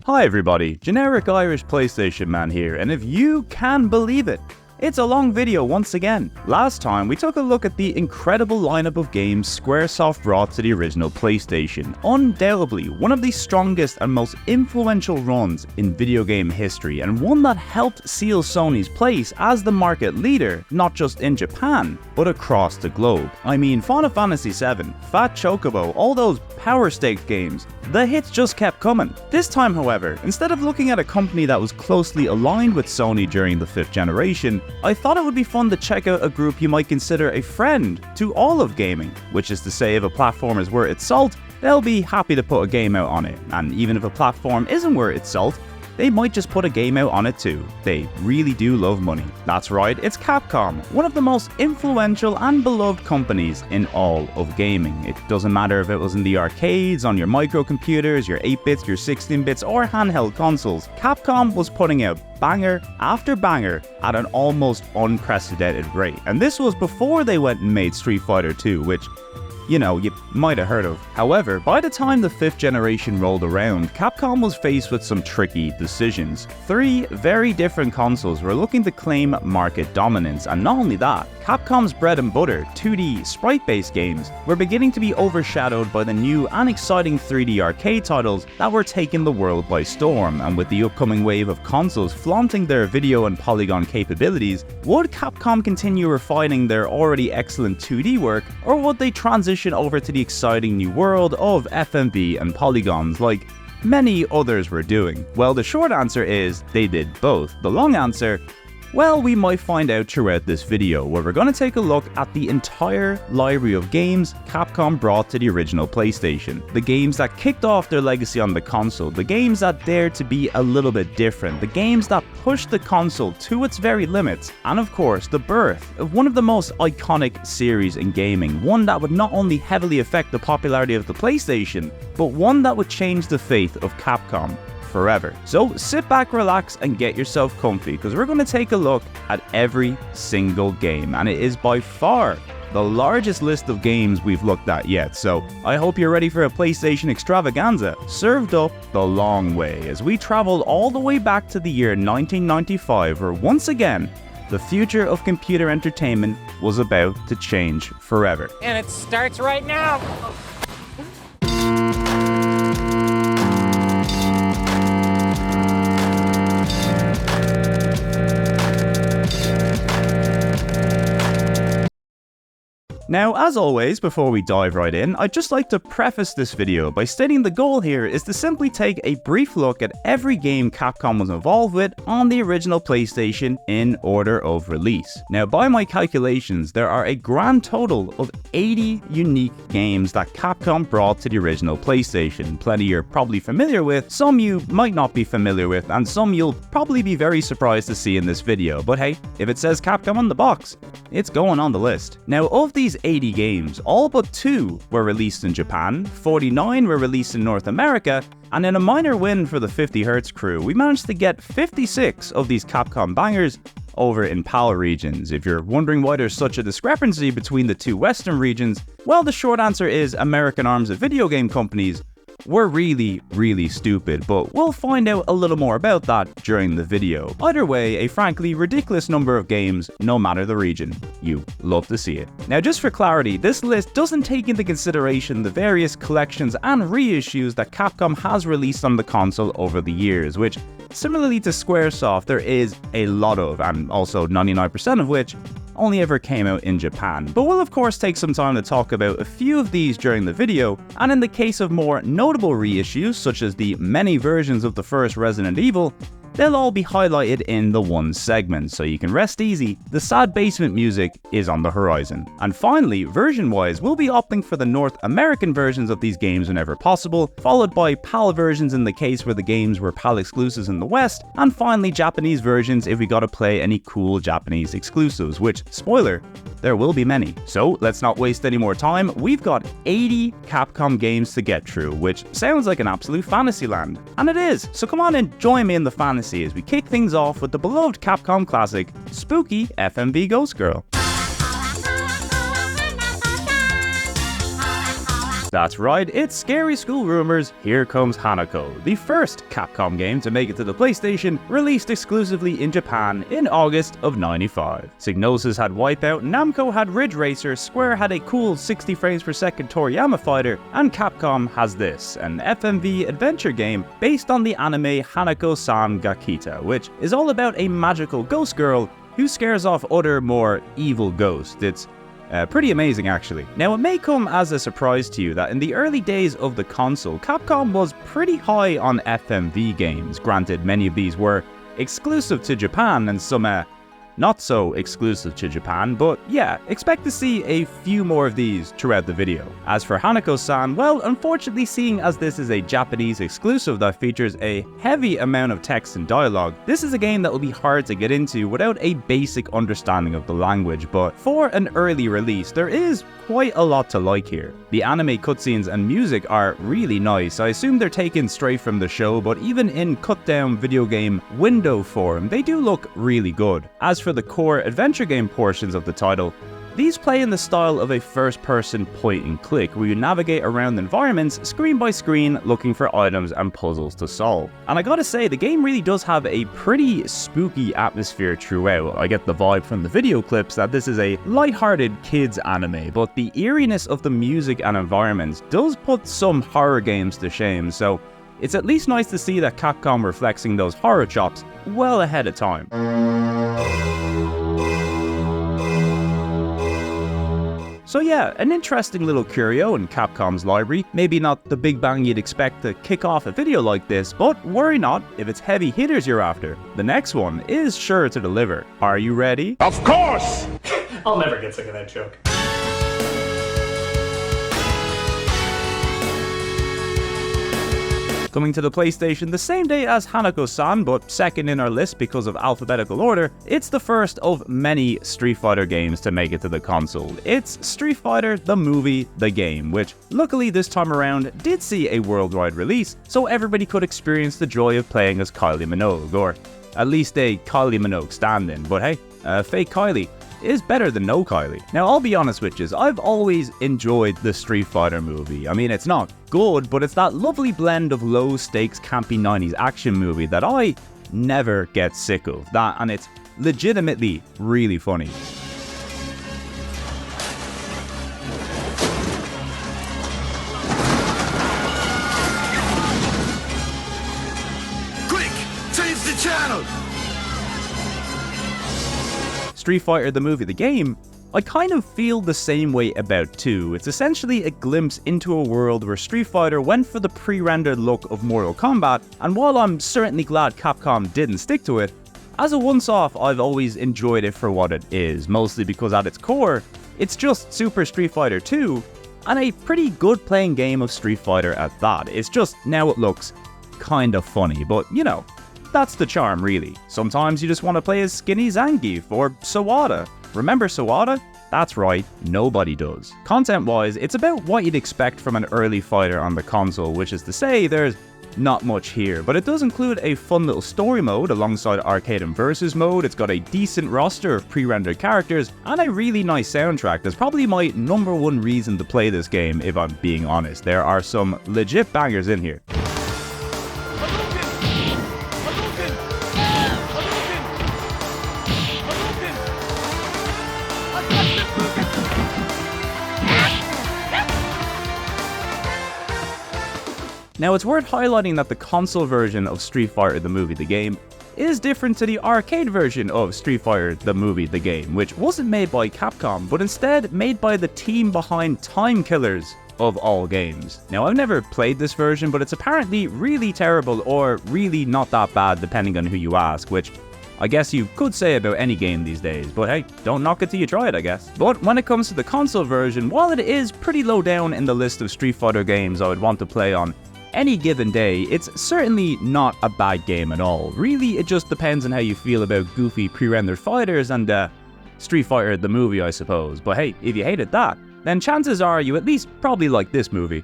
Hi everybody, generic Irish PlayStation man here, and if you can believe it, it's a long video once again. Last time we took a look at the incredible lineup of games Squaresoft brought to the original PlayStation. Undoubtedly one of the strongest and most influential runs in video game history, and one that helped seal Sony's place as the market leader, not just in Japan, but across the globe. I mean, Final Fantasy VII, Fat Chocobo, all those Power Stakes games, the hits just kept coming. This time, however, instead of looking at a company that was closely aligned with Sony during the 5th generation, I thought it would be fun to check out a group you might consider a friend to all of gaming, which is to say if a platform is worth its salt, they'll be happy to put a game out on it, and even if a platform isn't worth its salt, they might just put a game out on it too. They really do love money. That's right, it's Capcom, one of the most influential and beloved companies in all of gaming. It doesn't matter if it was in the arcades, on your microcomputers, your 8-bits, your 16-bits, or handheld consoles, Capcom was putting out banger after banger at an almost unprecedented rate. And this was before they went and made Street Fighter 2, which, you know, you might have heard of. However, by the time the 5th generation rolled around, Capcom was faced with some tricky decisions. 3 very different consoles were looking to claim market dominance, and not only that, Capcom's bread and butter, 2D sprite-based games, were beginning to be overshadowed by the new and exciting 3D arcade titles that were taking the world by storm. And with the upcoming wave of consoles flaunting their video and polygon capabilities, would Capcom continue refining their already excellent 2D work, or would they transition over to the exciting new world of FMV and polygons like many others were doing? Well, the short answer is they did both. The long answer, well, we might find out throughout this video, where we're going to take a look at the entire library of games Capcom brought to the original PlayStation. The games that kicked off their legacy on the console, the games that dared to be a little bit different, the games that pushed the console to its very limits, and of course, the birth of one of the most iconic series in gaming, one that would not only heavily affect the popularity of the PlayStation, but one that would change the fate of Capcom forever. So sit back, relax, and get yourself comfy, because we're going to take a look at every single game, and it is by far the largest list of games we've looked at yet. So I hope you're ready for a PlayStation extravaganza, served up the long way, as we travel all the way back to the year 1995, where once again, the future of computer entertainment was about to change forever. And it starts right now! Now, as always, before we dive right in, I'd just like to preface this video by stating the goal here is to simply take a brief look at every game Capcom was involved with on the original PlayStation in order of release. Now, by my calculations, there are a grand total of 80 unique games that Capcom brought to the original PlayStation. Plenty you're probably familiar with, some you might not be familiar with, and some you'll probably be very surprised to see in this video. But hey, if it says Capcom on the box, it's going on the list. Now, of these 80 games, all but 2 were released in Japan, 49 were released in North America, and in a minor win for the 50Hz crew, we managed to get 56 of these Capcom bangers over in PAL regions. If you're wondering why there's such a discrepancy between the 2 Western regions, well, the short answer is American arms of video game companies were really stupid, but we'll find out a little more about that during the video. Either way, a frankly ridiculous number of games, no matter the region. You love to see it. Now, just for clarity, this list doesn't take into consideration the various collections and reissues that Capcom has released on the console over the years, which, similarly to Squaresoft, there is a lot of, and also 99% of which only ever came out in Japan. But we'll of course take some time to talk about a few of these during the video, and in the case of more notable reissues, such as the many versions of the first Resident Evil, they'll all be highlighted in the one segment, so you can rest easy, the sad basement music is on the horizon. And finally, version-wise, we'll be opting for the North American versions of these games whenever possible, followed by PAL versions in the case where the games were PAL exclusives in the West, and finally Japanese versions if we gotta play any cool Japanese exclusives, which, spoiler, there will be many. So let's not waste any more time, we've got 80 Capcom games to get through, which sounds like an absolute fantasy land. And it is, so come on and join me in the fantasy as we kick things off with the beloved Capcom classic, Spooky FMV Ghost Girl. That's right, it's Scary School Rumors, Here Comes Hanako, the first Capcom game to make it to the PlayStation, released exclusively in Japan in August of '95. Psygnosis had Wipeout, Namco had Ridge Racer, Square had a cool 60 frames per second Toriyama fighter, and Capcom has this, an FMV adventure game based on the anime Hanako-san Gakkou, which is all about a magical ghost girl who scares off other more evil ghosts. It's pretty amazing actually. Now it may come as a surprise to you that in the early days of the console, Capcom was pretty high on FMV games. Granted, many of these were exclusive to Japan and some not so exclusive to Japan, but yeah, expect to see a few more of these throughout the video. As for Hanako-san, well, unfortunately, seeing as this is a Japanese exclusive that features a heavy amount of text and dialogue, this is a game that will be hard to get into without a basic understanding of the language, but for an early release, there is quite a lot to like here. The anime cutscenes and music are really nice. I assume they're taken straight from the show, but even in cut-down video game window form, they do look really good. As for the core adventure game portions of the title, these play in the style of a first-person point-and-click, where you navigate around environments screen by screen looking for items and puzzles to solve. And I gotta say, the game really does have a pretty spooky atmosphere throughout. I get the vibe from the video clips that this is a light-hearted kids anime, but the eeriness of the music and environments does put some horror games to shame, so it's at least nice to see that Capcom were flexing those horror chops well ahead of time. So yeah, an interesting little curio in Capcom's library. Maybe not the big bang you'd expect to kick off a video like this, but worry not if it's heavy hitters you're after. The next one is sure to deliver. Are you ready? Of course! I'll never get sick of that joke. Coming to the PlayStation the same day as Hanako-san, but second in our list because of alphabetical order, it's the first of many Street Fighter games to make it to the console. It's Street Fighter the movie, the game, which luckily this time around did see a worldwide release, so everybody could experience the joy of playing as Kylie Minogue, or at least a Kylie Minogue stand-in, but hey, fake Kylie is better than no Kylie. Now, I'll be honest with you, I've always enjoyed the Street Fighter movie. I mean, it's not good, but it's that lovely blend of low-stakes campy 90s action movie that I never get sick of. That, and it's legitimately really funny. Quick! Change the channel! Street Fighter the movie, the game, I kind of feel the same way about 2. It's essentially a glimpse into a world where Street Fighter went for the pre-rendered look of Mortal Kombat, and while I'm certainly glad Capcom didn't stick to it, as a once-off I've always enjoyed it for what it is, mostly because at its core, it's just Super Street Fighter 2, and a pretty good playing game of Street Fighter at that. It's just now it looks kind of funny, but you know, that's the charm, really. Sometimes you just want to play as Skinny Zangief or Sawada. Remember Sawada? That's right, nobody does. Content-wise, it's about what you'd expect from an early fighter on the console, which is to say there's not much here, but it does include a fun little story mode alongside arcade and versus mode. It's got a decent roster of pre-rendered characters and a really nice soundtrack. That's probably my #1 reason to play this game, if I'm being honest. There are some legit bangers in here. Now, it's worth highlighting that the console version of Street Fighter the movie, the game, is different to the arcade version of Street Fighter the movie, the game, which wasn't made by Capcom, but instead made by the team behind Time Killers, of all games. Now, I've never played this version, but it's apparently really terrible or really not that bad depending on who you ask, which I guess you could say about any game these days, but hey, don't knock it till you try it, I guess. But when it comes to the console version, while it is pretty low down in the list of Street Fighter games I would want to play on any given day, it's certainly not a bad game at all. Really, it just depends on how you feel about goofy pre-rendered fighters and Street Fighter the movie, I suppose. But hey, if you hated that, then chances are you at least probably like this movie.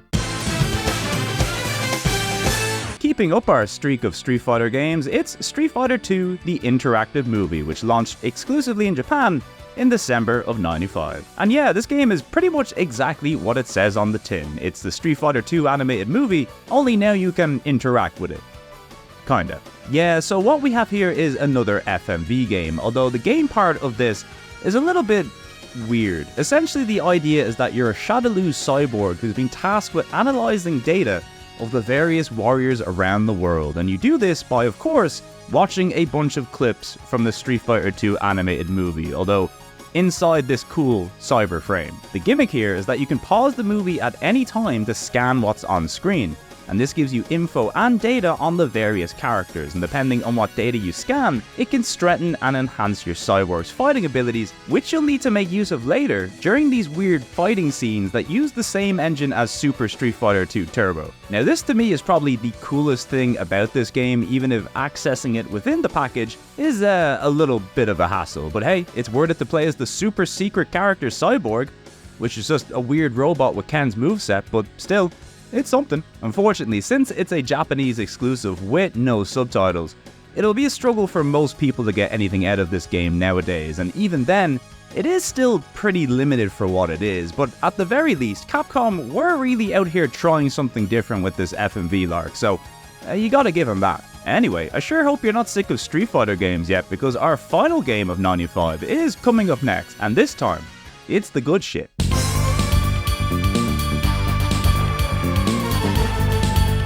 Keeping up our streak of Street Fighter games, it's Street Fighter 2 The Interactive Movie, which launched exclusively in Japan in December of '95. And yeah, this game is pretty much exactly what it says on the tin. It's the Street Fighter II animated movie, only now you can interact with it. Kinda. Yeah, so what we have here is another FMV game, although the game part of this is a little bit weird. Essentially, the idea is that you're a Shadaloo cyborg who's been tasked with analyzing data of the various warriors around the world, and you do this by, of course, watching a bunch of clips from the Street Fighter II animated movie, although inside this cool cyber frame. The gimmick here is that you can pause the movie at any time to scan what's on screen, and this gives you info and data on the various characters, and depending on what data you scan, it can strengthen and enhance your cyborg's fighting abilities, which you'll need to make use of later during these weird fighting scenes that use the same engine as Super Street Fighter II Turbo. Now this to me is probably the coolest thing about this game, even if accessing it within the package is a little bit of a hassle, but hey, it's worth it to play as the super secret character Cyborg, which is just a weird robot with Ken's moveset, but still, it's something. Unfortunately, since it's a Japanese exclusive with no subtitles, it'll be a struggle for most people to get anything out of this game nowadays, and even then, it is still pretty limited for what it is, but at the very least, Capcom were really out here trying something different with this FMV lark, so you gotta give them that. Anyway, I sure hope you're not sick of Street Fighter games yet, because our final game of '95 is coming up next, and this time, it's the good shit.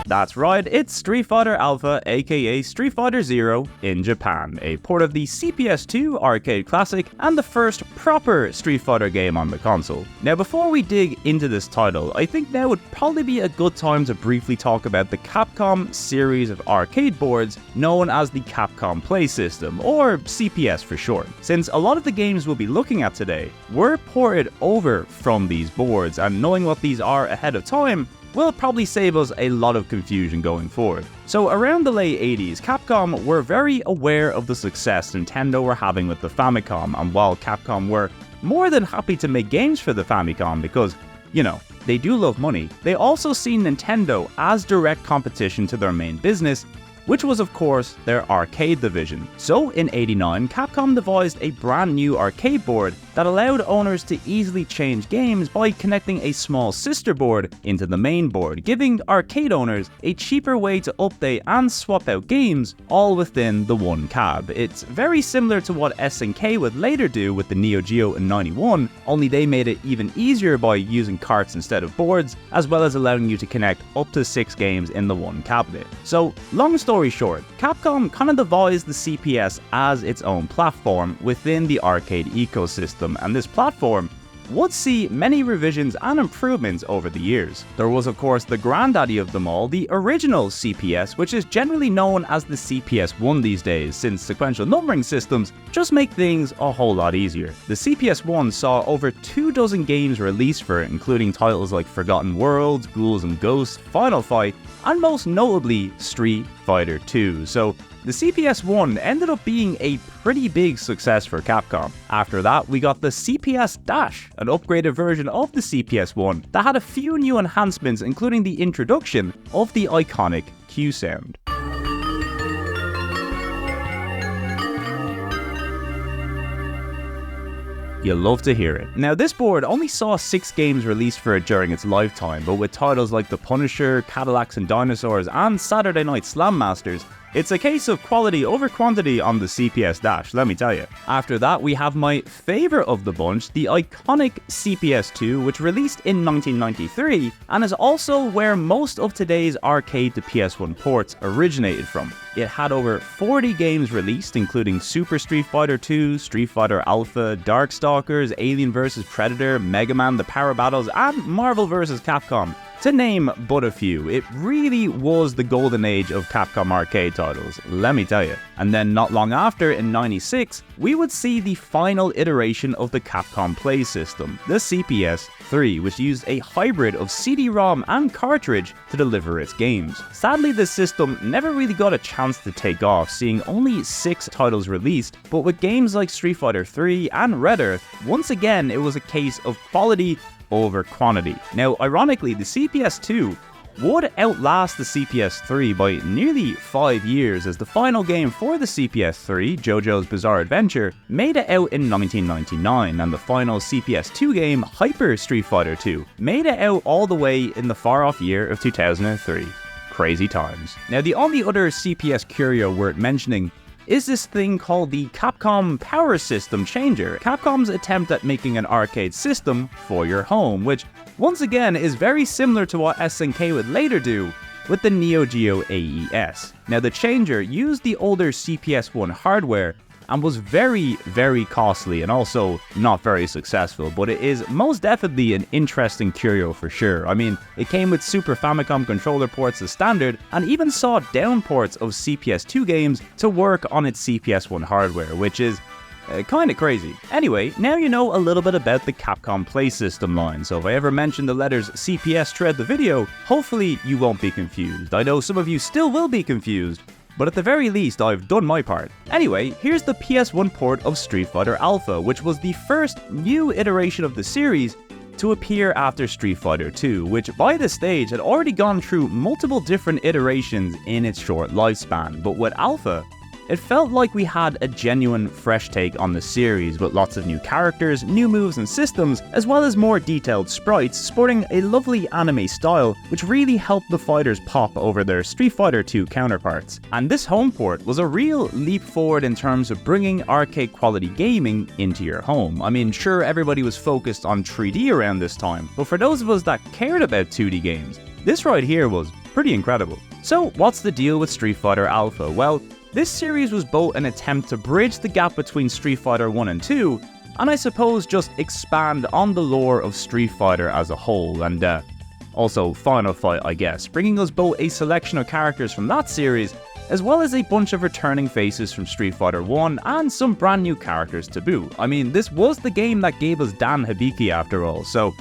That's right, it's Street Fighter Alpha, aka Street Fighter Zero, in Japan, a port of the CPS2 arcade classic and the first proper Street Fighter game on the console. Now before we dig into this title, I think now would probably be a good time to briefly talk about the Capcom series of arcade boards known as the Capcom Play System, or CPS for short, since a lot of the games we'll be looking at today were ported over from these boards, and knowing what these are ahead of time will probably save us a lot of confusion going forward. So around the late 80s, Capcom were very aware of the success Nintendo were having with the Famicom, and while Capcom were more than happy to make games for the Famicom because, you know, they do love money, they also see Nintendo as direct competition to their main business, which was of course their arcade division. So in '89, Capcom devised a brand new arcade board that allowed owners to easily change games by connecting a small sister board into the main board, giving arcade owners a cheaper way to update and swap out games all within the one cab. It's very similar to what SNK would later do with the Neo Geo in '91, only they made it even easier by using carts instead of boards, as well as allowing you to connect up to 6 games in the one cabinet. So long story short, Capcom kind of devised the CPS as its own platform within the arcade ecosystem, and this platform would see many revisions and improvements over the years. There was of course the granddaddy of them all, the original CPS, which is generally known as the CPS-1 these days, since sequential numbering systems just make things a whole lot easier. The CPS-1 saw over 24 games released for it, including titles like Forgotten Worlds, Ghouls and Ghosts, Final Fight, and most notably Street Fighter II. So the CPS-1 ended up being a pretty big success for Capcom. After that, we got the CPS-Dash, an upgraded version of the CPS-1 that had a few new enhancements, including the introduction of the iconic Q sound. You'll love to hear it. Now this board only saw 6 games released for it during its lifetime, but with titles like The Punisher, Cadillacs and Dinosaurs and Saturday Night Slam Masters, it's a case of quality over quantity on the CPS-Dash, let me tell you. After that, we have my favourite of the bunch, the iconic CPS-2, which released in 1993, and is also where most of today's arcade to PS1 ports originated from. It had over 40 games released, including Super Street Fighter II, Street Fighter Alpha, Darkstalkers, Alien vs Predator, Mega Man The Power Battles, and Marvel vs Capcom, to name but a few. It really was the golden age of Capcom arcade titles, let me tell you. And then not long after, in '96, we would see the final iteration of the Capcom Play System, the CPS-3, which used a hybrid of CD-ROM and cartridge to deliver its games. Sadly, this system never really got a chance to take off, seeing only 6 titles released, but with games like Street Fighter 3 and Red Earth, once again it was a case of quality over quantity. Now, ironically, the CPS-2 would outlast the CPS3 by nearly 5 years, as the final game for the CPS3, JoJo's Bizarre Adventure, made it out in 1999, and the final CPS2 game, Hyper Street Fighter 2, made it out all the way in the far-off year of 2003. Crazy times. Now, the only other CPS curio worth mentioning is this thing called the Capcom Power System Changer, Capcom's attempt at making an arcade system for your home, which once again is very similar to what SNK would later do with the Neo Geo AES. Now, the Changer used the older CPS1 hardware and was very, very costly and also not very successful, but it is most definitely an interesting curio for sure. I mean, it came with Super Famicom controller ports as standard, and even saw down ports of CPS2 games to work on its CPS1 hardware, which is kinda crazy. Anyway, now you know a little bit about the Capcom Play System line, so if I ever mention the letters CPS throughout the video, hopefully you won't be confused. I know some of you still will be confused, but at the very least, I've done my part. Anyway, here's the PS1 port of Street Fighter Alpha, which was the first new iteration of the series to appear after Street Fighter 2, which by this stage had already gone through multiple different iterations in its short lifespan. But with Alpha, it felt like we had a genuine fresh take on the series, with lots of new characters, new moves and systems, as well as more detailed sprites sporting a lovely anime style, which really helped the fighters pop over their Street Fighter 2 counterparts. And this home port was a real leap forward in terms of bringing arcade quality gaming into your home. I mean, sure, everybody was focused on 3D around this time, but for those of us that cared about 2D games, this right here was pretty incredible. So what's the deal with Street Fighter Alpha? Well, this series was both an attempt to bridge the gap between Street Fighter 1 and 2, and I suppose just expand on the lore of Street Fighter as a whole, and also Final Fight, I guess, bringing us both a selection of characters from that series, as well as a bunch of returning faces from Street Fighter 1 and some brand new characters to boot. I mean, this was the game that gave us Dan Hibiki after all, so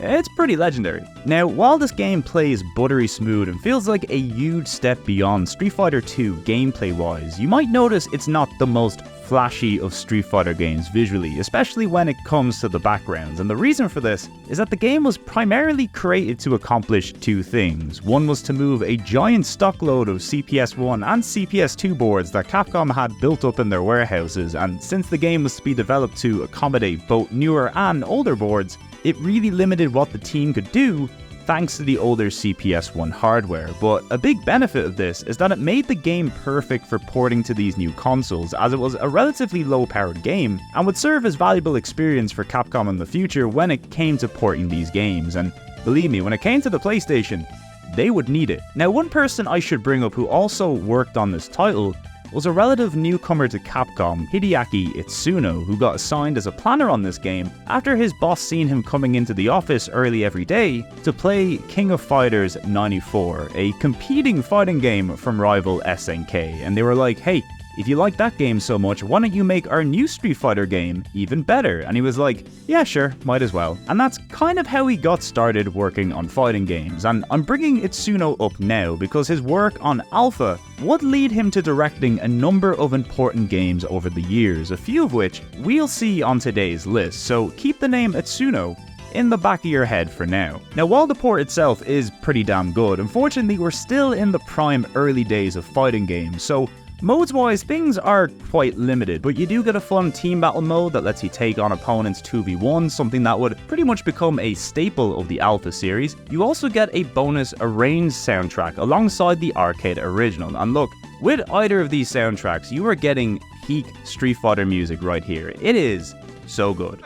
it's pretty legendary. Now, while this game plays buttery smooth and feels like a huge step beyond Street Fighter 2 gameplay-wise, you might notice it's not the most flashy of Street Fighter games visually, especially when it comes to the backgrounds, and the reason for this is that the game was primarily created to accomplish two things. One was to move a giant stockload of CPS1 and CPS2 boards that Capcom had built up in their warehouses, and since the game was to be developed to accommodate both newer and older boards, it really limited what the team could do thanks to the older CPS1 hardware. But a big benefit of this is that it made the game perfect for porting to these new consoles, as it was a relatively low-powered game and would serve as valuable experience for Capcom in the future when it came to porting these games. And believe me, when it came to the PlayStation, they would need it. Now, one person I should bring up who also worked on this title was a relative newcomer to Capcom, Hideaki Itsuno, who got assigned as a planner on this game after his boss seen him coming into the office early every day to play King of Fighters 94, a competing fighting game from rival SNK, and they were like, hey, if you like that game so much, why don't you make our new Street Fighter game even better? And he was like, yeah, sure, might as well. And that's kind of how he got started working on fighting games. And I'm bringing Itsuno up now because his work on Alpha would lead him to directing a number of important games over the years, a few of which we'll see on today's list. So keep the name Itsuno in the back of your head for now. Now, while the port itself is pretty damn good, unfortunately we're still in the prime early days of fighting games, so modes-wise, things are quite limited, but you do get a fun team battle mode that lets you take on opponents 2v1, something that would pretty much become a staple of the Alpha series. You also get a bonus arranged soundtrack alongside the arcade original, and look, with either of these soundtracks, you are getting peak Street Fighter music right here. It is so good.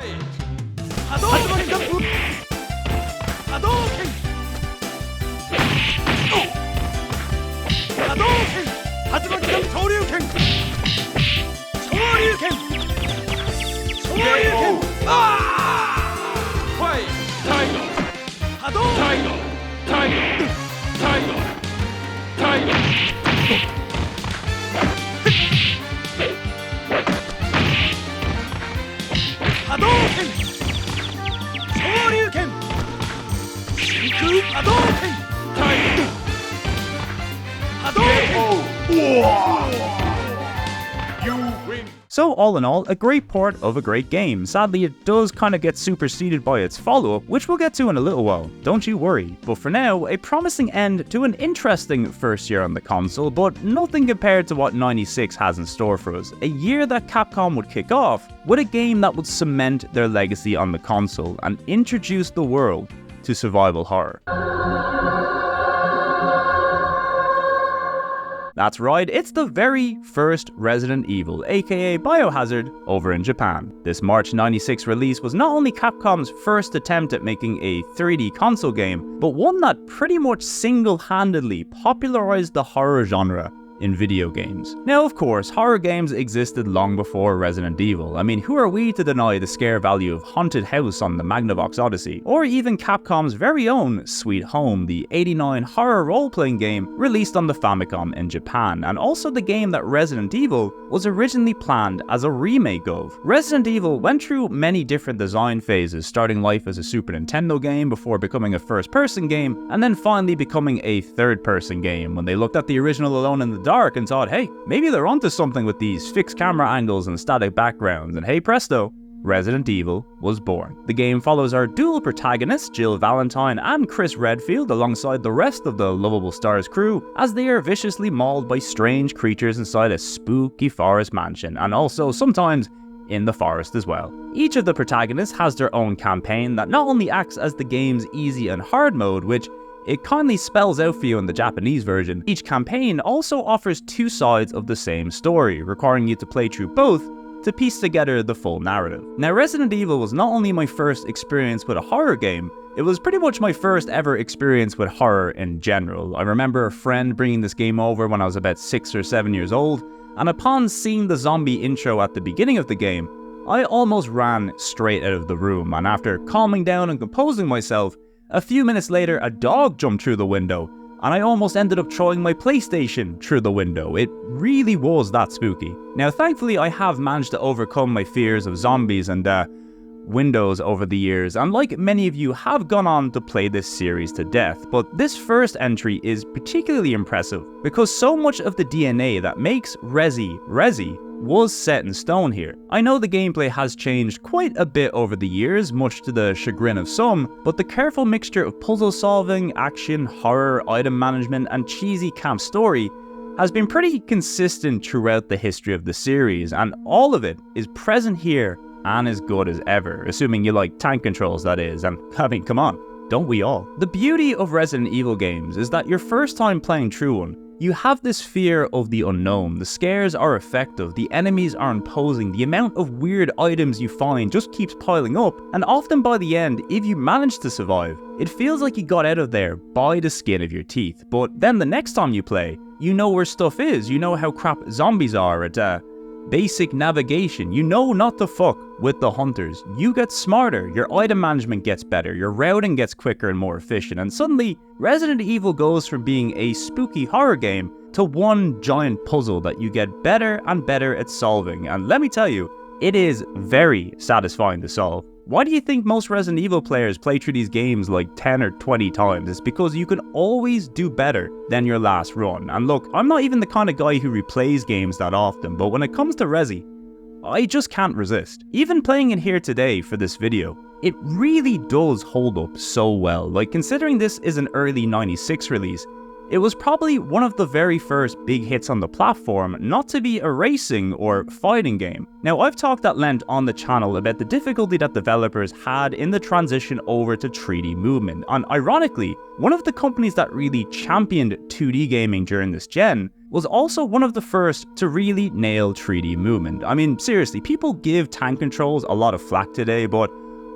So all in all, a great port of a great game. Sadly, it does kind of get superseded by its follow-up, which we'll get to in a little while, don't you worry. But for now, a promising end to an interesting first year on the console, but nothing compared to what 96 has in store for us. A year that Capcom would kick off with a game that would cement their legacy on the console and introduce the world to survival horror. That's right, it's the very first Resident Evil, aka Biohazard, over in Japan. This March 96 release was not only Capcom's first attempt at making a 3D console game, but one that pretty much single-handedly popularized the horror genre in video games. Now, of course, horror games existed long before Resident Evil. I mean, who are we to deny the scare value of Haunted House on the Magnavox Odyssey, or even Capcom's very own Sweet Home, the '89 horror role-playing game released on the Famicom in Japan, and also the game that Resident Evil was originally planned as a remake of. Resident Evil went through many different design phases, starting life as a Super Nintendo game before becoming a first-person game, and then finally becoming a third-person game when they looked at the original Alone in the Dark and thought, hey, maybe they're onto something with these fixed camera angles and static backgrounds, and hey presto, Resident Evil was born. The game follows our dual protagonists, Jill Valentine and Chris Redfield, alongside the rest of the Lovable Stars crew, as they are viciously mauled by strange creatures inside a spooky forest mansion, and also sometimes in the forest as well. Each of the protagonists has their own campaign that not only acts as the game's easy and hard mode, which it kindly spells out for you in the Japanese version. Each campaign also offers two sides of the same story, requiring you to play through both to piece together the full narrative. Now, Resident Evil was not only my first experience with a horror game, it was pretty much my first ever experience with horror in general. I remember a friend bringing this game over when I was about 6 or 7 years old, and upon seeing the zombie intro at the beginning of the game, I almost ran straight out of the room, and after calming down and composing myself, a few minutes later, a dog jumped through the window, and I almost ended up throwing my PlayStation through the window. It really was that spooky. Now, thankfully, I have managed to overcome my fears of zombies and windows over the years, and like many of you, have gone on to play this series to death. But this first entry is particularly impressive because so much of the DNA that makes Resi was set in stone here. I know the gameplay has changed quite a bit over the years, much to the chagrin of some, but the careful mixture of puzzle solving, action, horror, item management, and cheesy camp story has been pretty consistent throughout the history of the series, and all of it is present here and as good as ever, assuming you like tank controls, that is, and I mean, come on, don't we all? The beauty of Resident Evil games is that your first time playing through one, you have this fear of the unknown. The scares are effective, the enemies are imposing, the amount of weird items you find just keeps piling up, and often by the end, if you manage to survive, it feels like you got out of there by the skin of your teeth. But then the next time you play, you know where stuff is, you know how crap zombies are at basic navigation, you know not to fuck with the hunters. You get smarter, your item management gets better, your routing gets quicker and more efficient, and suddenly Resident Evil goes from being a spooky horror game to one giant puzzle that you get better and better at solving, and let me tell you, it is very satisfying to solve. Why do you think most Resident Evil players play through these games like 10 or 20 times? It's because you can always do better than your last run. And look, I'm not even the kind of guy who replays games that often, but when it comes to Resi, I just can't resist. Even playing it here today for this video, it really does hold up so well. Like, considering this is an early 96 release, it was probably one of the very first big hits on the platform not to be a racing or fighting game. Now, I've talked at length on the channel about the difficulty that developers had in the transition over to 3D movement, and ironically, one of the companies that really championed 2D gaming during this gen was also one of the first to really nail 3D movement. I mean, seriously, people give tank controls a lot of flack today, but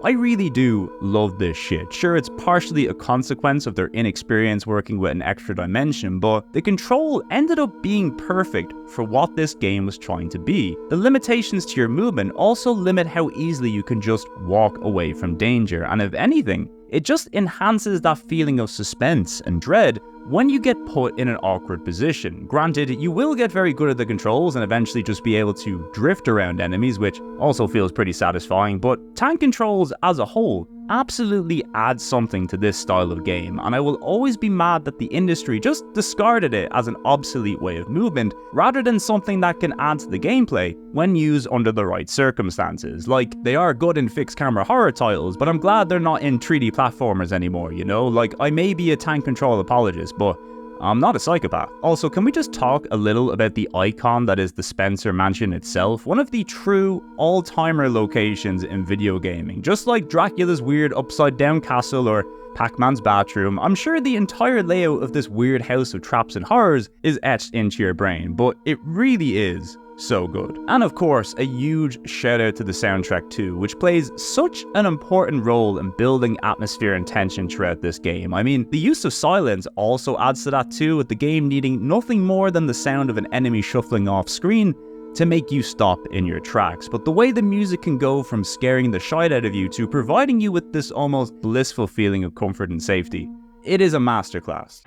I really do love this shit. Sure, it's partially a consequence of their inexperience working with an extra dimension, but the control ended up being perfect for what this game was trying to be. The limitations to your movement also limit how easily you can just walk away from danger, and if anything, it just enhances that feeling of suspense and dread when you get put in an awkward position. Granted, you will get very good at the controls and eventually just be able to drift around enemies, which also feels pretty satisfying, but tank controls as a whole absolutely add something to this style of game, and I will always be mad that the industry just discarded it as an obsolete way of movement rather than something that can add to the gameplay when used under the right circumstances. Like, they are good in fixed camera horror titles, but I'm glad they're not in 3D platformers anymore, you know? Like, I may be a tank control apologist, but I'm not a psychopath. Also, can we just talk a little about the icon that is the Spencer Mansion itself? One of the true all-timer locations in video gaming. Just like Dracula's weird upside-down castle or Pac-Man's bathroom, I'm sure the entire layout of this weird house of traps and horrors is etched into your brain, but it really is so good. And of course, a huge shout out to the soundtrack too, which plays such an important role in building atmosphere and tension throughout this game. I mean, the use of silence also adds to that too, with the game needing nothing more than the sound of an enemy shuffling off screen to make you stop in your tracks. But the way the music can go from scaring the shite out of you to providing you with this almost blissful feeling of comfort and safety, it is a masterclass.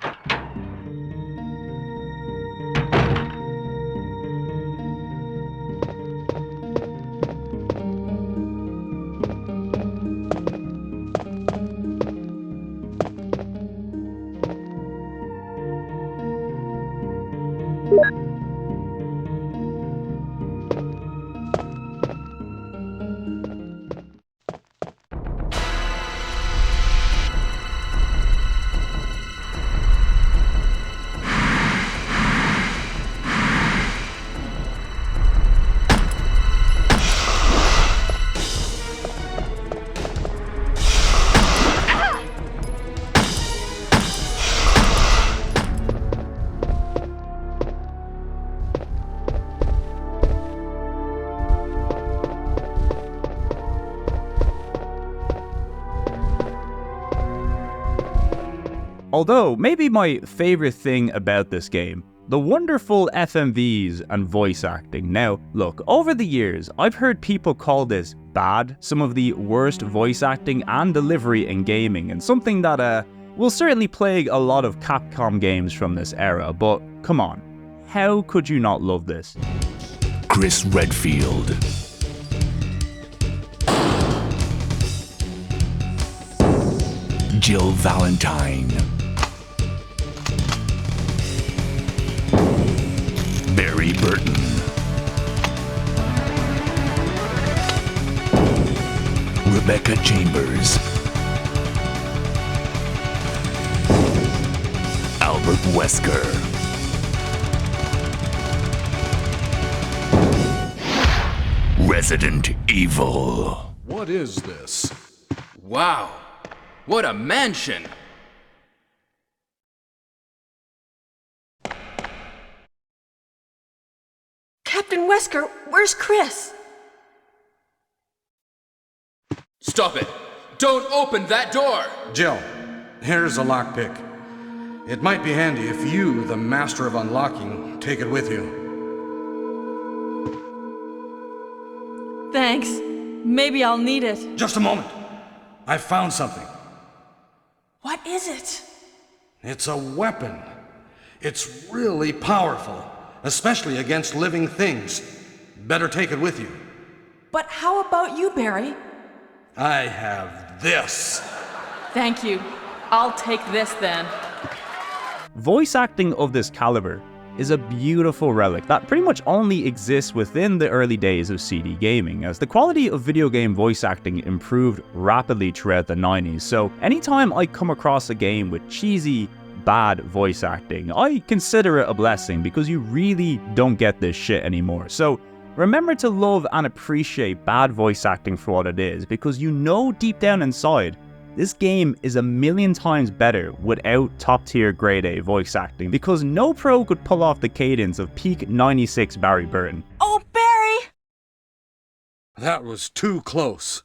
Although, maybe my favourite thing about this game, the wonderful FMVs and voice acting. Now, look, over the years, I've heard people call this bad, some of the worst voice acting and delivery in gaming, and something that will certainly plague a lot of Capcom games from this era, but come on, how could you not love this? Chris Redfield. Jill Valentine. Barry Burton. Rebecca Chambers. Albert Wesker. Resident Evil. What is this? Wow, what a mansion! Captain Wesker, where's Chris? Stop it! Don't open that door! Jill, here's a lockpick. It might be handy if you, the master of unlocking, take it with you. Thanks. Maybe I'll need it. Just a moment. I found something. What is it? It's a weapon. It's really powerful, especially against living things. Better take it with you. But how about you, Barry? I have this. Thank you. I'll take this then. Voice acting of this caliber is a beautiful relic that pretty much only exists within the early days of CD gaming, as the quality of video game voice acting improved rapidly throughout the 90s. So anytime I come across a game with cheesy, bad voice acting, I consider it a blessing, because you really don't get this shit anymore. So remember to love and appreciate bad voice acting for what it is, because you know deep down inside, this game is a million times better without top tier grade A voice acting, because no pro could pull off the cadence of peak 96 Barry Burton. Oh, Barry! That was too close.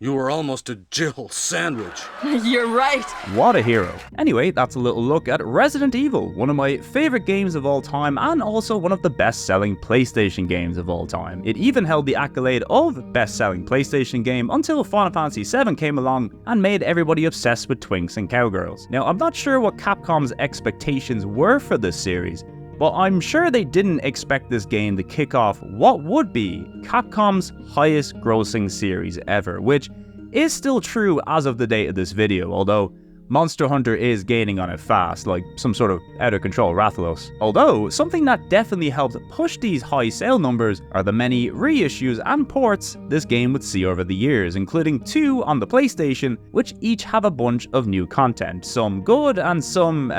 You were almost a Jill sandwich. You're right. What a hero. Anyway, that's a little look at Resident Evil, one of my favorite games of all time and also one of the best-selling PlayStation games of all time. It even held the accolade of best-selling PlayStation game until Final Fantasy VII came along and made everybody obsessed with twinks and cowgirls. Now, I'm not sure what Capcom's expectations were for this series, but I'm sure they didn't expect this game to kick off what would be Capcom's highest grossing series ever, which is still true as of the date of this video, although Monster Hunter is gaining on it fast, like some sort of out-of-control Rathalos. Although, something that definitely helped push these high sale numbers are the many reissues and ports this game would see over the years, including 2 on the PlayStation, which each have a bunch of new content, some good and some,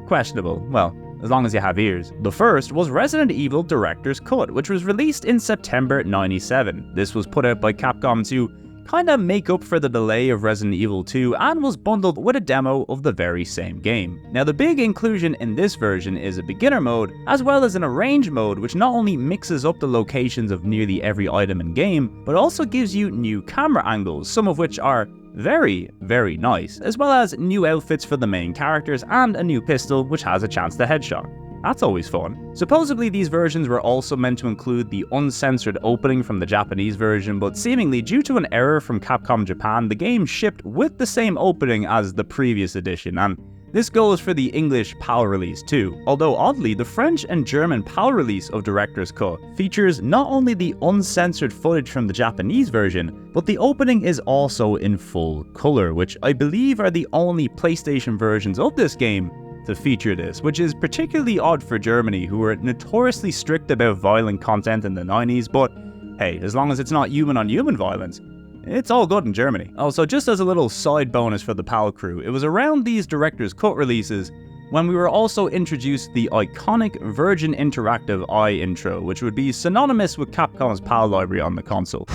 questionable. Well, as long as you have ears. The first was Resident Evil Director's Cut, which was released in September '97. This was put out by Capcom to kinda make up for the delay of Resident Evil 2 and was bundled with a demo of the very same game. Now, the big inclusion in this version is a beginner mode, as well as an arrange mode, which not only mixes up the locations of nearly every item in game, but also gives you new camera angles, some of which are very, very nice, as well as new outfits for the main characters and a new pistol which has a chance to headshot. That's always fun. Supposedly these versions were also meant to include the uncensored opening from the Japanese version, but seemingly due to an error from Capcom Japan, the game shipped with the same opening as the previous edition, and this goes for the English PAL release too, although oddly the French and German PAL release of Director's Cut features not only the uncensored footage from the Japanese version, but the opening is also in full colour, which I believe are the only PlayStation versions of this game to feature this, which is particularly odd for Germany, who were notoriously strict about violent content in the 90s, but hey, as long as it's not human-on-human violence, it's all good in Germany. Also, just as a little side bonus for the PAL crew, it was around these Director's Cut releases when we were also introduced the iconic Virgin Interactive Eye intro, which would be synonymous with Capcom's PAL library on the console.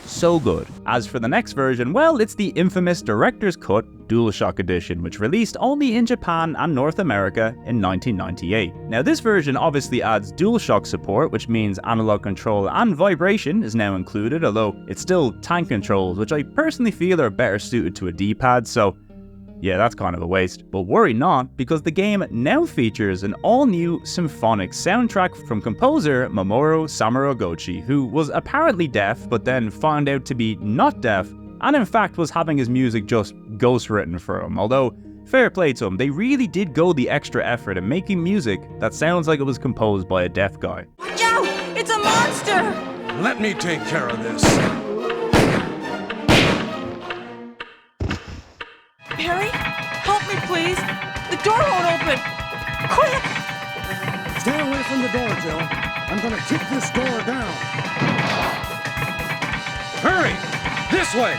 So good. As for the next version, well, it's the infamous Director's Cut DualShock Edition, which released only in Japan and North America in 1998. Now, this version obviously adds DualShock support, which means analog control and vibration is now included, although it's still tank controls, which I personally feel are better suited to a D-pad, so yeah, that's kind of a waste. But worry not, because the game now features an all-new symphonic soundtrack from composer Mamoru Samuragochi, who was apparently deaf, but then found out to be not deaf, and in fact was having his music just ghostwritten for him. Although, fair play to him, they really did go the extra effort in making music that sounds like it was composed by a deaf guy. Watch out! It's a monster! Let me take care of this. Barry, help me please. The door won't open. Quick! Stay away from the door, Jill. I'm gonna kick this door down. Hurry! This way!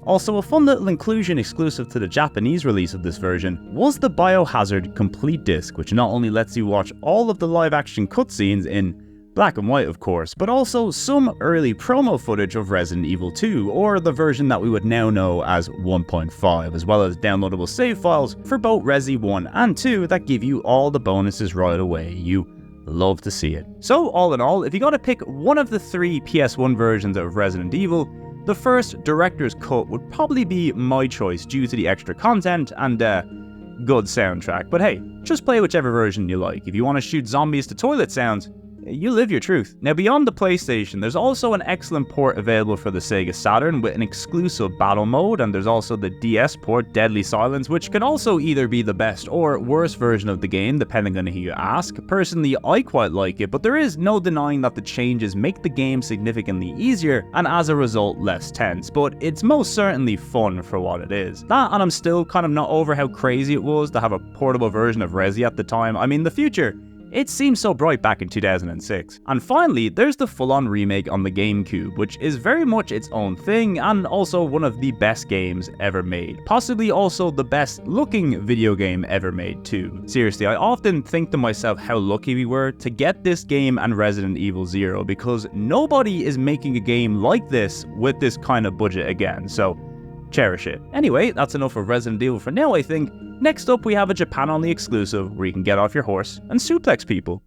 Also, a fun little inclusion exclusive to the Japanese release of this version was the Biohazard Complete Disc, which not only lets you watch all of the live-action cutscenes in black and white, of course, but also some early promo footage of Resident Evil 2, or the version that we would now know as 1.5, as well as downloadable save files for both Resi 1 and 2 that give you all the bonuses right away. You love to see it. So, all in all, if you gotta pick one of the 3 PS1 versions of Resident Evil, the first Director's Cut would probably be my choice due to the extra content and good soundtrack. But hey, just play whichever version you like. If you want to shoot zombies to toilet sounds, you live your truth. Now, beyond the PlayStation, there's also an excellent port available for the Sega Saturn with an exclusive battle mode, and there's also the DS port, Deadly Silence, which can also either be the best or worst version of the game, depending on who you ask. Personally, I quite like it, but there is no denying that the changes make the game significantly easier, and as a result, less tense, but it's most certainly fun for what it is. That, and I'm still kind of not over how crazy it was to have a portable version of Resi at the time. I mean, the future It seemed so bright back in 2006. And finally, there's the full-on remake on the GameCube, which is very much its own thing and also one of the best games ever made. Possibly also the best looking video game ever made too. Seriously, I often think to myself how lucky we were to get this game and Resident Evil 0, because nobody is making a game like this with this kind of budget again, so cherish it. Anyway, that's enough of Resident Evil for now, I think. Next up, we have a Japan-only exclusive where you can get off your horse and suplex people.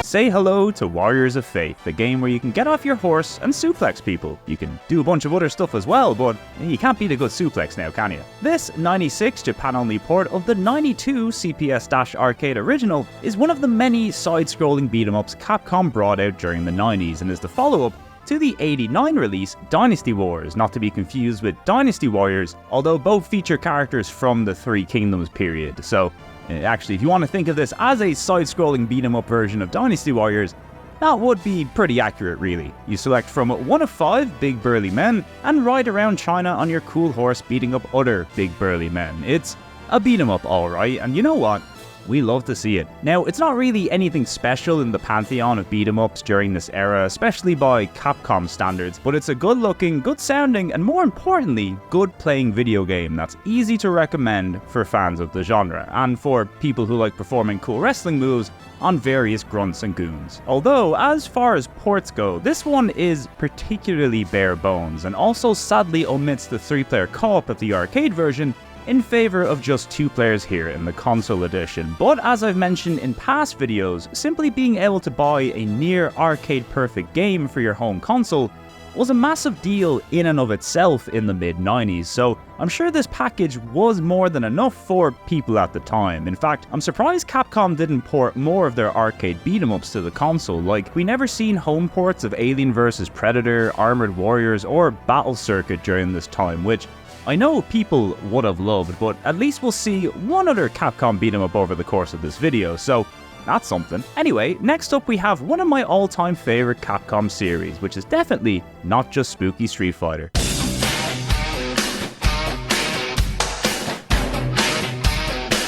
Say hello to Warriors of Fate, the game where you can get off your horse and suplex people. You can do a bunch of other stuff as well, but you can't beat a good suplex now, can you? This 96 Japan-only port of the 92 CPS-Arcade original is one of the many side-scrolling beat-em-ups Capcom brought out during the 90s and is the follow-up to the 89 release Dynasty Wars, not to be confused with Dynasty Warriors, although both feature characters from the Three Kingdoms period. So actually, if you want to think of this as a side-scrolling beat-em-up version of Dynasty Warriors, that would be pretty accurate really. You select from one of 5 big burly men and ride around China on your cool horse beating up other big burly men. It's a beat-em-up alright, and you know what? We love to see it. Now, it's not really anything special in the pantheon of beat-em-ups during this era, especially by Capcom standards, but it's a good-looking, good-sounding, and more importantly, good-playing video game that's easy to recommend for fans of the genre, and for people who like performing cool wrestling moves on various grunts and goons. Although, as far as ports go, this one is particularly bare bones, and also sadly omits the 3-player co-op of the arcade version, in favor of just 2 players here in the console edition. But as I've mentioned in past videos, simply being able to buy a near arcade perfect game for your home console was a massive deal in and of itself in the mid-90s, so I'm sure this package was more than enough for people at the time. In fact, I'm surprised Capcom didn't port more of their arcade beat-em-ups to the console. Like, we never seen home ports of Alien vs Predator, Armored Warriors, or Battle Circuit during this time, which I know people would have loved, but at least we'll see one other Capcom beat 'em up over the course of this video, so that's something. Anyway, next up we have one of my all-time favorite Capcom series, which is definitely not just spooky Street Fighter.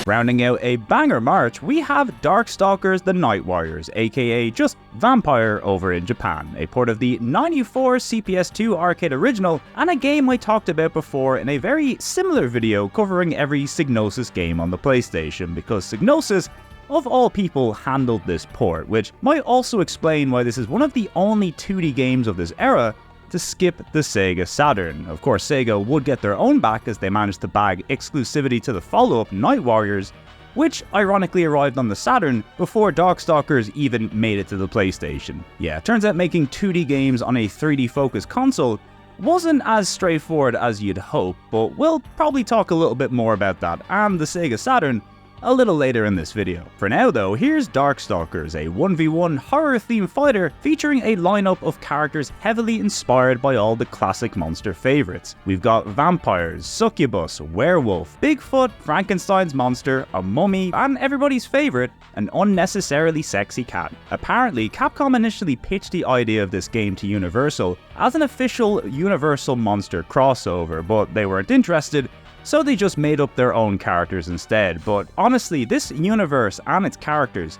Rounding out a banger march, we have Darkstalkers the Night Warriors, aka just Vampire over in Japan, a port of the 94 CPS2 arcade original, and a game I talked about before in a very similar video covering every Psygnosis game on the PlayStation, because Psygnosis, of all people, handled this port, which might also explain why this is one of the only 2D games of this era to skip the Sega Saturn. Of course, Sega would get their own back as they managed to bag exclusivity to the follow-up Night Warriors, which ironically arrived on the Saturn before Darkstalkers even made it to the PlayStation. Yeah, turns out making 2D games on a 3D focused console wasn't as straightforward as you'd hope, but we'll probably talk a little bit more about that and the Sega Saturn a little later in this video. For now though, here's Darkstalkers, a 1v1 horror-themed fighter featuring a lineup of characters heavily inspired by all the classic monster favorites. We've got vampires, succubus, werewolf, Bigfoot, Frankenstein's monster, a mummy, and everybody's favorite, an unnecessarily sexy cat. Apparently, Capcom initially pitched the idea of this game to Universal as an official Universal monster crossover, but they weren't interested, so they just made up their own characters instead. But honestly, this universe and its characters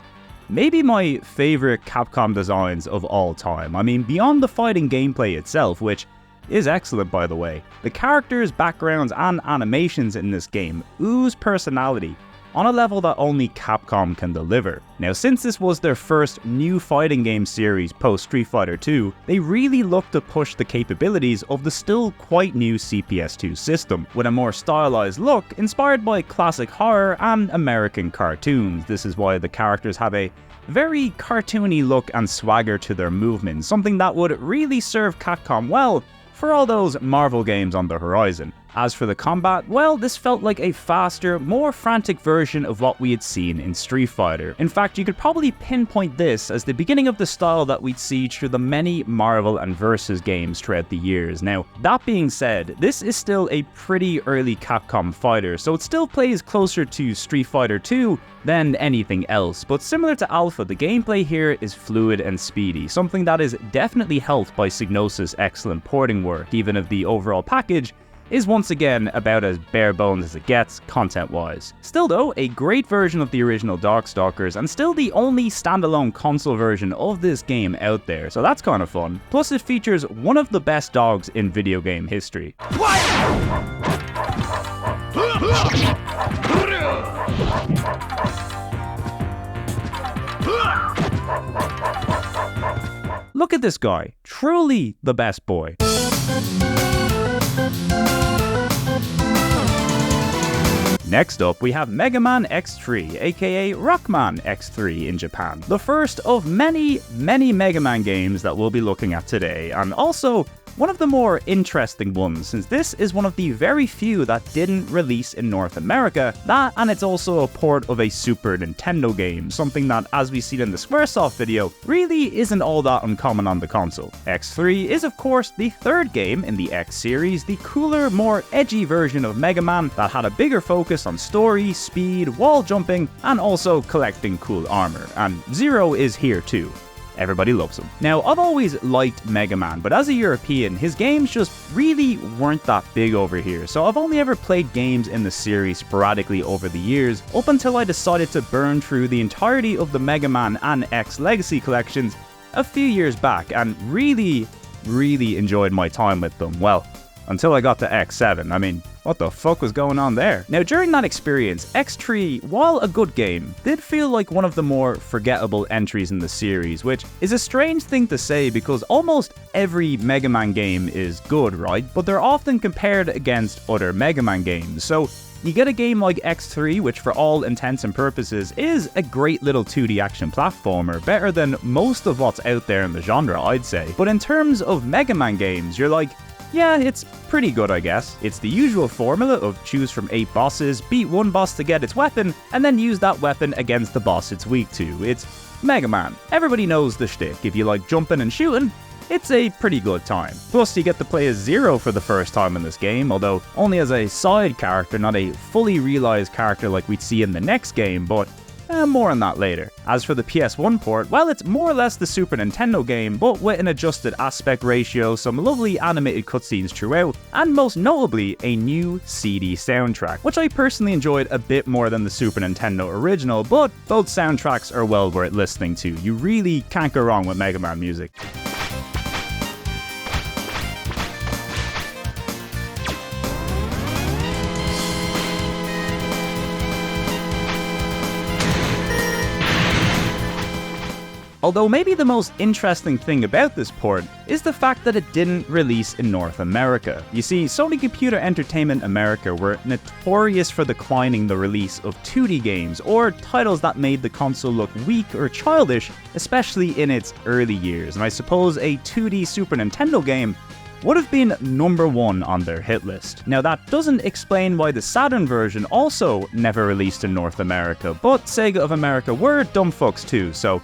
may be my favorite Capcom designs of all time. I mean, beyond the fighting gameplay itself, which is excellent by the way, the characters, backgrounds, and animations in this game ooze personality on a level that only Capcom can deliver. Now, since this was their first new fighting game series post Street Fighter 2, they really looked to push the capabilities of the still quite new CPS2 system, with a more stylized look inspired by classic horror and American cartoons. This is why the characters have a very cartoony look and swagger to their movements, something that would really serve Capcom well for all those Marvel games on the horizon. As for the combat, well, this felt like a faster, more frantic version of what we had seen in Street Fighter. In fact, you could probably pinpoint this as the beginning of the style that we'd see through the many Marvel and Versus games throughout the years. Now, that being said, this is still a pretty early Capcom fighter, so it still plays closer to Street Fighter 2 than anything else, but similar to Alpha, the gameplay here is fluid and speedy, something that is definitely helped by Psygnosis' excellent porting work, even if the overall package is once again about as bare bones as it gets, content-wise. Still though, a great version of the original Darkstalkers, and still the only standalone console version of this game out there, so that's kind of fun. Plus it features one of the best dogs in video game history. Look at this guy, truly the best boy. Next up, we have Mega Man X3, aka Rockman X3 in Japan. The first of many Mega Man games that we'll be looking at today, and also one of the more interesting ones, since this is one of the very few that didn't release in North America. That, and it's also a port of a Super Nintendo game, something that, as we see in the Squaresoft video, really isn't all that uncommon on the console. X3 is of course the third game in the X series, the cooler, more edgy version of Mega Man that had a bigger focus on story, speed, wall jumping, and also collecting cool armor, and Zero is here too. Everybody loves him. Now, I've always liked Mega Man, but as a European, his games just really weren't that big over here, so I've only ever played games in the series sporadically over the years, up until I decided to burn through the entirety of the Mega Man and X Legacy collections a few years back, and really enjoyed my time with them. Well, until I got to X7. I mean, what the fuck was going on there? Now, during that experience, X3, while a good game, did feel like one of the more forgettable entries in the series, which is a strange thing to say because almost every Mega Man game is good, right? But they're often compared against other Mega Man games, so you get a game like X3, which for all intents and purposes is a great little 2D action platformer, better than most of what's out there in the genre, I'd say. But in terms of Mega Man games, you're like, yeah, it's pretty good, I guess. It's the usual formula of choose from 8 bosses, beat one boss to get its weapon, and then use that weapon against the boss it's weak to. It's Mega Man. Everybody knows the shtick. If you like jumping and shooting, it's a pretty good time. Plus, you get to play as Zero for the first time in this game, although only as a side character, not a fully realized character like we'd see in the next game, but more on that later. As for the PS1 port, well, it's more or less the Super Nintendo game, but with an adjusted aspect ratio, some lovely animated cutscenes throughout, and most notably, a new CD soundtrack, which I personally enjoyed a bit more than the Super Nintendo original, but both soundtracks are well worth listening to. You really can't go wrong with Mega Man music. Although maybe the most interesting thing about this port is the fact that it didn't release in North America. You see, Sony Computer Entertainment America were notorious for declining the release of 2D games, or titles that made the console look weak or childish, especially in its early years, and I suppose a 2D Super Nintendo game would have been #1 on their hit list. Now, that doesn't explain why the Saturn version also never released in North America, but Sega of America were dumb fucks too, so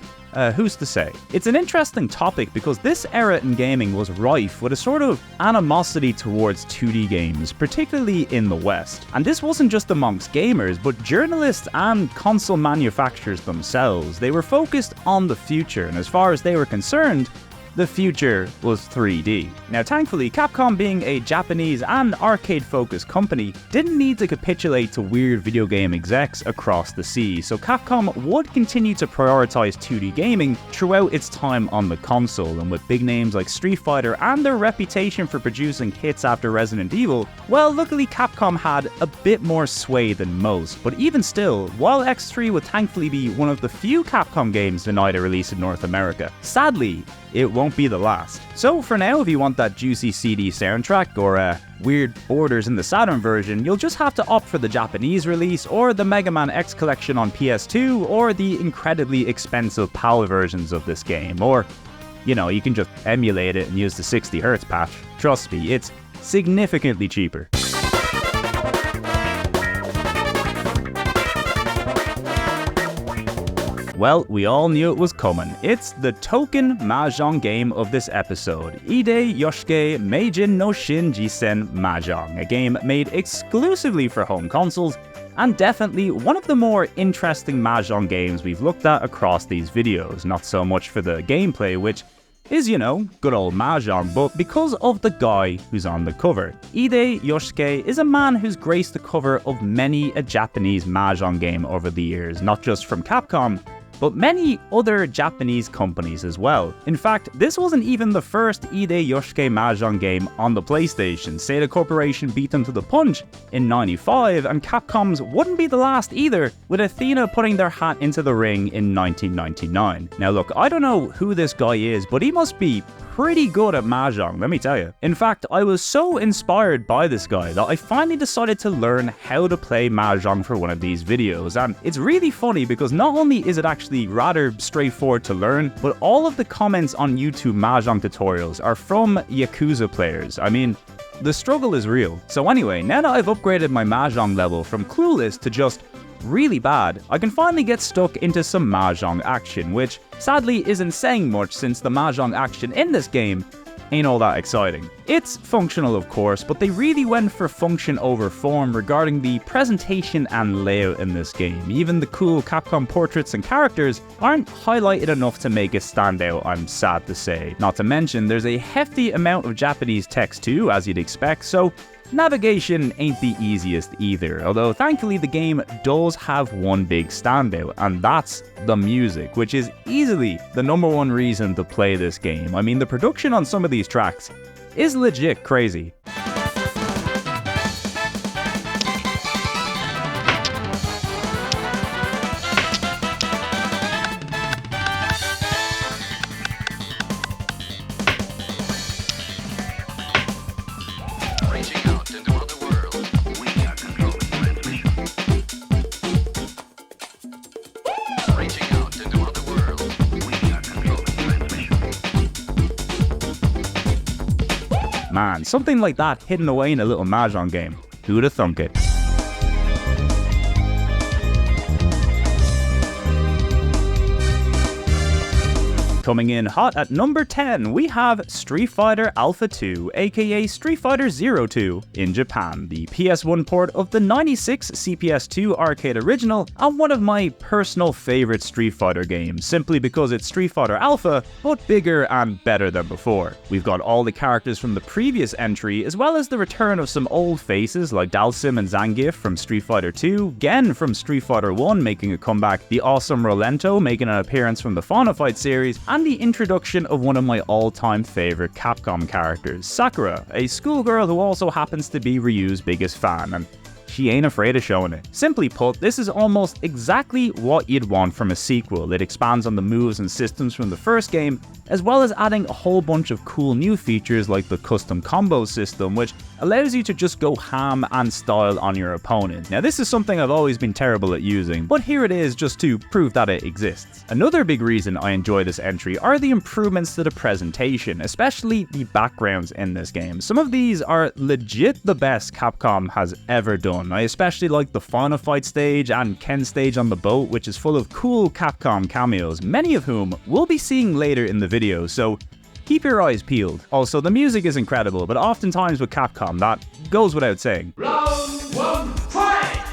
who's to say? It's an interesting topic because this era in gaming was rife with a sort of animosity towards 2D games, particularly in the West. And this wasn't just amongst gamers, but journalists and console manufacturers themselves. They were focused on the future, and as far as they were concerned, the future was 3D. Now, thankfully, Capcom, being a Japanese and arcade-focused company, didn't need to capitulate to weird video game execs across the sea, so Capcom would continue to prioritize 2D gaming throughout its time on the console, and with big names like Street Fighter and their reputation for producing hits after Resident Evil, well, luckily Capcom had a bit more sway than most. But even still, while X3 would thankfully be one of the few Capcom games denied a release in North America, sadly, it won't be the last. So for now, if you want that juicy CD soundtrack or weird borders in the Saturn version, you'll just have to opt for the Japanese release or the Mega Man X collection on PS2 or the incredibly expensive PAL versions of this game. Or, you know, you can just emulate it and use the 60Hz patch. Trust me, it's significantly cheaper. Well, we all knew it was coming. It's the token Mahjong game of this episode, Ide Yoshike Meijin no Shin Jissen Mahjong, a game made exclusively for home consoles, and definitely one of the more interesting Mahjong games we've looked at across these videos. Not so much for the gameplay, which is, you know, good old Mahjong, but because of the guy who's on the cover. Ide Yoshisuke is a man who's graced the cover of many a Japanese Mahjong game over the years, not just from Capcom, but many other Japanese companies as well. In fact, this wasn't even the first Ide Yoshisuke Mahjong game on the PlayStation. Sega Corporation beat them to the punch in '95, and Capcom's wouldn't be the last either, with Athena putting their hat into the ring in 1999. Now look, I don't know who this guy is, but he must be pretty good at Mahjong, let me tell you. In fact, I was so inspired by this guy that I finally decided to learn how to play Mahjong for one of these videos, and it's really funny because not only is it actually rather straightforward to learn, but all of the comments on YouTube Mahjong tutorials are from Yakuza players. I mean, the struggle is real. So anyway, now that I've upgraded my Mahjong level from clueless to just really bad, I can finally get stuck into some Mahjong action, which sadly isn't saying much since the Mahjong action in this game ain't all that exciting. It's functional of course, but they really went for function over form regarding the presentation and layout in this game. Even the cool Capcom portraits and characters aren't highlighted enough to make it stand out, I'm sad to say. Not to mention, there's a hefty amount of Japanese text too, as you'd expect, so navigation ain't the easiest either, although thankfully the game does have one big standout, and that's the music, which is easily the #1 reason to play this game. I mean, the production on some of these tracks is legit crazy. Man, something like that hidden away in a little Mahjong game. Who'd have thunk it? Coming in hot at number 10, we have Street Fighter Alpha 2, aka Street Fighter 02 in Japan, the PS1 port of the '96 CPS2 arcade original, and one of my personal favorite Street Fighter games, simply because it's Street Fighter Alpha, but bigger and better than before. We've got all the characters from the previous entry, as well as the return of some old faces like Dalsim and Zangief from Street Fighter 2, Gen from Street Fighter 1 making a comeback, the awesome Rolento making an appearance from the Final Fight series, and the introduction of one of my all-time favorite Capcom characters, Sakura, a schoolgirl who also happens to be Ryu's biggest fan, and she ain't afraid of showing it. Simply put, this is almost exactly what you'd want from a sequel. It expands on the moves and systems from the first game, as well as adding a whole bunch of cool new features like the custom combo system, which allows you to just go ham and style on your opponent. Now this is something I've always been terrible at using, but here it is just to prove that it exists. Another big reason I enjoy this entry are the improvements to the presentation, especially the backgrounds in this game. Some of these are legit the best Capcom has ever done. I especially like the Final Fight stage and Ken stage on the boat, which is full of cool Capcom cameos, many of whom we'll be seeing later in the video, so keep your eyes peeled. Also, the music is incredible, but oftentimes with Capcom, that goes without saying. Round 1, fight!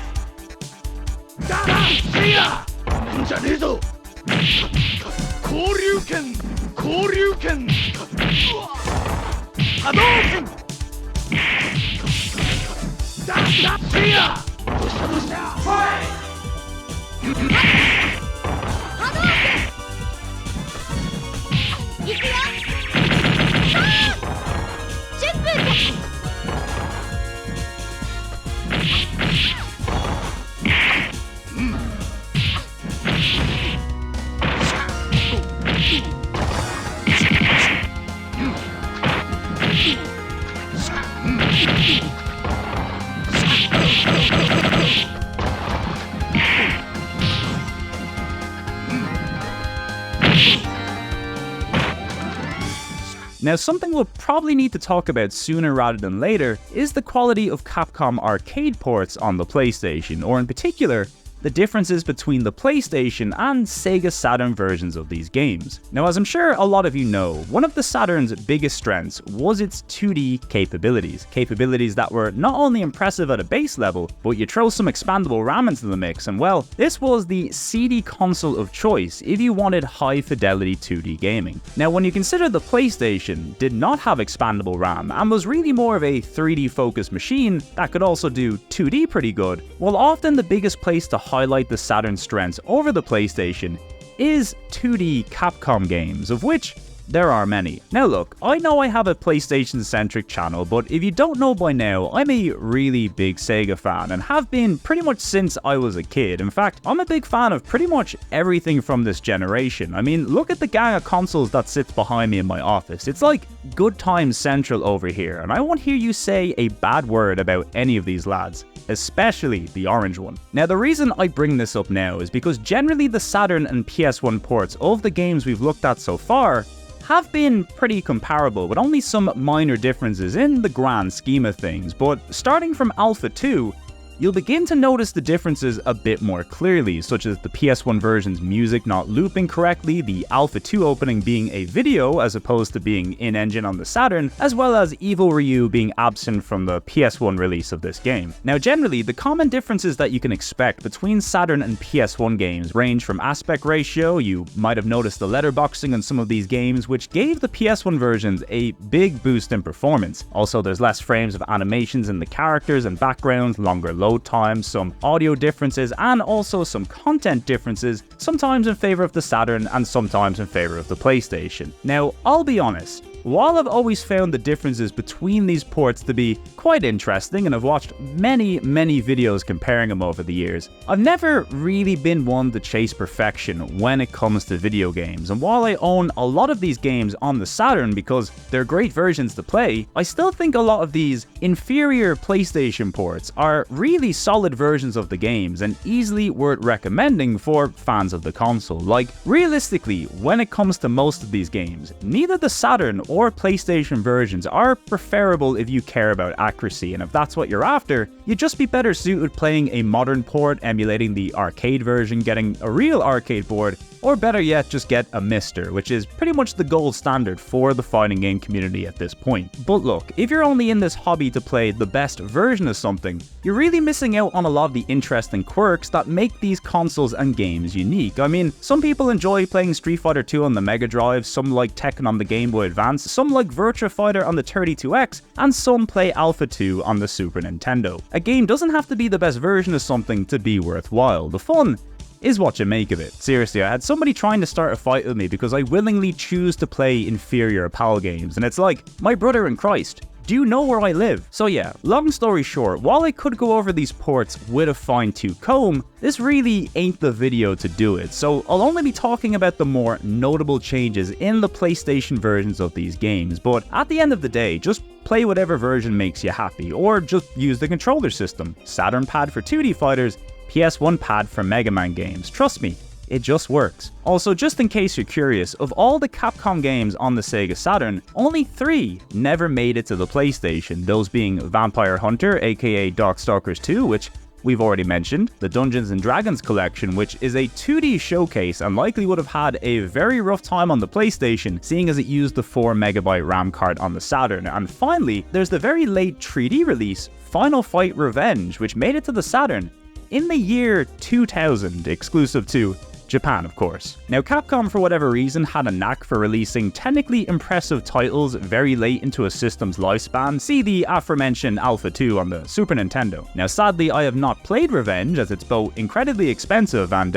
Now, something we'll probably need to talk about sooner rather than later is the quality of Capcom arcade ports on the PlayStation, or in particular, the differences between the PlayStation and Sega Saturn versions of these games. Now, as I'm sure a lot of you know, one of the Saturn's biggest strengths was its 2D capabilities that were not only impressive at a base level, but you throw some expandable RAM into the mix, and well, this was the CD console of choice if you wanted high fidelity 2D gaming. Now, when you consider the PlayStation did not have expandable RAM and was really more of a 3D focused machine that could also do 2D pretty good, well, often the biggest place to highlight the Saturn's strengths over the PlayStation is 2D Capcom games, of which there are many. Now look, I know I have a PlayStation-centric channel, but if you don't know by now, I'm a really big Sega fan and have been pretty much since I was a kid. In fact, I'm a big fan of pretty much everything from this generation. I mean, look at the gang of consoles that sits behind me in my office. It's like Good Times Central over here, and I won't hear you say a bad word about any of these lads, especially the orange one. Now, the reason I bring this up now is because generally the Saturn and PS1 ports of the games we've looked at so far have been pretty comparable, with only some minor differences in the grand scheme of things. But starting from Alpha 2, you'll begin to notice the differences a bit more clearly, such as the PS1 version's music not looping correctly, the Alpha 2 opening being a video as opposed to being in-engine on the Saturn, as well as Evil Ryu being absent from the PS1 release of this game. Now, generally, the common differences that you can expect between Saturn and PS1 games range from aspect ratio. You might have noticed the letterboxing on some of these games, which gave the PS1 versions a big boost in performance. Also, there's less frames of animations in the characters and backgrounds, longer load times, some audio differences, and also some content differences, sometimes in favor of the Saturn and sometimes in favor of the PlayStation. Now, I'll be honest, while I've always found the differences between these ports to be quite interesting, and I've watched many videos comparing them over the years, I've never really been one to chase perfection when it comes to video games. And while I own a lot of these games on the Saturn because they're great versions to play, I still think a lot of these inferior PlayStation ports are really solid versions of the games and easily worth recommending for fans of the console. Like, realistically, when it comes to most of these games, neither the Saturn or PlayStation versions are preferable if you care about accuracy, and if that's what you're after, you'd just be better suited playing a modern port emulating the arcade version, getting a real arcade board, or better yet, just get a Mister, which is pretty much the gold standard for the fighting game community at this point. But look, if you're only in this hobby to play the best version of something, you're really missing out on a lot of the interesting quirks that make these consoles and games unique. I mean, some people enjoy playing Street Fighter 2 on the Mega Drive, some like Tekken on the Game Boy Advance, some like Virtua Fighter on the 32X, and some play Alpha 2 on the Super Nintendo. A game doesn't have to be the best version of something to be worthwhile. The fun is what you make of it. Seriously, I had somebody trying to start a fight with me because I willingly choose to play inferior PAL games, and it's like, my brother in Christ, do you know where I live? So yeah, long story short, while I could go over these ports with a fine-tooth comb, this really ain't the video to do it, so I'll only be talking about the more notable changes in the PlayStation versions of these games. But at the end of the day, just play whatever version makes you happy, or just use the controller system. Saturn pad for 2D fighters, PS1 pad for Mega Man games. Trust me, it just works. Also, just in case you're curious, of all the Capcom games on the Sega Saturn, only 3 never made it to the PlayStation, those being Vampire Hunter, aka Darkstalkers 2, which we've already mentioned, the Dungeons & Dragons collection, which is a 2D showcase and likely would have had a very rough time on the PlayStation, seeing as it used the 4MB RAM card on the Saturn. And finally, there's the very late 3D release, Final Fight Revenge, which made it to the Saturn in the year 2000, exclusive to Japan, of course. Now, Capcom, for whatever reason, had a knack for releasing technically impressive titles very late into a system's lifespan. See the aforementioned Alpha 2 on the Super Nintendo. Now, sadly, I have not played Revenge, as it's both incredibly expensive and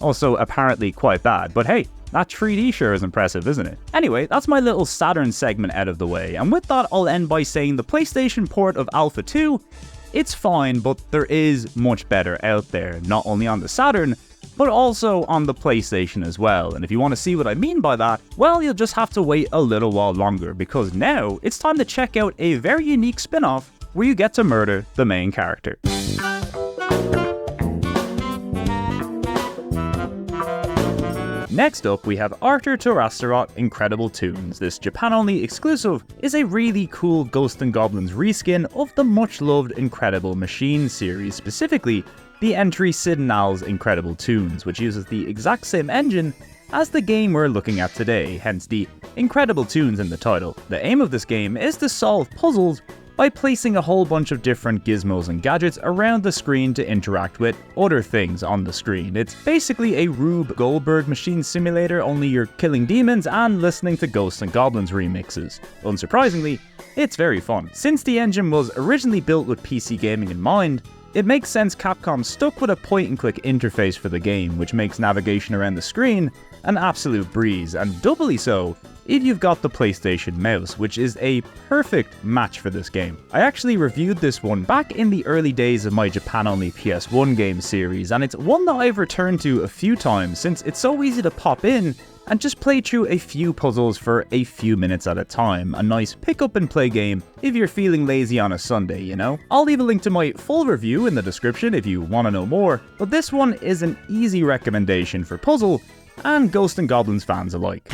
also apparently quite bad, but hey, that 3D sure is impressive, isn't it? Anyway, that's my little Saturn segment out of the way, and with that, I'll end by saying the PlayStation port of Alpha 2, it's fine, but there is much better out there, not only on the Saturn, but also on the PlayStation as well. And if you want to see what I mean by that, well, you'll just have to wait a little while longer, because now it's time to check out a very unique spin-off where you get to murder the main character. Next up, we have Arthur to Astaroth Incredible Toons. This Japan-only exclusive is a really cool Ghosts and Goblins reskin of the much-loved Incredible Machine series, specifically the entry Sid and Al's Incredible Toons, which uses the exact same engine as the game we're looking at today, hence the Incredible Toons in the title. The aim of this game is to solve puzzles by placing a whole bunch of different gizmos and gadgets around the screen to interact with other things on the screen. It's basically a Rube Goldberg machine simulator, only you're killing demons and listening to Ghosts and Goblins remixes. Unsurprisingly, it's very fun. Since the engine was originally built with PC gaming in mind, it makes sense Capcom stuck with a point-and-click interface for the game, which makes navigation around the screen an absolute breeze, and doubly so if you've got the PlayStation mouse, which is a perfect match for this game. I actually reviewed this one back in the early days of my Japan-only PS1 game series, and it's one that I've returned to a few times since it's so easy to pop in and just play through a few puzzles for a few minutes at a time. A nice pick up and play game if you're feeling lazy on a Sunday, you know? I'll leave a link to my full review in the description if you want to know more, but this one is an easy recommendation for puzzle and Ghosts and Goblins fans alike.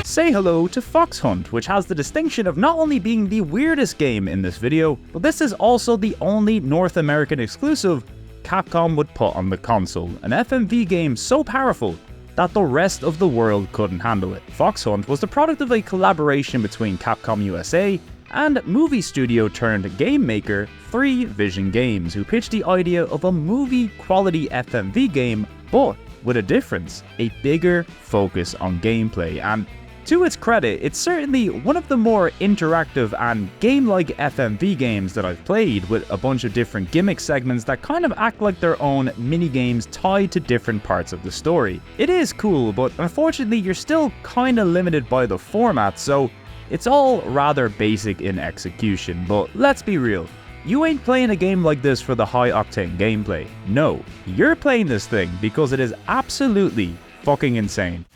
Say hello to Fox Hunt, which has the distinction of not only being the weirdest game in this video, but this is also the only North American exclusive Capcom would put on the console, an FMV game so powerful that the rest of the world couldn't handle it. Fox Hunt was the product of a collaboration between Capcom USA and movie studio turned game maker 3 Vision Games, who pitched the idea of a movie-quality FMV game, but with a difference, a bigger focus on gameplay. And to its credit, it's certainly one of the more interactive and game-like FMV games that I've played, with a bunch of different gimmick segments that kind of act like their own mini-games tied to different parts of the story. It is cool, but unfortunately you're still kinda limited by the format, so it's all rather basic in execution. But let's be real, you ain't playing a game like this for the high-octane gameplay. No, you're playing this thing because it is absolutely fucking insane.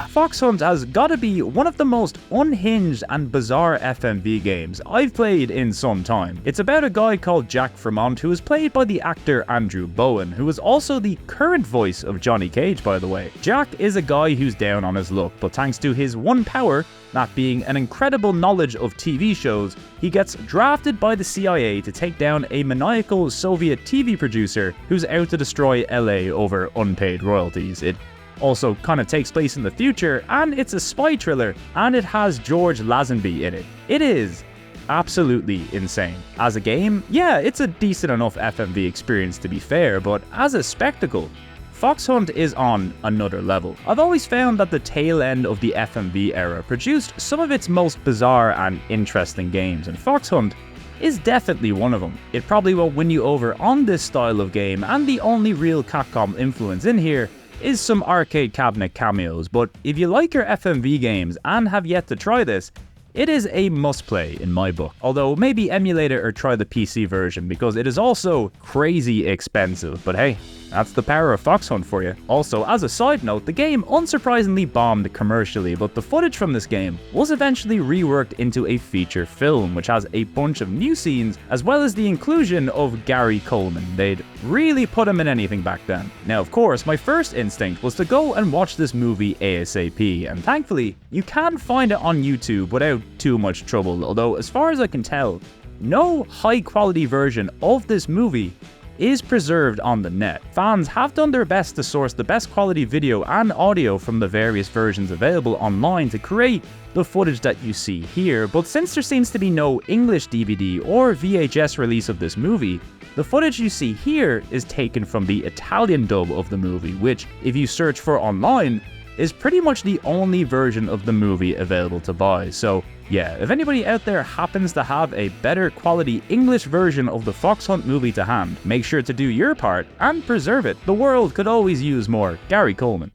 Fox Hunt has gotta be one of the most unhinged and bizarre FMV games I've played in some time. It's about a guy called Jack Fremont, who is played by the actor Andrew Bowen, who is also the current voice of Johnny Cage, by the way. Jack is a guy who's down on his luck, but thanks to his one power, that being an incredible knowledge of TV shows, he gets drafted by the CIA to take down a maniacal Soviet TV producer who's out to destroy LA over unpaid royalties. It also kind of takes place in the future, and it's a spy thriller, and it has George Lazenby in it. It is absolutely insane. As a game, yeah, it's a decent enough FMV experience to be fair, but as a spectacle, Fox Hunt is on another level. I've always found that the tail end of the FMV era produced some of its most bizarre and interesting games, and Fox Hunt is definitely one of them. It probably won't win you over on this style of game, and the only real Capcom influence in here is some arcade cabinet cameos, but if you like your FMV games and have yet to try this, it is a must-play in my book. Although maybe emulate it or try the PC version, because it is also crazy expensive, but hey, that's the power of Fox Hunt for you. Also, as a side note, the game unsurprisingly bombed commercially, but the footage from this game was eventually reworked into a feature film, which has a bunch of new scenes, as well as the inclusion of Gary Coleman. They'd really put him in anything back then. Now, of course, my first instinct was to go and watch this movie ASAP, and thankfully, you can find it on YouTube without too much trouble, although as far as I can tell, no high-quality version of this movie is preserved on the net. Fans have done their best to source the best quality video and audio from the various versions available online to create the footage that you see here, but since there seems to be no English DVD or VHS release of this movie, the footage you see here is taken from the Italian dub of the movie, which, if you search for online, is pretty much the only version of the movie available to buy. So yeah, if anybody out there happens to have a better quality English version of the Fox Hunt movie to hand, make sure to do your part and preserve it. The world could always use more Gary Coleman.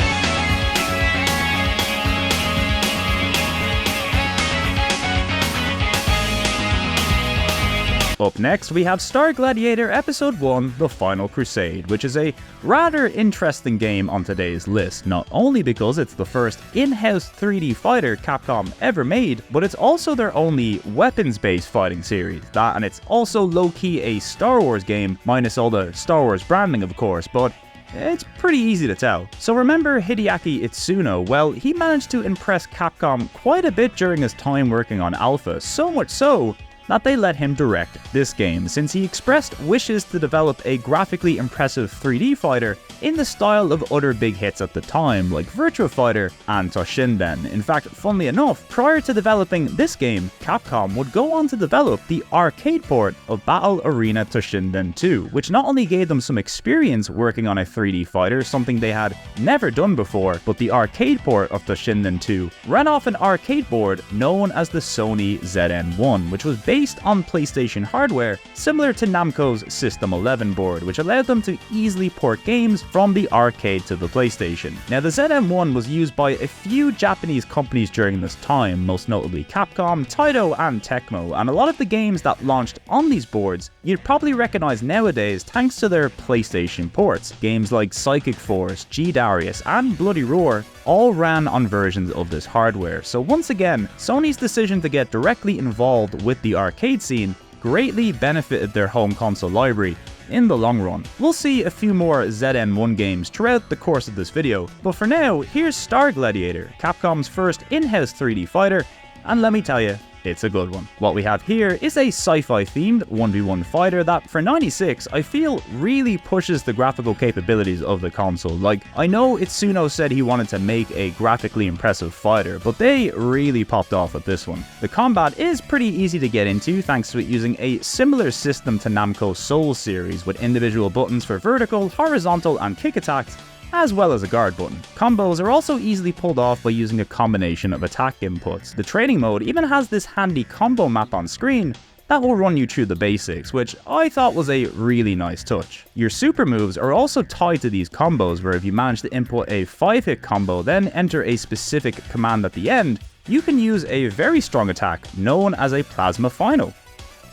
Up next, we have Star Gladiator Episode 1, The Final Crusade, which is a rather interesting game on today's list, not only because it's the first in-house 3D fighter Capcom ever made, but it's also their only weapons-based fighting series. That, and it's also low-key a Star Wars game, minus all the Star Wars branding of course, but it's pretty easy to tell. So remember Hideaki Itsuno? Well, he managed to impress Capcom quite a bit during his time working on Alpha, so much so that they let him direct this game, since he expressed wishes to develop a graphically impressive 3D fighter in the style of other big hits at the time, like Virtua Fighter and Toshinden. In fact, funnily enough, prior to developing this game, Capcom would go on to develop the arcade port of Battle Arena Toshinden 2, which not only gave them some experience working on a 3D fighter, something they had never done before, but the arcade port of Toshinden 2 ran off an arcade board known as the Sony ZN-1, which was based on PlayStation hardware, similar to Namco's System 11 board, which allowed them to easily port games from the arcade to the PlayStation. Now, the ZM1 was used by a few Japanese companies during this time, most notably Capcom, Taito, and Tecmo, and a lot of the games that launched on these boards you'd probably recognize nowadays thanks to their PlayStation ports. Games like Psychic Force, G-Darius, and Bloody Roar all ran on versions of this hardware. So once again, Sony's decision to get directly involved with the arcade scene greatly benefited their home console library in the long run. We'll see a few more ZN1 games throughout the course of this video, but for now, here's Star Gladiator, Capcom's first in-house 3D fighter, and let me tell you, it's a good one. What we have here is a sci-fi themed 1v1 fighter that, for 96, I feel really pushes the graphical capabilities of the console. Like, I know Itsuno said he wanted to make a graphically impressive fighter, but they really popped off with this one. The combat is pretty easy to get into thanks to it using a similar system to Namco's Soul series, with individual buttons for vertical, horizontal, and kick attacks, as well as a guard button. Combos are also easily pulled off by using a combination of attack inputs. The training mode even has this handy combo map on screen that will run you through the basics, which I thought was a really nice touch. Your super moves are also tied to these combos, where if you manage to input a 5-hit combo, then enter a specific command at the end, you can use a very strong attack known as a Plasma Final.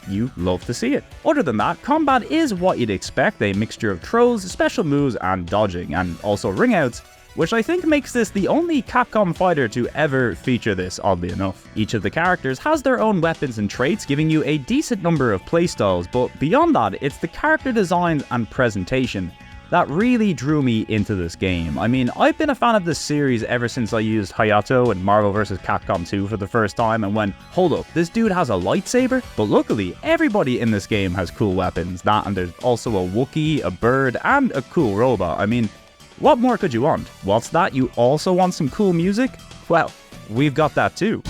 You love to see it. Other than that, combat is what you'd expect, a mixture of throws, special moves, and dodging, and also ring outs, which I think makes this the only Capcom fighter to ever feature this, oddly enough. Each of the characters has their own weapons and traits, giving you a decent number of playstyles, but beyond that, it's the character designs and presentation that really drew me into this game. I mean, I've been a fan of this series ever since I used Hayato in Marvel vs. Capcom 2 for the first time and went, hold up, this dude has a lightsaber? But luckily, everybody in this game has cool weapons. That, and there's also a Wookiee, a bird, and a cool robot. I mean, what more could you want? What's that? You also want some cool music? Well, we've got that too.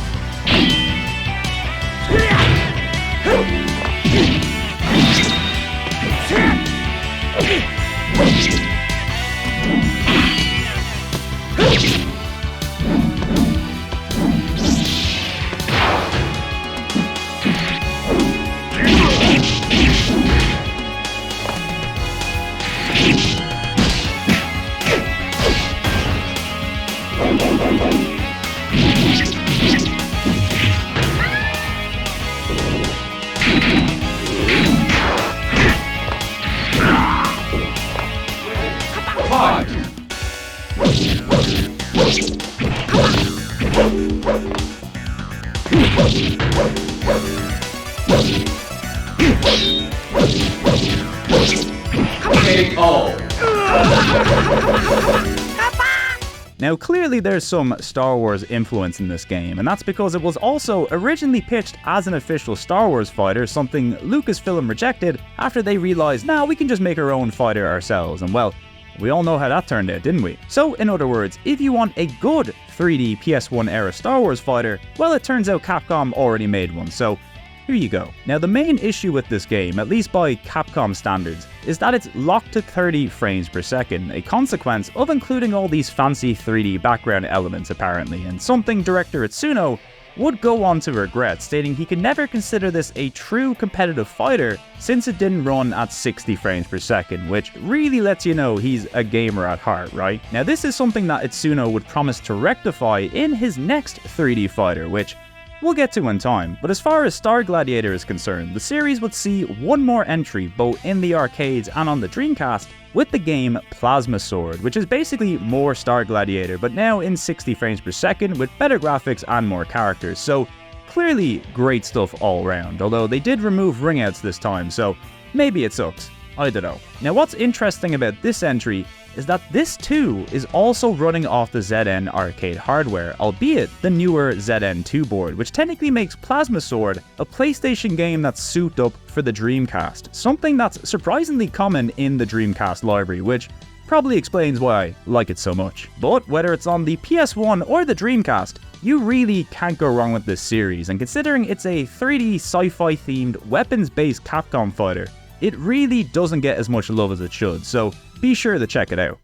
Now, clearly there's some Star Wars influence in this game, and that's because it was also originally pitched as an official Star Wars fighter, something Lucasfilm rejected after they realized, nah, we can just make our own fighter ourselves, and well, we all know how that turned out, didn't we? So, in other words, if you want a good 3D PS1 era Star Wars fighter, well, it turns out Capcom already made one, so here you go. Now, the main issue with this game, at least by Capcom standards, is that it's locked to 30 frames per second, a consequence of including all these fancy 3D background elements apparently, and something director Itsuno would go on to regret, stating he could never consider this a true competitive fighter since it didn't run at 60 frames per second, which really lets you know he's a gamer at heart, right? Now, this is something that Itsuno would promise to rectify in his next 3D fighter, which we'll get to in time, but as far as Star Gladiator is concerned, the series would see one more entry both in the arcades and on the Dreamcast with the game Plasma Sword, which is basically more Star Gladiator, but now in 60 frames per second with better graphics and more characters. So clearly great stuff all around, although they did remove ringouts this time, so maybe it sucks. I don't know. Now what's interesting about this entry is that this too is also running off the ZN arcade hardware, albeit the newer ZN2 board, which technically makes Plasma Sword a PlayStation game that's souped up for the Dreamcast, something that's surprisingly common in the Dreamcast library, which probably explains why I like it so much. But whether it's on the PS1 or the Dreamcast, you really can't go wrong with this series, and considering it's a 3D sci-fi themed weapons-based Capcom fighter, it really doesn't get as much love as it should, so be sure to check it out.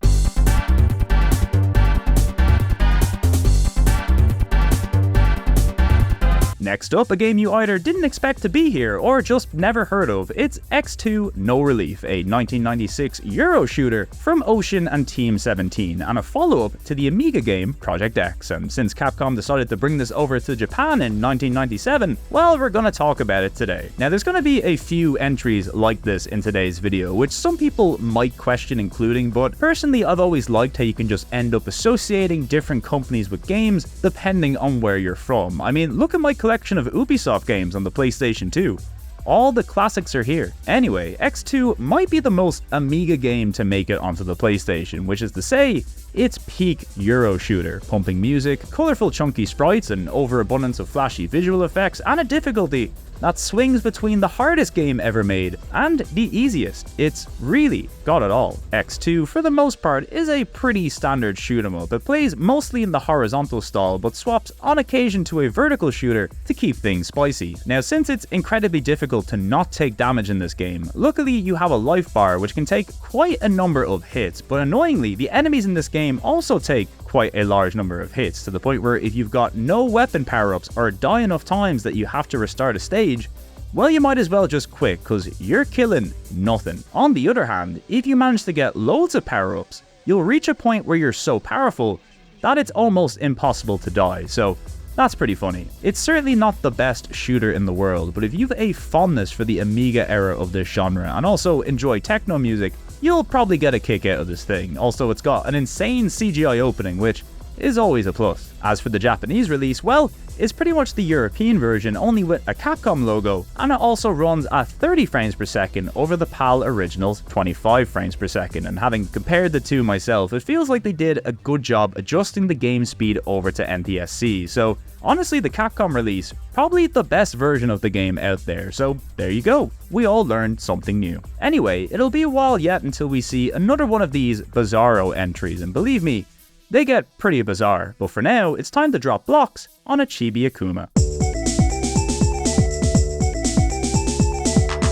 Next up, a game you either didn't expect to be here or just never heard of. It's X2 No Relief, a 1996 Euro shooter from Ocean and Team 17, and a follow-up to the Amiga game Project X. And since Capcom decided to bring this over to Japan in 1997, well, we're gonna talk about it today. Now, there's gonna be a few entries like this in today's video, which some people might question including, but personally, I've always liked how you can just end up associating different companies with games depending on where you're from. I mean, look at my collection of Ubisoft games on the PlayStation 2. All the classics are here. Anyway, X2 might be the most Amiga game to make it onto the PlayStation, which is to say, it's peak Euro shooter, pumping music, colorful chunky sprites, an overabundance of flashy visual effects, and a difficulty that swings between the hardest game ever made and the easiest. It's really got it all. X2, for the most part, is a pretty standard shoot 'em up. It plays mostly in the horizontal style, but swaps on occasion to a vertical shooter to keep things spicy. Now, since it's incredibly difficult to not take damage in this game, luckily you have a life bar which can take quite a number of hits, but annoyingly, the enemies in this game also take quite a large number of hits, to the point where if you've got no weapon power-ups or die enough times that you have to restart a stage, well, you might as well just quit, cause you're killing nothing. On the other hand, if you manage to get loads of power-ups, you'll reach a point where you're so powerful that it's almost impossible to die, so that's pretty funny. It's certainly not the best shooter in the world, but if you've a fondness for the Amiga era of this genre and also enjoy techno music, you'll probably get a kick out of this thing. Also, it's got an insane CGI opening, which is always a plus. As for the Japanese release, well, it's pretty much the European version, only with a Capcom logo, and it also runs at 30 frames per second over the PAL Original's 25 frames per second, and having compared the two myself, it feels like they did a good job adjusting the game speed over to NTSC, so honestly, the Capcom release, probably the best version of the game out there, so there you go. We all learned something new. Anyway, it'll be a while yet until we see another one of these bizarro entries, and believe me, they get pretty bizarre, but for now, it's time to drop blocks on a Chibi Akuma.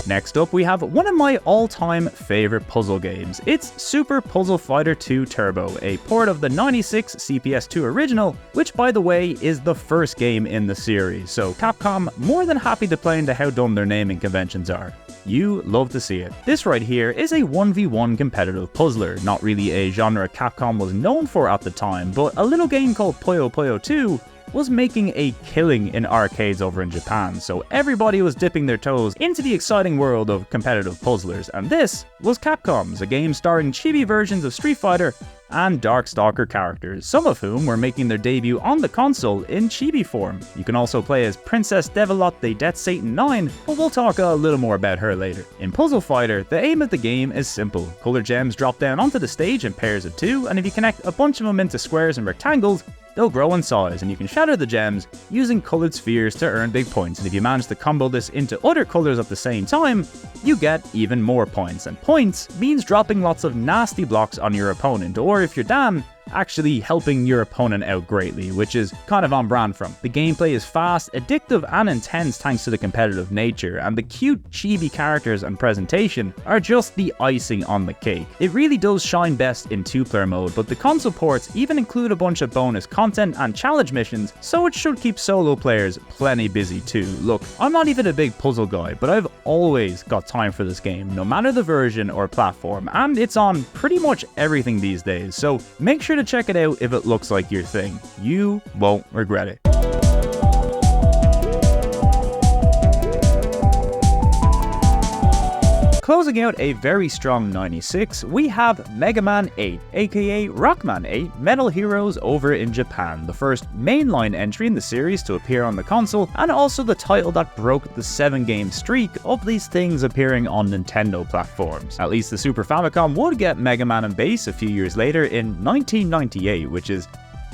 Next up, we have one of my all-time favorite puzzle games. It's Super Puzzle Fighter 2 Turbo, a port of the '96 CPS2 original, which by the way is the first game in the series, so Capcom more than happy to play into how dumb their naming conventions are. You love to see it. This right here is a 1v1 competitive puzzler, not really a genre Capcom was known for at the time, but a little game called Puyo Puyo 2 was making a killing in arcades over in Japan, so everybody was dipping their toes into the exciting world of competitive puzzlers, and this was Capcom's, a game starring chibi versions of Street Fighter and Darkstalker characters, some of whom were making their debut on the console in chibi form. You can also play as Princess Devilotte Death Satan 9, but we'll talk a little more about her later. In Puzzle Fighter, the aim of the game is simple. Color gems drop down onto the stage in pairs of 2, and if you connect a bunch of them into squares and rectangles, they'll grow in size, and you can shatter the gems using colored spheres to earn big points, and if you manage to combo this into other colors at the same time, you get even more points, and points means dropping lots of nasty blocks on your opponent, or if you're Dan, actually helping your opponent out greatly, which is kind of on brand from. The gameplay is fast, addictive, and intense thanks to the competitive nature, and the cute chibi characters and presentation are just the icing on the cake. It really does shine best in 2-player mode, but the console ports even include a bunch of bonus content and challenge missions, so it should keep solo players plenty busy too. Look, I'm not even a big puzzle guy, but I've always got time for this game, no matter the version or platform, and it's on pretty much everything these days, so make sure to check it out if it looks like your thing. You won't regret it. closing out a very strong 96, we have Mega Man 8, aka Rockman 8, Metal Heroes over in Japan, the first mainline entry in the series to appear on the console, and also the title that broke the 7-game streak of these things appearing on Nintendo platforms. At least the Super Famicom would get Mega Man and Bass a few years later in 1998, which is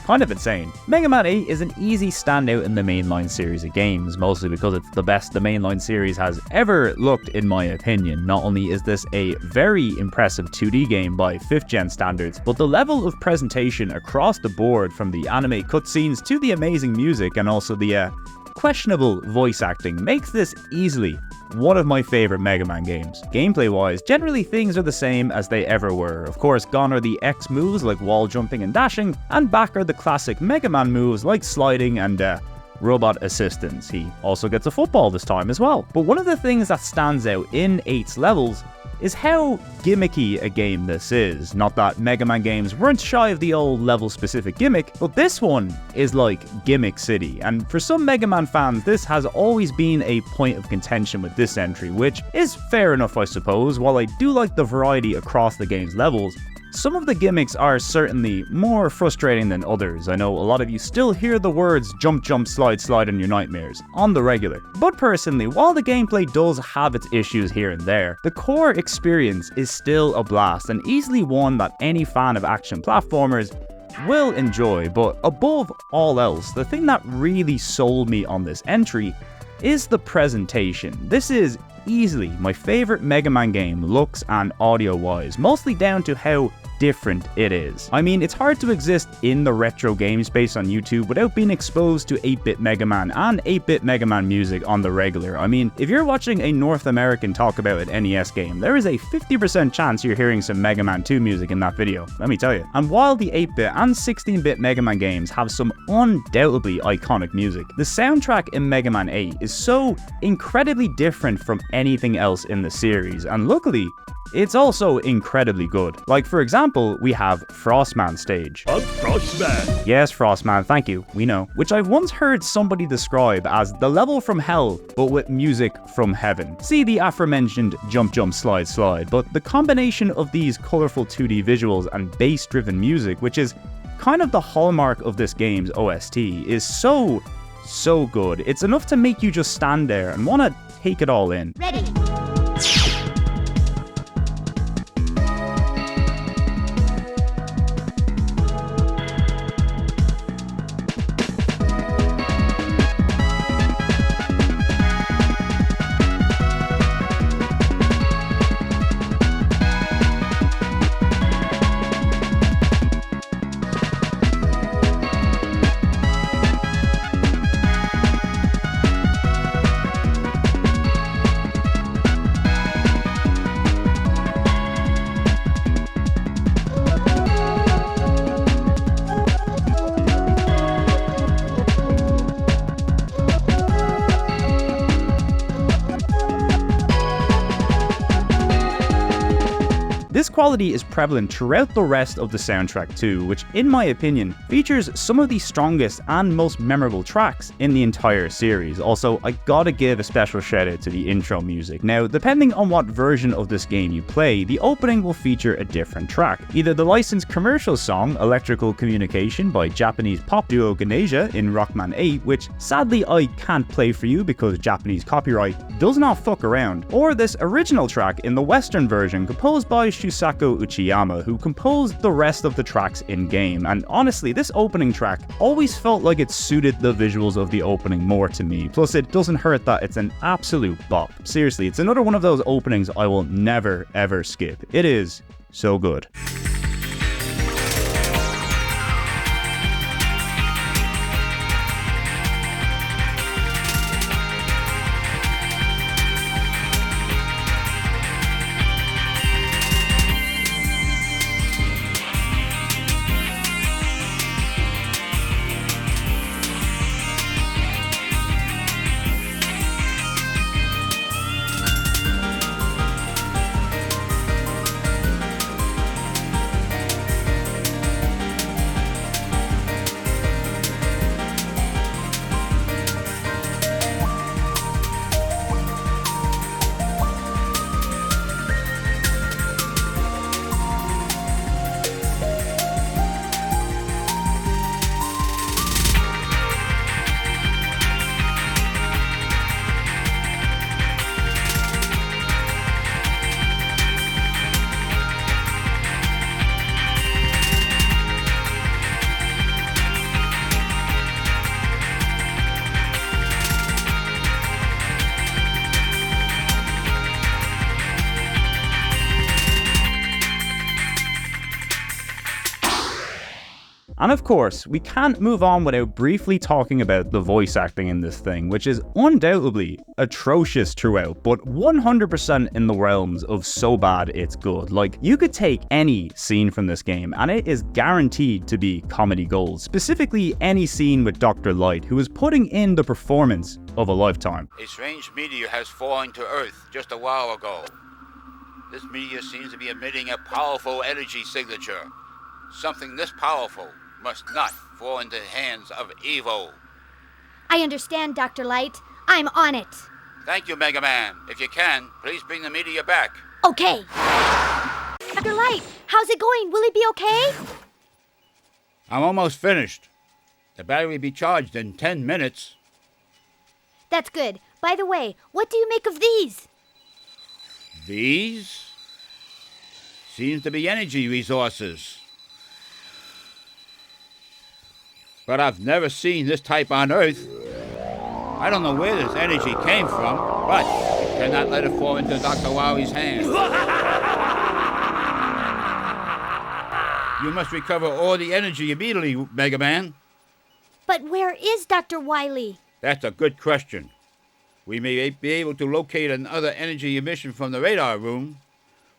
kind of insane. Mega Man 8 is an easy standout in the mainline series of games, mostly because it's the best the mainline series has ever looked in my opinion. Not only is this a very impressive 2D game by 5th gen standards, but the level of presentation across the board, from the anime cutscenes to the amazing music and also the questionable voice acting, makes this easily one of my favorite Mega Man games. Gameplay wise, generally things are the same as they ever were. Of course, gone are the X moves like wall jumping and dashing, and back are the classic Mega Man moves like sliding and robot assistance. He also gets a football this time as well. But one of the things that stands out in 8's levels is how gimmicky a game this is. Not that Mega Man games weren't shy of the old level-specific gimmick, but this one is like Gimmick City, and for some Mega Man fans, this has always been a point of contention with this entry, which is fair enough I suppose. While I do like the variety across the game's levels, some of the gimmicks are certainly more frustrating than others. I know a lot of you still hear the words jump jump slide slide in your nightmares on the regular. But personally, while the gameplay does have its issues here and there, the core experience is still a blast and easily one that any fan of action platformers will enjoy. But above all else, the thing that really sold me on this entry is the presentation. This is easily my favorite Mega Man game looks and audio wise, mostly down to how different it is. I mean, it's hard to exist in the retro game space on YouTube without being exposed to 8-bit Mega Man and 8-bit Mega Man music on the regular. I mean, if you're watching a North American talk about an NES game, there is a 50% chance you're hearing some Mega Man 2 music in that video, let me tell you. And while the 8-bit and 16-bit Mega Man games have some undoubtedly iconic music, the soundtrack in Mega Man 8 is so incredibly different from anything else in the series, and luckily, it's also incredibly good. Like, for example, we have Frostman stage. Frostman. Yes, Frostman, thank you, we know. Which I've once heard somebody describe as the level from hell, but with music from heaven. See the aforementioned jump jump slide slide, but the combination of these colorful 2D visuals and bass-driven music, which is kind of the hallmark of this game's OST, is so good. It's enough to make you just stand there and want to take it all in. Ready. This quality is prevalent throughout the rest of the soundtrack too, which in my opinion features some of the strongest and most memorable tracks in the entire series. Also, I gotta give a special shout out to the intro music. Now, depending on what version of this game you play, the opening will feature a different track. Either the licensed commercial song Electrical Communication by Japanese pop duo Ganesha in Rockman 8, which sadly I can't play for you because Japanese copyright does not fuck around, or this original track in the Western version composed by Shusaku Uchiyama, who composed the rest of the tracks in-game. And honestly, this opening track always felt like it suited the visuals of the opening more to me. Plus, it doesn't hurt that it's an absolute bop. Seriously, it's another one of those openings I will never ever skip. It is so good. And of course, we can't move on without briefly talking about the voice acting in this thing, which is undoubtedly atrocious throughout, but 100% in the realms of so bad it's good. Like, you could take any scene from this game and it is guaranteed to be comedy gold, specifically any scene with Dr. Light, who is putting in the performance of a lifetime. A strange meteor has fallen to Earth just a while ago. This meteor seems to be emitting a powerful energy signature. Something this powerful must not fall into the hands of evil. I understand, Dr. Light. I'm on it. Thank you, Mega Man. If you can, please bring the meteor back. Okay. Dr. Light, how's it going? Will he be okay? I'm almost finished. The battery will be charged in 10 minutes. That's good. By the way, what do you make of these? These? Seems to be energy resources. But I've never seen this type on Earth. I don't know where this energy came from, but I cannot let it fall into Dr. Wily's hands. You must recover all the energy immediately, Mega Man. But where is Dr. Wily? That's a good question. We may be able to locate another energy emission from the radar room.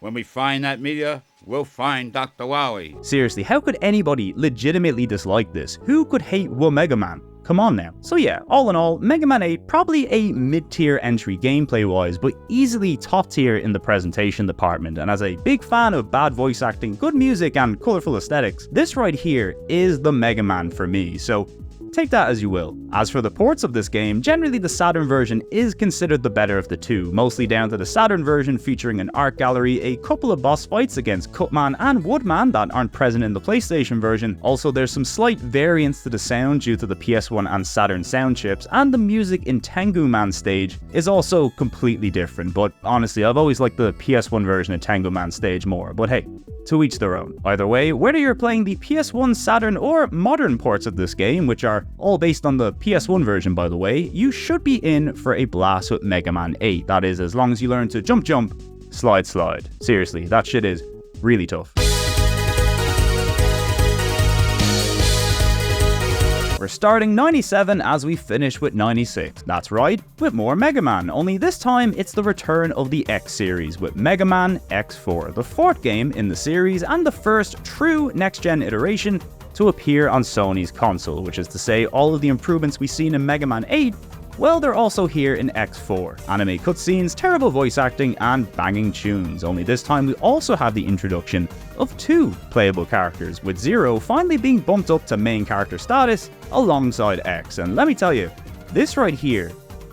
When we find that meteor, we'll find Dr. Wily. Seriously, how could anybody legitimately dislike this? Who could hate Mega Man? Come on now. So yeah, all in all, Mega Man 8 probably a mid-tier entry gameplay-wise, but easily top tier in the presentation department. And as a big fan of bad voice acting, good music, and colourful aesthetics, this right here is the Mega Man for me. So take that as you will. As for the ports of this game, generally the Saturn version is considered the better of the two, mostly down to the Saturn version featuring an art gallery, a couple of boss fights against Cutman and Woodman that aren't present in the PlayStation version. Also, there's some slight variance to the sound due to the PS1 and Saturn sound chips, and the music in Tengu Man stage is also completely different, but honestly, I've always liked the PS1 version of Tengu Man stage more, but hey, to each their own. Either way, whether you're playing the PS1, Saturn, or modern ports of this game, which are all based on the PS1 version by the way, you should be in for a blast with Mega Man 8. That is, as long as you learn to jump, slide. Seriously, that shit is really tough. We're starting 97 as we finish with 96. That's right, with more Mega Man, only this time it's the return of the X series with Mega Man X4, the fourth game in the series and the first true next-gen iteration to appear on Sony's console, which is to say all of the improvements we've seen in Mega Man 8, well, they're also here in X4. Anime cutscenes, terrible voice acting, and banging tunes. Only this time we also have the introduction of two playable characters, with Zero finally being bumped up to main character status alongside X. And let me tell you, this right here,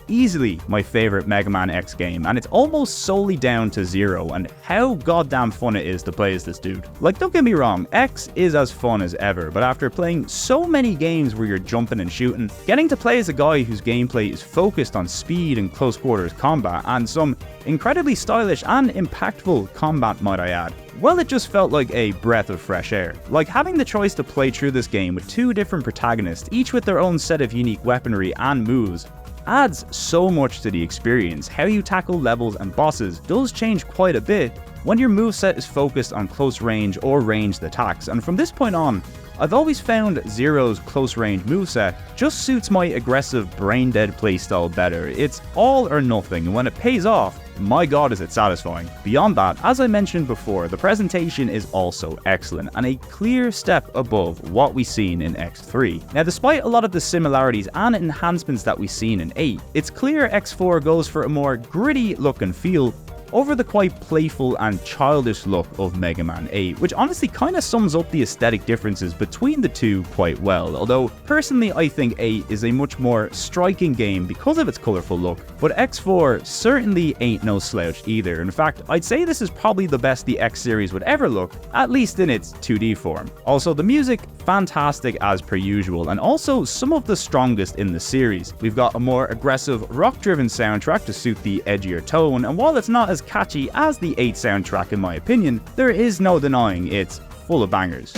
easily my favorite Mega Man X game, and it's almost solely down to Zero and how goddamn fun it is to play as this dude. Like, don't get me wrong, X is as fun as ever, but after playing so many games where you're jumping and shooting, getting to play as a guy whose gameplay is focused on speed and close quarters combat, and some incredibly stylish and impactful combat might I add, well, it just felt like a breath of fresh air. Like having the choice to play through this game with two different protagonists, each with their own set of unique weaponry and moves, adds so much to the experience. How you tackle levels and bosses does change quite a bit when your moveset is focused on close range or ranged attacks, and from this point on, I've always found Zero's close range moveset just suits my aggressive brain dead playstyle better. It's all or nothing, and when it pays off, my god is it satisfying. Beyond that, as I mentioned before, the presentation is also excellent and a clear step above what we've seen in X3. Now, despite a lot of the similarities and enhancements that we've seen in 8, it's clear X4 goes for a more gritty look and feel over the quite playful and childish look of Mega Man 8, which honestly kind of sums up the aesthetic differences between the two quite well, although personally I think 8 is a much more striking game because of its colourful look, but X4 certainly ain't no slouch either. In fact, I'd say this is probably the best the X series would ever look, at least in its 2D form. Also, the music, fantastic as per usual, and also some of the strongest in the series. We've got a more aggressive rock-driven soundtrack to suit the edgier tone, and while it's not as catchy as the 8 soundtrack in my opinion, there is no denying it's full of bangers.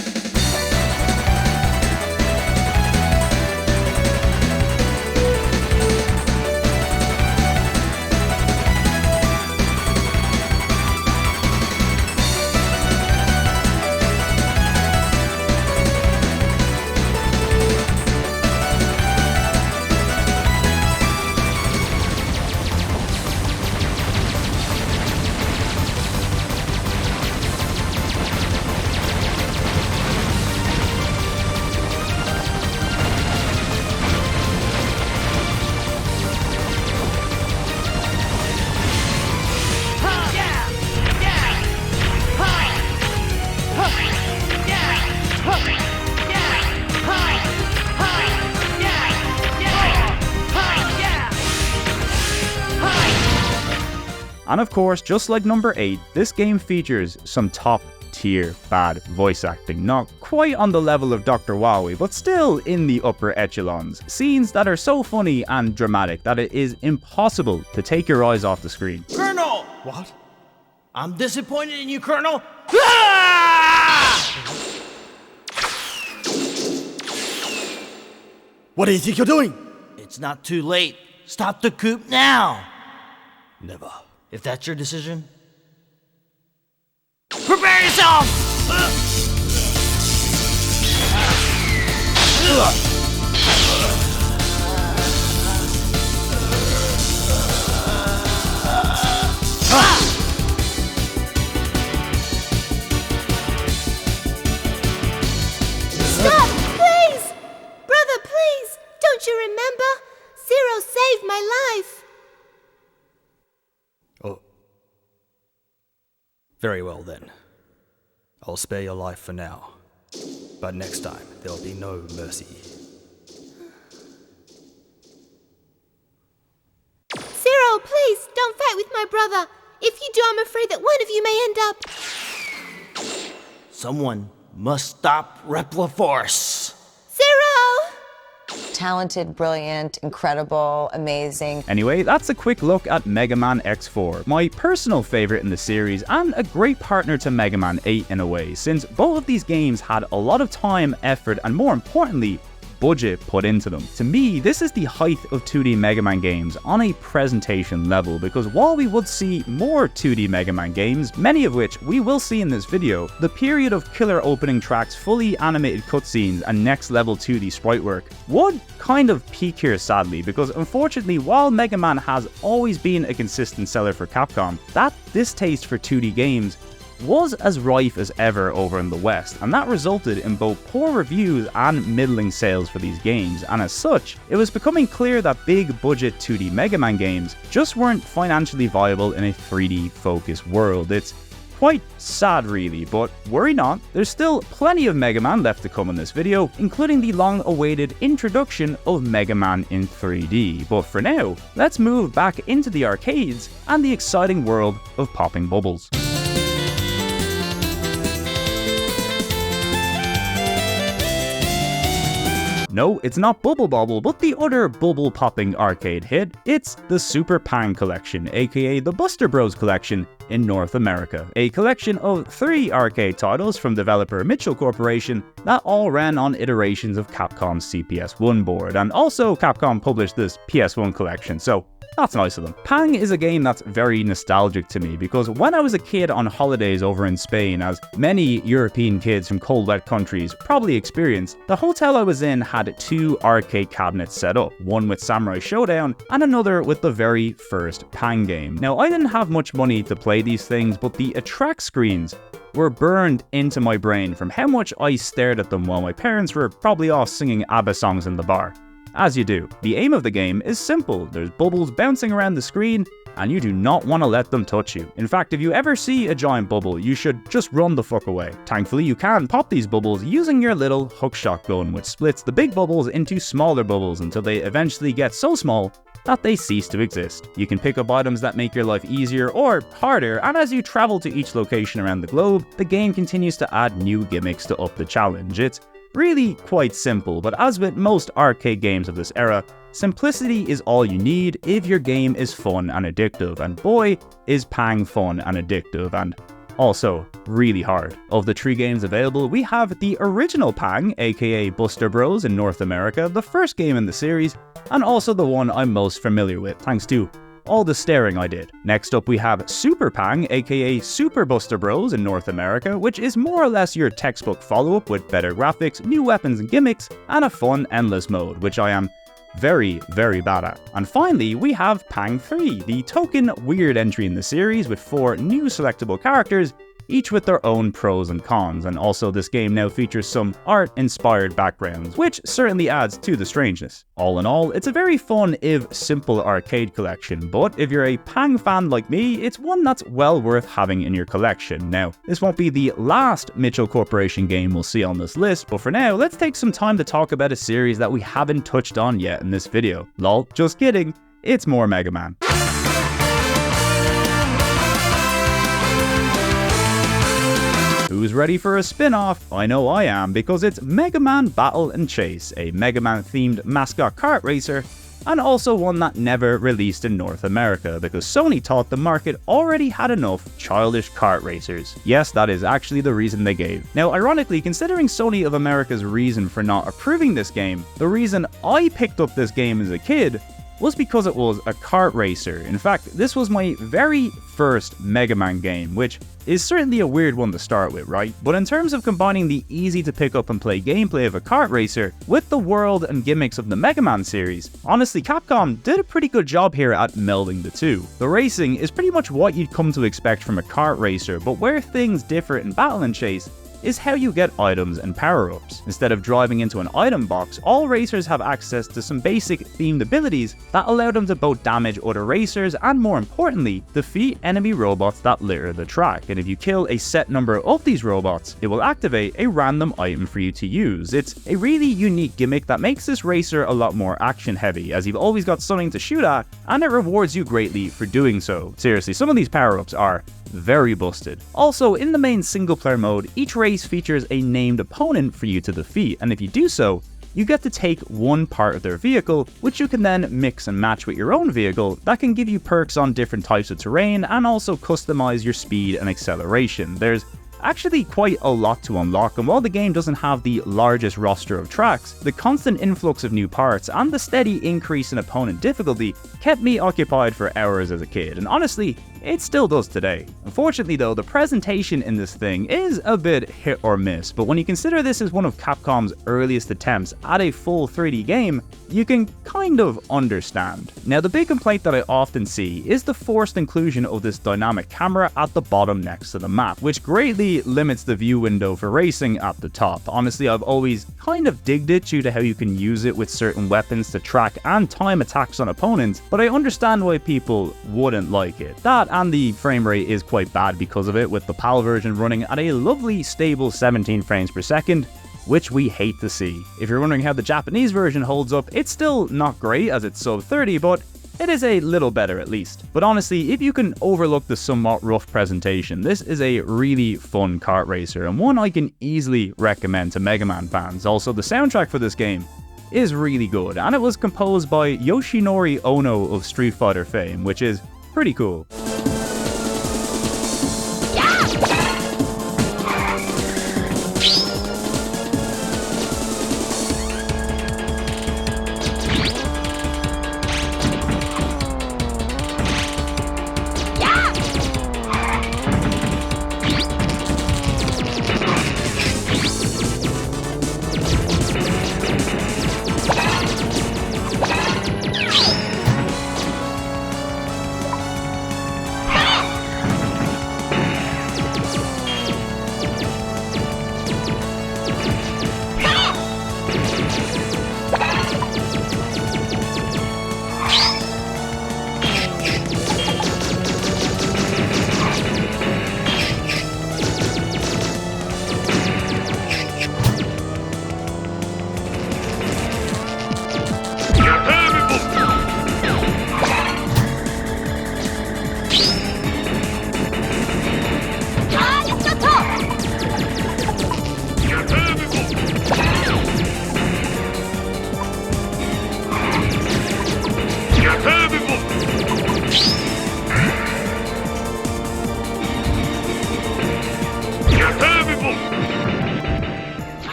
And of course, just like number 8, this game features some top tier bad voice acting. Not quite on the level of Dr. Wowie, but still in the upper echelons. Scenes that are so funny and dramatic that it is impossible to take your eyes off the screen. Colonel! What? I'm disappointed in you, Colonel! Ah! What do you think you're doing? It's not too late. Stop the coup now! Never. If that's your decision, prepare yourself! Stop, please! Brother, please! Don't you remember? Zero saved my life. Oh. Very well then. I'll spare your life for now. But next time, there'll be no mercy. Zero, please, don't fight with my brother. If you do, I'm afraid that one of you may end up... Someone must stop Repliforce. Zero! Talented, brilliant, incredible, amazing. Anyway, that's a quick look at Mega Man X4, my personal favorite in the series and a great partner to Mega Man 8 in a way, since both of these games had a lot of time, effort, and more importantly, budget put into them. To me, this is the height of 2D Mega Man games on a presentation level, because while we would see more 2D Mega Man games, many of which we will see in this video, the period of killer opening tracks, fully animated cutscenes, and next level 2D sprite work would kind of peak here sadly, because unfortunately, while Mega Man has always been a consistent seller for Capcom, that distaste for 2D games was as rife as ever over in the West, and that resulted in both poor reviews and middling sales for these games, and as such, it was becoming clear that big budget 2D Mega Man games just weren't financially viable in a 3D focused world. It's quite sad really, but worry not, there's still plenty of Mega Man left to come in this video, including the long-awaited introduction of Mega Man in 3D. But for now, let's move back into the arcades and the exciting world of popping bubbles. No, it's not Bubble Bobble, but the other bubble-popping arcade hit. It's the Super Pang Collection, aka the Buster Bros Collection in North America. A collection of 3 arcade titles from developer Mitchell Corporation that all ran on iterations of Capcom's CPS1 board, and also Capcom published this PS1 collection, so that's nice of them. Pang is a game that's very nostalgic to me because when I was a kid on holidays over in Spain, as many European kids from cold wet countries probably experienced, the hotel I was in had 2 arcade cabinets set up, one with Samurai Showdown and another with the very first Pang game. Now I didn't have much money to play these things, but the attract screens were burned into my brain from how much I stared at them while my parents were probably off singing ABBA songs in the bar. As you do. The aim of the game is simple. There's bubbles bouncing around the screen, and you do not want to let them touch you. In fact, if you ever see a giant bubble, you should just run the fuck away. Thankfully, you can pop these bubbles using your little hookshot gun, which splits the big bubbles into smaller bubbles until they eventually get so small that they cease to exist. You can pick up items that make your life easier or harder, and as you travel to each location around the globe, the game continues to add new gimmicks to up the challenge. It's really quite simple, but as with most arcade games of this era, simplicity is all you need if your game is fun and addictive, and boy is Pang fun and addictive, and also really hard. Of the 3 games available, we have the original Pang, aka Buster Bros in North America, the first game in the series, and also the one I'm most familiar with, thanks to all the staring I did. Next up we have Super Pang, aka Super Buster Bros in North America, which is more or less your textbook follow-up with better graphics, new weapons and gimmicks, and a fun endless mode, which I am very, very bad at. And finally, we have Pang 3, the token weird entry in the series with 4 new selectable characters, each with their own pros and cons, and also this game now features some art-inspired backgrounds, which certainly adds to the strangeness. All in all, it's a very fun, if simple arcade collection, but if you're a Pang fan like me, it's one that's well worth having in your collection. Now, this won't be the last Mitchell Corporation game we'll see on this list, but for now, let's take some time to talk about a series that we haven't touched on yet in this video. Lol, just kidding, it's more Mega Man. ready for a spin-off? I know I am, because it's Mega Man Battle and Chase, a Mega Man themed mascot kart racer, and also one that never released in North America because Sony thought the market already had enough childish kart racers. Yes, that is actually the reason they gave. Now, ironically, considering Sony of America's reason for not approving this game, the reason I picked up this game as a kid was because it was a kart racer. In fact, this was my very first Mega Man game, which is certainly a weird one to start with, right? But in terms of combining the easy to pick up and play gameplay of a kart racer with the world and gimmicks of the Mega Man series, honestly, Capcom did a pretty good job here at melding the two. The racing is pretty much what you'd come to expect from a kart racer, but where things differ in Battle and Chase is how you get items and power-ups. Instead of driving into an item box, all racers have access to some basic themed abilities that allow them to both damage other racers and, more importantly, defeat enemy robots that litter the track. And if you kill a set number of these robots, it will activate a random item for you to use. It's a really unique gimmick that makes this racer a lot more action-heavy, as you've always got something to shoot at, and it rewards you greatly for doing so. Seriously, some of these power-ups are very busted. Also, in the main single-player mode, each race features a named opponent for you to defeat, and if you do so, you get to take one part of their vehicle, which you can then mix and match with your own vehicle that can give you perks on different types of terrain and also customize your speed and acceleration. There's actually quite a lot to unlock, and while the game doesn't have the largest roster of tracks, the constant influx of new parts and the steady increase in opponent difficulty kept me occupied for hours as a kid, and honestly, it still does today. Unfortunately though, the presentation in this thing is a bit hit or miss, but when you consider this is one of Capcom's earliest attempts at a full 3D game, you can kind of understand. Now, the big complaint that I often see is the forced inclusion of this dynamic camera at the bottom next to the map, which greatly limits the view window for racing at the top. Honestly, I've always kind of digged it due to how you can use it with certain weapons to track and time attacks on opponents, but I understand why people wouldn't like it. That and the frame rate is quite bad because of it, with the PAL version running at a lovely stable 17 frames per second, which we hate to see. If you're wondering how the Japanese version holds up, it's still not great as it's sub 30, but it is a little better at least. But honestly, if you can overlook the somewhat rough presentation, this is a really fun kart racer and one I can easily recommend to Mega Man fans. Also, the soundtrack for this game is really good, and it was composed by Yoshinori Ono of Street Fighter fame, which is pretty cool.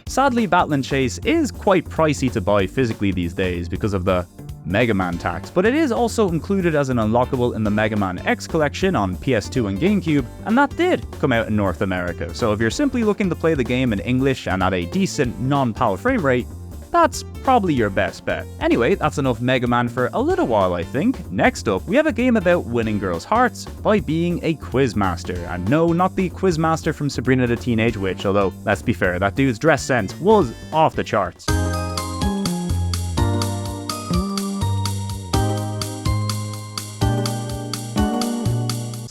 Sadly, Battle & Chase is quite pricey to buy physically these days because of the Mega Man tax, but it is also included as an unlockable in the Mega Man X collection on PS2 and GameCube, and that did come out in North America. So if you're simply looking to play the game in English and at a decent non-PAL frame rate, that's probably your best bet. Anyway, that's enough Mega Man for a little while, I think. Next up, we have a game about winning girls' hearts by being a quizmaster. And no, not the quizmaster from Sabrina the Teenage Witch, although, let's be fair, that dude's dress sense was off the charts.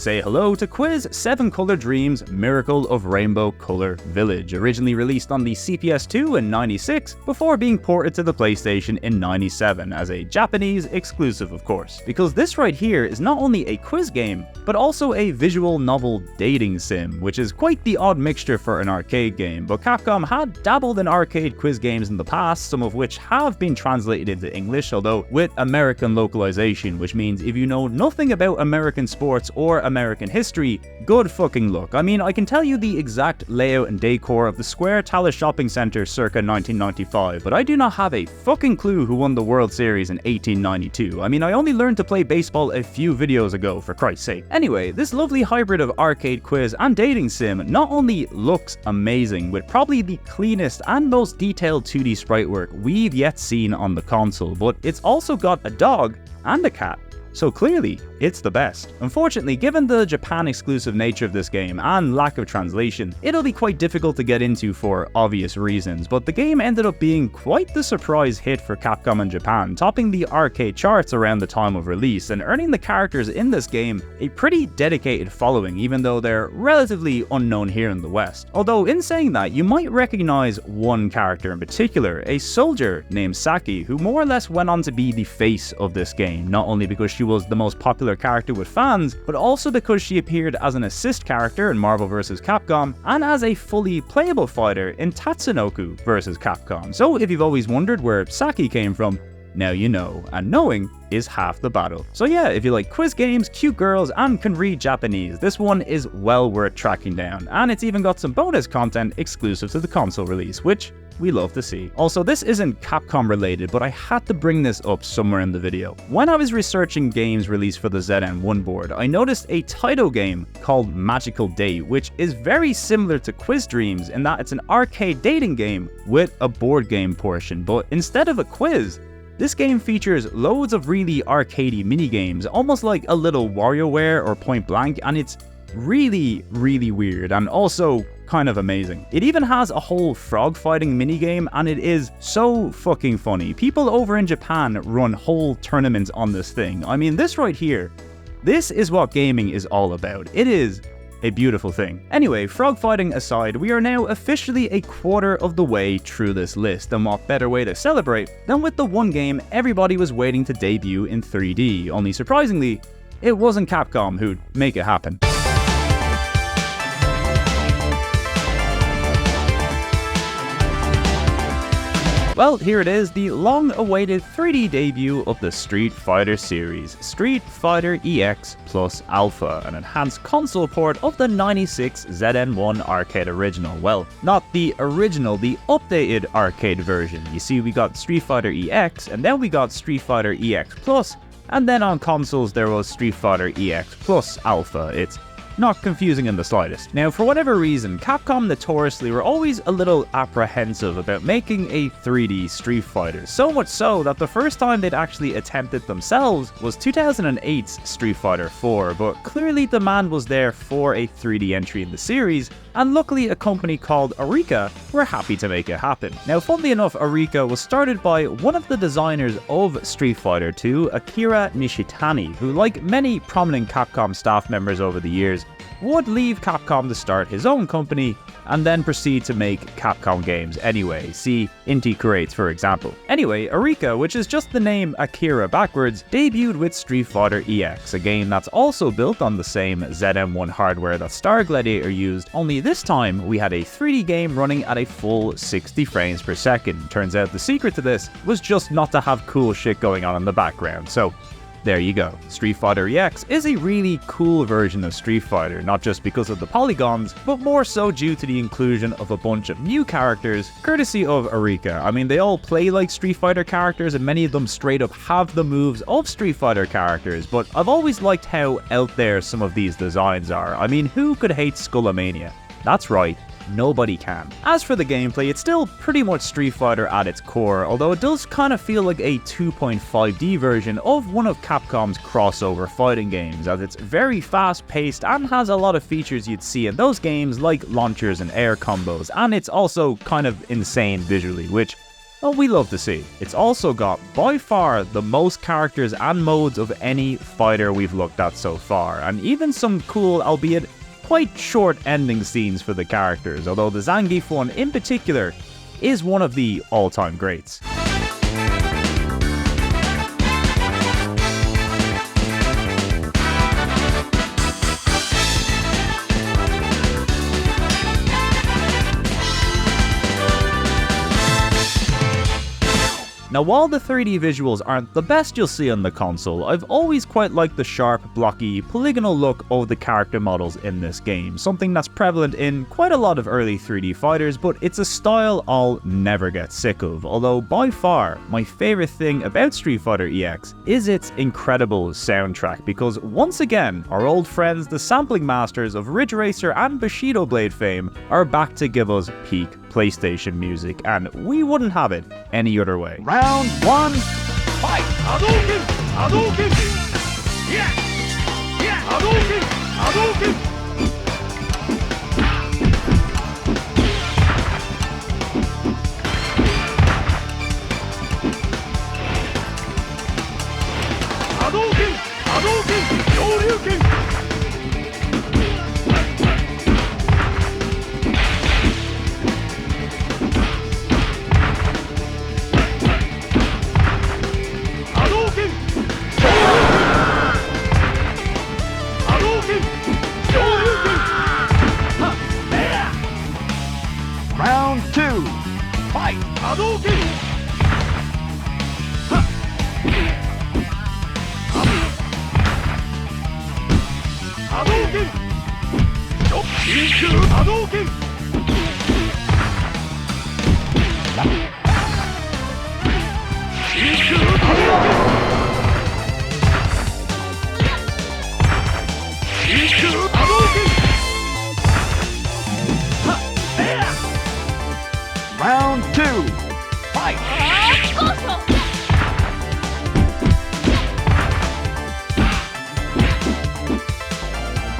Say hello to Quiz 7 Color Dreams Miracle of Rainbow Color Village, originally released on the CPS2 in '96, before being ported to the PlayStation in '97 as a Japanese exclusive, of course. Because this right here is not only a quiz game, but also a visual novel dating sim, which is quite the odd mixture for an arcade game, but Capcom had dabbled in arcade quiz games in the past, some of which have been translated into English, although with American localization, which means if you know nothing about American sports or American history, good fucking luck. I mean, I can tell you the exact layout and decor of the Square Talus Shopping Center circa 1995, but I do not have a fucking clue who won the World Series in 1892. I mean, I only learned to play baseball a few videos ago, for Christ's sake. Anyway, this lovely hybrid of arcade quiz and dating sim not only looks amazing, with probably the cleanest and most detailed 2D sprite work we've yet seen on the console, but it's also got a dog and a cat. So clearly, it's the best. Unfortunately, given the Japan exclusive nature of this game and lack of translation, it'll be quite difficult to get into for obvious reasons, but the game ended up being quite the surprise hit for Capcom in Japan, topping the arcade charts around the time of release and earning the characters in this game a pretty dedicated following, even though they're relatively unknown here in the West. Although in saying that, you might recognize one character in particular, a soldier named Saki, who more or less went on to be the face of this game, not only because she was the most popular character with fans, but also because she appeared as an assist character in Marvel vs. Capcom and as a fully playable fighter in Tatsunoko vs. Capcom. So if you've always wondered where Saki came from, now you know, and knowing is half the battle. So yeah, if you like quiz games, cute girls, and can read Japanese, this one is well worth tracking down, and it's even got some bonus content exclusive to the console release, which we love to see. Also, this isn't Capcom related, but I had to bring this up somewhere in the video. When I was researching games released for the ZN1 board, I noticed a Taito game called Magical Date, which is very similar to Quiz Dreams in that it's an arcade dating game with a board game portion, but instead of a quiz, this game features loads of really arcadey minigames, almost like a little WarioWare or Point Blank, and it's really weird and also kind of amazing. It even has a whole frog fighting minigame, and it is so fucking funny. People over in Japan run whole tournaments on this thing. I mean, this right here, this is what gaming is all about. It is a beautiful thing. Anyway, frog fighting aside, we are now officially a quarter of the way through this list, and what better way to celebrate than with the one game everybody was waiting to debut in 3D, only surprisingly, it wasn't Capcom who'd make it happen. Well, here it is, the long-awaited 3D debut of the Street Fighter series, Street Fighter EX Plus Alpha, an enhanced console port of the '96 ZN1 arcade original. Well, not the original, the updated arcade version. You see, we got Street Fighter EX, and then we got Street Fighter EX Plus, and then on consoles there was Street Fighter EX Plus Alpha. It's not confusing in the slightest. Now, for whatever reason, Capcom notoriously were always a little apprehensive about making a 3D Street Fighter, so much so that the first time they'd actually attempted themselves was 2008's Street Fighter 4, but clearly demand was there for a 3D entry in the series, and luckily a company called Arika were happy to make it happen. Now, funnily enough, Arika was started by one of the designers of Street Fighter 2, Akira Nishitani, who, like many prominent Capcom staff members over the years, would leave Capcom to start his own company and then proceed to make Capcom games anyway. See Inti Creates, for example. Anyway, Arika, which is just the name Akira backwards, debuted with Street Fighter EX, a game that's also built on the same ZM1 hardware that Star Gladiator used, only this time we had a 3D game running at a full 60 frames per second. Turns out the secret to this was just not to have cool shit going on in the background, so there you go. Street Fighter EX is a really cool version of Street Fighter, not just because of the polygons, but more so due to the inclusion of a bunch of new characters, courtesy of Arika. I mean, they all play like Street Fighter characters, and many of them straight up have the moves of Street Fighter characters, but I've always liked how out there some of these designs are. I mean, who could hate Skullomania? That's right, nobody can. As for the gameplay, it's still pretty much Street Fighter at its core, although it does kind of feel like a 2.5D version of one of Capcom's crossover fighting games, as it's very fast paced and has a lot of features you'd see in those games like launchers and air combos, and it's also kind of insane visually, which Well, we love to see. It's also got by far the most characters and modes of any fighter we've looked at so far, and even some cool, albeit quite short ending scenes for the characters, although the Zangief one in particular is one of the all-time greats. Now, while the 3D visuals aren't the best you'll see on the console, I've always quite liked the sharp, blocky, polygonal look of the character models in this game, something that's prevalent in quite a lot of early 3D fighters, but it's a style I'll never get sick of, although by far my favourite thing about Street Fighter EX is its incredible soundtrack, because once again, our old friends the sampling masters of Ridge Racer and Bushido Blade fame are back to give us peak PlayStation music, and we wouldn't have it any other way. Round 1, fight! Hadouken! Hadouken! Yeah! Yeah! Hadouken! Hadouken! Hadouken! Hadouken! Shoryuken! Round 2, fight! Hadouken! Hadouken! Shokishu Hadouken! Shikishu Hadouken! Shikishu Hadouken! Round 2, fight!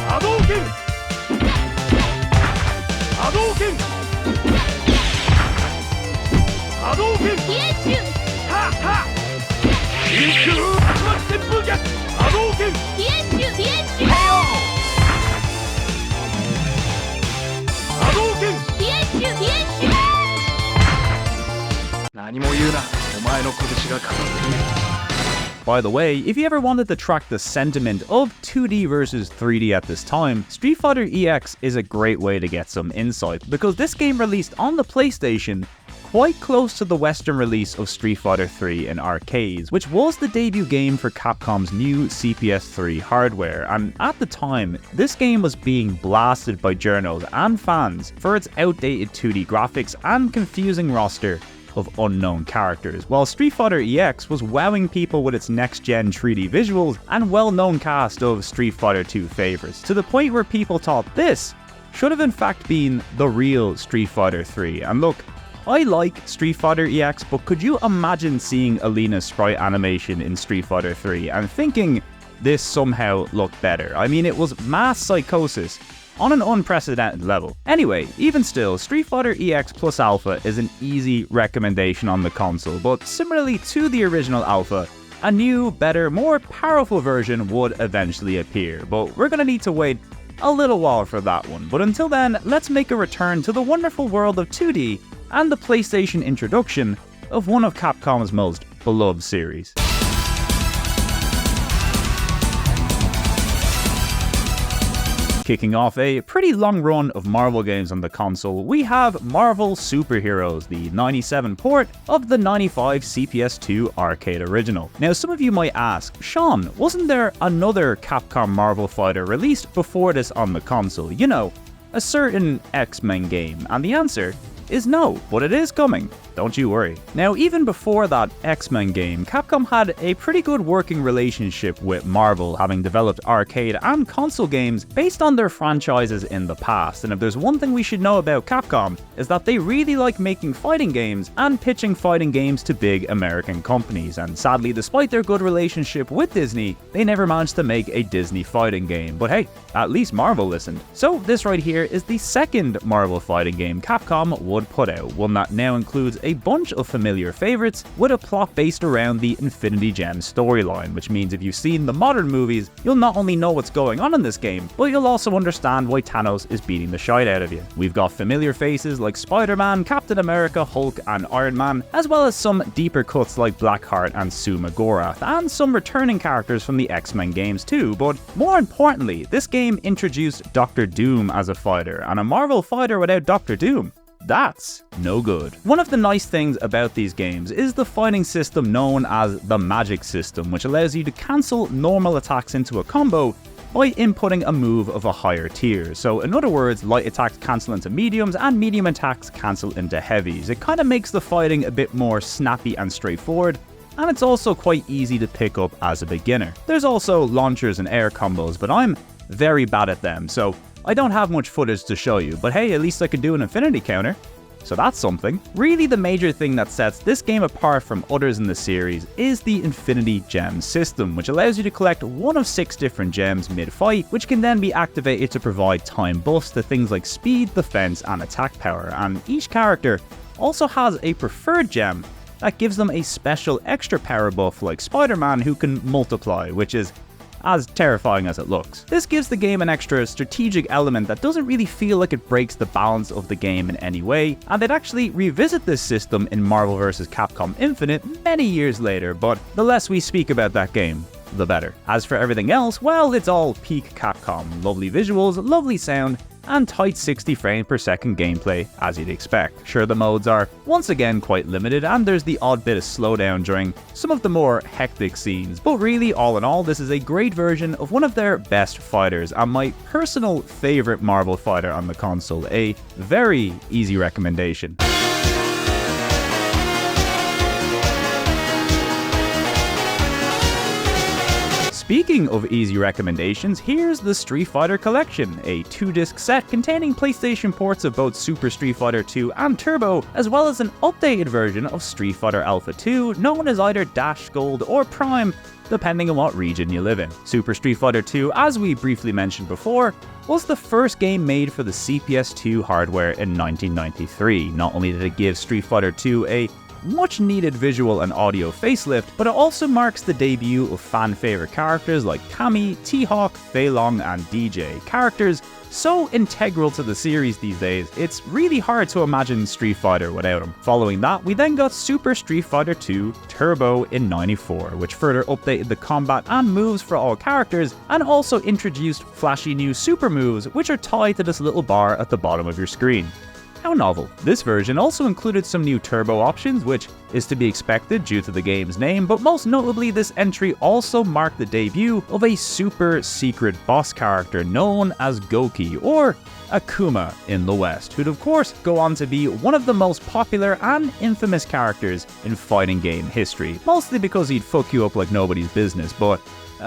Hadouken! Hadouken! Hadouken! Ha ha! Shikishu Hadouken! Hadouken! KO! Hadouken! By the way, if you ever wanted to track the sentiment of 2D versus 3D at this time, Street Fighter EX is a great way to get some insight, because this game released on the PlayStation quite close to the Western release of Street Fighter 3 in arcades, which was the debut game for Capcom's new CPS3 hardware, and at the time, this game was being blasted by journos and fans for its outdated 2D graphics and confusing roster of unknown characters, while Street Fighter EX was wowing people with its next-gen 3D visuals and well-known cast of Street Fighter 2 favourites, to the point where people thought this should have in fact been the real Street Fighter 3. And look, I like Street Fighter EX, but could you imagine seeing Alina's sprite animation in Street Fighter 3 and thinking this somehow looked better? I mean, it was mass psychosis on an unprecedented level. Anyway, even still, Street Fighter EX Plus Alpha is an easy recommendation on the console, but similarly to the original Alpha, a new, better, more powerful version would eventually appear, but we're gonna need to wait a little while for that one. But until then, let's make a return to the wonderful world of 2D and the PlayStation introduction of one of Capcom's most beloved series. Kicking off a pretty long run of Marvel games on the console, we have Marvel Super Heroes, the 97 port of the 95 CPS2 arcade original. Now, some of you might ask, Sean, wasn't there another Capcom Marvel fighter released before this on the console? You know, a certain X-Men game. And the answer is no, but it is coming. Don't you worry. Now, even before that X-Men game, Capcom had a pretty good working relationship with Marvel, having developed arcade and console games based on their franchises in the past. And if there's one thing we should know about Capcom, is that they really like making fighting games and pitching fighting games to big American companies. And sadly, despite their good relationship with Disney, they never managed to make a Disney fighting game. But hey, at least Marvel listened. So this right here is the second Marvel fighting game Capcom would would put out, one that now includes a bunch of familiar favourites with a plot based around the Infinity Gem storyline, which means if you've seen the modern movies, you'll not only know what's going on in this game, but you'll also understand why Thanos is beating the shite out of you. We've got familiar faces like Spider-Man, Captain America, Hulk and Iron Man, as well as some deeper cuts like Blackheart and Sue McGorath, and some returning characters from the X-Men games too, but more importantly, this game introduced Doctor Doom as a fighter, and a Marvel fighter without Doctor Doom, that's no good. One of the nice things about these games is the fighting system known as the magic system, which allows you to cancel normal attacks into a combo by inputting a move of a higher tier. So in other words, light attacks cancel into mediums and medium attacks cancel into heavies. It kind of makes the fighting a bit more snappy and straightforward, and it's also quite easy to pick up as a beginner. There's also launchers and air combos, but I'm very bad at them, so I don't have much footage to show you, but hey, at least I can do an infinity counter. So that's something. Really, the major thing that sets this game apart from others in the series is the Infinity Gem system, which allows you to collect one of 6 different gems mid-fight, which can then be activated to provide time buffs to things like speed, defense, and attack power. And each character also has a preferred gem that gives them a special extra power buff, like Spider-Man, who can multiply, which is as terrifying as it looks. This gives the game an extra strategic element that doesn't really feel like it breaks the balance of the game in any way, and they'd actually revisit this system in Marvel vs. Capcom Infinite many years later, but the less we speak about that game, the better. As for everything else, well, it's all peak Capcom. Lovely visuals, lovely sound, and tight 60 frames per second gameplay, as you'd expect. Sure, the modes are once again quite limited, and there's the odd bit of slowdown during some of the more hectic scenes, but really, all in all, this is a great version of one of their best fighters, and my personal favourite Marvel fighter on the console. A very easy recommendation. Speaking of easy recommendations, here's the Street Fighter Collection, a 2-disc set containing PlayStation ports of both Super Street Fighter 2 and Turbo, as well as an updated version of Street Fighter Alpha 2, known as either Dash, Gold, or Prime, depending on what region you live in. Super Street Fighter 2, as we briefly mentioned before, was the first game made for the CPS2 hardware in 1993. Not only did it give Street Fighter 2 a much needed visual and audio facelift, but it also marks the debut of fan favorite characters like Cammy, T-Hawk, Fei Long, and DJ. Characters so integral to the series these days, it's really hard to imagine Street Fighter without them. Following that, we then got Super Street Fighter 2 Turbo in '94, which further updated the combat and moves for all characters, and also introduced flashy new super moves, which are tied to this little bar at the bottom of your screen. How novel. This version also included some new turbo options, which is to be expected due to the game's name, but most notably this entry also marked the debut of a super secret boss character known as Gouki, or Akuma in the West, who'd of course go on to be one of the most popular and infamous characters in fighting game history, mostly because he'd fuck you up like nobody's business, but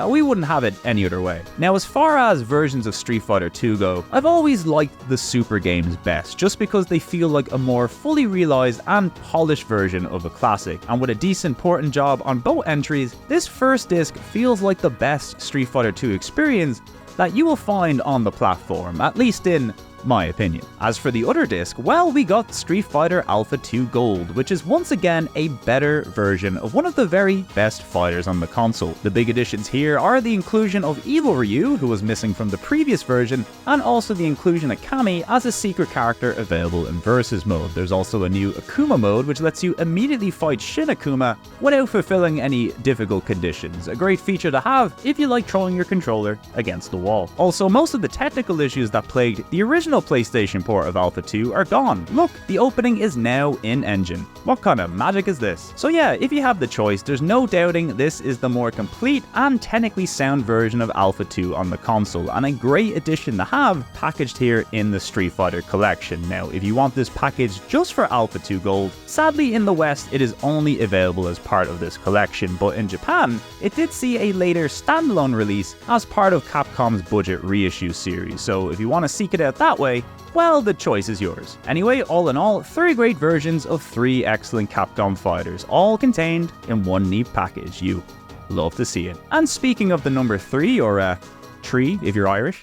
we wouldn't have it any other way. Now, as far as versions of Street Fighter 2 go, I've always liked the Super games best, just because they feel like a more fully realized and polished version of a classic, and with a decent porting job on both entries, this first disc feels like the best Street Fighter 2 experience that you will find on the platform, at least in my opinion. As for the other disc, well, we got Street Fighter Alpha 2 Gold, which is once again a better version of one of the very best fighters on the console. The big additions here are the inclusion of Evil Ryu, who was missing from the previous version, and also the inclusion of Cammy as a secret character available in Versus mode. There's also a new Akuma mode, which lets you immediately fight Shin Akuma without fulfilling any difficult conditions. A great feature to have if you like throwing your controller against the wall. Also, most of the technical issues that plagued the original PlayStation port of Alpha 2 are gone. Look, the opening is now in-engine. What kind of magic is this? So yeah, if you have the choice, there's no doubting this is the more complete and technically sound version of Alpha 2 on the console, and a great addition to have packaged here in the Street Fighter collection. Now, if you want this package just for Alpha 2 Gold, sadly in the West it is only available as part of this collection, but in Japan, it did see a later standalone release as part of Capcom's budget reissue series, so if you want to seek it out that way, well, the choice is yours. Anyway, all in all, 3 great versions of 3 excellent Capcom fighters, all contained in one neat package. You love to see it. And speaking of the number 3, or tree if you're Irish,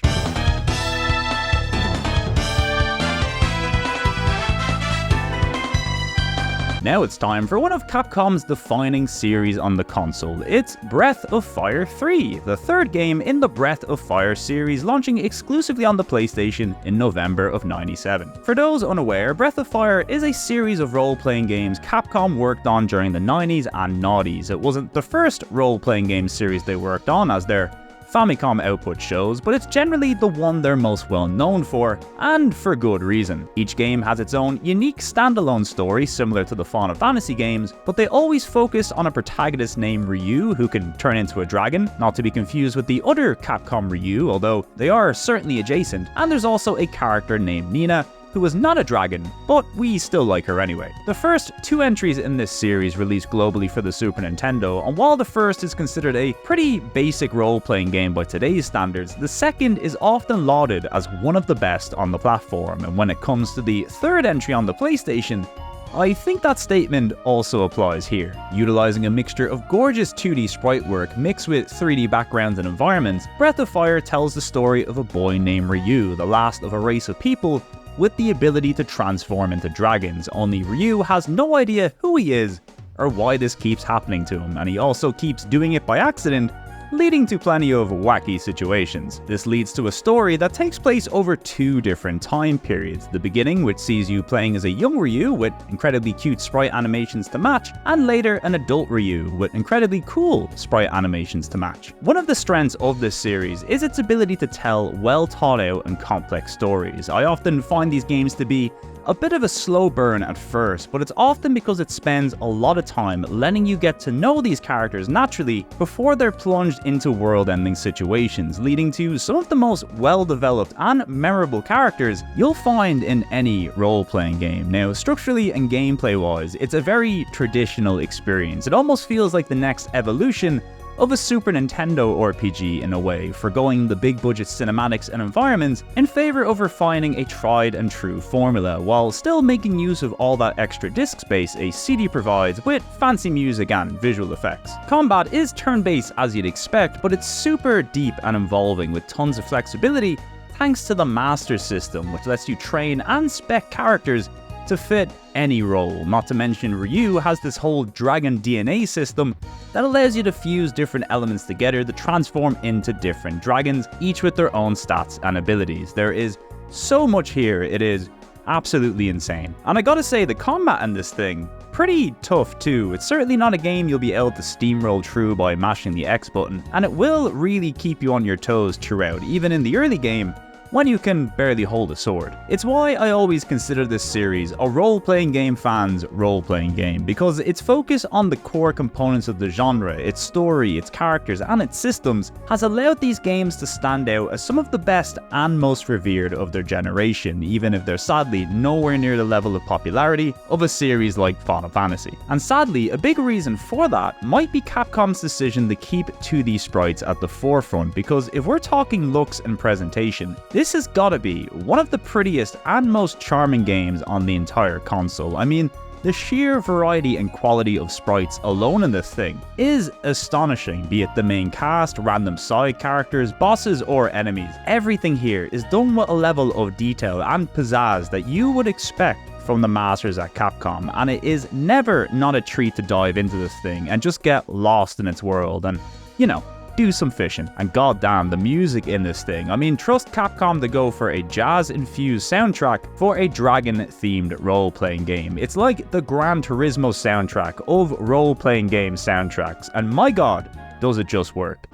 Now it's time for one of Capcom's defining series on the console. It's Breath of Fire 3, the third game in the Breath of Fire series, launching exclusively on the PlayStation in November of '97. For those unaware, Breath of Fire is a series of role-playing games Capcom worked on during the 90s and noughties. It wasn't the first role-playing game series they worked on, as their Famicom output shows, but it's generally the one they're most well known for, and for good reason. Each game has its own unique standalone story similar to the Final Fantasy games, but they always focus on a protagonist named Ryu who can turn into a dragon, not to be confused with the other Capcom Ryu, although they are certainly adjacent, and there's also a character named Nina, who was not a dragon, but we still like her anyway. The first two entries in this series released globally for the Super Nintendo, and while the first is considered a pretty basic role-playing game by today's standards, the second is often lauded as one of the best on the platform, and when it comes to the third entry on the PlayStation, I think that statement also applies here. Utilizing a mixture of gorgeous 2D sprite work mixed with 3D backgrounds and environments, Breath of Fire tells the story of a boy named Ryu, the last of a race of people with the ability to transform into dragons, only Ryu has no idea who he is or why this keeps happening to him, and he also keeps doing it by accident, leading to plenty of wacky situations. This leads to a story that takes place over two different time periods. The beginning, which sees you playing as a young Ryu with incredibly cute sprite animations to match, and later an adult Ryu with incredibly cool sprite animations to match. One of the strengths of this series is its ability to tell well thought out and complex stories. I often find these games to be a bit of a slow burn at first, but it's often because it spends a lot of time letting you get to know these characters naturally before they're plunged into world-ending situations, leading to some of the most well-developed and memorable characters you'll find in any role-playing game. Now, structurally and gameplay-wise, it's a very traditional experience. It almost feels like the next evolution of a Super Nintendo RPG in a way, forgoing the big budget cinematics and environments in favor of refining a tried and true formula, while still making use of all that extra disc space a CD provides with fancy music and visual effects. Combat is turn-based as you'd expect, but it's super deep and involving with tons of flexibility thanks to the Master System, which lets you train and spec characters to fit any role. Not to mention, Ryu has this whole dragon DNA system that allows you to fuse different elements together to transform into different dragons, each with their own stats and abilities. There is so much here, it is absolutely insane. And I gotta say, the combat in this thing, pretty tough too. It's certainly not a game you'll be able to steamroll through by mashing the X button, and it will really keep you on your toes throughout, even in the early game, when you can barely hold a sword. It's why I always consider this series a role-playing game fan's role-playing game, because its focus on the core components of the genre, its story, its characters, and its systems has allowed these games to stand out as some of the best and most revered of their generation, even if they're sadly nowhere near the level of popularity of a series like Final Fantasy. And sadly, a big reason for that might be Capcom's decision to keep 2D sprites at the forefront, because if we're talking looks and presentation, this has gotta be one of the prettiest and most charming games on the entire console. I mean, the sheer variety and quality of sprites alone in this thing is astonishing, be it the main cast, random side characters, bosses, or enemies. Everything here is done with a level of detail and pizzazz that you would expect from the masters at Capcom, and it is never not a treat to dive into this thing and just get lost in its world and, you know, do some fishing. And goddamn, the music in this thing. I mean, trust Capcom to go for a jazz-infused soundtrack for a dragon-themed role-playing game. It's like the Gran Turismo soundtrack of role-playing game soundtracks, and my god, does it just work.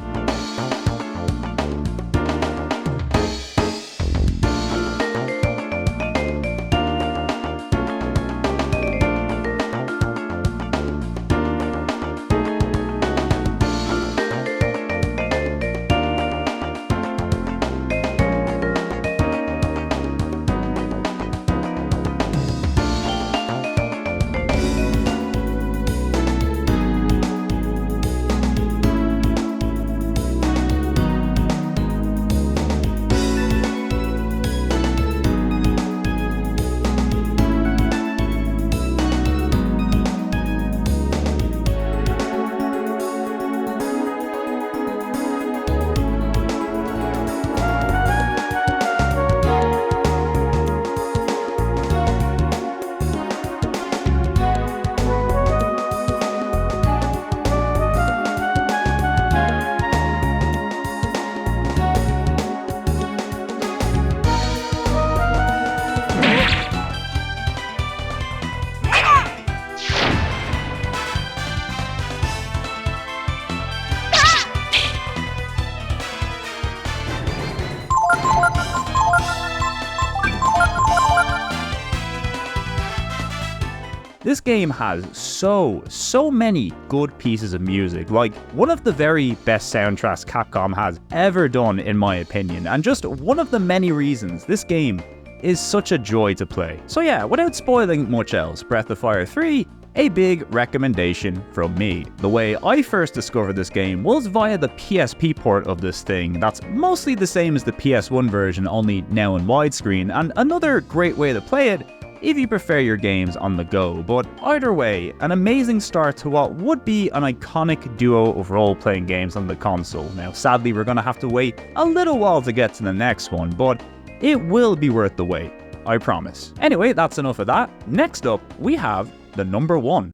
This game has so many good pieces of music, like one of the very best soundtracks Capcom has ever done in my opinion, and just one of the many reasons this game is such a joy to play. So yeah, without spoiling much else, Breath of Fire 3, a big recommendation from me. The way I first discovered this game was via the PSP port of this thing that's mostly the same as the PS1 version, only now in widescreen, and another great way to play it if you prefer your games on the go. But either way, an amazing start to what would be an iconic duo of role-playing games on the console. Now sadly we're gonna have to wait a little while to get to the next one, but it will be worth the wait, I promise. Anyway, that's enough of that. Next up, we have the number 1.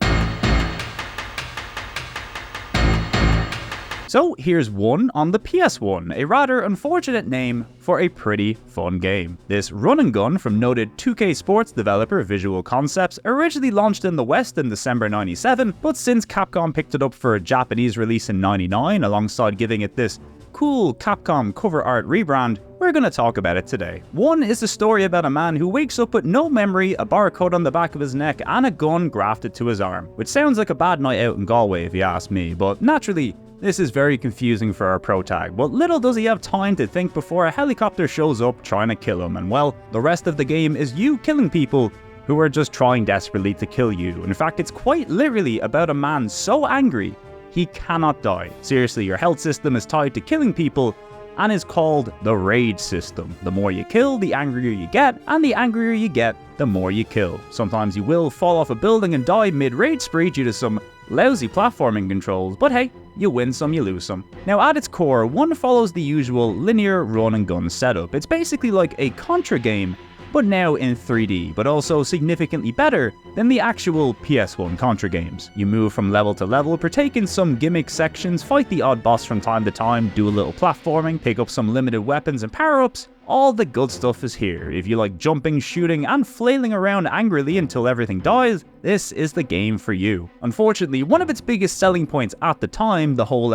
So here's one on the PS1, a rather unfortunate name for a pretty fun game. This run and gun from noted 2K Sports developer Visual Concepts originally launched in the West in December 97, but since Capcom picked it up for a Japanese release in 99 alongside giving it this cool Capcom cover art rebrand, we're going to talk about it today. One is the story about a man who wakes up with no memory, a barcode on the back of his neck, and a gun grafted to his arm, which sounds like a bad night out in Galway if you ask me, but naturally, this is very confusing for our protag, but little does he have time to think before a helicopter shows up trying to kill him, and well, the rest of the game is you killing people who are just trying desperately to kill you. In fact, it's quite literally about a man so angry he cannot die. Seriously, your health system is tied to killing people and is called the rage system. The more you kill, the angrier you get, and the angrier you get, the more you kill. Sometimes you will fall off a building and die mid-rage spree due to some lousy platforming controls, but hey, you win some, you lose some. Now at its core, one follows the usual linear run and gun setup. It's basically like a Contra game, but now in 3D, but also significantly better than the actual PS1 Contra games. You move from level to level, partake in some gimmick sections, fight the odd boss from time to time, do a little platforming, pick up some limited weapons and power-ups. All the good stuff is here. If you like jumping, shooting, and flailing around angrily until everything dies, this is the game for you. Unfortunately, one of its biggest selling points at the time, the whole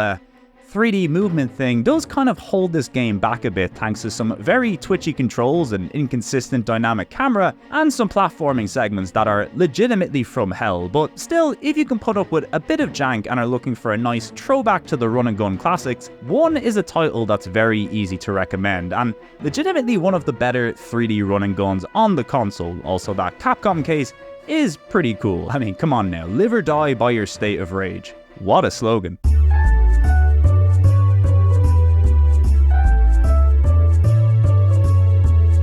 3D movement thing, does kind of hold this game back a bit thanks to some very twitchy controls, and inconsistent dynamic camera, and some platforming segments that are legitimately from hell. But still, if you can put up with a bit of jank and are looking for a nice throwback to the run and gun classics, one is a title that's very easy to recommend, and legitimately one of the better 3D run and guns on the console. Also, that Capcom case is pretty cool. I mean, come on now, live or die by your state of rage. What a slogan.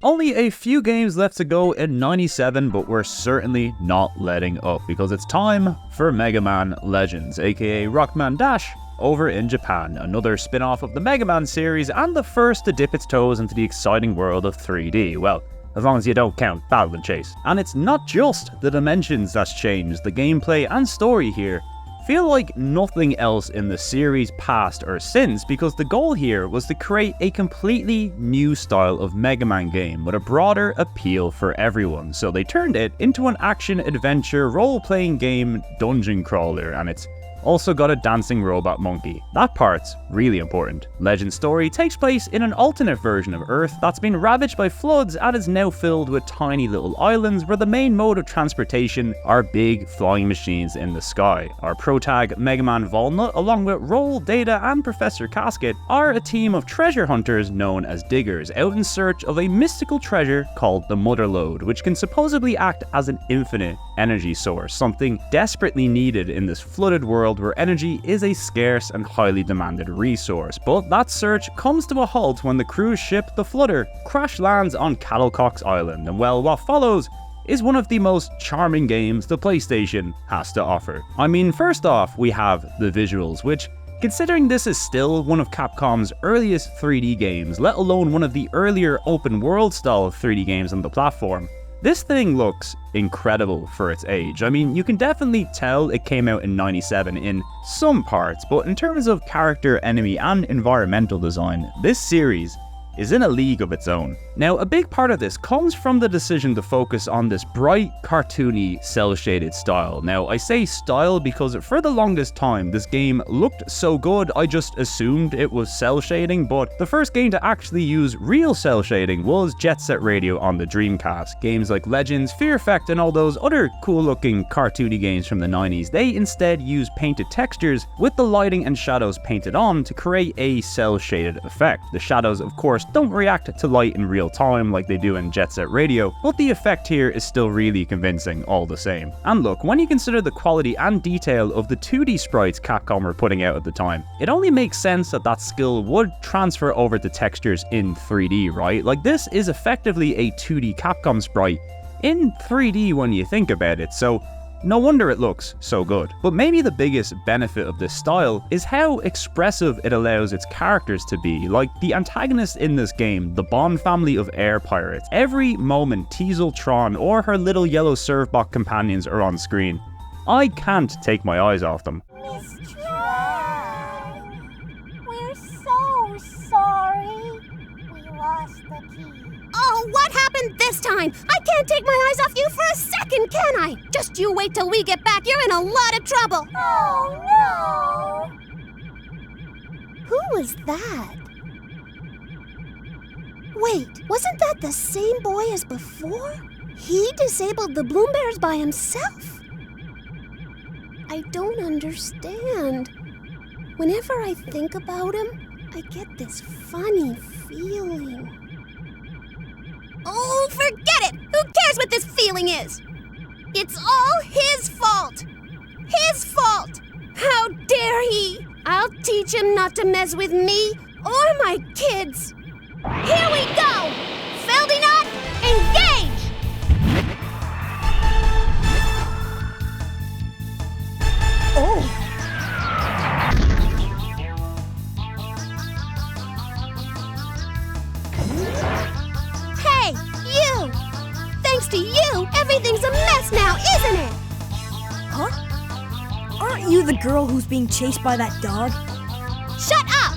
Only a few games left to go in 97, but we're certainly not letting up, because it's time for Mega Man Legends, aka Rockman Dash, over in Japan, another spin-off of the Mega Man series and the first to dip its toes into the exciting world of 3D. Well, as long as you don't count Battle and Chase. And it's not just the dimensions that's changed, the gameplay and story here feel like nothing else in the series past or since, because the goal here was to create a completely new style of Mega Man game with a broader appeal for everyone. So they turned it into an action-adventure role-playing game dungeon crawler, and it's also got a dancing robot monkey. That part's really important. Legend's story takes place in an alternate version of Earth that's been ravaged by floods and is now filled with tiny little islands where the main mode of transportation are big flying machines in the sky. Our protag Mega Man Volnut, along with Roll, Data, and Professor Casket, are a team of treasure hunters known as Diggers, out in search of a mystical treasure called the Mother Lode, which can supposedly act as an infinite energy source, something desperately needed in this flooded world where energy is a scarce and highly demanded resource. But that search comes to a halt when the cruise ship, the Fludder, crash lands on Cattlecock's Island, and well, what follows is one of the most charming games the PlayStation has to offer. I mean, first off, we have the visuals, which, considering this is still one of Capcom's earliest 3D games, let alone one of the earlier open world style 3D games on the platform, this thing looks incredible for its age. I mean, you can definitely tell it came out in 97 in some parts, but in terms of character, enemy, and environmental design, this series is in a league of its own. Now, a big part of this comes from the decision to focus on this bright, cartoony, cel-shaded style. Now, I say style because for the longest time, this game looked so good, I just assumed it was cel shading, but the first game to actually use real cel shading was Jet Set Radio on the Dreamcast. Games like Legends, Fear Effect, and all those other cool-looking cartoony games from the 90s, they instead use painted textures with the lighting and shadows painted on to create a cel-shaded effect. The shadows, of course, don't react to light in real time like they do in Jet Set Radio, but the effect here is still really convincing all the same. And look, when you consider the quality and detail of the 2D sprites Capcom were putting out at the time, it only makes sense that that skill would transfer over to textures in 3D, right? Like, this is effectively a 2D Capcom sprite in 3D when you think about it, so no wonder it looks so good. But maybe the biggest benefit of this style is how expressive it allows its characters to be. Like the antagonist in this game, the Bond family of air pirates. Every moment Teasel Tron or her little yellow surfbot companions are on screen, I can't take my eyes off them. Miss Tron, we're so sorry. We lost the key. Oh, what happened this time? I can't take my eyes off you for a second, can I? Just you wait till we get back. You're in a lot of trouble. Oh, no. Who was that? Wait, wasn't that the same boy as before? He disabled the Bloom Bears by himself. I don't understand. Whenever I think about him, I get this funny feeling. Oh, forget it! Who cares what this feeling is? It's all his fault! His fault! How dare he! I'll teach him not to mess with me or my kids! Here we go! Feldinot, engage! Oh! Hey, you! Thanks to you, everything's a mess now, isn't it? Huh? Aren't you the girl who's being chased by that dog? Shut up!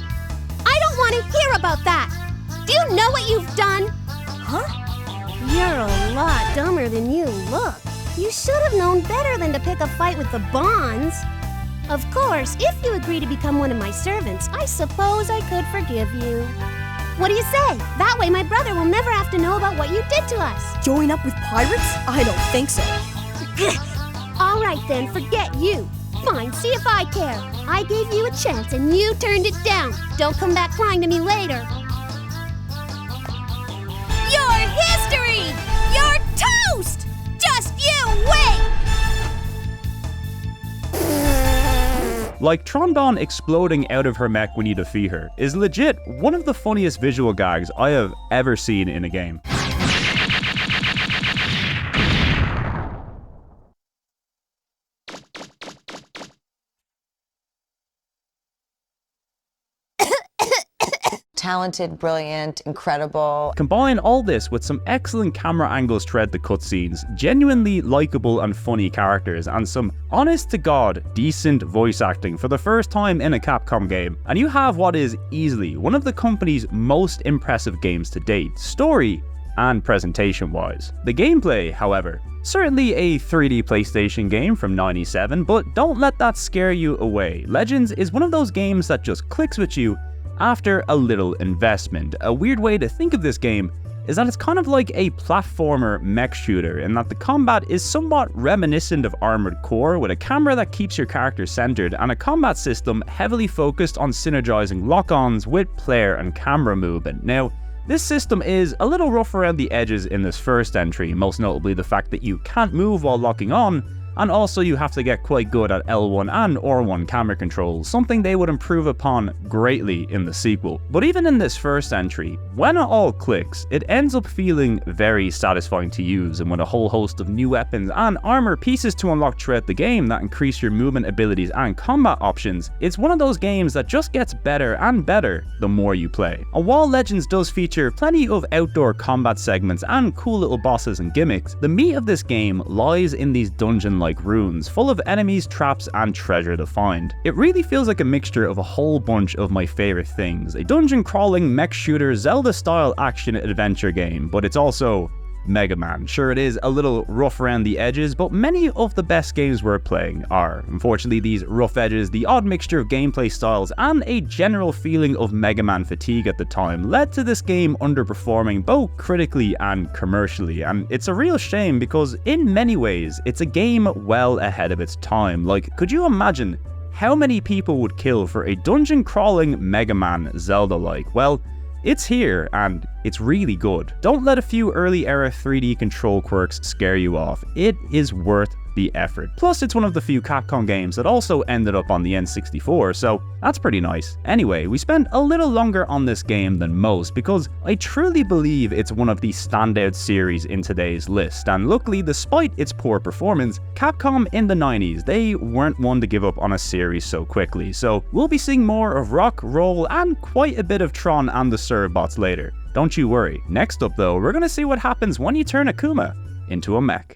I don't want to hear about that! Do you know what you've done? Huh? You're a lot dumber than you look. You should have known better than to pick a fight with the Bonds. Of course, if you agree to become one of my servants, I suppose I could forgive you. What do you say? That way my brother will never have to know about what you did to us. Join up with pirates? I don't think so. All right then, forget you. Fine, see if I care. I gave you a chance and you turned it down. Don't come back crying to me later. Your history! You're toast! Just you wait! Like, Trondon exploding out of her mech when you defeat her is legit one of the funniest visual gags I have ever seen in a game. Talented, brilliant, incredible. Combine all this with some excellent camera angles throughout the cutscenes, genuinely likable and funny characters, and some honest-to-God decent voice acting for the first time in a Capcom game, and you have what is easily one of the company's most impressive games to date, story and presentation-wise. The gameplay, however, certainly a 3D PlayStation game from '97, but don't let that scare you away. Legends is one of those games that just clicks with you after a little investment. A weird way to think of this game is that it's kind of like a platformer mech shooter, in that the combat is somewhat reminiscent of Armored Core, with a camera that keeps your character centered and a combat system heavily focused on synergizing lock-ons with player and camera movement. Now, this system is a little rough around the edges in this first entry, most notably the fact that you can't move while locking on, and also you have to get quite good at L1 and R1 camera controls, something they would improve upon greatly in the sequel. But even in this first entry, when it all clicks, it ends up feeling very satisfying to use, and with a whole host of new weapons and armor pieces to unlock throughout the game that increase your movement abilities and combat options, it's one of those games that just gets better and better the more you play. And while Legends does feature plenty of outdoor combat segments and cool little bosses and gimmicks, the meat of this game lies in these dungeon like ruins, full of enemies, traps, and treasure to find. It really feels like a mixture of a whole bunch of my favorite things. A dungeon crawling, mech shooter, Zelda-style action-adventure game, but it's also Mega Man. Sure, it is a little rough around the edges, but many of the best games we're playing are. Unfortunately, these rough edges, the odd mixture of gameplay styles, and a general feeling of Mega Man fatigue at the time led to this game underperforming both critically and commercially, and it's a real shame because in many ways, it's a game well ahead of its time. Like, could you imagine how many people would kill for a dungeon crawling Mega Man Zelda-like? Well, it's here, and it's really good. Don't let a few early era 3D control quirks scare you off. It is worth the effort. Plus, it's one of the few Capcom games that also ended up on the N64, so that's pretty nice. Anyway, we spent a little longer on this game than most because I truly believe it's one of the standout series in today's list, and luckily, despite its poor performance, Capcom in the 90s, they weren't one to give up on a series so quickly, so we'll be seeing more of rock, roll, and quite a bit of Tron and the Cyberbots later. Don't you worry. Next up though, we're gonna see what happens when you turn Akuma into a mech.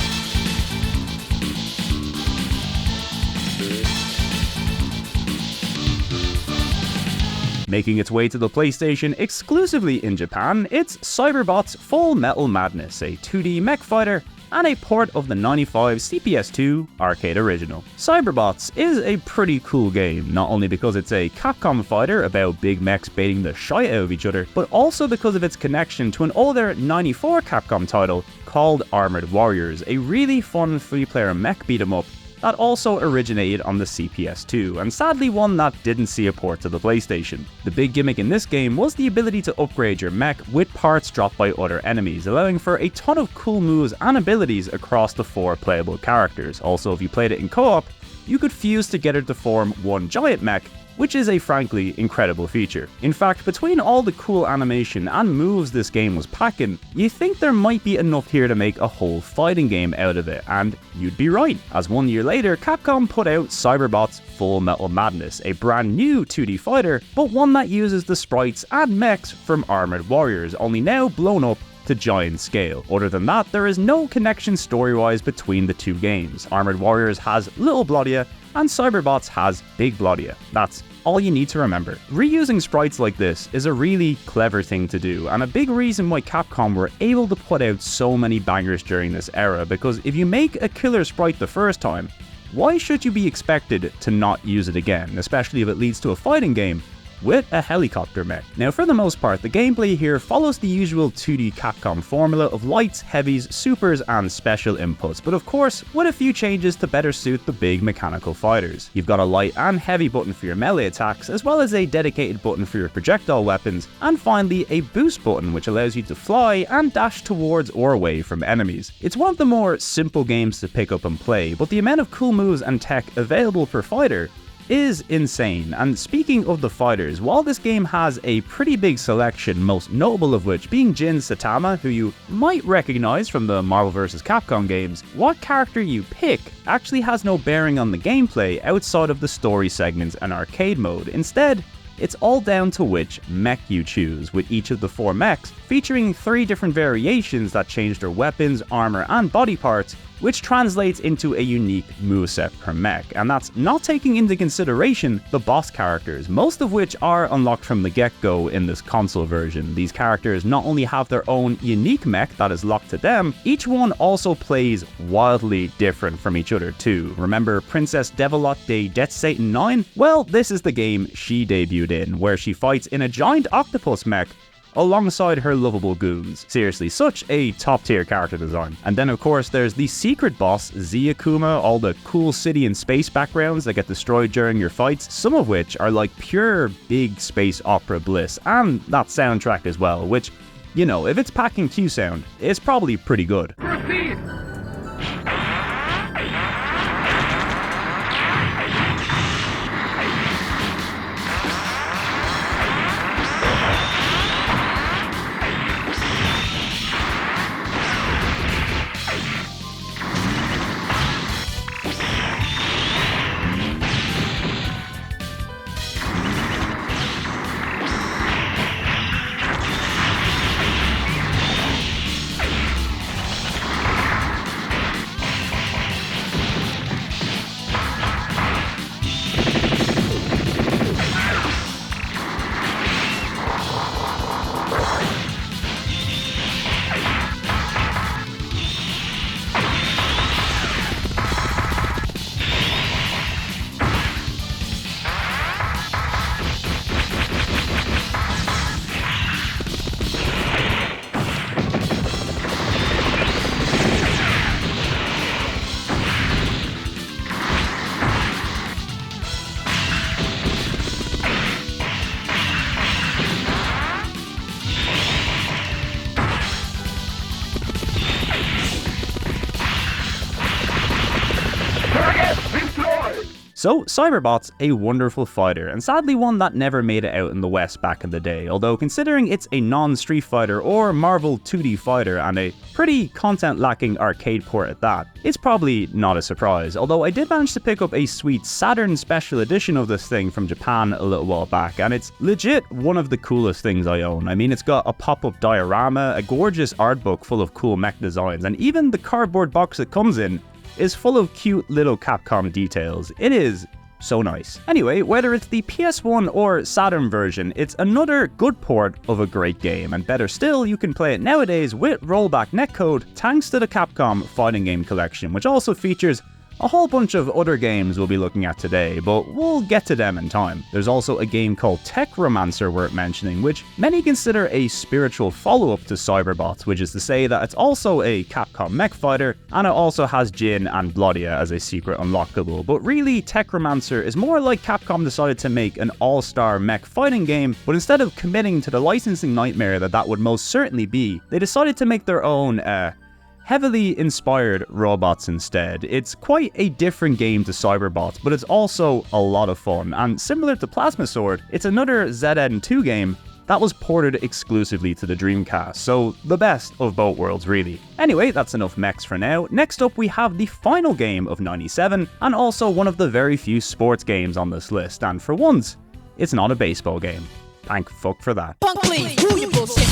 Making its way to the PlayStation exclusively in Japan, it's Cyberbots Full Metal Madness, a 2D mech fighter and a port of the '95 CPS2 arcade original. Cyberbots is a pretty cool game, not only because it's a Capcom fighter about big mechs baiting the shite out of each other, but also because of its connection to an older '94 Capcom title called Armored Warriors, a really fun 3-player mech beat-em-up that also originated on the CPS2, and sadly one that didn't see a port to the PlayStation. The big gimmick in this game was the ability to upgrade your mech with parts dropped by other enemies, allowing for a ton of cool moves and abilities across the 4 playable characters. Also, if you played it in co-op, you could fuse together to form one giant mech, which is a frankly incredible feature. In fact, between all the cool animation and moves this game was packing, you think there might be enough here to make a whole fighting game out of it, and you'd be right, as 1 year later, Capcom put out Cyberbots Full Metal Madness, a brand new 2D fighter, but one that uses the sprites and mechs from Armored Warriors, only now blown up to giant scale. Other than that, there is no connection story-wise between the two games. Armored Warriors has Little Blodia, and Cyberbots has Big Blodia. That's all you need to remember. Reusing sprites like this is a really clever thing to do, and a big reason why Capcom were able to put out so many bangers during this era, because if you make a killer sprite the first time, why should you be expected to not use it again, especially if it leads to a fighting game with a helicopter mech. Now, for the most part, the gameplay here follows the usual 2D Capcom formula of lights, heavies, supers, and special inputs, but of course, with a few changes to better suit the big mechanical fighters. You've got a light and heavy button for your melee attacks, as well as a dedicated button for your projectile weapons, and finally, a boost button which allows you to fly and dash towards or away from enemies. It's one of the more simple games to pick up and play, but the amount of cool moves and tech available per fighter is insane. And speaking of the fighters, while this game has a pretty big selection, most notable of which being Jin Saitama, who you might recognize from the Marvel vs. Capcom games, what character you pick actually has no bearing on the gameplay outside of the story segments and arcade mode. Instead, it's all down to which mech you choose, with each of the 4 mechs featuring 3 different variations that change their weapons, armor, and body parts, which translates into a unique moveset per mech, and that's not taking into consideration the boss characters, most of which are unlocked from the get-go in this console version. These characters not only have their own unique mech that is locked to them, each one also plays wildly different from each other too. Remember Princess Devilot de Death Satan 9? Well, this is the game she debuted in, where she fights in a giant octopus mech alongside her lovable goons. Seriously, such a top tier character design. And then of course there's the secret boss, Z Akuma, all the cool city and space backgrounds that get destroyed during your fights, some of which are like pure big space opera bliss, and that soundtrack as well, which, you know, if it's packing Q sound, it's probably pretty good. So, Cyberbots, a wonderful fighter, and sadly one that never made it out in the West back in the day, although considering it's a non-Street Fighter or Marvel 2D fighter and a pretty content-lacking arcade port at that, it's probably not a surprise, although I did manage to pick up a sweet Saturn Special Edition of this thing from Japan a little while back, and it's legit one of the coolest things I own. I mean, it's got a pop-up diorama, a gorgeous art book full of cool mech designs, and even the cardboard box it comes in is full of cute little Capcom details. It is so nice. Anyway, whether it's the PS1 or Saturn version, it's another good port of a great game, and better still, you can play it nowadays with rollback netcode thanks to the Capcom Fighting Game Collection, which also features a whole bunch of other games we'll be looking at today, but we'll get to them in time. There's also a game called Techromancer worth mentioning, which many consider a spiritual follow-up to Cyberbots, which is to say that it's also a Capcom mech fighter, and it also has Jin and Gladiator as a secret unlockable. But really, Techromancer is more like Capcom decided to make an all-star mech fighting game, but instead of committing to the licensing nightmare that would most certainly be, they decided to make their own, heavily inspired robots instead. It's quite a different game to Cyberbots, but it's also a lot of fun, and similar to Plasma Sword, it's another ZN2 game that was ported exclusively to the Dreamcast, so the best of both worlds really. Anyway, that's enough mechs for now. Next up we have the final game of '97, and also one of the very few sports games on this list, and for once, it's not a baseball game. Thank fuck for that. Punk, please, who you bullshit?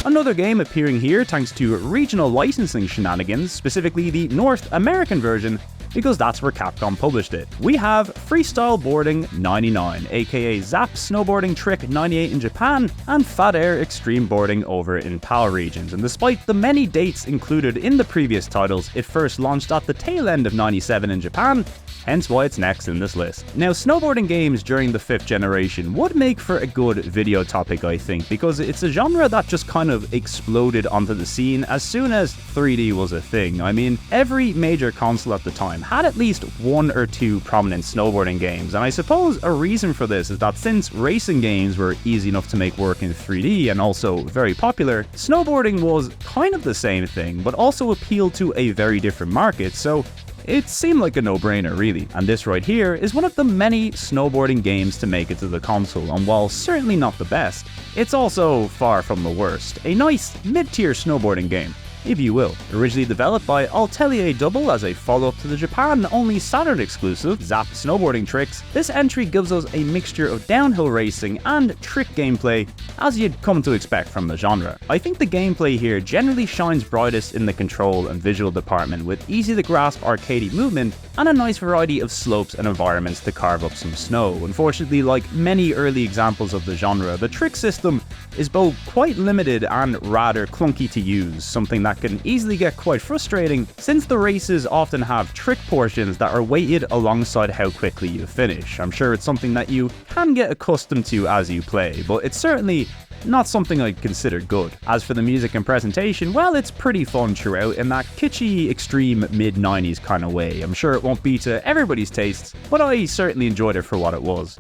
Another game appearing here thanks to regional licensing shenanigans, specifically the North American version, because that's where Capcom published it. We have Freestyle Boarding 99, aka Zap Snowboarding Trick 98 in Japan, and Fat Air Extreme Boarding over in PAL regions, and despite the many dates included in the previous titles, it first launched at the tail end of '97 in Japan, hence why it's next in this list. Now, snowboarding games during the 5th generation would make for a good video topic, I think, because it's a genre that just kind of exploded onto the scene as soon as 3D was a thing. I mean, every major console at the time had at least one or two prominent snowboarding games, and I suppose a reason for this is that since racing games were easy enough to make work in 3D and also very popular, snowboarding was kind of the same thing, but also appealed to a very different market, so it seemed like a no-brainer really, and this right here is one of the many snowboarding games to make it to the console, and while certainly not the best, it's also far from the worst. A nice mid-tier snowboarding game, if you will. Originally developed by Atelier Double as a follow-up to the Japan-only Saturn exclusive Zap Snowboarding Tricks, this entry gives us a mixture of downhill racing and trick gameplay as you'd come to expect from the genre. I think the gameplay here generally shines brightest in the control and visual department, with easy-to-grasp arcadey movement and a nice variety of slopes and environments to carve up some snow. Unfortunately, like many early examples of the genre, the trick system is both quite limited and rather clunky to use, something that can easily get quite frustrating since the races often have trick portions that are weighted alongside how quickly you finish. I'm sure it's something that you can get accustomed to as you play, but it's certainly not something I'd consider good. As for the music and presentation, well, it's pretty fun throughout in that kitschy, extreme mid-90s kind of way. I'm sure it won't be to everybody's tastes, but I certainly enjoyed it for what it was.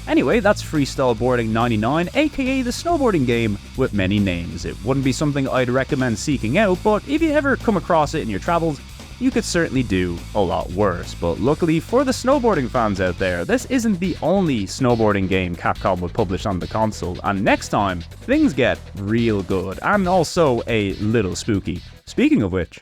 Anyway, that's Freestyle Boarding 99, aka the snowboarding game with many names. It wouldn't be something I'd recommend seeking out, but if you ever come across it in your travels, you could certainly do a lot worse. But luckily for the snowboarding fans out there, this isn't the only snowboarding game Capcom would publish on the console, and next time, things get real good, and also a little spooky. Speaking of which...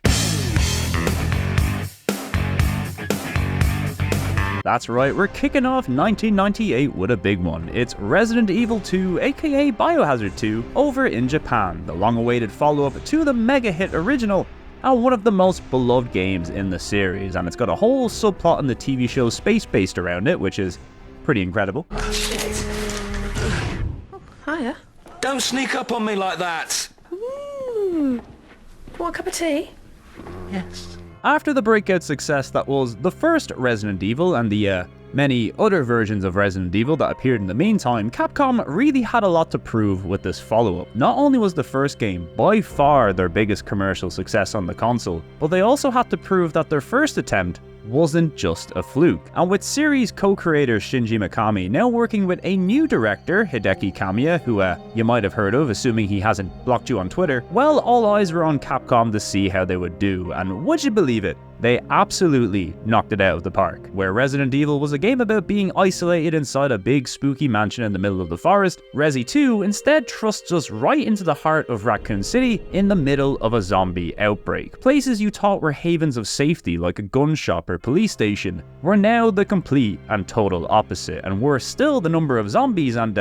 That's right, we're kicking off 1998 with a big one. It's Resident Evil 2, aka Biohazard 2, over in Japan, the long-awaited follow-up to the mega-hit original, and one of the most beloved games in the series, and it's got a whole subplot in the TV show Space based around it, which is pretty incredible. Oh, hiya. Don't sneak up on me like that! Ooh. Want a cup of tea? Yes. After the breakout success that was the first Resident Evil and the many other versions of Resident Evil that appeared in the meantime, Capcom really had a lot to prove with this follow-up. Not only was the first game by far their biggest commercial success on the console, but they also had to prove that their first attempt wasn't just a fluke. And with series co-creator Shinji Mikami now working with a new director, Hideki Kamiya, who you might have heard of, assuming he hasn't blocked you on Twitter, well, all eyes were on Capcom to see how they would do, and would you believe it? They absolutely knocked it out of the park. Where Resident Evil was a game about being isolated inside a big spooky mansion in the middle of the forest, Resi 2 instead thrusts us right into the heart of Raccoon City in the middle of a zombie outbreak. Places you thought were havens of safety like a gun shop or police station were now the complete and total opposite, and worse still, the number of zombies and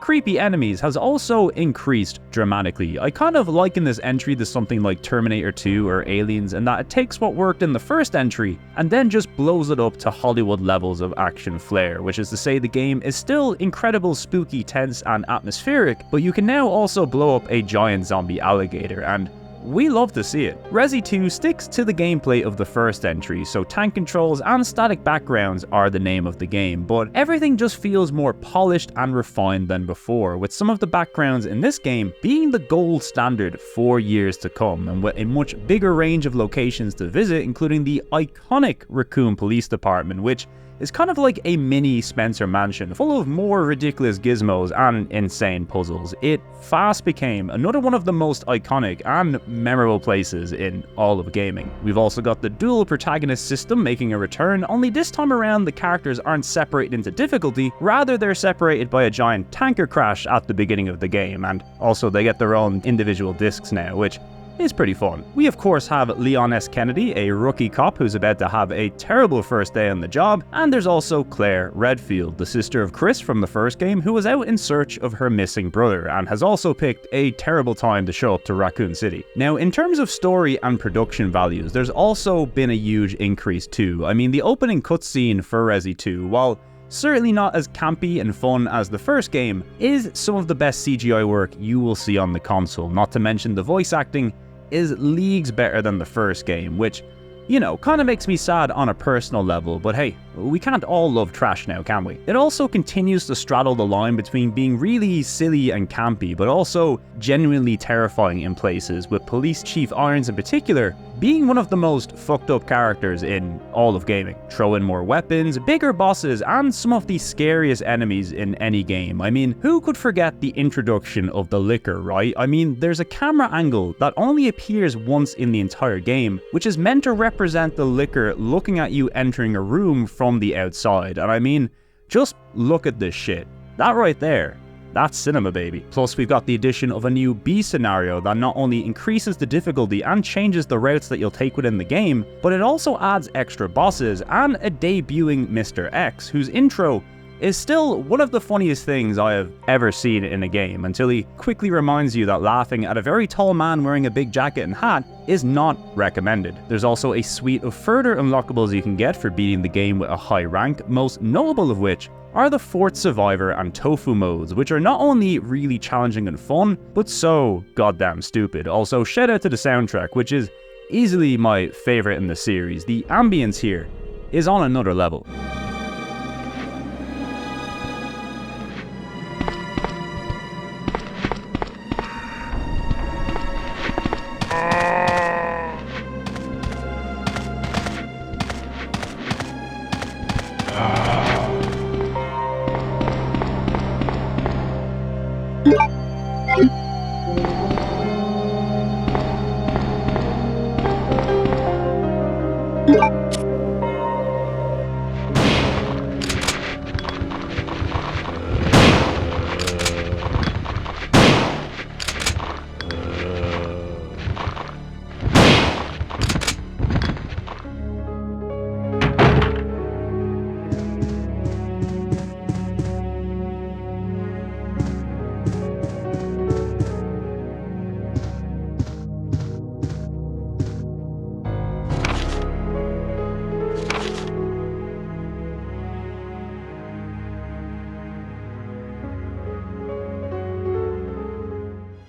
creepy enemies has also increased dramatically. I kind of liken this entry to something like Terminator 2 or Aliens, in that it takes what worked in the first entry and then just blows it up to Hollywood levels of action flair, which is to say the game is still incredible, spooky, tense and atmospheric, but you can now also blow up a giant zombie alligator, and we love to see it. Resi 2 sticks to the gameplay of the first entry, so tank controls and static backgrounds are the name of the game, but everything just feels more polished and refined than before, with some of the backgrounds in this game being the gold standard for years to come, and with a much bigger range of locations to visit, including the iconic Raccoon Police Department, which is kind of like a mini Spencer Mansion, full of more ridiculous gizmos and insane puzzles. It fast became another one of the most iconic and memorable places in all of gaming. We've also got the dual protagonist system making a return, only this time around the characters aren't separated into difficulty, rather they're separated by a giant tanker crash at the beginning of the game, and also they get their own individual discs now, which is pretty fun. We of course have Leon S. Kennedy, a rookie cop who's about to have a terrible first day on the job, and there's also Claire Redfield, the sister of Chris from the first game, who was out in search of her missing brother and has also picked a terrible time to show up to Raccoon City. Now, in terms of story and production values, there's also been a huge increase too. I mean, the opening cutscene for Resi 2, while certainly not as campy and fun as the first game, is some of the best CGI work you will see on the console, not to mention the voice acting is leagues better than the first game, which, you know, kind of makes me sad on a personal level, but hey, we can't all love trash now, can we? It also continues to straddle the line between being really silly and campy, but also genuinely terrifying in places, with Police Chief Irons in particular being one of the most fucked up characters in all of gaming. Throw in more weapons, bigger bosses, and some of the scariest enemies in any game. I mean, who could forget the introduction of the licker, right? I mean, there's a camera angle that only appears once in the entire game, which is meant to represent the licker looking at you entering a room from the outside. And I mean, just look at this shit. That right there, that's cinema, baby. Plus, we've got the addition of a new B scenario that not only increases the difficulty and changes the routes that you'll take within the game, but it also adds extra bosses and a debuting Mr. X, whose intro is still one of the funniest things I have ever seen in a game, until he quickly reminds you that laughing at a very tall man wearing a big jacket and hat is not recommended. There's also a suite of further unlockables you can get for beating the game with a high rank, most notable of which are the Fourth Survivor and Tofu modes, which are not only really challenging and fun, but so goddamn stupid. Also, shout out to the soundtrack, which is easily my favorite in the series. The ambience here is on another level.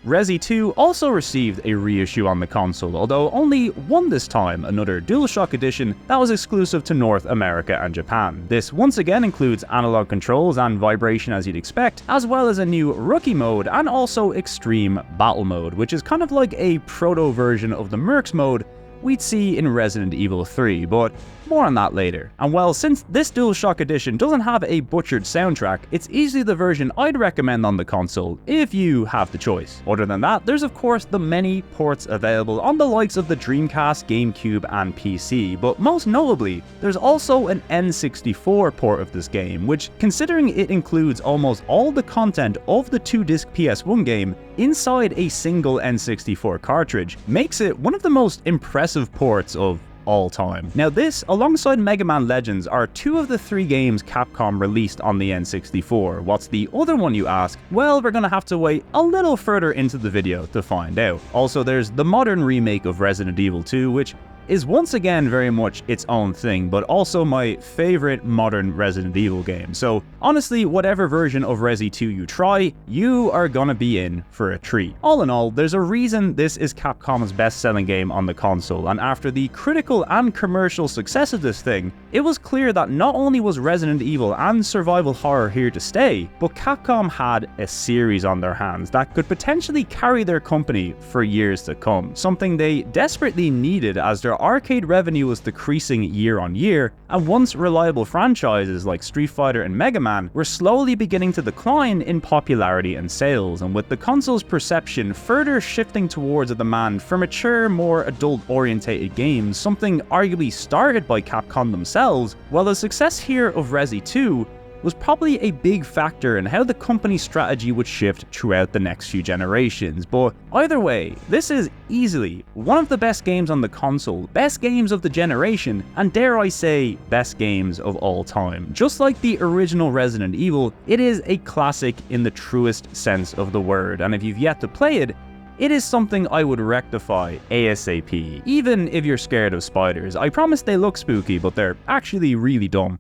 Resi 2 also received a reissue on the console, although only one this time, another DualShock edition that was exclusive to North America and Japan. This once again includes analog controls and vibration as you'd expect, as well as a new rookie mode and also extreme battle mode, which is kind of like a proto version of the Mercs mode we'd see in Resident Evil 3, but more on that later. And well, since this DualShock edition doesn't have a butchered soundtrack, it's easily the version I'd recommend on the console if you have the choice. Other than that, there's of course the many ports available on the likes of the Dreamcast, GameCube and PC, but most notably, there's also an N64 port of this game, which, considering it includes almost all the content of the 2-disc PS1 game inside a single N64 cartridge, makes it one of the most impressive ports of all time. Now this, alongside Mega Man Legends, are two of the 3 games Capcom released on the N64. What's the other one, you ask? Well, we're gonna have to wait a little further into the video to find out. Also, there's the modern remake of Resident Evil 2, which is once again very much its own thing, but also my favorite modern Resident Evil game. So honestly, whatever version of Resi 2 you try, you are gonna be in for a treat. All in all, there's a reason this is Capcom's best-selling game on the console, and after the critical and commercial success of this thing, it was clear that not only was Resident Evil and survival horror here to stay, but Capcom had a series on their hands that could potentially carry their company for years to come, something they desperately needed as their arcade revenue was decreasing year on year, and once reliable franchises like Street Fighter and Mega Man were slowly beginning to decline in popularity and sales, and with the console's perception further shifting towards a demand for mature, more adult-orientated games, something arguably started by Capcom themselves, while the success here of Resi 2 was probably a big factor in how the company's strategy would shift throughout the next few generations. But either way, this is easily one of the best games on the console, best games of the generation, and dare I say, best games of all time. Just like the original Resident Evil, it is a classic in the truest sense of the word, and if you've yet to play it, it is something I would rectify ASAP, even if you're scared of spiders. I promise they look spooky, but they're actually really dumb.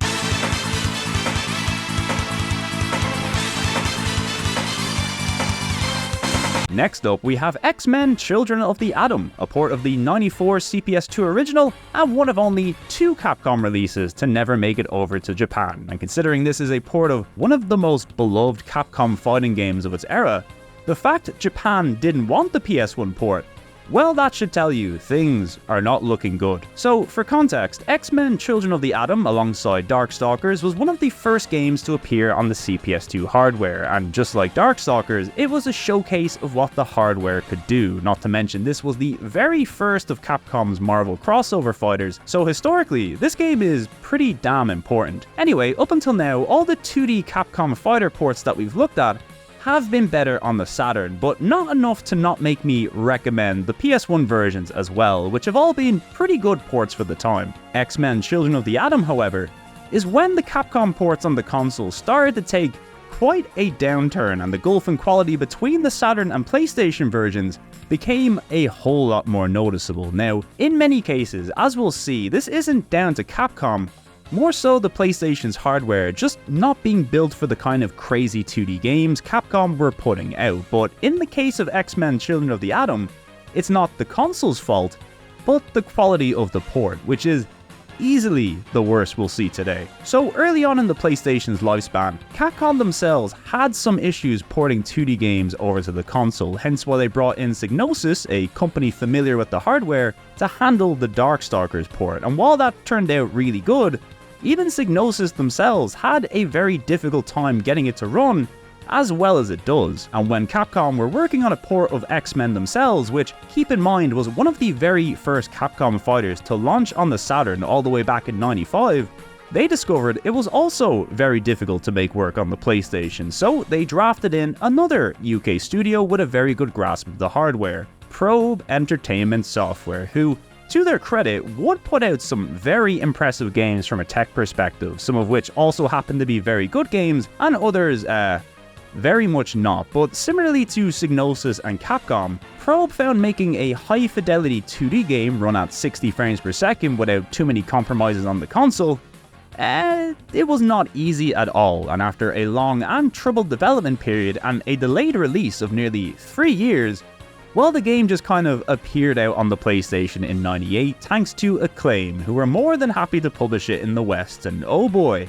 Next up, we have X-Men Children of the Atom, a port of the '94 CPS2 original, and one of only 2 Capcom releases to never make it over to Japan. And considering this is a port of one of the most beloved Capcom fighting games of its era, the fact Japan didn't want the PS1 port, well, that should tell you things are not looking good. So, for context, X-Men Children of the Atom alongside Darkstalkers was one of the first games to appear on the CPS2 hardware, and just like Darkstalkers, it was a showcase of what the hardware could do. Not to mention, this was the very first of Capcom's Marvel crossover fighters, so historically, this game is pretty damn important. Anyway, up until now, all the 2D Capcom fighter ports that we've looked at have been better on the Saturn, but not enough to not make me recommend the PS1 versions as well, which have all been pretty good ports for the time. X-Men Children of the Atom, however, is when the Capcom ports on the console started to take quite a downturn, and the gulf in quality between the Saturn and PlayStation versions became a whole lot more noticeable. Now, in many cases, as we'll see, this isn't down to Capcom, more so the PlayStation's hardware just not being built for the kind of crazy 2D games Capcom were putting out. But in the case of X-Men Children of the Atom, it's not the console's fault, but the quality of the port, which is easily the worst we'll see today. So early on in the PlayStation's lifespan, Capcom themselves had some issues porting 2D games over to the console, hence why they brought in Psygnosis, a company familiar with the hardware, to handle the Darkstalkers port. And while that turned out really good, even Psygnosis themselves had a very difficult time getting it to run as well as it does. And when Capcom were working on a port of X-Men themselves, which, keep in mind, was one of the very first Capcom fighters to launch on the Saturn all the way back in '95, they discovered it was also very difficult to make work on the PlayStation, so they drafted in another UK studio with a very good grasp of the hardware, Probe Entertainment Software, who, to their credit, would put out some very impressive games from a tech perspective, some of which also happened to be very good games, and others, very much not. But similarly to Psygnosis and Capcom, Probe found making a high-fidelity 2D game run at 60 frames per second without too many compromises on the console it was not easy at all, and after a long and troubled development period and a delayed release of nearly 3 years, well, the game just kind of appeared out on the PlayStation in '98 thanks to Acclaim, who were more than happy to publish it in the West, and oh boy,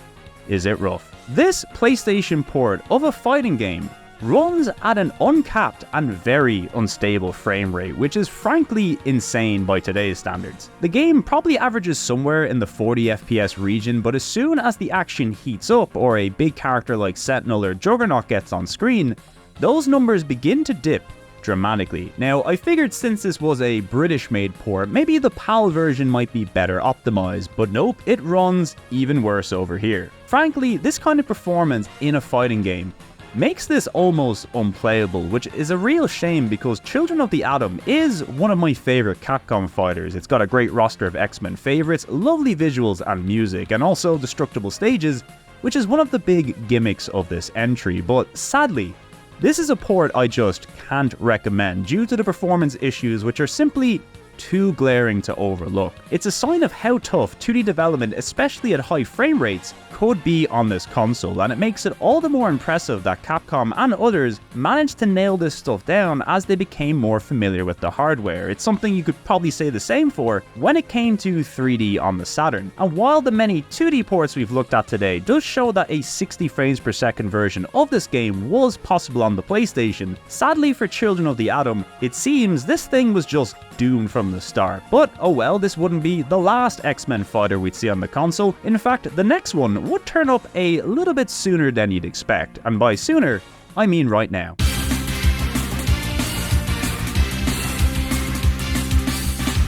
is it rough. This PlayStation port of a fighting game runs at an uncapped and very unstable frame rate, which is frankly insane by today's standards. The game probably averages somewhere in the 40 FPS region, but as soon as the action heats up or a big character like Sentinel or Juggernaut gets on screen, those numbers begin to dip dramatically. Now, I figured since this was a British-made port, maybe the PAL version might be better optimized, but nope, it runs even worse over here. Frankly, this kind of performance in a fighting game makes this almost unplayable, which is a real shame because Children of the Atom is one of my favorite Capcom fighters. It's got a great roster of X-Men favorites, lovely visuals and music, and also destructible stages, which is one of the big gimmicks of this entry, but sadly, this is a port I just can't recommend due to the performance issues which are simply too glaring to overlook. It's a sign of how tough 2D development, especially at high frame rates, could be on this console, and it makes it all the more impressive that Capcom and others managed to nail this stuff down as they became more familiar with the hardware. It's something you could probably say the same for when it came to 3D on the Saturn. And while the many 2D ports we've looked at today does show that a 60 frames per second version of this game was possible on the PlayStation, sadly for Children of the Atom, it seems this thing was just doomed from the start. But oh well, this wouldn't be the last X-Men fighter we'd see on the console. In fact, the next one would turn up a little bit sooner than you'd expect, and by sooner, I mean right now.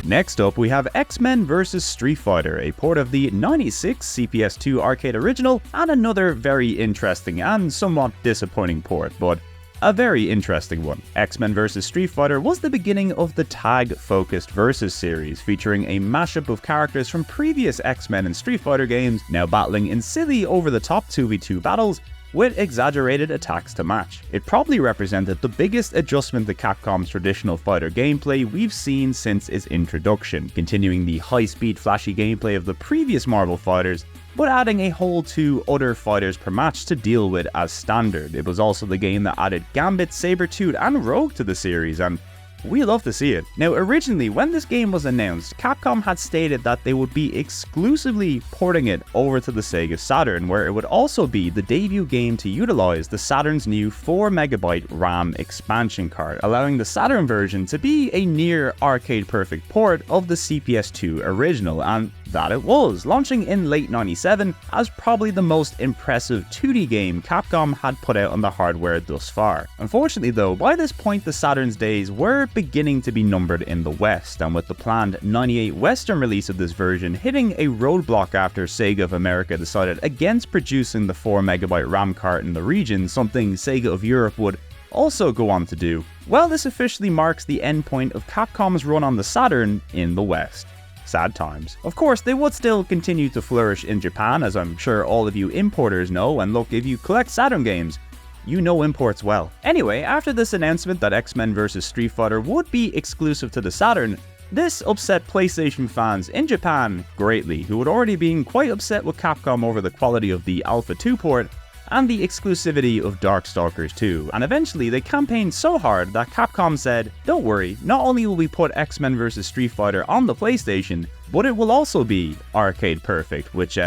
Next up, we have X-Men vs Street Fighter, a port of the '96 CPS2 arcade original, and another very interesting and somewhat disappointing port, but a very interesting one. X-Men vs Street Fighter was the beginning of the tag-focused Versus series, featuring a mashup of characters from previous X-Men and Street Fighter games, now battling in silly over-the-top 2v2 battles with exaggerated attacks to match. It probably represented the biggest adjustment to Capcom's traditional fighter gameplay we've seen since its introduction, continuing the high-speed flashy gameplay of the previous Marvel fighters, but adding a whole 2 other fighters per match to deal with as standard. It was also the game that added Gambit, Sabretooth and Rogue to the series, and we love to see it. Now, originally, when this game was announced, Capcom had stated that they would be exclusively porting it over to the Sega Saturn, where it would also be the debut game to utilize the Saturn's new 4MB RAM expansion card, allowing the Saturn version to be a near arcade-perfect port of the CPS2 original, and that it was, launching in late '97 as probably the most impressive 2D game Capcom had put out on the hardware thus far. Unfortunately though, by this point the Saturn's days were beginning to be numbered in the West, and with the planned '98 Western release of this version hitting a roadblock after Sega of America decided against producing the 4MB RAM card in the region, something Sega of Europe would also go on to do, well, this officially marks the endpoint of Capcom's run on the Saturn in the West. Sad times. Of course, they would still continue to flourish in Japan, as I'm sure all of you importers know, and look, if you collect Saturn games, you know imports well. Anyway, after this announcement that X-Men vs Street Fighter would be exclusive to the Saturn, this upset PlayStation fans in Japan greatly, who had already been quite upset with Capcom over the quality of the Alpha 2 port and the exclusivity of Darkstalkers 2, and eventually they campaigned so hard that Capcom said, don't worry, not only will we put X-Men vs Street Fighter on the PlayStation, but it will also be arcade perfect, which,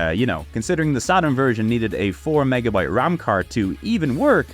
considering the Saturn version needed a 4MB RAM card to even work,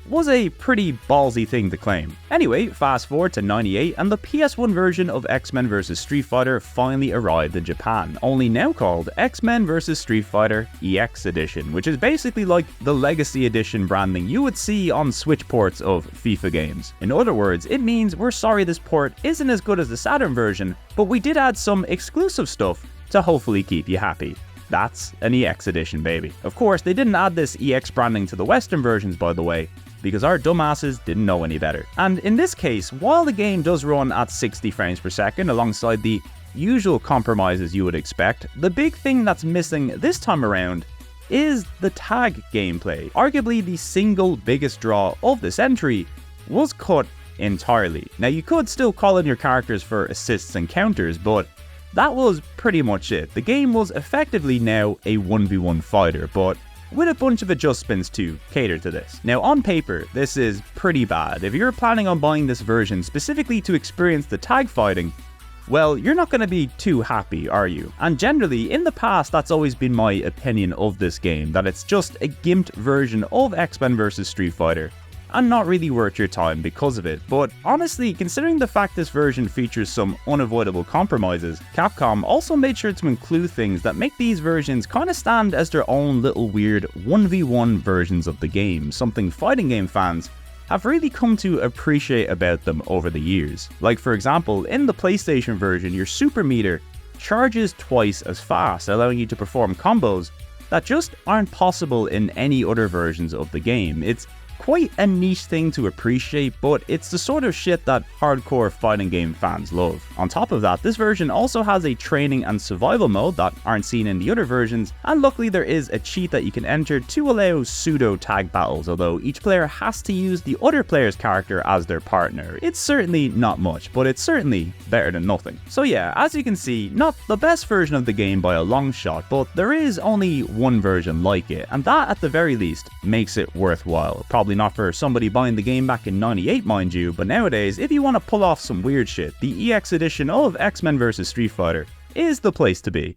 was a pretty ballsy thing to claim. Anyway, fast forward to '98 and the PS1 version of X-Men vs Street Fighter finally arrived in Japan, only now called X-Men vs Street Fighter EX Edition, which is basically like the Legacy Edition branding you would see on Switch ports of FIFA games. In other words, it means we're sorry this port isn't as good as the Saturn version, but we did add some exclusive stuff to hopefully keep you happy. That's an EX Edition, baby. Of course, they didn't add this EX branding to the Western versions, by the way, because our dumbasses didn't know any better. And in this case, while the game does run at 60 frames per second alongside the usual compromises you would expect, the big thing that's missing this time around is the tag gameplay. Arguably the single biggest draw of this entry was cut entirely. Now you could still call in your characters for assists and counters, but that was pretty much it. The game was effectively now a 1v1 fighter, but with a bunch of adjustments to cater to this. Now on paper, this is pretty bad. If you're planning on buying this version specifically to experience the tag fighting, well, you're not going to be too happy, are you? And generally, in the past, that's always been my opinion of this game, that it's just a gimped version of X-Men vs Street Fighter, and not really worth your time because of it. But honestly, considering the fact this version features some unavoidable compromises, Capcom also made sure to include things that make these versions kinda stand as their own little weird 1v1 versions of the game, something fighting game fans have really come to appreciate about them over the years. Like for example, in the PlayStation version, your super meter charges twice as fast, allowing you to perform combos that just aren't possible in any other versions of the game. It's quite a niche thing to appreciate, but it's the sort of shit that hardcore fighting game fans love. On top of that, this version also has a training and survival mode that aren't seen in the other versions, and luckily there is a cheat that you can enter to allow pseudo tag battles, although each player has to use the other player's character as their partner. It's certainly not much, but it's certainly better than nothing. So yeah, as you can see, not the best version of the game by a long shot, but there is only one version like it, and that at the very least makes it worthwhile. Probably not for somebody buying the game back in '98, mind you, but nowadays, if you want to pull off some weird shit, the EX edition of X-Men vs Street Fighter is the place to be.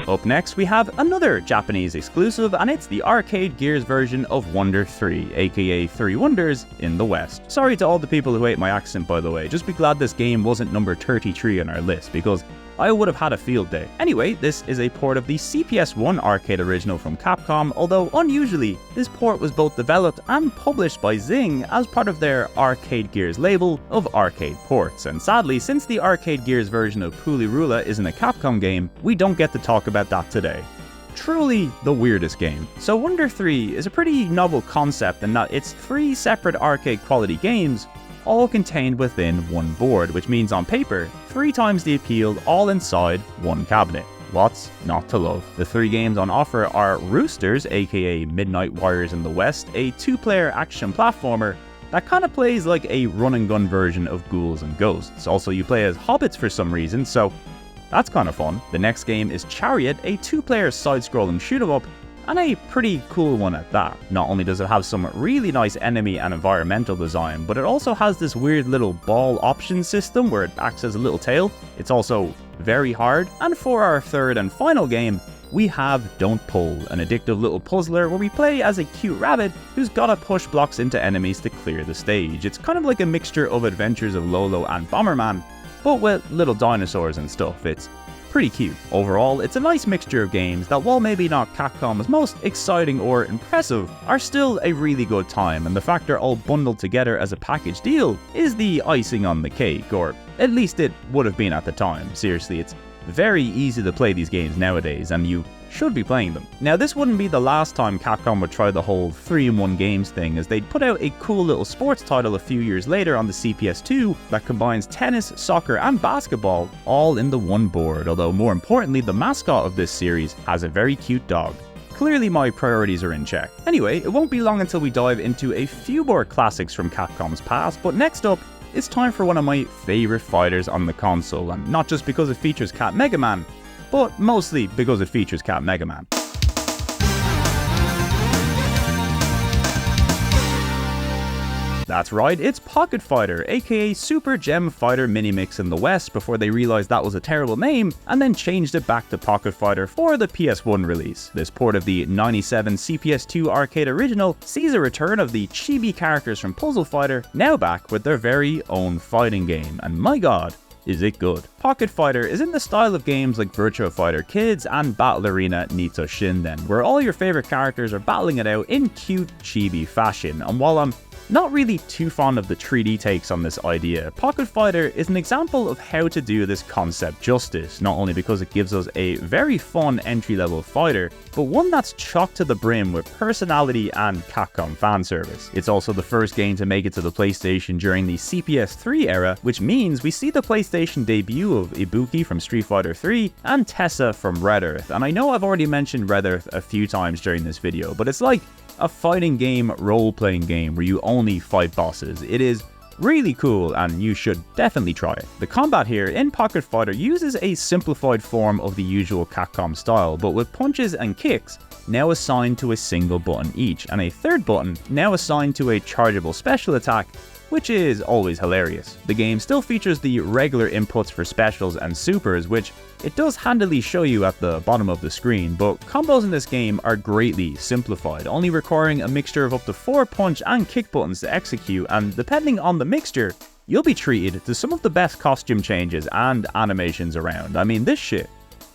Up next, we have another Japanese exclusive, and it's the Arcade Gears version of Wonder 3, aka 3 Wonders in the West. Sorry to all the people who hate my accent, by the way, just be glad this game wasn't number 33 on our list, because I would have had a field day. Anyway, this is a port of the CPS1 arcade original from Capcom, although unusually, this port was both developed and published by Zing as part of their Arcade Gears label of arcade ports. And sadly, since the Arcade Gears version of Pulirula isn't a Capcom game, we don't get to talk about that today. Truly the weirdest game. So Wonder 3 is a pretty novel concept in that it's 3 separate arcade quality games, all contained within one board, which means on paper, 3 times the appeal all inside one cabinet. What's not to love? The 3 games on offer are Roosters, aka Midnight Warriors in the West, a 2-player action platformer that kind of plays like a run and gun version of Ghouls and Ghosts. Also, you play as hobbits for some reason, so that's kind of fun. The next game is Chariot, a 2-player side-scrolling shoot-'em-up, and a pretty cool one at that. Not only does it have some really nice enemy and environmental design, but it also has this weird little ball option system where it acts as a little tail. It's also very hard. And for our third and final game, we have Don't Pull, an addictive little puzzler where we play as a cute rabbit who's gotta push blocks into enemies to clear the stage. It's kind of like a mixture of Adventures of Lolo and Bomberman, but with little dinosaurs and stuff. It's pretty cute. Overall, it's a nice mixture of games that, while maybe not Capcom's most exciting or impressive, are still a really good time, and the fact they're all bundled together as a package deal is the icing on the cake, or at least it would have been at the time. Seriously, it's very easy to play these games nowadays, and you should be playing them. Now, this wouldn't be the last time Capcom would try the whole 3-in-1 games thing, as they'd put out a cool little sports title a few years later on the CPS2 that combines tennis, soccer, and basketball all in the one board, although more importantly, the mascot of this series has a very cute dog. Clearly my priorities are in check. Anyway, it won't be long until we dive into a few more classics from Capcom's past, but next up, it's time for one of my favourite fighters on the console, and not just because it features Cat Mega Man, but mostly because it features Cat Mega Man. That's right, it's Pocket Fighter, aka Super Gem Fighter Minimix in the West, before they realized that was a terrible name, and then changed it back to Pocket Fighter for the PS1 release. This port of the '97 CPS2 arcade original sees a return of the chibi characters from Puzzle Fighter, now back with their very own fighting game, and my god, is it good. Pocket Fighter is in the style of games like Virtua Fighter Kids and Battle Arena Nitto Shinden, where all your favorite characters are battling it out in cute chibi fashion, and while I'm not really too fond of the 3D takes on this idea, Pocket Fighter is an example of how to do this concept justice, not only because it gives us a very fun entry-level fighter, but one that's chocked to the brim with personality and Capcom fan service. It's also the first game to make it to the PlayStation during the CPS3 era, which means we see the PlayStation debut of Ibuki from Street Fighter 3 and Tessa from Red Earth. And I know I've already mentioned Red Earth a few times during this video, but it's like a fighting game, role-playing game where you only fight bosses. It is really cool and you should definitely try it. The combat here in Pocket Fighter uses a simplified form of the usual Capcom style, but with punches and kicks now assigned to a single button each, and a third button now assigned to a chargeable special attack, which is always hilarious. The game still features the regular inputs for specials and supers, which it does handily show you at the bottom of the screen, but combos in this game are greatly simplified, only requiring a mixture of up to 4 punch and kick buttons to execute, and depending on the mixture, you'll be treated to some of the best costume changes and animations around. I mean, this shit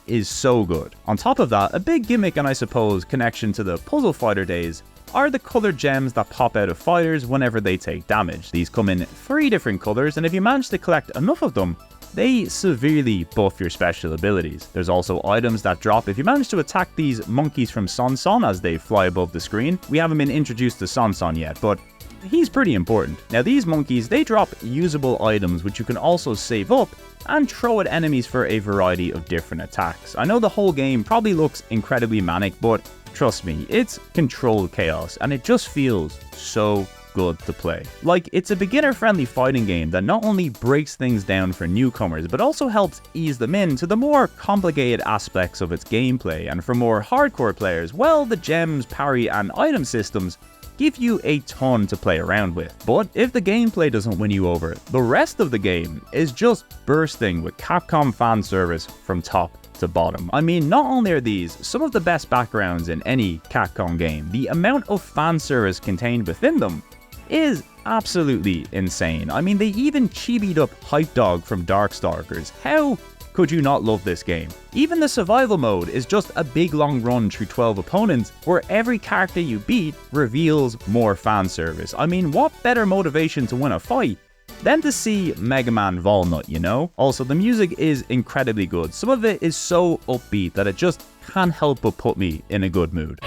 is so good. On top of that, a big gimmick and I suppose connection to the Puzzle Fighter days are the colored gems that pop out of fighters whenever they take damage. These come in 3 different colors, and if you manage to collect enough of them, they severely buff your special abilities. There's also items that drop if you manage to attack these monkeys from Seanson as they fly above the screen. We haven't been introduced to Seanson yet, but he's pretty important. Now these monkeys, they drop usable items which you can also save up and throw at enemies for a variety of different attacks. I know the whole game probably looks incredibly manic, but trust me, it's controlled chaos and it just feels so good to play. Like, it's a beginner-friendly fighting game that not only breaks things down for newcomers, but also helps ease them into the more complicated aspects of its gameplay. And for more hardcore players, well, the gems, parry, and item systems give you a ton to play around with. But if the gameplay doesn't win you over, the rest of the game is just bursting with Capcom fan service from top to bottom. I mean, not only are these some of the best backgrounds in any Capcom game, the amount of fan service contained within them is absolutely insane. I mean, they even chibied up Hype Dog from Darkstalkers. How could you not love this game? Even the survival mode is just a big long run through 12 opponents where every character you beat reveals more fan service. I mean, what better motivation to win a fight than to see Mega Man Walnut, you know? Also, the music is incredibly good. Some of it is so upbeat that it just can't help but put me in a good mood.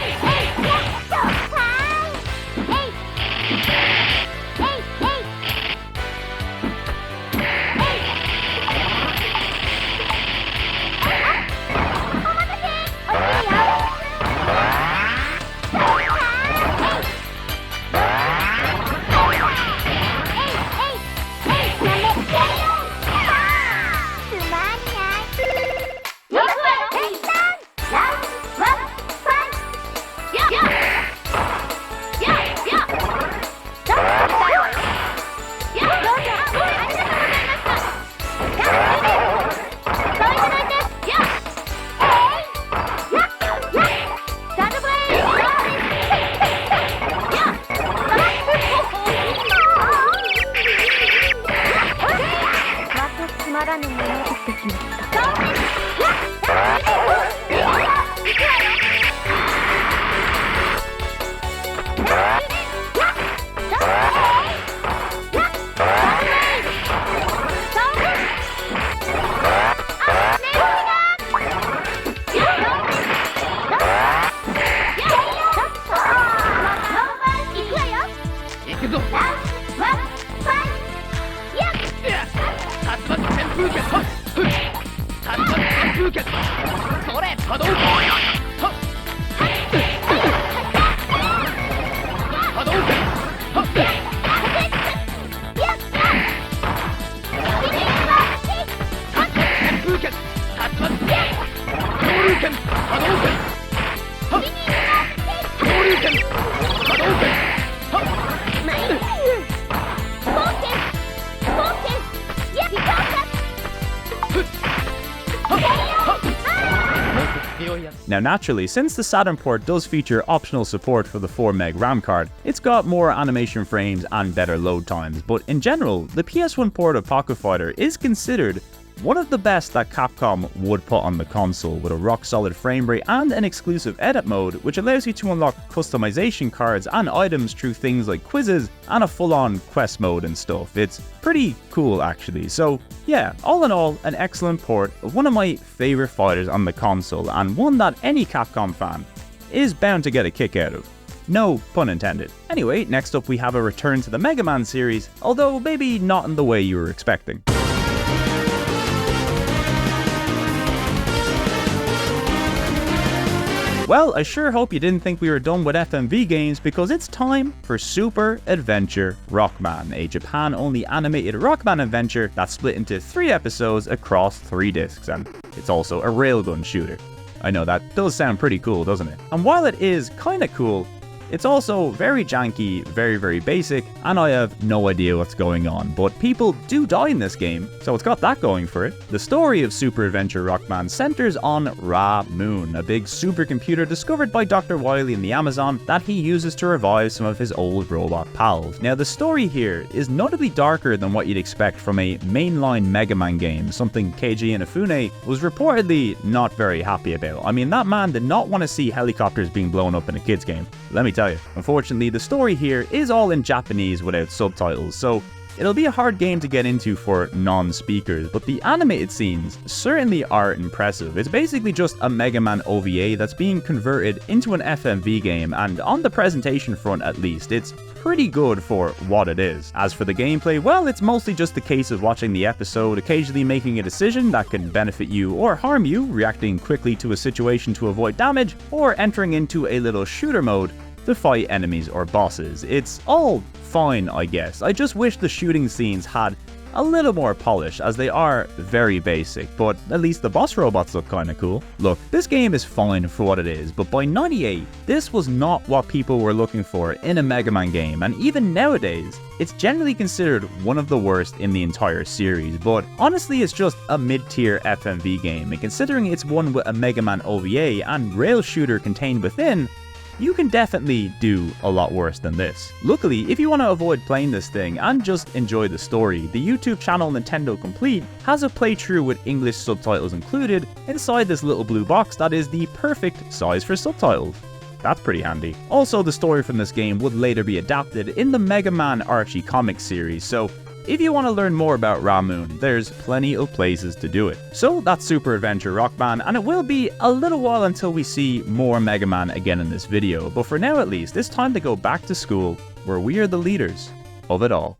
Now naturally, since the Saturn port does feature optional support for the 4MB RAM card, it's got more animation frames and better load times, but in general, the PS1 port of Pocket Fighter is considered one of the best that Capcom would put on the console, with a rock solid frame rate and an exclusive edit mode which allows you to unlock customization cards and items through things like quizzes and a full-on quest mode and stuff. It's pretty cool actually. So yeah, all in all, an excellent port of one of my favourite fighters on the console, and one that any Capcom fan is bound to get a kick out of. No pun intended. Anyway, next up we have a return to the Mega Man series, although maybe not in the way you were expecting. Well, I sure hope you didn't think we were done with FMV games, because it's time for Super Adventure Rockman, a Japan-only animated Rockman adventure that's split into 3 episodes across 3 discs, and it's also a railgun shooter. I know, that does sound pretty cool, doesn't it? And while it is kinda cool, it's also very janky, very basic, and I have no idea what's going on, but people do die in this game, so it's got that going for it. The story of Super Adventure Rockman centers on Ra Moon, a big supercomputer discovered by Dr. Wily in the Amazon that he uses to revive some of his old robot pals. Now, the story here is notably darker than what you'd expect from a mainline Mega Man game, something Keiji Inafune was reportedly not very happy about. I mean, that man did not want to see helicopters being blown up in a kid's game, let me tell you. Unfortunately, the story here is all in Japanese without subtitles, so it'll be a hard game to get into for non-speakers, but the animated scenes certainly are impressive. It's basically just a Mega Man OVA that's being converted into an FMV game, and on the presentation front at least, it's pretty good for what it is. As for the gameplay, well, it's mostly just a case of watching the episode, occasionally making a decision that can benefit you or harm you, reacting quickly to a situation to avoid damage, or entering into a little shooter mode to fight enemies or bosses. It's all fine, I guess. I just wish the shooting scenes had a little more polish, as they are very basic, but at least the boss robots look kinda cool. Look, this game is fine for what it is, but by '98, this was not what people were looking for in a Mega Man game, and even nowadays, it's generally considered one of the worst in the entire series, but honestly it's just a mid-tier FMV game, and considering it's one with a Mega Man OVA and rail shooter contained within, you can definitely do a lot worse than this. Luckily, if you want to avoid playing this thing and just enjoy the story, the YouTube channel Nintendo Complete has a playthrough with English subtitles included inside this little blue box that is the perfect size for subtitles. That's pretty handy. Also, the story from this game would later be adapted in the Mega Man Archie comic series, so if you want to learn more about Ra Moon, there's plenty of places to do it. So that's Super Adventure Rockman, and it will be a little while until we see more Mega Man again in this video, but for now at least, it's time to go back to school, where we are the leaders of it all.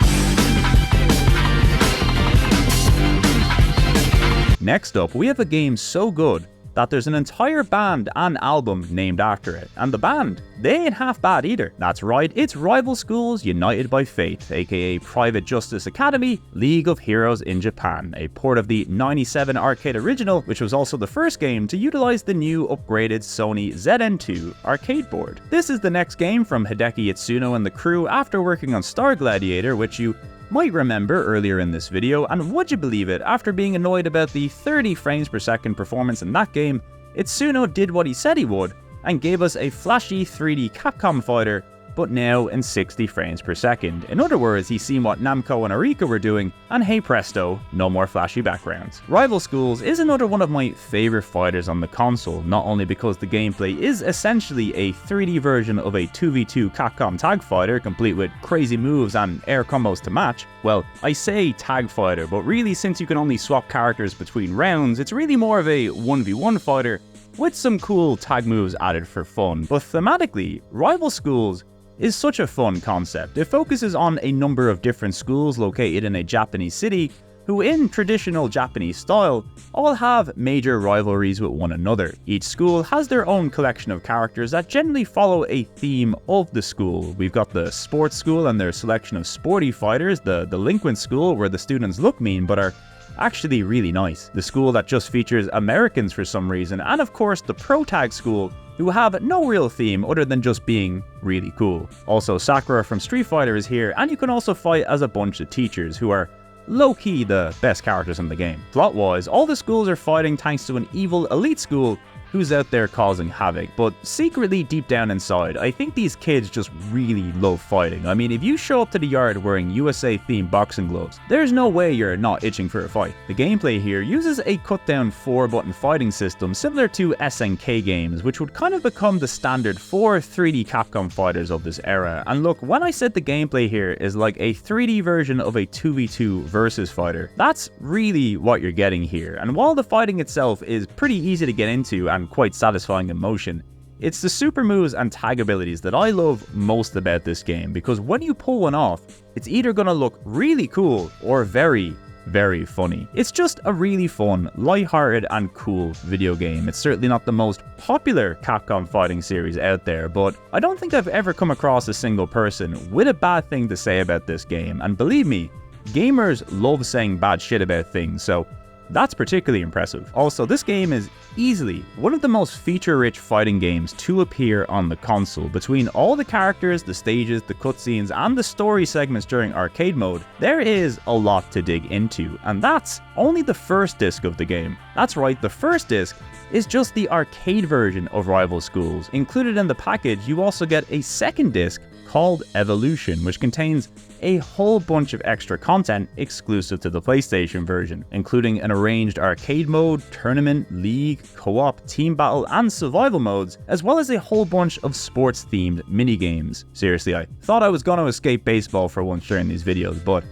Next up, we have a game so good that there's an entire band and album named after it. And the band, they ain't half bad either. That's right, it's Rival Schools United by Fate, aka Private Justice Academy League of Heroes in Japan, a port of the '97 arcade original, which was also the first game to utilize the new upgraded Sony ZN2 arcade board. This is the next game from Hideki Itsuno and the crew after working on Star Gladiator, which you might remember earlier in this video, and would you believe it, after being annoyed about the 30 frames per second performance in that game, Itsuno did what he said he would, and gave us a flashy 3D Capcom fighter, but now in 60 frames per second. In other words, he's seen what Namco and Arika were doing, and hey presto, no more flashy backgrounds. Rival Schools is another one of my favourite fighters on the console, not only because the gameplay is essentially a 3D version of a 2v2 Capcom tag fighter, complete with crazy moves and air combos to match. Well, I say tag fighter, but really since you can only swap characters between rounds, it's really more of a 1v1 fighter, with some cool tag moves added for fun. But thematically, Rival Schools is such a fun concept. It focuses on a number of different schools located in a Japanese city who, in traditional Japanese style, all have major rivalries with one another. Each school has their own collection of characters that generally follow a theme of the school. We've got the sports school and their selection of sporty fighters, the delinquent school where the students look mean but are actually really nice, the school that just features Americans for some reason, and of course the Pro Tag school, who have no real theme other than just being really cool. Also, Sakura from Street Fighter is here, and you can also fight as a bunch of teachers who are low-key the best characters in the game. Plot-wise, all the schools are fighting thanks to an evil elite school who's out there causing havoc, but secretly deep down inside, I think these kids just really love fighting. I mean, if you show up to the yard wearing USA-themed boxing gloves, there's no way you're not itching for a fight. The gameplay here uses a cut-down 4-button fighting system similar to SNK games, which would kind of become the standard for 3D Capcom fighters of this era. And look, when I said the gameplay here is like a 3D version of a 2v2 versus fighter, that's really what you're getting here. And while the fighting itself is pretty easy to get into and quite satisfying in motion, it's the super moves and tag abilities that I love most about this game, because when you pull one off, it's either gonna look really cool or very, very funny. It's just a really fun, lighthearted and cool video game. It's certainly not the most popular Capcom fighting series out there, but I don't think I've ever come across a single person with a bad thing to say about this game, and believe me, gamers love saying bad shit about things, so that's particularly impressive. Also, this game is easily one of the most feature-rich fighting games to appear on the console. Between all the characters, the stages, the cutscenes, and the story segments during arcade mode, there is a lot to dig into, and that's only the first disc of the game. That's right, the first disc is just the arcade version of Rival Schools. Included in the package, you also get a second disc called Evolution, which contains a whole bunch of extra content exclusive to the PlayStation version, including an arranged arcade mode, tournament, league, co-op, team battle, and survival modes, as well as a whole bunch of sports-themed minigames. Seriously, I thought I was going to escape baseball for once during these videos, but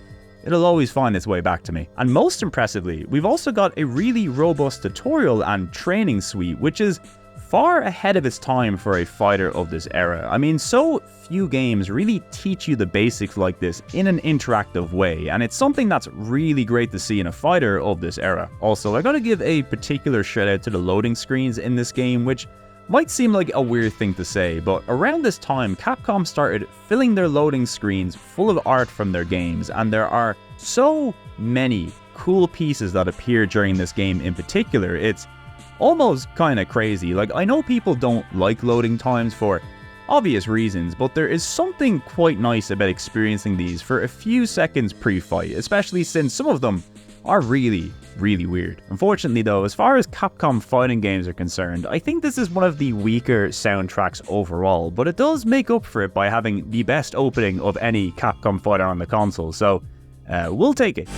it'll always find its way back to me. And most impressively, we've also got a really robust tutorial and training suite, which is far ahead of its time for a fighter of this era. I mean, so few games really teach you the basics like this in an interactive way, and it's something that's really great to see in a fighter of this era. Also, I gotta give a particular shout out to the loading screens in this game, which might seem like a weird thing to say, but around this time, Capcom started filling their loading screens full of art from their games, and there are so many cool pieces that appear during this game in particular. It's almost kind of crazy. Like, I know people don't like loading times for obvious reasons, but there is something quite nice about experiencing these for a few seconds pre-fight, especially since some of them are really weird. Unfortunately though, as far as Capcom fighting games are concerned, I think this is one of the weaker soundtracks overall, but it does make up for it by having the best opening of any Capcom fighter on the console, so we'll take it.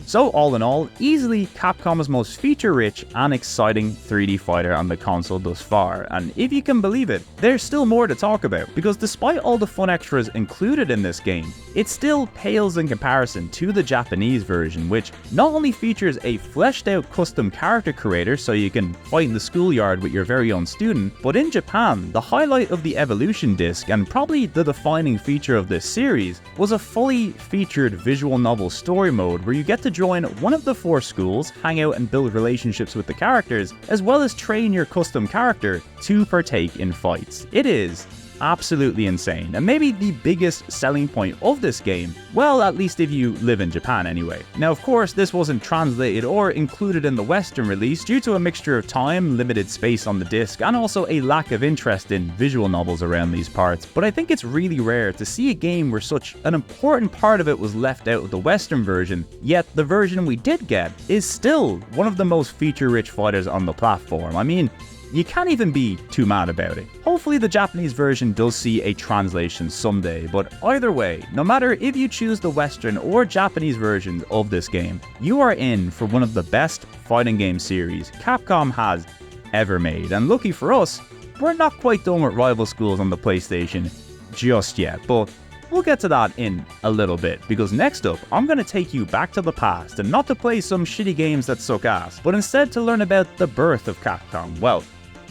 So all in all, easily Capcom's most feature-rich and exciting 3D fighter on the console thus far, and if you can believe it, there's still more to talk about, because despite all the fun extras included in this game, it still pales in comparison to the Japanese version, which not only features a fleshed out custom character creator so you can fight in the schoolyard with your very own student, but in Japan, the highlight of the Evolution disc, and probably the defining feature of this series, was a fully featured visual novel story mode where you get to join one of the 4 schools, hang out and build relationships with the characters, as well as train your custom character to partake in fights. It is absolutely insane, and maybe the biggest selling point of this game, well, at least if you live in Japan anyway. Now of course this wasn't translated or included in the Western release due to a mixture of time, limited space on the disc, and also a lack of interest in visual novels around these parts, but I think it's really rare to see a game where such an important part of it was left out of the Western version, yet the version we did get is still one of the most feature-rich fighters on the platform. I mean, you can't even be too mad about it. Hopefully the Japanese version does see a translation someday, but either way, no matter if you choose the Western or Japanese versions of this game, you are in for one of the best fighting game series Capcom has ever made. And lucky for us, we're not quite done with Rival Schools on the PlayStation just yet, but we'll get to that in a little bit, because next up, I'm going to take you back to the past, and not to play some shitty games that suck ass, but instead to learn about the birth of Capcom. Well,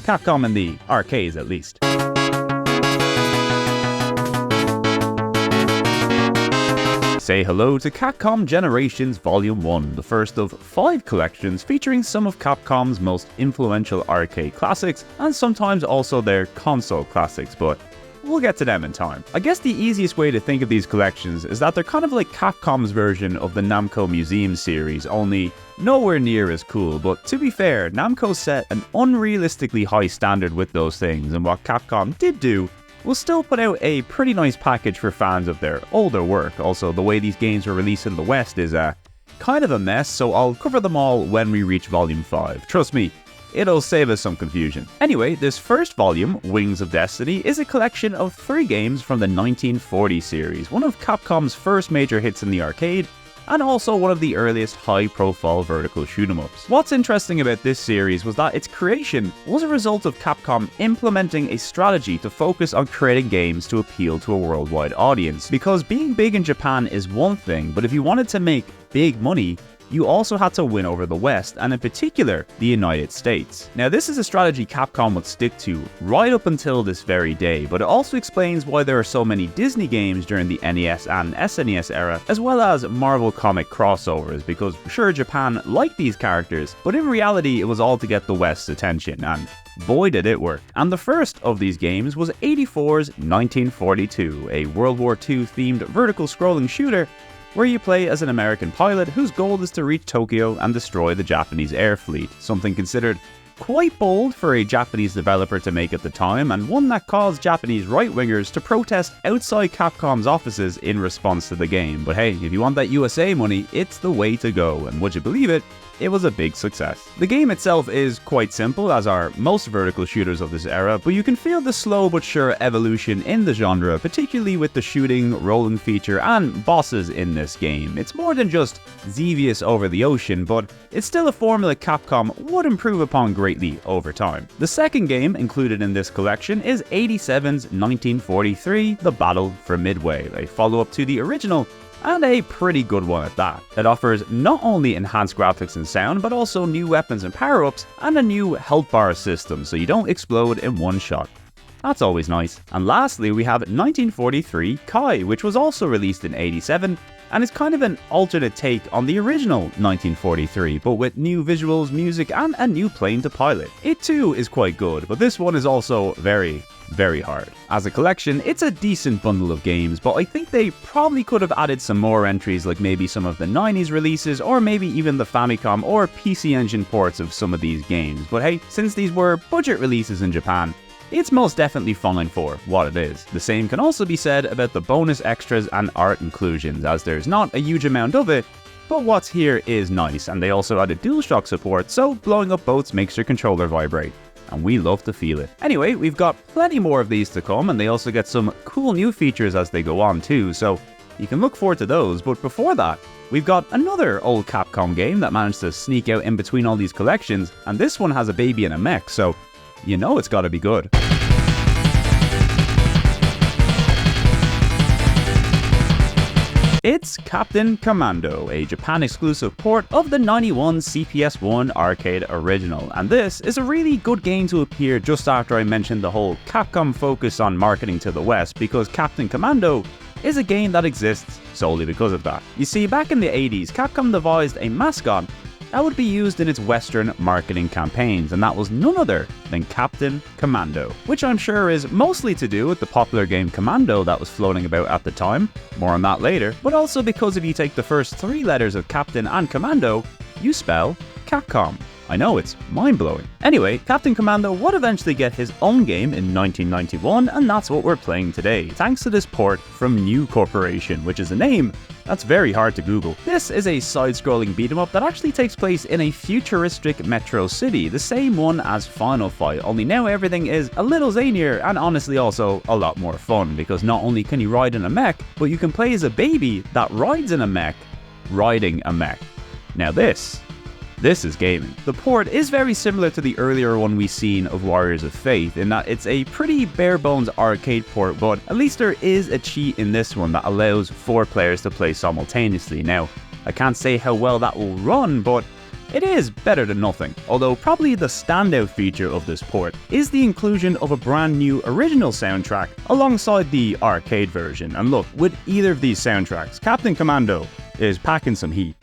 Capcom in the arcades at least. say hello to Capcom Generations Volume 1, the first of 5 collections featuring some of Capcom's most influential arcade classics and sometimes also their console classics, but we'll get to them in time. I guess the easiest way to think of these collections is that they're kind of like Capcom's version of the Namco Museum series, only nowhere near as cool. But to be fair, Namco set an unrealistically high standard with those things, and what Capcom did do was still put out a pretty nice package for fans of their older work. Also, the way these games were released in the West is kind of a mess, so I'll cover them all when we reach Volume 5. Trust me, it'll save us some confusion. Anyway, this first volume, Wings of Destiny, is a collection of 3 games from the 1940 series, one of Capcom's first major hits in the arcade, and also one of the earliest high-profile vertical shoot-'em-ups. What's interesting about this series was that its creation was a result of Capcom implementing a strategy to focus on creating games to appeal to a worldwide audience. Because being big in Japan is one thing, but if you wanted to make big money, you also had to win over the West, and in particular, the United States. Now, this is a strategy Capcom would stick to right up until this very day, but it also explains why there are so many Disney games during the NES and SNES era, as well as Marvel comic crossovers, because sure, Japan liked these characters, but in reality, it was all to get the West's attention, and boy did it work. And the first of these games was 84's 1942, a World War II themed vertical scrolling shooter where you play as an American pilot whose goal is to reach Tokyo and destroy the Japanese air fleet, something considered quite bold for a Japanese developer to make at the time, and one that caused Japanese right-wingers to protest outside Capcom's offices in response to the game. But hey, if you want that USA money, it's the way to go, and would you believe it? It was a big success. The game itself is quite simple, as are most vertical shooters of this era, but you can feel the slow but sure evolution in the genre, particularly with the shooting, rolling feature, and bosses in this game. It's more than just Xevious over the ocean, but it's still a formula Capcom would improve upon greatly over time. The second game included in this collection is 87's 1943, The Battle for Midway, a follow-up to the original, and a pretty good one at that. It offers not only enhanced graphics and sound, but also new weapons and power-ups, and a new health bar system, so you don't explode in one shot. That's always nice. And lastly, we have 1943 Kai, which was also released in 87, and is kind of an alternate take on the original 1943, but with new visuals, music, and a new plane to pilot. It too is quite good, but this one is also very hard. As a collection, it's a decent bundle of games, but I think they probably could have added some more entries, like maybe some of the 90s releases, or maybe even the Famicom or PC Engine ports of some of these games. But hey, since these were budget releases in Japan, it's most definitely fine for what it is. The same can also be said about the bonus extras and art inclusions, as there's not a huge amount of it, but what's here is nice, and they also added DualShock support, so blowing up boats makes your controller vibrate, and we love to feel it. Anyway, we've got plenty more of these to come, and they also get some cool new features as they go on too, so you can look forward to those. But before that, we've got another old Capcom game that managed to sneak out in between all these collections, and this one has a baby and a mech, so you know it's gotta be good. It's Captain Commando, a Japan-exclusive port of the 91 CPS1 arcade original, and this is a really good game to appear just after I mentioned the whole Capcom focus on marketing to the West, because Captain Commando is a game that exists solely because of that. You see, back in the 80s, Capcom devised a mascot that would be used in its Western marketing campaigns, and that was none other than Captain Commando, which I'm sure is mostly to do with the popular game Commando that was floating about at the time, more on that later, but also because if you take the first 3 letters of Captain and Commando, you spell Capcom. I know, it's mind-blowing. Anyway, Captain Commando would eventually get his own game in 1991, and that's what we're playing today, thanks to this port from New Corporation, which is a name that's very hard to Google. This is a side-scrolling beat-em-up that actually takes place in a futuristic metro city, the same one as Final Fight, only now everything is a little zanier and honestly also a lot more fun, because not only can you ride in a mech, but you can play as a baby that rides in a mech, riding a mech. Now this is gaming. The port is very similar to the earlier one we've seen of Warriors of Faith, in that it's a pretty bare-bones arcade port, but at least there is a cheat in this one that allows 4 players to play simultaneously. Now, I can't say how well that will run, but it is better than nothing, although probably the standout feature of this port is the inclusion of a brand new original soundtrack alongside the arcade version. And look, with either of these soundtracks, Captain Commando is packing some heat.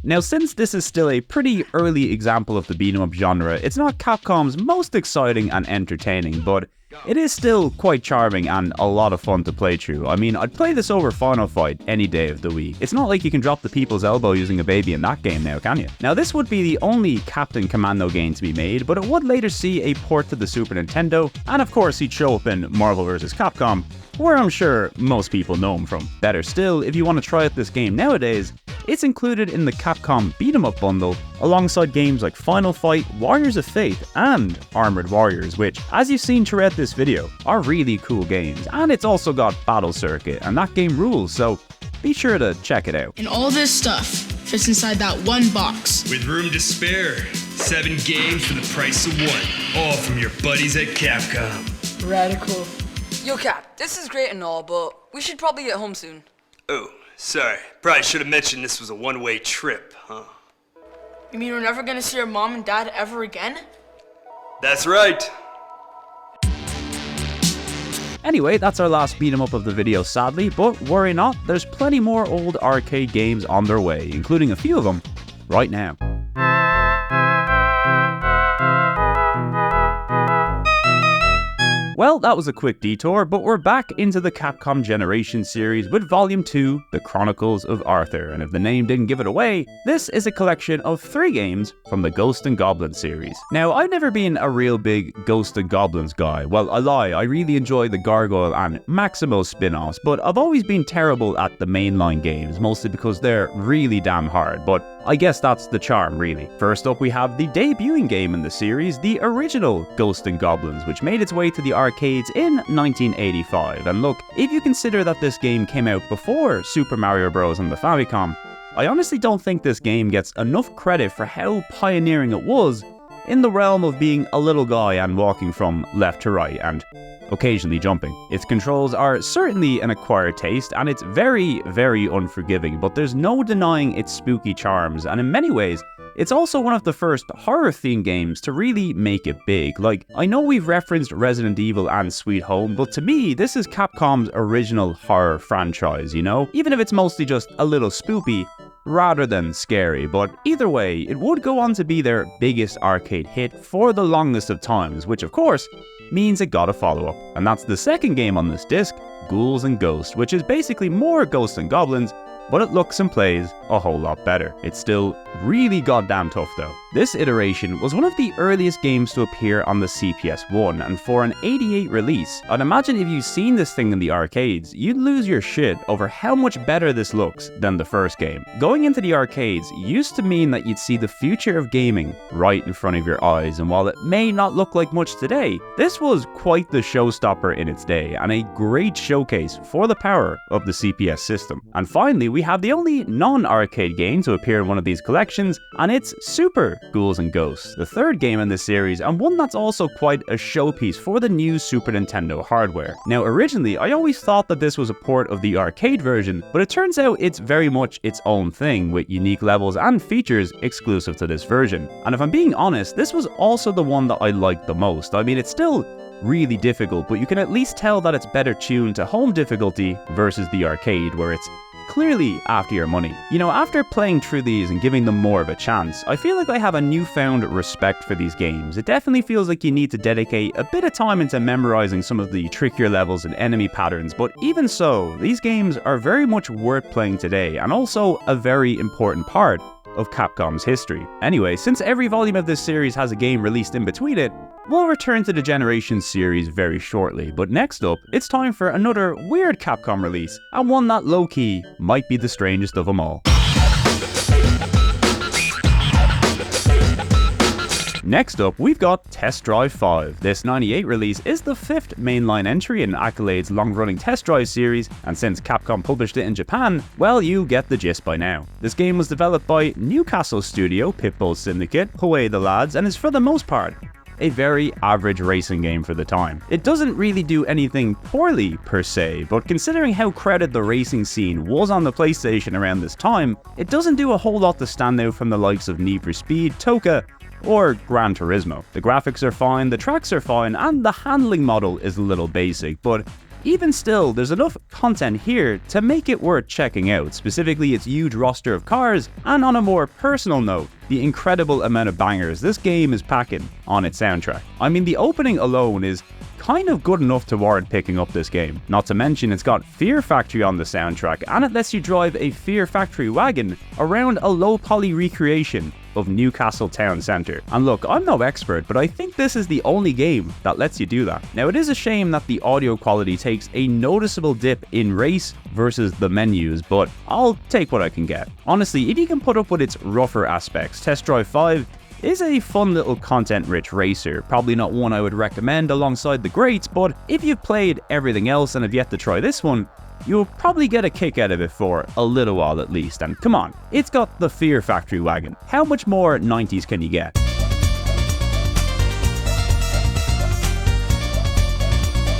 Now, since this is still a pretty early example of the beat-em-up genre, it's not Capcom's most exciting and entertaining, but it is still quite charming and a lot of fun to play through. I mean, I'd play this over Final Fight any day of the week. It's not like you can drop the people's elbow using a baby in that game now, can you? Now, this would be the only Captain Commando game to be made, but it would later see a port to the Super Nintendo, and of course he'd show up in Marvel vs. Capcom, where I'm sure most people know him from. Better still, if you want to try out this game nowadays, it's included in the Capcom Beat-em-up bundle, alongside games like Final Fight, Warriors of Fate, and Armored Warriors, which, as you've seen throughout this video, are really cool games. And it's also got Battle Circuit, and that game rules, so be sure to check it out. And all this stuff fits inside that one box. With room to spare. 7 games for the price of 1. All from your buddies at Capcom. Radical. Yo, Cap, this is great and all, but we should probably get home soon. Oh, sorry. Probably should have mentioned this was a one-way trip, huh? You mean we're never gonna see our mom and dad ever again? That's right. Anyway, that's our last beat 'em up of the video, sadly, but worry not, there's plenty more old arcade games on their way, including a few of them right now. Well, that was a quick detour, but we're back into the Capcom Generation series with Volume 2, The Chronicles of Arthur, and if the name didn't give it away, this is a collection of 3 games from the Ghost and Goblins series. Now, I've never been a real big Ghost and Goblins guy. Well, I lie, I really enjoy the Gargoyle and Maximo spin-offs, but I've always been terrible at the mainline games, mostly because they're really damn hard, but I guess that's the charm, really. First up, we have the debuting game in the series, the original Ghost and Goblins, which made its way to the arcades in 1985. And look, if you consider that this game came out before Super Mario Bros. On the Famicom, I honestly don't think this game gets enough credit for how pioneering it was in the realm of being a little guy and walking from left to right and occasionally jumping. Its controls are certainly an acquired taste, and it's very, very unforgiving, but there's no denying its spooky charms, and in many ways, it's also one of the first horror-themed games to really make it big. Like, I know we've referenced Resident Evil and Sweet Home, but to me, this is Capcom's original horror franchise, you know? Even if it's mostly just a little spoopy, rather than scary, but either way, it would go on to be their biggest arcade hit for the longest of times, which of course means it got a follow-up, and that's the second game on this disc, Ghouls and Ghosts, which is basically more Ghosts and Goblins, but it looks and plays a whole lot better. It's still really goddamn tough though. This iteration was one of the earliest games to appear on the PS1, and for an '88 release, I'd imagine if you'd seen this thing in the arcades, you'd lose your shit over how much better this looks than the first game. Going into the arcades used to mean that you'd see the future of gaming right in front of your eyes, and while it may not look like much today, this was quite the showstopper in its day, and a great showcase for the power of the CPS system. And finally, we have the only non-arcade game to appear in one of these collections, and it's Super Ghouls and Ghosts, the third game in this series, and one that's also quite a showpiece for the new Super Nintendo hardware. Now originally, I always thought that this was a port of the arcade version, but it turns out it's very much its own thing, with unique levels and features exclusive to this version. And if I'm being honest, this was also the one that I liked the most. I mean, it's still really difficult, but you can at least tell that it's better tuned to home difficulty versus the arcade, where it's clearly after your money. You know, after playing through these and giving them more of a chance, I feel like I have a newfound respect for these games. It definitely feels like you need to dedicate a bit of time into memorizing some of the trickier levels and enemy patterns, but even so, these games are very much worth playing today, and also a very important part of Capcom's history. Anyway, since every volume of this series has a game released in between it, we'll return to the Generations series very shortly, but next up, it's time for another weird Capcom release, and one that low-key might be the strangest of them all. Next up, we've got Test Drive 5. This '98 release is the 5th mainline entry in Accolade's long-running Test Drive series, and since Capcom published it in Japan, well, you get the gist by now. This game was developed by Newcastle studio Pitbull Syndicate, Kowai the lads, and is for the most part a very average racing game for the time. It doesn't really do anything poorly per se, but considering how crowded the racing scene was on the PlayStation around this time, it doesn't do a whole lot to stand out from the likes of Need for Speed, Toka, or Gran Turismo. The graphics are fine, the tracks are fine, and the handling model is a little basic, but even still, there's enough content here to make it worth checking out, specifically its huge roster of cars, and on a more personal note, the incredible amount of bangers this game is packing on its soundtrack. I mean, the opening alone is kind of good enough to warrant picking up this game. Not to mention it's got Fear Factory on the soundtrack, and it lets you drive a Fear Factory wagon around a low-poly recreation of Newcastle Town Centre. And look, I'm no expert, but I think this is the only game that lets you do that. Now, it is a shame that the audio quality takes a noticeable dip in race versus the menus, but I'll take what I can get. Honestly, if you can put up with its rougher aspects, Test Drive 5 is a fun little content-rich racer. Probably not one I would recommend alongside the greats, but if you've played everything else and have yet to try this one, you'll probably get a kick out of it for a little while at least. And come on, it's got the Fear Factory wagon. How much more 90s can you get?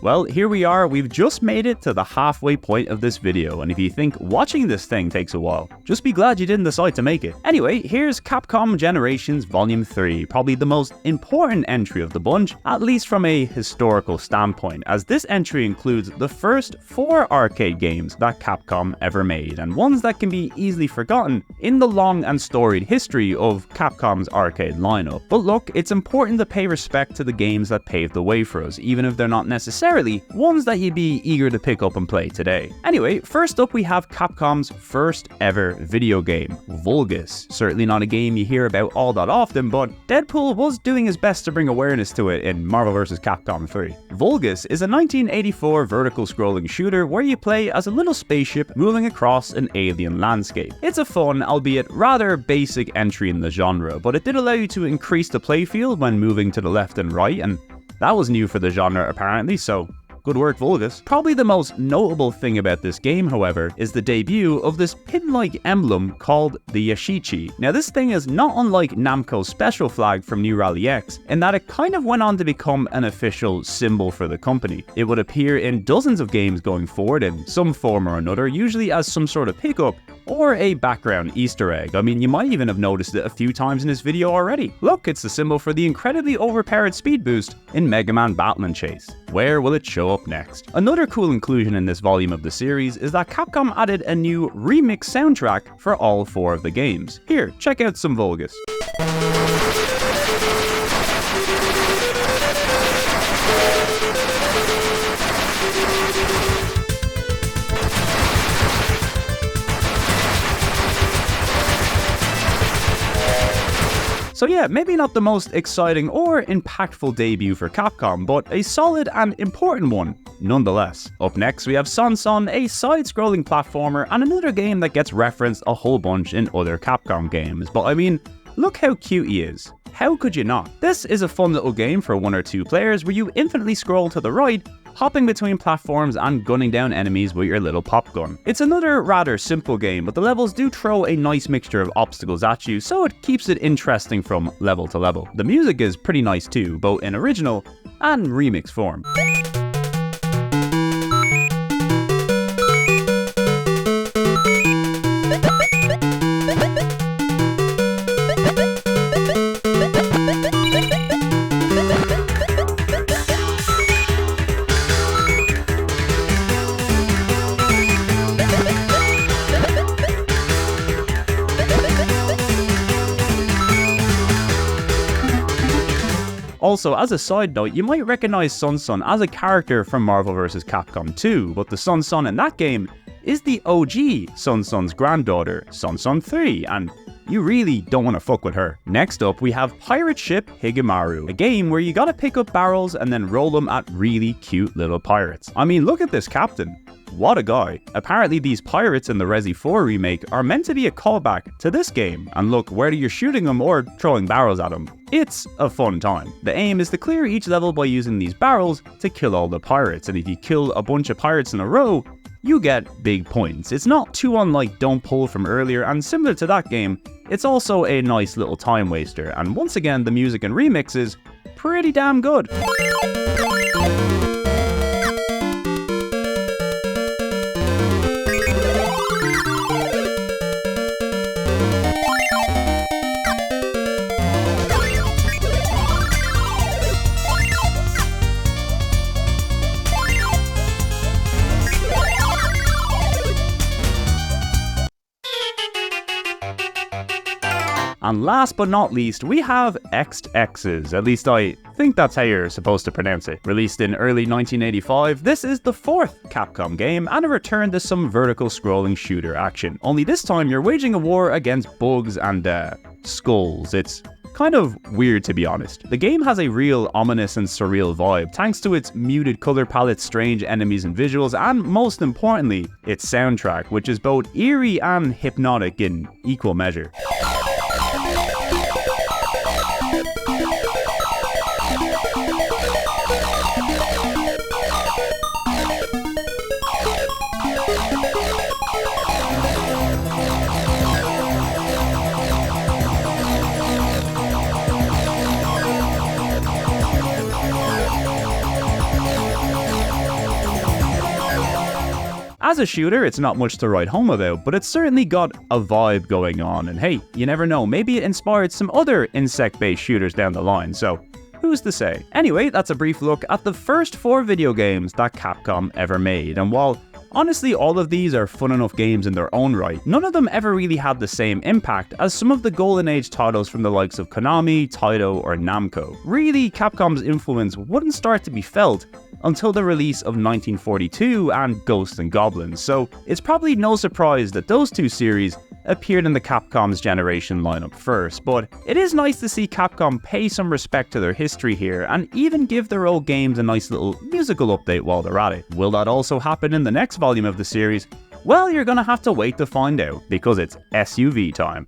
Well, here we are, we've just made it to the halfway point of this video, and if you think watching this thing takes a while, just be glad you didn't decide to make it. Anyway, here's Capcom Generations Volume 3, probably the most important entry of the bunch, at least from a historical standpoint, as this entry includes the first 4 arcade games that Capcom ever made, and ones that can be easily forgotten in the long and storied history of Capcom's arcade lineup. But look, it's important to pay respect to the games that paved the way for us, even if they're not necessarily ones that you'd be eager to pick up and play today. Anyway, first up we have Capcom's first ever video game, Vulgus. Certainly not a game you hear about all that often, but Deadpool was doing his best to bring awareness to it in Marvel vs. Capcom 3. Vulgus is a 1984 vertical scrolling shooter where you play as a little spaceship moving across an alien landscape. It's a fun, albeit rather basic entry in the genre, but it did allow you to increase the playfield when moving to the left and right, and that was new for the genre apparently, so good work, Vulgus. Probably the most notable thing about this game, however, is the debut of this pin-like emblem called the Yashichi. Now, this thing is not unlike Namco's special flag from New Rally X, in that it kind of went on to become an official symbol for the company. It would appear in dozens of games going forward in some form or another, usually as some sort of pickup or a background Easter egg. I mean, you might even have noticed it a few times in this video already. Look, it's the symbol for the incredibly overpowered speed boost in Mega Man Battle and Chase. Where will it show up next? Another cool inclusion in this volume of the series is that Capcom added a new remix soundtrack for all 4 of the games. Here, check out some Vulgus. So yeah, maybe not the most exciting or impactful debut for Capcom, but a solid and important one nonetheless. Up next we have Seanson, a side-scrolling platformer and another game that gets referenced a whole bunch in other Capcom games, but I mean, look how cute he is. How could you not? This is a fun little game for 1 or 2 players where you infinitely scroll to the right, hopping between platforms and gunning down enemies with your little pop gun. It's another rather simple game, but the levels do throw a nice mixture of obstacles at you, so it keeps it interesting from level to level. The music is pretty nice too, both in original and remix form. Also, as a side note, you might recognize Seanson as a character from Marvel vs. Capcom 2, but the Seanson in that game is the OG Seanson's granddaughter, Seanson 3, and you really don't want to fuck with her. Next up, we have Pirate Ship Higemaru, a game where you gotta pick up barrels and then roll them at really cute little pirates. I mean, look at this captain. What a guy. Apparently these pirates in the Resi 4 remake are meant to be a callback to this game, and look, whether you're shooting them or throwing barrels at them, it's a fun time. The aim is to clear each level by using these barrels to kill all the pirates, and if you kill a bunch of pirates in a row, you get big points. It's not too unlike Don't Pull from earlier, and similar to that game, it's also a nice little time waster, and once again the music and remixes pretty damn good. And last but not least, we have XX's, at least I think that's how you're supposed to pronounce it. Released in early 1985, this is the 4th Capcom game and a return to some vertical scrolling shooter action. Only this time you're waging a war against bugs and skulls. It's kind of weird, to be honest. The game has a real ominous and surreal vibe thanks to its muted color palette, strange enemies and visuals, and most importantly, its soundtrack, which is both eerie and hypnotic in equal measure. As a shooter, it's not much to write home about, but it's certainly got a vibe going on, and hey, you never know, maybe it inspired some other insect-based shooters down the line, so who's to say? Anyway, that's a brief look at the first 4 video games that Capcom ever made, and while honestly all of these are fun enough games in their own right, none of them ever really had the same impact as some of the golden age titles from the likes of Konami, Taito, or Namco. Really, Capcom's influence wouldn't start to be felt until the release of 1942 and Ghosts and Goblins, so it's probably no surprise that those 2 series appeared in the Capcom's generation lineup first, but it is nice to see Capcom pay some respect to their history here and even give their old games a nice little musical update while they're at it. Will that also happen in the next volume of the series? Well, you're gonna have to wait to find out, because it's SUV time.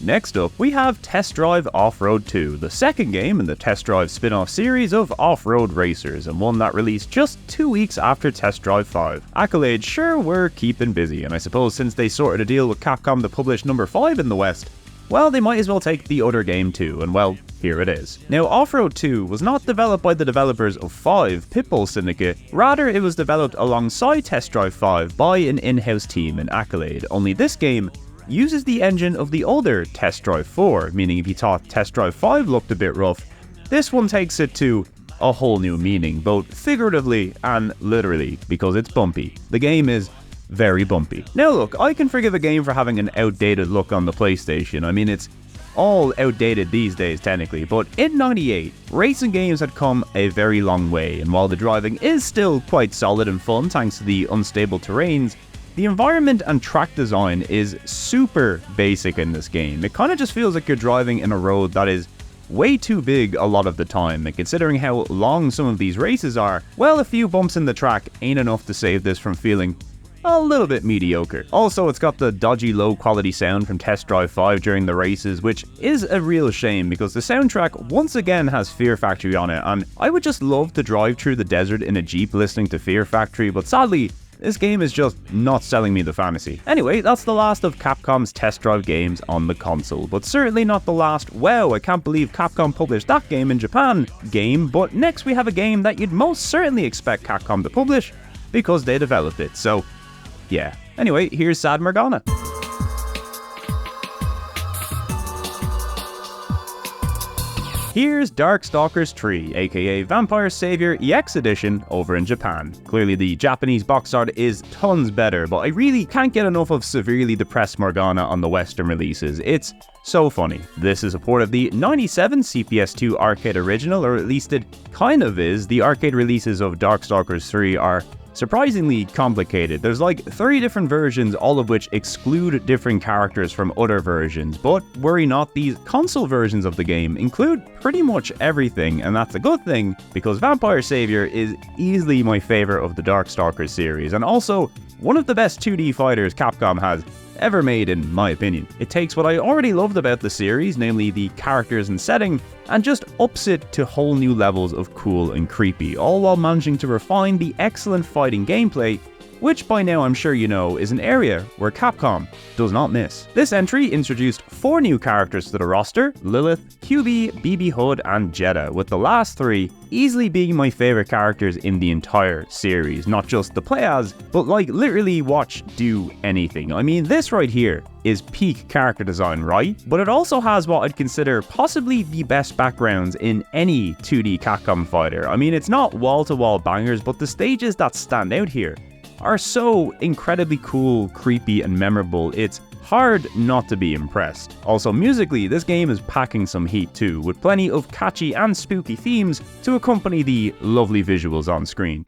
Next up, we have Test Drive Off-Road 2, the second game in the Test Drive spin-off series of off-road racers, and one that released just 2 weeks after Test Drive 5. Accolade sure were keeping busy, and I suppose since they sorted a deal with Capcom to publish number 5 in the West, well, they might as well take the other game too, and well, here it is. Now, Off-Road 2 was not developed by the developers of 5, Pitbull Syndicate, rather it was developed alongside Test Drive 5 by an in-house team in Accolade, only this game uses the engine of the older Test Drive 4, meaning if you thought Test Drive 5 looked a bit rough, this one takes it to a whole new meaning, both figuratively and literally, because it's bumpy. The game is very bumpy. Now look, I can forgive a game for having an outdated look on the PlayStation. I mean, it's all outdated these days technically, but in '98, racing games had come a very long way, and while the driving is still quite solid and fun thanks to the unstable terrains, The environment and track design is super basic in this game. It kind of just feels like you're driving in a road that is way too big a lot of the time, and considering how long some of these races are, well, a few bumps in the track ain't enough to save this from feeling a little bit mediocre. Also, it's got the dodgy low quality sound from Test Drive 5 during the races, which is a real shame because the soundtrack once again has Fear Factory on it, and I would just love to drive through the desert in a Jeep listening to Fear Factory, but sadly, this game is just not selling me the fantasy. Anyway, that's the last of Capcom's test drive games on the console, but certainly not the last "wow, I can't believe Capcom published that game in Japan" game, but next we have a game that you'd most certainly expect Capcom to publish because they developed it, so yeah. Anyway, here's Sad Morgana. Here's Darkstalkers 3, aka Vampire Savior EX Edition over in Japan. Clearly the Japanese box art is tons better, but I really can't get enough of severely depressed Morgana on the Western releases. It's so funny. This is a port of the '97 CPS2 arcade original, or at least it kind of is. The arcade releases of Darkstalkers 3 are surprisingly complicated. There's like 3 different versions, all of which exclude different characters from other versions, but worry not, these console versions of the game include pretty much everything, and that's a good thing because Vampire Savior is easily my favorite of the Darkstalkers series, and also one of the best 2D fighters Capcom has ever made in my opinion. It takes what I already loved about the series, namely the characters and setting, and just ups it to whole new levels of cool and creepy, all while managing to refine the excellent fighting gameplay, which by now I'm sure you know is an area where Capcom does not miss. This entry introduced 4 new characters to the roster: Lilith, QB, BB Hood, and Jeddah, with the last 3 easily being my favorite characters in the entire series. Not just the play as, but like literally watch do anything. I mean, this right here is peak character design, right? But it also has what I'd consider possibly the best backgrounds in any 2D Capcom fighter. I mean, it's not wall-to-wall bangers, but the stages that stand out here are so incredibly cool, creepy, and memorable, it's hard not to be impressed. Also, musically, this game is packing some heat too, with plenty of catchy and spooky themes to accompany the lovely visuals on screen.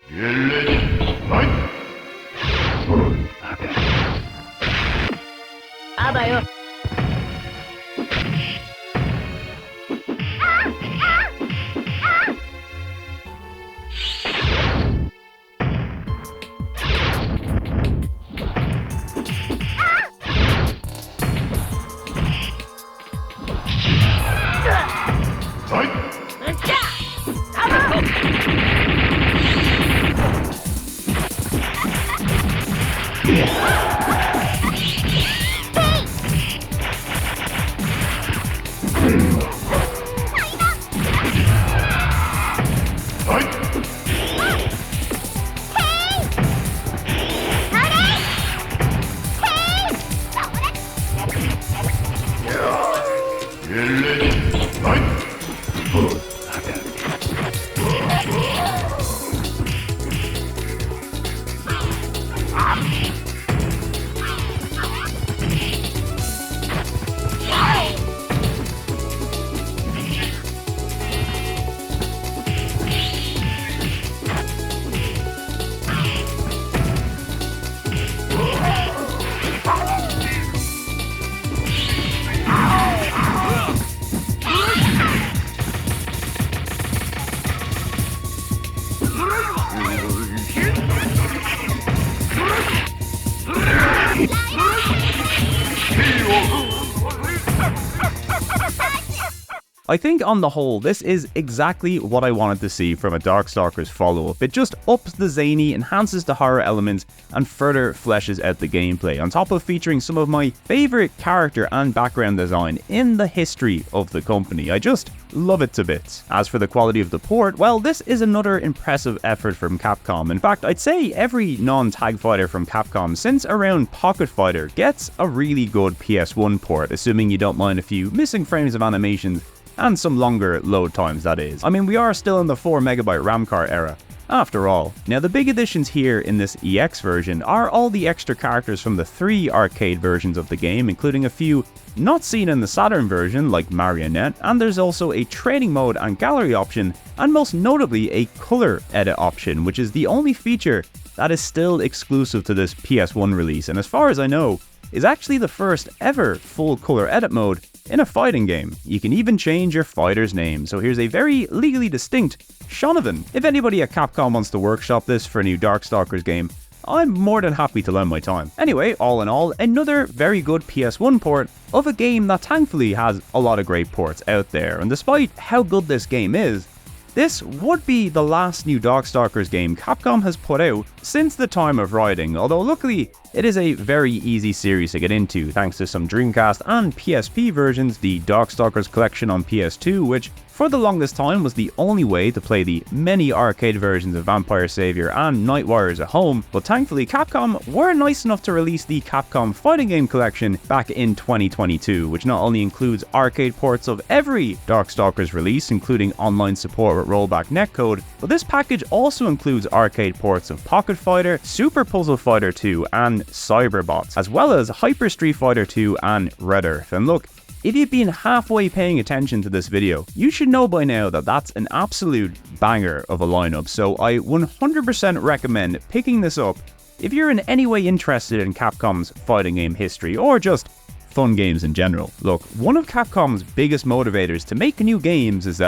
I think on the whole, this is exactly what I wanted to see from a Darkstalkers follow-up. It just ups the zany, enhances the horror elements, and further fleshes out the gameplay, on top of featuring some of my favourite character and background design in the history of the company. I just love it to bits. As for the quality of the port, well, this is another impressive effort from Capcom. In fact, I'd say every non-tag fighter from Capcom since around Pocket Fighter gets a really good PS1 port, assuming you don't mind a few missing frames of animations and some longer load times, that is. I mean, we are still in the 4MB RAM card era, after all. Now, the big additions here in this EX version are all the extra characters from the 3 arcade versions of the game, including a few not seen in the Saturn version, like Marionette, and there's also a training mode and gallery option, and most notably a color edit option, which is the only feature that is still exclusive to this PS1 release, and as far as I know, is actually the first ever full color edit mode in a fighting game. You can even change your fighter's name, so here's a very legally distinct Shonovan. If anybody at Capcom wants to workshop this for a new Darkstalkers game, I'm more than happy to lend my time. Anyway, all in all, another very good PS1 port of a game that thankfully has a lot of great ports out there, and despite how good this game is, this would be the last new Darkstalkers game Capcom has put out since the time of writing, although luckily it is a very easy series to get into thanks to some Dreamcast and PSP versions, the Darkstalkers collection on PS2, which for the longest time was the only way to play the many arcade versions of Vampire Savior and Night Warriors at home, but thankfully Capcom were nice enough to release the Capcom Fighting Game Collection back in 2022, which not only includes arcade ports of every Darkstalkers release, including online support with rollback netcode, but this package also includes arcade ports of Pocket Fighter, Super Puzzle Fighter 2 and Cyberbots, as well as Hyper Street Fighter 2 and Red Earth. And look, if you've been halfway paying attention to this video, you should know by now that that's an absolute banger of a lineup, so I 100% recommend picking this up if you're in any way interested in Capcom's fighting game history, or just fun games in general. Look, one of Capcom's biggest motivators to make new games is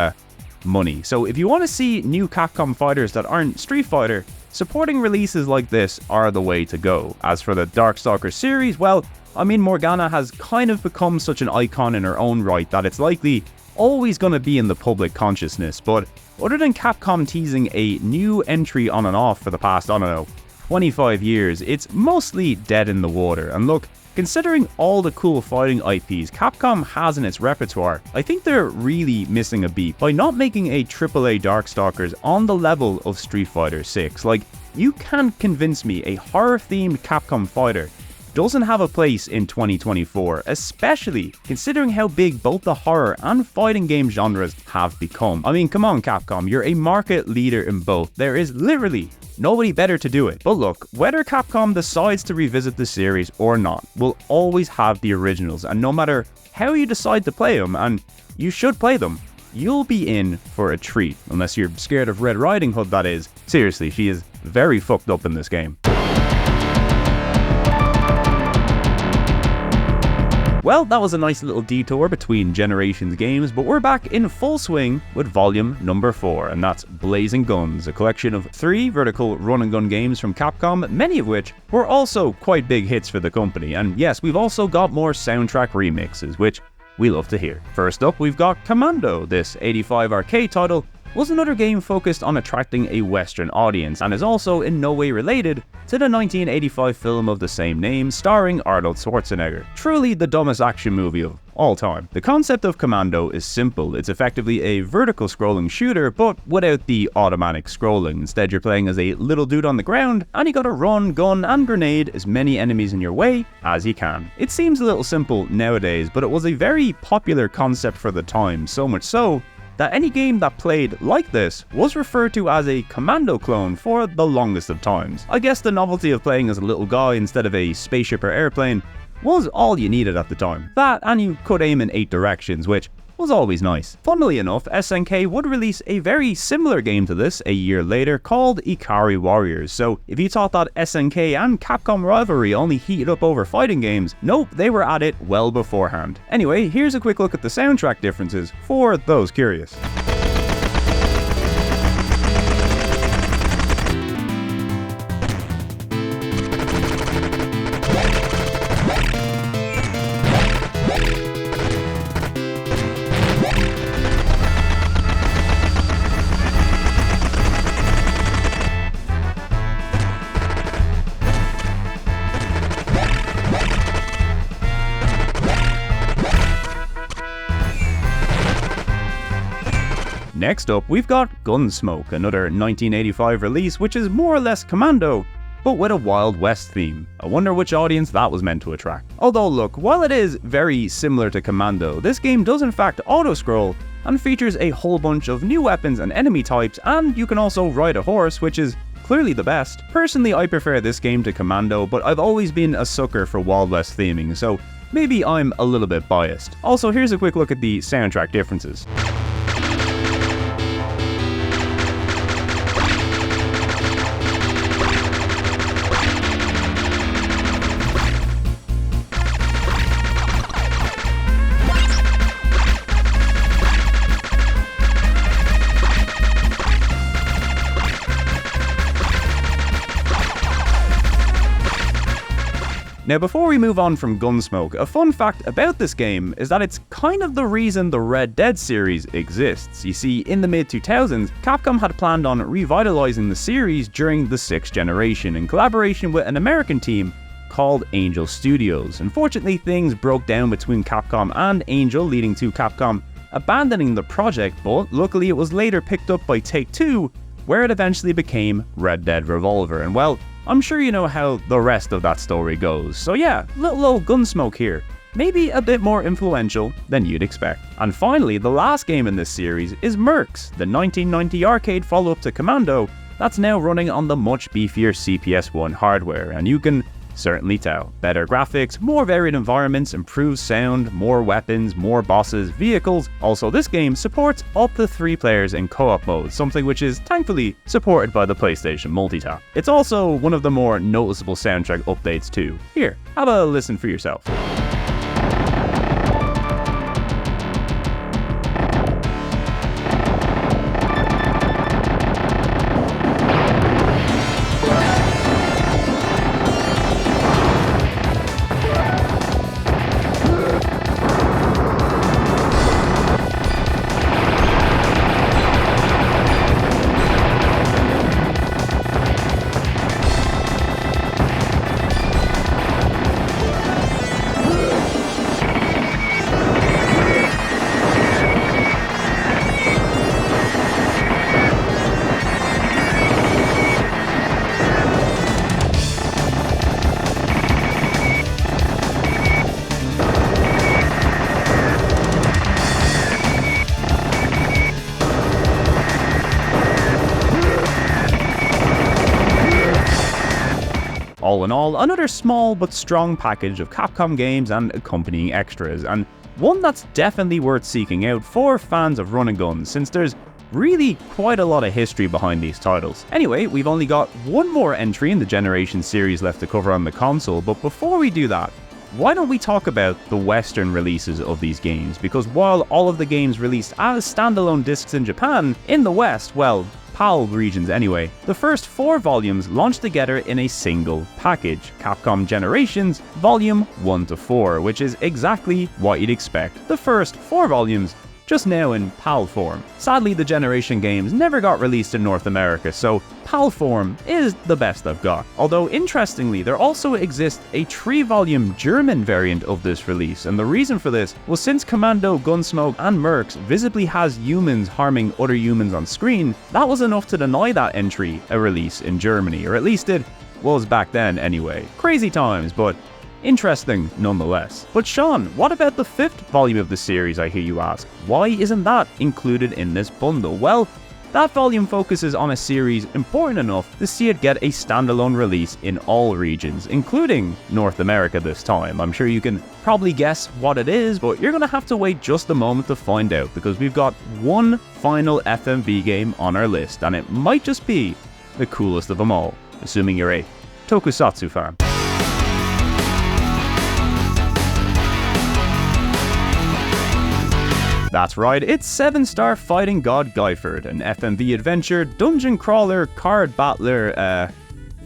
money, so if you want to see new Capcom fighters that aren't Street Fighter, supporting releases like this are the way to go. As for the Darkstalkers series, well, I mean, Morgana has kind of become such an icon in her own right that it's likely always going to be in the public consciousness, but other than Capcom teasing a new entry on and off for the past, I don't know, 25 years, it's mostly dead in the water. And look, considering all the cool fighting IPs Capcom has in its repertoire, I think they're really missing a beat by not making a AAA Darkstalkers on the level of Street Fighter 6. Like, you can't convince me a horror-themed Capcom fighter doesn't have a place in 2024, especially considering how big both the horror and fighting game genres have become. I mean, come on Capcom, you're a market leader in both. There is literally nobody better to do it. But look, whether Capcom decides to revisit the series or not, we'll always have the originals, and no matter how you decide to play them, and you should play them, you'll be in for a treat. Unless you're scared of Red Riding Hood, that is. Seriously, she is very fucked up in this game. Well, that was a nice little detour between Generations games, but we're back in full swing with volume number 4, and that's Blazing Guns, a collection of 3 vertical run-and-gun games from Capcom, many of which were also quite big hits for the company. And yes, we've also got more soundtrack remixes, which we love to hear. First up, we've got Commando. This 85 arcade title was another game focused on attracting a Western audience, and is also in no way related to the 1985 film of the same name starring Arnold Schwarzenegger. Truly the dumbest action movie of all time. The concept of Commando is simple. It's effectively a vertical scrolling shooter, but without the automatic scrolling. Instead, you're playing as a little dude on the ground, and you gotta run, gun, and grenade as many enemies in your way as you can. It seems a little simple nowadays, but it was a very popular concept for the time, so much so that any game that played like this was referred to as a Commando clone for the longest of times. I guess the novelty of playing as a little guy instead of a spaceship or airplane was all you needed at the time. That, and you could aim in 8 directions, which was always nice. Funnily enough, SNK would release a very similar game to this a year later called Ikari Warriors, so if you thought that SNK and Capcom rivalry only heated up over fighting games, nope, they were at it well beforehand. Anyway, here's a quick look at the soundtrack differences for those curious. Next up, we've got Gunsmoke, another 1985 release which is more or less Commando, but with a Wild West theme. I wonder which audience that was meant to attract. Although look, while it is very similar to Commando, this game does in fact auto-scroll and features a whole bunch of new weapons and enemy types, and you can also ride a horse, which is clearly the best. Personally, I prefer this game to Commando, but I've always been a sucker for Wild West theming, so maybe I'm a little bit biased. Also, here's a quick look at the soundtrack differences. Now before we move on from Gunsmoke, a fun fact about this game is that it's kind of the reason the Red Dead series exists. You see, in the mid-2000s, Capcom had planned on revitalizing the series during the 6th generation in collaboration with an American team called Angel Studios. Unfortunately, things broke down between Capcom and Angel, leading to Capcom abandoning the project, but luckily it was later picked up by Take-Two, where it eventually became Red Dead Revolver. And well, I'm sure you know how the rest of that story goes. So yeah, little old Gunsmoke here. Maybe a bit more influential than you'd expect. And finally, the last game in this series is Mercs, the 1990 arcade follow-up to Commando that's now running on the much beefier CPS1 hardware, and you can certainly tell. Better graphics, more varied environments, improved sound, more weapons, more bosses, vehicles. Also, this game supports up to 3 players in co-op mode, something which is thankfully supported by the PlayStation Multitap. It's also one of the more noticeable soundtrack updates too. Here, have a listen for yourself. All in all, another small but strong package of Capcom games and accompanying extras, and one that's definitely worth seeking out for fans of run and guns, since there's really quite a lot of history behind these titles. Anyway, we've only got one more entry in the Generation series left to cover on the console, but before we do that, why don't we talk about the Western releases of these games? Because while all of the games released as standalone discs in Japan, in the West, well, PAL regions anyway, the first 4 volumes launched together in a single package, Capcom Generations Volume 1 to 4, which is exactly what you'd expect. The first 4 volumes just now in PAL form. Sadly, the Generation games never got released in North America, so PAL form is the best I've got. Although, interestingly, there also exists a 3-volume German variant of this release, and the reason for this was since Commando, Gunsmoke, and Mercs visibly has humans harming other humans on screen, that was enough to deny that entry a release in Germany, or at least it was back then anyway. Crazy times, but interesting nonetheless. But Sean, what about the 5th volume of the series, I hear you ask? Why isn't that included in this bundle? Well, that volume focuses on a series important enough to see it get a standalone release in all regions, including North America this time. I'm sure you can probably guess what it is, but you're gonna have to wait just a moment to find out, because we've got one final FMV game on our list, and it might just be the coolest of them all, assuming you're a Tokusatsu fan. That's right, it's 7-star Fighting God Geiford, an FMV adventure, dungeon crawler, card battler,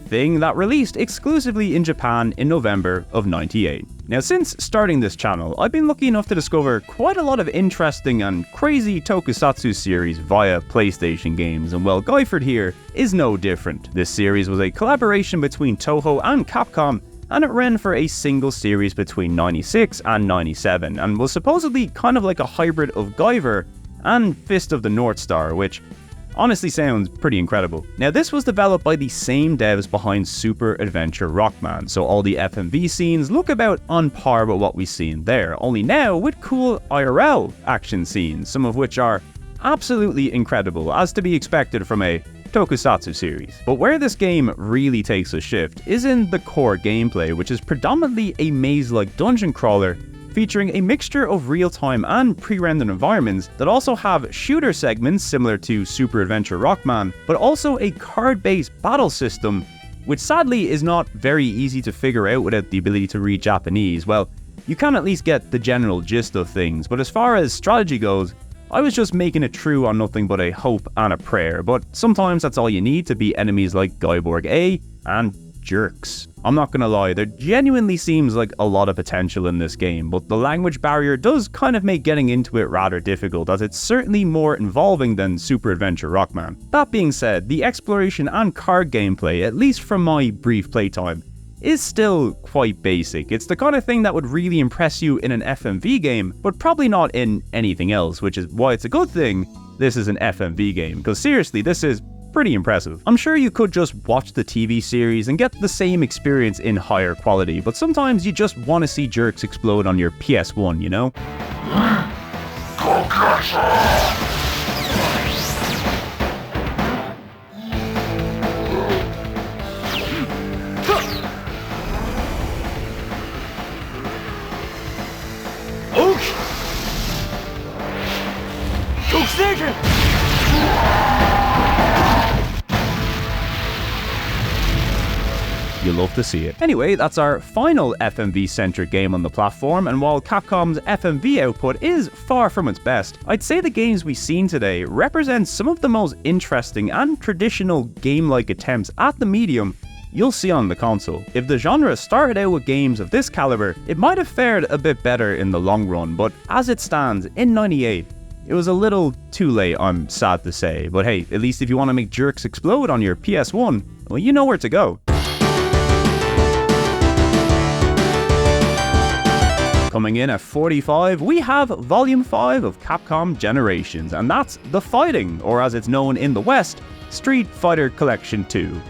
thing that released exclusively in Japan in November of '98. Now, since starting this channel, I've been lucky enough to discover quite a lot of interesting and crazy tokusatsu series via PlayStation games, and well, Geiford here is no different. This series was a collaboration between Toho and Capcom, and it ran for a single series between 96 and 97, and was supposedly kind of like a hybrid of Guyver and Fist of the North Star, which honestly sounds pretty incredible. Now, this was developed by the same devs behind Super Adventure Rockman, so all the FMV scenes look about on par with what we've seen there, only now with cool IRL action scenes, some of which are absolutely incredible, as to be expected from a tokusatsu series. But where this game really takes a shift is in the core gameplay, which is predominantly a maze-like dungeon crawler featuring a mixture of real-time and pre-rendered environments that also have shooter segments similar to Super Adventure Rockman, but also a card-based battle system, which sadly is not very easy to figure out without the ability to read Japanese. Well, you can at least get the general gist of things, but as far as strategy goes, I was just making it true on nothing but a hope and a prayer, but sometimes that's all you need to beat enemies like Guyborg A and jerks. I'm not gonna lie, there genuinely seems like a lot of potential in this game, but the language barrier does kind of make getting into it rather difficult, as it's certainly more involving than Super Adventure Rockman. That being said, the exploration and card gameplay, at least from my brief playtime, is still quite basic. It's the kind of thing that would really impress you in an FMV game, but probably not in anything else, which is why it's a good thing this is an FMV game, because seriously, this is pretty impressive. I'm sure you could just watch the TV series and get the same experience in higher quality, but sometimes you just want to see jerks explode on your PS1, you know? You love to see it. Anyway, that's our final FMV-centric game on the platform, and while Capcom's FMV output is far from its best, I'd say the games we've seen today represent some of the most interesting and traditional game-like attempts at the medium you'll see on the console. If the genre started out with games of this caliber, it might have fared a bit better in the long run, but as it stands, in '98, it was a little too late, I'm sad to say, but hey, at least if you want to make jerks explode on your PS1, well, you know where to go. Coming in at 45, we have Volume 5 of Capcom Generations, and that's The Fighting, or as it's known in the West, Street Fighter Collection 2.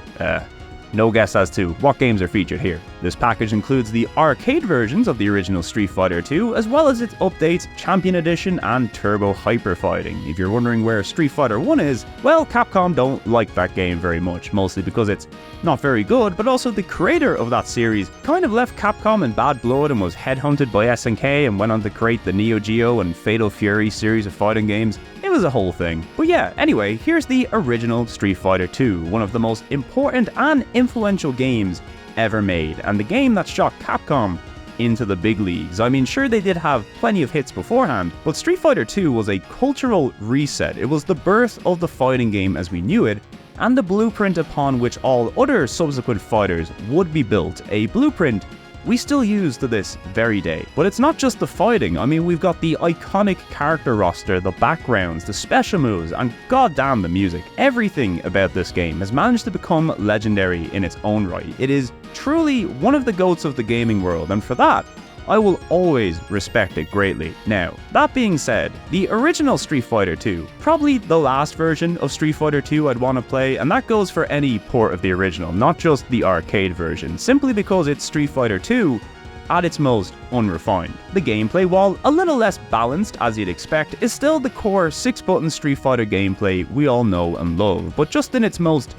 No guess as to what games are featured here. This package includes the arcade versions of the original Street Fighter 2, as well as its updates Champion Edition and Turbo Hyper Fighting. If you're wondering where Street Fighter 1 is, well, Capcom don't like that game very much, mostly because it's not very good, but also the creator of that series kind of left Capcom in bad blood and was headhunted by SNK and went on to create the Neo Geo and Fatal Fury series of fighting games. It was a whole thing. But yeah, anyway, here's the original Street Fighter 2, one of the most important and influential games ever made, and the game that shot Capcom into the big leagues. I mean, sure, they did have plenty of hits beforehand, but Street Fighter 2 was a cultural reset. It was the birth of the fighting game as we knew it, and the blueprint upon which all other subsequent fighters would be built, a blueprint we still use to this very day. But it's not just the fighting. I mean, we've got the iconic character roster, the backgrounds, the special moves, and goddamn the music. Everything about this game has managed to become legendary in its own right. It is truly one of the GOATs of the gaming world, and for that, I will always respect it greatly. Now, that being said, the original Street Fighter 2, probably the last version of Street Fighter 2 I'd want to play, and that goes for any port of the original, not just the arcade version, simply because it's Street Fighter 2 at its most unrefined. The gameplay, while a little less balanced as you'd expect, is still the core 6-button Street Fighter gameplay we all know and love, but just in its most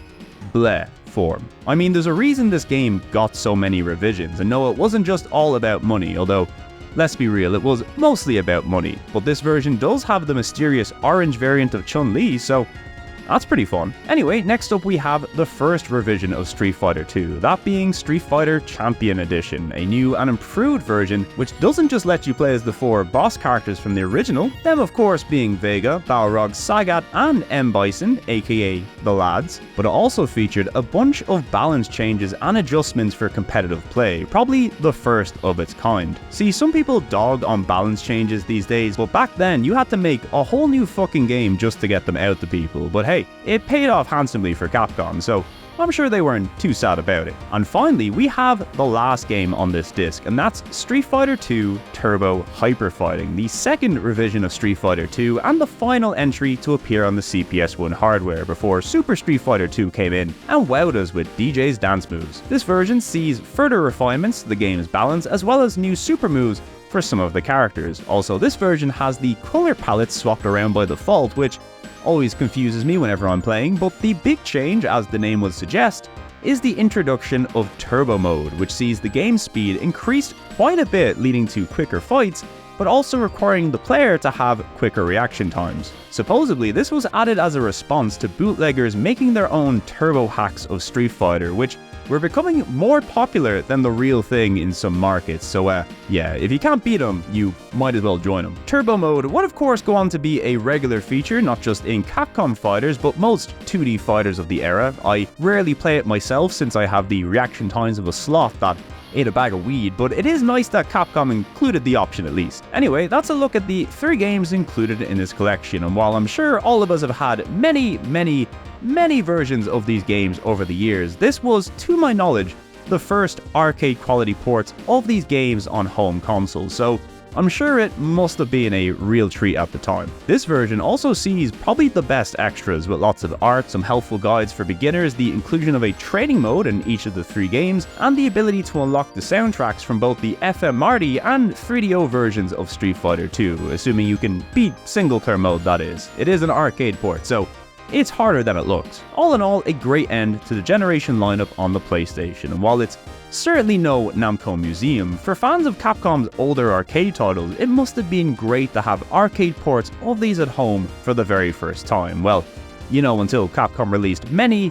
bleh form. I mean, there's a reason this game got so many revisions, and no, it wasn't just all about money, although, let's be real, it was mostly about money, but this version does have the mysterious orange variant of Chun-Li, so that's pretty fun. Anyway, next up we have the first revision of Street Fighter 2, that being Street Fighter Champion Edition, a new and improved version which doesn't just let you play as the 4 boss characters from the original, them of course being Vega, Balrog, Sagat, and M. Bison, aka the lads, but it also featured a bunch of balance changes and adjustments for competitive play, probably the first of its kind. See, some people dog on balance changes these days, but back then you had to make a whole new fucking game just to get them out to people, but hey, it paid off handsomely for Capcom, so I'm sure they weren't too sad about it. And finally, we have the last game on this disc, and that's Street Fighter 2 Turbo Hyper Fighting, the second revision of Street Fighter 2 and the final entry to appear on the CPS1 hardware before Super Street Fighter 2 came in and wowed us with DJ's dance moves. This version sees further refinements to the game's balance as well as new super moves for some of the characters. Also, this version has the color palette swapped around by default, which always confuses me whenever I'm playing, but the big change, as the name would suggest, is the introduction of Turbo Mode, which sees the game speed increased quite a bit, leading to quicker fights, but also requiring the player to have quicker reaction times. Supposedly, this was added as a response to bootleggers making their own turbo hacks of Street Fighter, which We're becoming more popular than the real thing in some markets, so yeah, if you can't beat them, you might as well join them. Turbo mode would of course go on to be a regular feature, not just in Capcom fighters, but most 2D fighters of the era. I rarely play it myself since I have the reaction times of a sloth that ate a bag of weed, but it is nice that Capcom included the option at least. Anyway, that's a look at the 3 games included in this collection, and while I'm sure all of us have had many versions of these games over the years, this was, to my knowledge, the first arcade quality ports of these games on home consoles, so I'm sure it must have been a real treat at the time. This version also sees probably the best extras with lots of art, some helpful guides for beginners, the inclusion of a training mode in each of the 3 games, and the ability to unlock the soundtracks from both the FMRD and 3DO versions of Street Fighter 2, assuming you can beat single-player mode, that is. It is an arcade port, so it's harder than it looks. All in all, a great end to the generation lineup on the PlayStation, and while it's certainly no Namco museum, for fans of Capcom's older arcade titles, it must have been great to have arcade ports of these at home for the very first time. Well, you know, until Capcom released many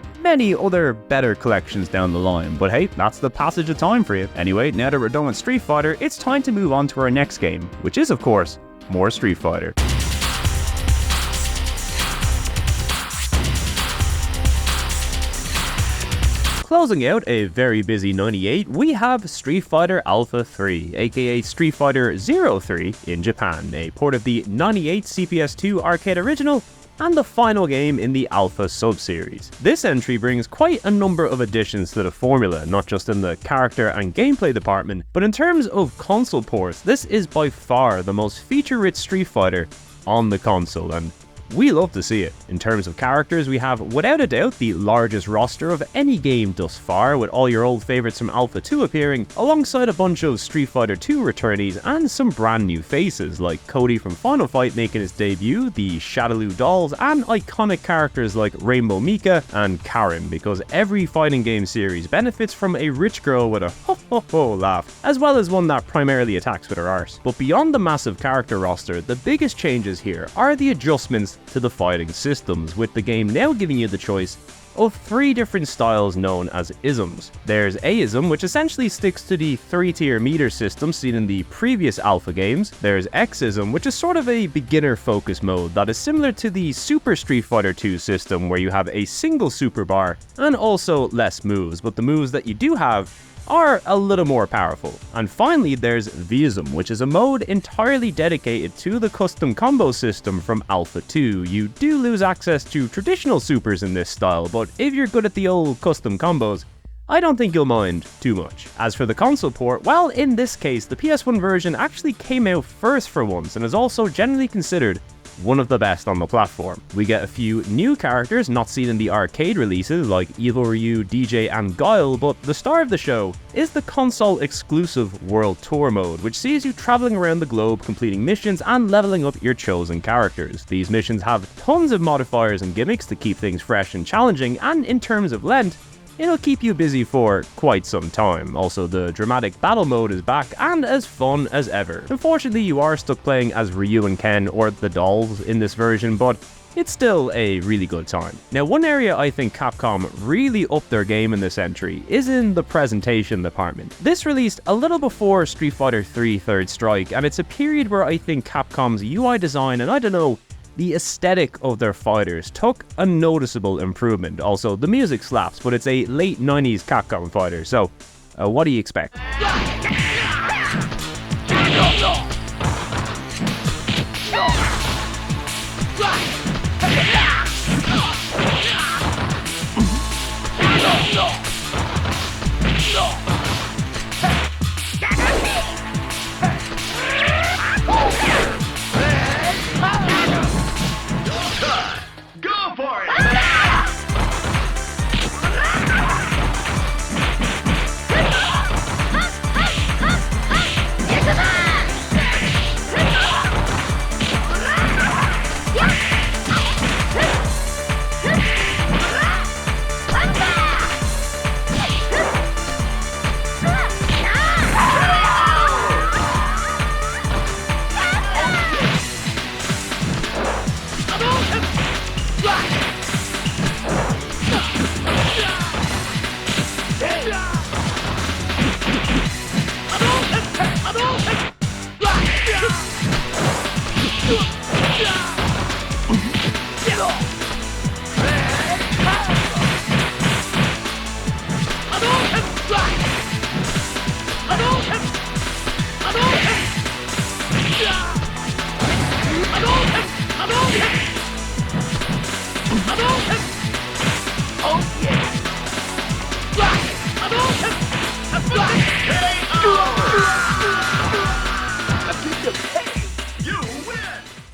other better collections down the line, but hey, that's the passage of time for you. Anyway, now that we're done with Street Fighter, it's time to move on to our next game, which is of course, more Street Fighter. Closing out a very busy 98, we have Street Fighter Alpha 3, aka Street Fighter 03 in Japan, a port of the 98 CPS2 arcade original and the final game in the Alpha sub-series. This entry brings quite a number of additions to the formula, not just in the character and gameplay department, but in terms of console ports, this is by far the most feature-rich Street Fighter on the console, and we love to see it. In terms of characters, we have without a doubt the largest roster of any game thus far, with all your old favourites from Alpha 2 appearing, alongside a bunch of Street Fighter 2 returnees and some brand new faces, like Cody from Final Fight making his debut, the Shadaloo dolls, and iconic characters like Rainbow Mika and Karin, because every fighting game series benefits from a rich girl with a ho ho ho laugh, as well as one that primarily attacks with her arse. But beyond the massive character roster, the biggest changes here are the adjustments to the fighting systems, with the game now giving you the choice of 3 different styles known as isms. There's A-ism, which essentially sticks to the 3-tier meter system seen in the previous Alpha games. There's X-ism, which is sort of a beginner focus mode that is similar to the Super Street Fighter 2 system, where you have a single super bar and also less moves, but the moves that you do have are a little more powerful. And finally, there's V-ism, which is a mode entirely dedicated to the custom combo system from Alpha 2. You do lose access to traditional supers in this style, but if you're good at the old custom combos, I don't think you'll mind too much. As for the console port, well, in this case, the PS1 version actually came out first for once and is also generally considered one of the best on the platform. We get a few new characters not seen in the arcade releases like Evil Ryu, DJ and Guile, but the star of the show is the console exclusive World Tour mode, which sees you traveling around the globe completing missions and leveling up your chosen characters. These missions have tons of modifiers and gimmicks to keep things fresh and challenging, and in terms of length, it'll keep you busy for quite some time. Also, the dramatic battle mode is back and as fun as ever. Unfortunately, you are stuck playing as Ryu and Ken or the dolls in this version, but it's still a really good time. Now, one area I think Capcom really upped their game in this entry is in the presentation department. This released a little before Street Fighter 3 Third Strike, and it's a period where I think Capcom's UI design, and I don't know, the aesthetic of their fighters took a noticeable improvement. Also, the music slaps, but it's a late 90s Capcom fighter, so what do you expect?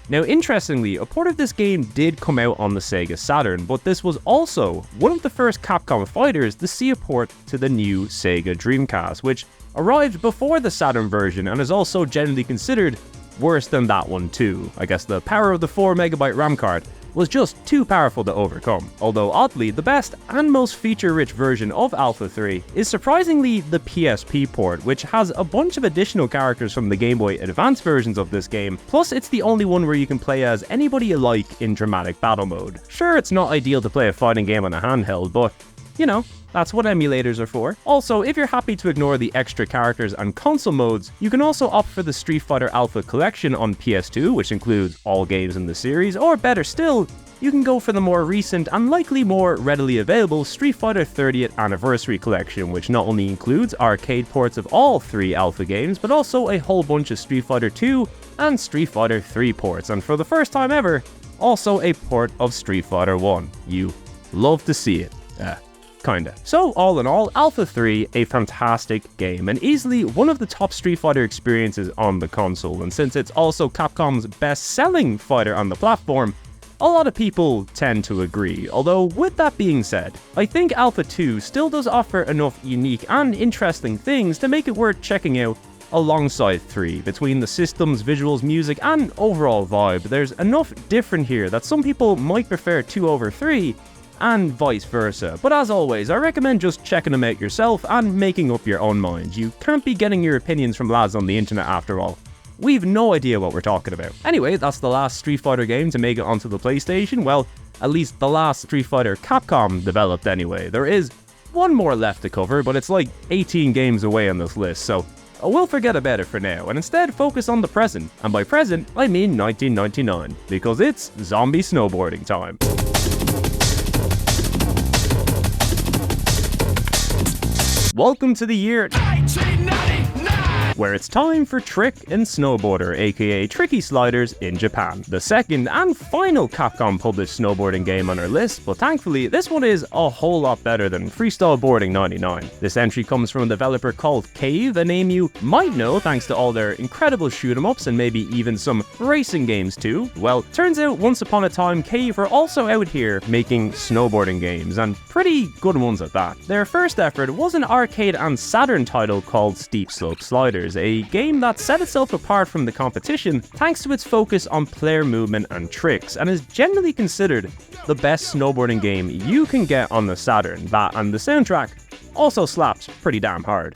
Now, interestingly, a port of this game did come out on the Sega Saturn, but this was also one of the first Capcom fighters to see a port to the new Sega Dreamcast, which arrived before the Saturn version and is also generally considered worse than that one too. I guess the power of the 4MB RAM card was just too powerful to overcome. Although oddly, the best and most feature-rich version of Alpha 3 is surprisingly the PSP port, which has a bunch of additional characters from the Game Boy Advance versions of this game, plus it's the only one where you can play as anybody you like in dramatic battle mode. Sure, it's not ideal to play a fighting game on a handheld, but you know, that's what emulators are for. Also, if you're happy to ignore the extra characters and console modes, you can also opt for the Street Fighter Alpha Collection on PS2, which includes all games in the series, or better still, you can go for the more recent and likely more readily available Street Fighter 30th Anniversary Collection, which not only includes arcade ports of all 3 Alpha games, but also a whole bunch of Street Fighter 2 and Street Fighter 3 ports, and for the first time ever, also a port of Street Fighter 1. You love to see it. Kinda. So all in all, Alpha 3, a fantastic game, and easily one of the top Street Fighter experiences on the console, and since it's also Capcom's best-selling fighter on the platform, a lot of people tend to agree. Although, with that being said, I think Alpha 2 still does offer enough unique and interesting things to make it worth checking out alongside 3. Between the systems, visuals, music, and overall vibe, there's enough different here that some people might prefer 2 over 3, and vice versa. But as always, I recommend just checking them out yourself and making up your own mind. You can't be getting your opinions from lads on the internet after all. We've no idea what we're talking about. Anyway, that's the last Street Fighter game to make it onto the PlayStation. Well, at least the last Street Fighter Capcom developed anyway. There is one more left to cover, but it's like 18 games away on this list, so we'll forget about it for now and instead focus on the present. And by present, I mean 1999, because it's zombie snowboarding time. Welcome to the year 1999, where it's time for Trick and Snowboarder, aka Tricky Sliders in Japan. The second and final Capcom published snowboarding game on our list, but thankfully this one is a whole lot better than Freestyle Boarding 99. This entry comes from a developer called Cave, a name you might know thanks to all their incredible shoot-em-ups and maybe even some racing games too. Well, turns out once upon a time Cave were also out here making snowboarding games, and pretty good ones at that. Their first effort was an arcade and Saturn title called Steep Slope Sliders, a game that set itself apart from the competition thanks to its focus on player movement and tricks, and is generally considered the best snowboarding game you can get on the Saturn. That and the soundtrack also slaps pretty damn hard.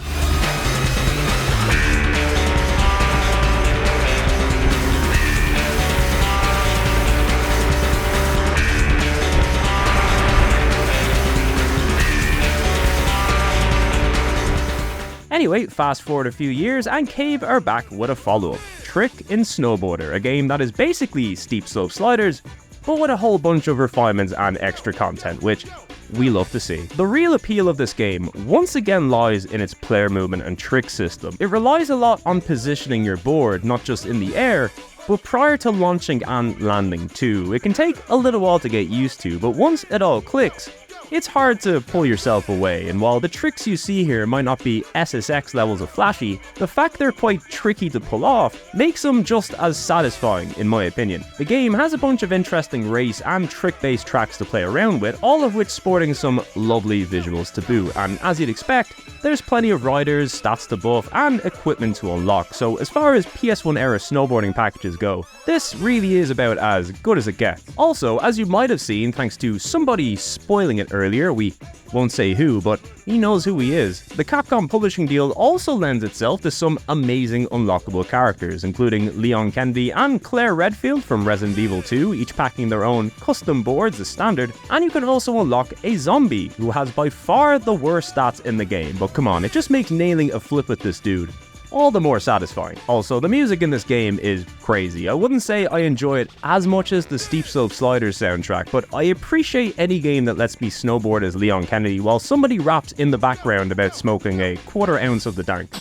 Anyway, fast forward a few years and Cave are back with a follow-up, Trick and Snowboarder, a game that is basically Steep Slope Sliders, but with a whole bunch of refinements and extra content, which we love to see. The real appeal of this game once again lies in its player movement and trick system. It relies a lot on positioning your board, not just in the air, but prior to launching and landing too. It can take a little while to get used to, but once it all clicks, it's hard to pull yourself away, and while the tricks you see here might not be SSX levels of flashy, the fact they're quite tricky to pull off makes them just as satisfying in my opinion. The game has a bunch of interesting race and trick-based tracks to play around with, all of which sporting some lovely visuals to boot, and as you'd expect, there's plenty of riders, stats to buff, and equipment to unlock, so as far as PS1 era snowboarding packages go, this really is about as good as it gets. Also, as you might have seen thanks to somebody spoiling it earlier, we won't say who, but he knows who he is. The Capcom publishing deal also lends itself to some amazing unlockable characters, including Leon Kennedy and Claire Redfield from Resident Evil 2, each packing their own custom boards as standard, and you can also unlock a zombie who has by far the worst stats in the game, but come on, it just makes nailing a flip with this dude all the more satisfying. Also, the music in this game is crazy. I wouldn't say I enjoy it as much as the Steep Slope Sliders soundtrack, but I appreciate any game that lets me snowboard as Leon Kennedy while somebody raps in the background about smoking a quarter ounce of the dank.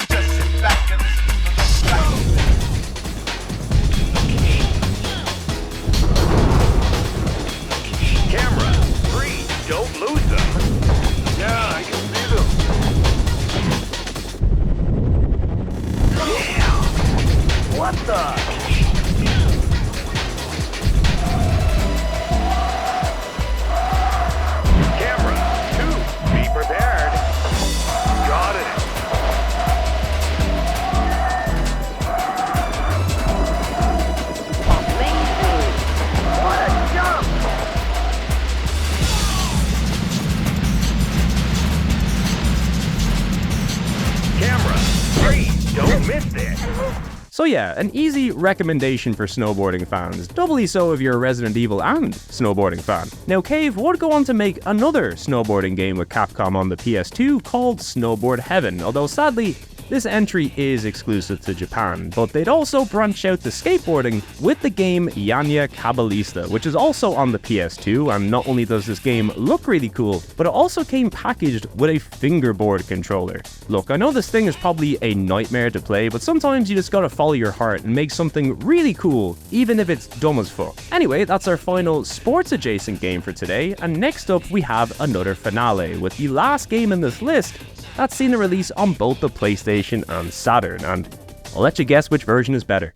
Just sit back and listen So yeah, an easy recommendation for snowboarding fans, doubly so if you're a Resident Evil and snowboarding fan. Now Cave would go on to make another snowboarding game with Capcom on the PS2 called Snowboard Heaven, although sadly, this entry is exclusive to Japan, but they'd also branch out to skateboarding with the game Yanya Cabalista, which is also on the PS2, and not only does this game look really cool, but it also came packaged with a fingerboard controller. Look, I know this thing is probably a nightmare to play, but sometimes you just gotta follow your heart and make something really cool, even if it's dumb as fuck. Anyway, that's our final sports adjacent game for today, and next up we have another finale, with the last game in this list that's seen a release on both the PlayStation and Saturn, and I'll let you guess which version is better.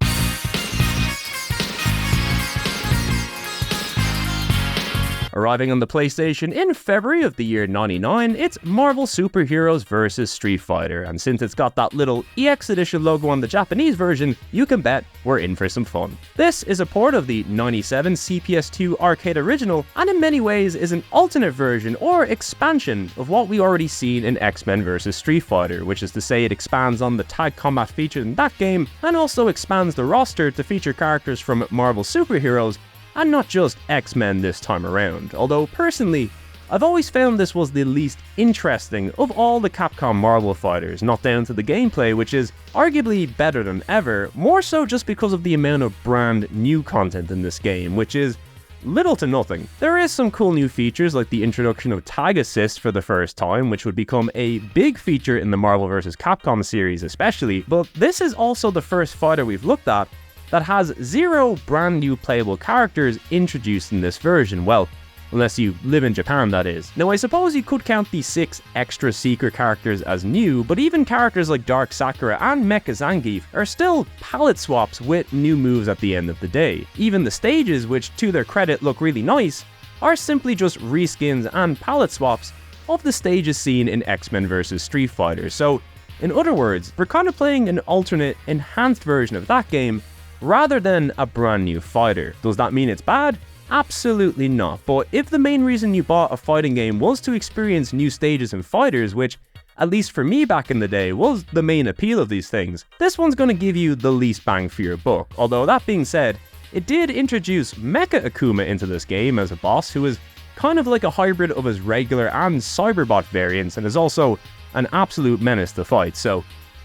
Arriving on the PlayStation in February of the year 99, it's Marvel Super Heroes vs. Street Fighter, and since it's got that little EX Edition logo on the Japanese version, you can bet we're in for some fun. This is a port of the 97 CPS2 arcade original, and in many ways is an alternate version or expansion of what we already seen in X-Men vs. Street Fighter, which is to say it expands on the tag combat featured in that game, and also expands the roster to feature characters from Marvel Super Heroes, and not just X-Men this time around, although personally, I've always found this was the least interesting of all the Capcom Marvel fighters, not down to the gameplay, which is arguably better than ever, more so just because of the amount of brand new content in this game, which is little to nothing. There is some cool new features like the introduction of tag assist for the first time, which would become a big feature in the Marvel vs. Capcom series especially, but this is also the first fighter we've looked at that has 0 brand new playable characters introduced in this version, well, unless you live in Japan that is. Now I suppose you could count the 6 extra secret characters as new, but even characters like Dark Sakura and Mecha Zangief are still palette swaps with new moves at the end of the day. Even the stages, which to their credit look really nice, are simply just reskins and palette swaps of the stages seen in X-Men vs. Street Fighter. So in other words, we're kind of playing an alternate, enhanced version of that game rather than a brand new fighter. Does that mean it's bad? Absolutely not, but if the main reason you bought a fighting game was to experience new stages and fighters, which, at least for me back in the day, was the main appeal of these things, this one's going to give you the least bang for your buck. Although that being said, it did introduce Mecha Akuma into this game as a boss who is kind of like a hybrid of his regular and Cyberbot variants, and is also an absolute menace to fight, so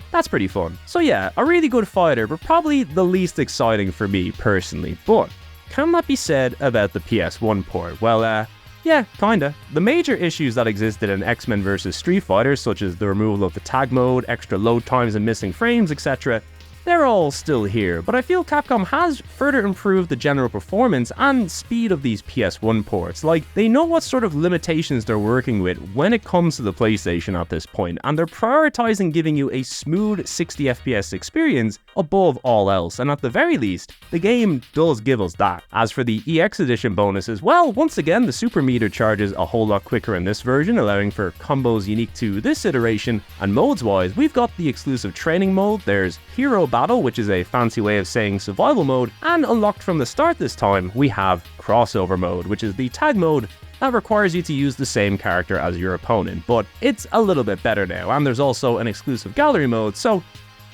that's pretty fun. So yeah, a really good fighter, but probably the least exciting for me personally. But can that be said about the PS1 port? Well, yeah, kinda. The major issues that existed in X-Men vs. Street Fighter, such as the removal of the tag mode, extra load times and missing frames, etc., they're all still here, but I feel Capcom has further improved the general performance and speed of these PS1 ports. Like, they know what sort of limitations they're working with when it comes to the PlayStation at this point, and they're prioritizing giving you a smooth 60 FPS experience above all else, and at the very least, the game does give us that. As for the EX Edition bonuses, well, once again, the super meter charges a whole lot quicker in this version, allowing for combos unique to this iteration, and modes-wise, we've got the exclusive training mode, there's Hero Battle, which is a fancy way of saying survival mode, and unlocked from the start this time, we have Crossover mode, which is the tag mode that requires you to use the same character as your opponent, but it's a little bit better now, and there's also an exclusive gallery mode, so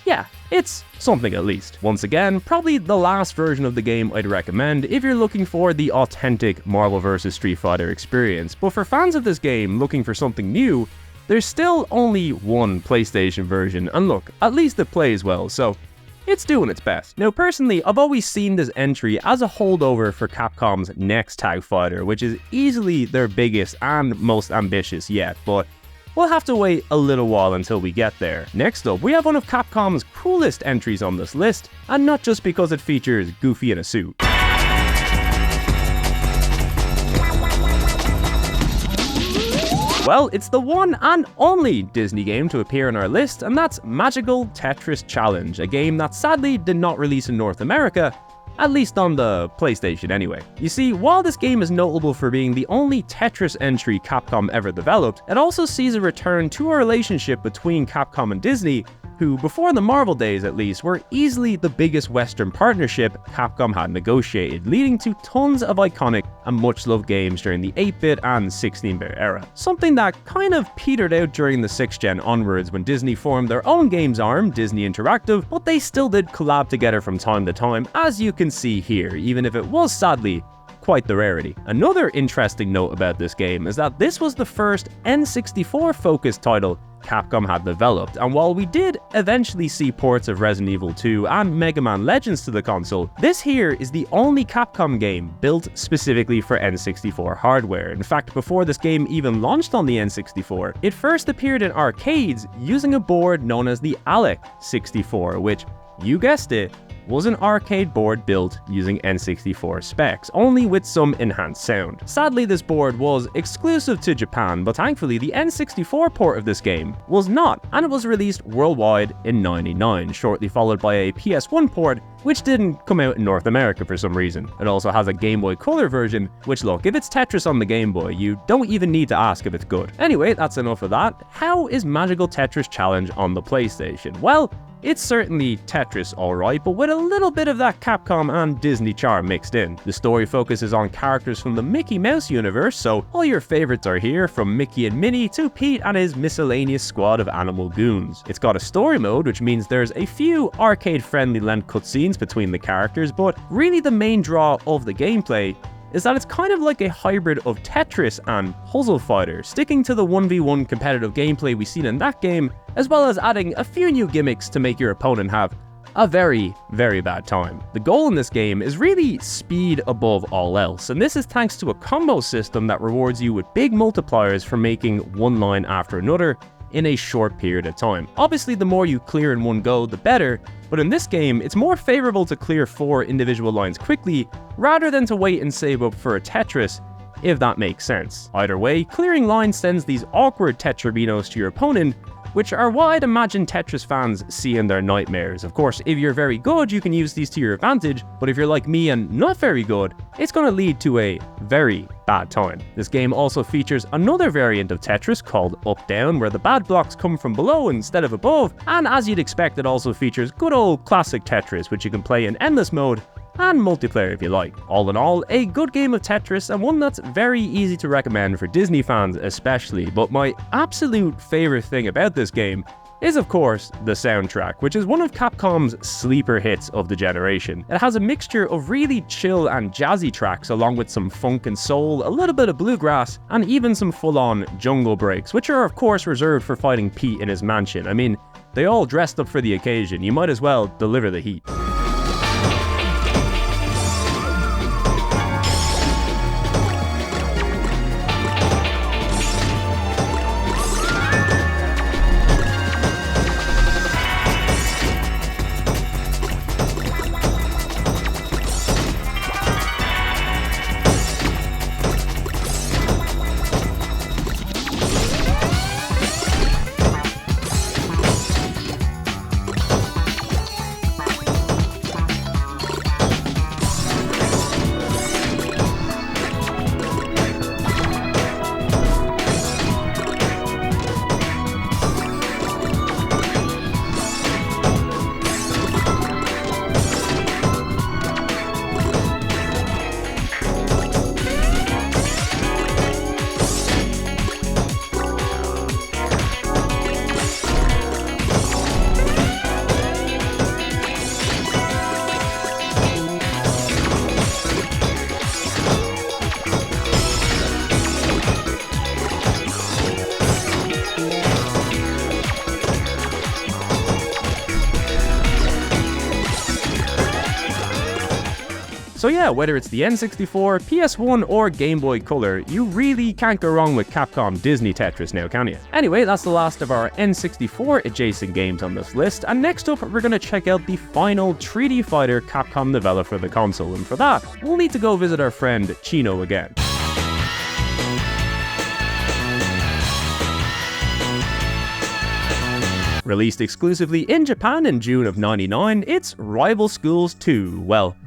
yeah, it's something at least. Once again, probably the last version of the game I'd recommend if you're looking for the authentic Marvel vs. Street Fighter experience, but for fans of this game looking for something new, there's still only one PlayStation version, and look, at least it plays well, so it's doing its best. Now personally, I've always seen this entry as a holdover for Capcom's next tag fighter, which is easily their biggest and most ambitious yet, but we'll have to wait a little while until we get there. Next up, we have one of Capcom's coolest entries on this list, and not just because it features Goofy in a suit. Well, it's the one and only Disney game to appear on our list, and that's Magical Tetris Challenge, a game that sadly did not release in North America, at least on the PlayStation anyway. You see, while this game is notable for being the only Tetris entry Capcom ever developed, it also sees a return to a relationship between Capcom and Disney, who, before the Marvel days at least, were easily the biggest Western partnership Capcom had negotiated, leading to tons of iconic and much-loved games during the 8-bit and 16-bit era. Something that kind of petered out during the 6th gen onwards when Disney formed their own games arm, Disney Interactive, but they still did collab together from time to time, as you can see here, even if it was sadly quite the rarity. Another interesting note about this game is that this was the first N64 focused title Capcom had developed, and while we did eventually see ports of Resident Evil 2 and Mega Man Legends to the console, this here is the only Capcom game built specifically for N64 hardware. In fact, before this game even launched on the N64, it first appeared in arcades using a board known as the Alec 64, which, you guessed it, was an arcade board built using N64 specs, only with some enhanced sound. Sadly, this board was exclusive to Japan, but thankfully the N64 port of this game was not, and it was released worldwide in '99, shortly followed by a PS1 port, which didn't come out in North America for some reason. It also has a Game Boy Color version, which, look, if it's Tetris on the Game Boy, you don't even need to ask if it's good. Anyway, that's enough of that. How is Magical Tetris Challenge on the PlayStation? Well, it's certainly Tetris alright, but with a little bit of that Capcom and Disney charm mixed in. The story focuses on characters from the Mickey Mouse universe, so all your favorites are here, from Mickey and Minnie to Pete and his miscellaneous squad of animal goons. It's got a story mode, which means there's a few arcade-friendly length cutscenes between the characters, but really the main draw of the gameplay is that it's kind of like a hybrid of Tetris and Puzzle Fighter, sticking to the 1v1 competitive gameplay we've seen in that game, as well as adding a few new gimmicks to make your opponent have a very, very bad time. The goal in this game is really speed above all else, and this is thanks to a combo system that rewards you with big multipliers for making one line after another in a short period of time. Obviously, the more you clear in one go, the better, but in this game, it's more favorable to clear 4 individual lines quickly, rather than to wait and save up for a Tetris, if that makes sense. Either way, clearing lines sends these awkward Tetrabinos to your opponent, which are what I'd imagine Tetris fans see in their nightmares. Of course, if you're very good, you can use these to your advantage, but if you're like me and not very good, it's going to lead to a very bad time. This game also features another variant of Tetris called Up-Down, where the bad blocks come from below instead of above, and as you'd expect, it also features good old classic Tetris, which you can play in endless mode and multiplayer if you like. All in all, a good game of Tetris, and one that's very easy to recommend for Disney fans especially, but my absolute favorite thing about this game is of course the soundtrack, which is one of Capcom's sleeper hits of the generation. It has a mixture of really chill and jazzy tracks along with some funk and soul, a little bit of bluegrass, and even some full-on jungle breaks, which are of course reserved for fighting Pete in his mansion. I mean, they all dressed up for the occasion, you might as well deliver the heat. So yeah, whether it's the N64, PS1 or Game Boy Color, you really can't go wrong with Capcom Disney Tetris now, can you? Anyway, that's the last of our N64 adjacent games on this list, and next up we're going to check out the final 3D fighter Capcom developed for the console, and for that, we'll need to go visit our friend Chino again. Released exclusively in Japan in June of '99, it's Rival Schools 2, well,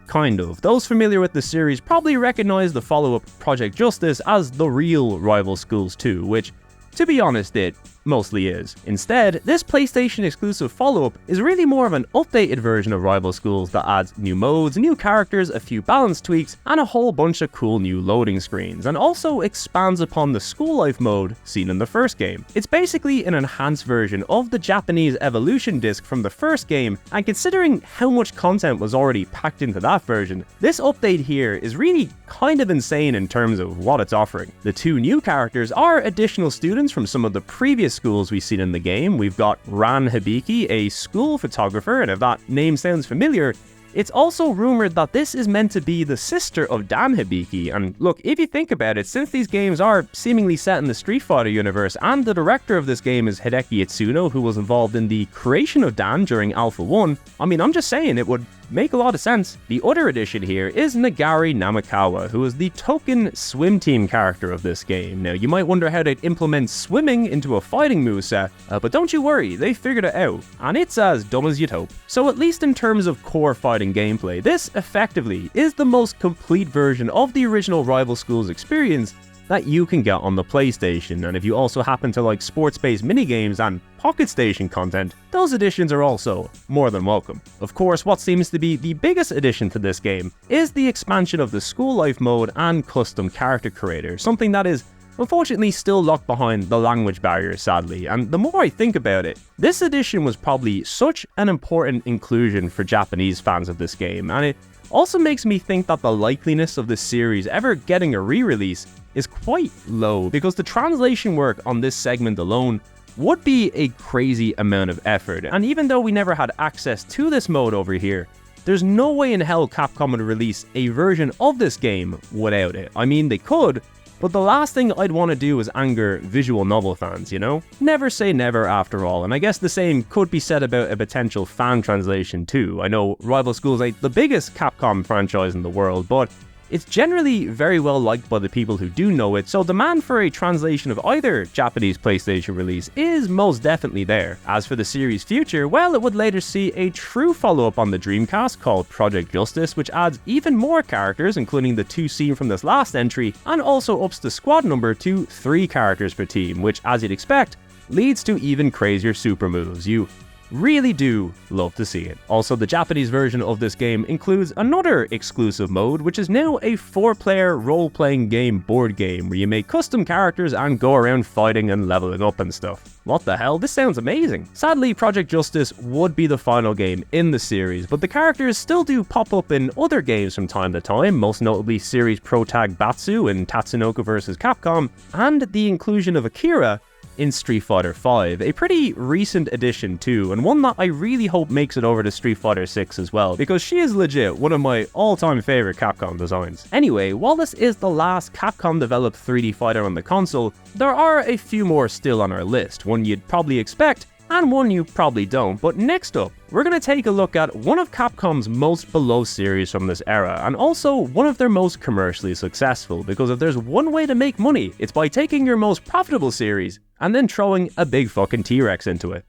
kind of. Those familiar with the series probably recognize the follow-up Project Justice as the real Rival Schools 2, which, to be honest, it mostly is. Instead, this PlayStation exclusive follow-up is really more of an updated version of Rival Schools that adds new modes, new characters, a few balance tweaks, and a whole bunch of cool new loading screens, and also expands upon the school life mode seen in the first game. It's basically an enhanced version of the Japanese evolution disc from the first game, and considering how much content was already packed into that version, this update here is really kind of insane in terms of what it's offering. The two new characters are additional students from some of the previous schools we've seen in the game. We've got Ran Hibiki, a school photographer, and if that name sounds familiar, it's also rumored that this is meant to be the sister of Dan Hibiki, and look, if you think about it, since these games are seemingly set in the Street Fighter universe, and the director of this game is Hideki Itsuno, who was involved in the creation of Dan during Alpha 1, I mean, I'm just saying, it would make a lot of sense. The other addition here is Nagari Namikawa, who is the token swim team character of this game. Now, you might wonder how they'd implement swimming into a fighting moveset, but don't you worry, they figured it out, and it's as dumb as you'd hope. So at least in terms of core fighting gameplay, this effectively is the most complete version of the original Rival Schools experience that you can get on the PlayStation, and if you also happen to like sports-based minigames and Pocket Station content, those additions are also more than welcome. Of course, what seems to be the biggest addition to this game is the expansion of the school life mode and custom character creator, something that is unfortunately still locked behind the language barrier, sadly, and the more I think about it, this addition was probably such an important inclusion for Japanese fans of this game, and it also makes me think that the likeliness of this series ever getting a re-release is quite low, because the translation work on this segment alone would be a crazy amount of effort, and even though we never had access to this mode over here, there's no way in hell Capcom would release a version of this game without it. I mean, they could, but the last thing I'd want to do is anger visual novel fans, you know? Never say never after all, and I guess the same could be said about a potential fan translation too. I know Rival Schools ain't the biggest Capcom franchise in the world, but it's generally very well liked by the people who do know it, so demand for a translation of either Japanese PlayStation release is most definitely there. As for the series' future, well, it would later see a true follow-up on the Dreamcast called Project Justice, which adds even more characters, including the two seen from this last entry, and also ups the squad number to 3 characters per team, which, as you'd expect, leads to even crazier super moves. You really do love to see it. Also, the Japanese version of this game includes another exclusive mode, which is now a 4-player role-playing game board game where you make custom characters and go around fighting and leveling up and stuff. What the hell? This sounds amazing. Sadly, Project Justice would be the final game in the series, but the characters still do pop up in other games from time to time, most notably series pro-tag Batsu in Tatsunoko vs. Capcom, and the inclusion of Akira in Street Fighter V, a pretty recent addition too, and one that I really hope makes it over to Street Fighter 6 as well, because she is legit one of my all-time favorite Capcom designs. Anyway, while this is the last Capcom-developed 3D fighter on the console, there are a few more still on our list, one you'd probably expect, and one you probably don't. But next up, we're going to take a look at one of Capcom's most beloved series from this era, and also one of their most commercially successful, because if there's one way to make money, it's by taking your most profitable series and then throwing a big fucking T-Rex into it.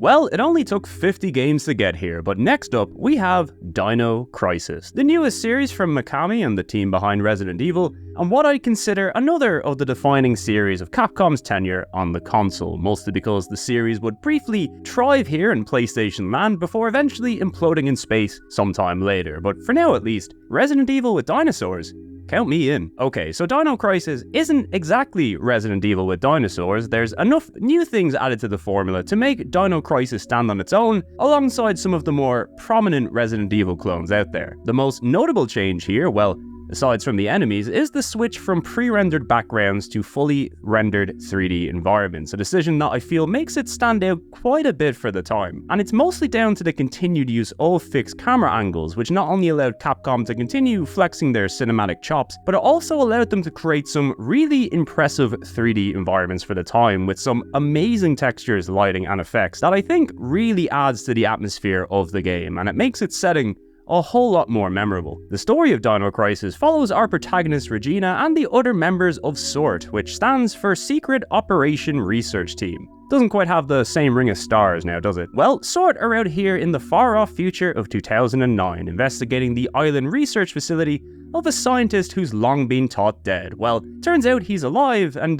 Well, it only took 50 games to get here, but next up we have Dino Crisis, the newest series from Mikami and the team behind Resident Evil, and what I consider another of the defining series of Capcom's tenure on the console, mostly because the series would briefly thrive here in PlayStation land before eventually imploding in space sometime later, but for now at least, Resident Evil with dinosaurs, count me in. Okay, so Dino Crisis isn't exactly Resident Evil with dinosaurs. There's enough new things added to the formula to make Dino Crisis stand on its own, alongside some of the more prominent Resident Evil clones out there. The most notable change here, well, aside from the enemies, is the switch from pre-rendered backgrounds to fully rendered 3D environments, a decision that I feel makes it stand out quite a bit for the time. And it's mostly down to the continued use of fixed camera angles, which not only allowed Capcom to continue flexing their cinematic chops, but it also allowed them to create some really impressive 3D environments for the time, with some amazing textures, lighting, and effects that I think really adds to the atmosphere of the game, and it makes its setting a whole lot more memorable. The story of Dino Crisis follows our protagonist Regina and the other members of SORT, which stands for Secret Operation Research Team. Doesn't quite have the same ring of stars now, does it? Well, Sword are out here in the far-off future of 2009, investigating the island research facility of a scientist who's long been thought dead. Well, turns out he's alive, and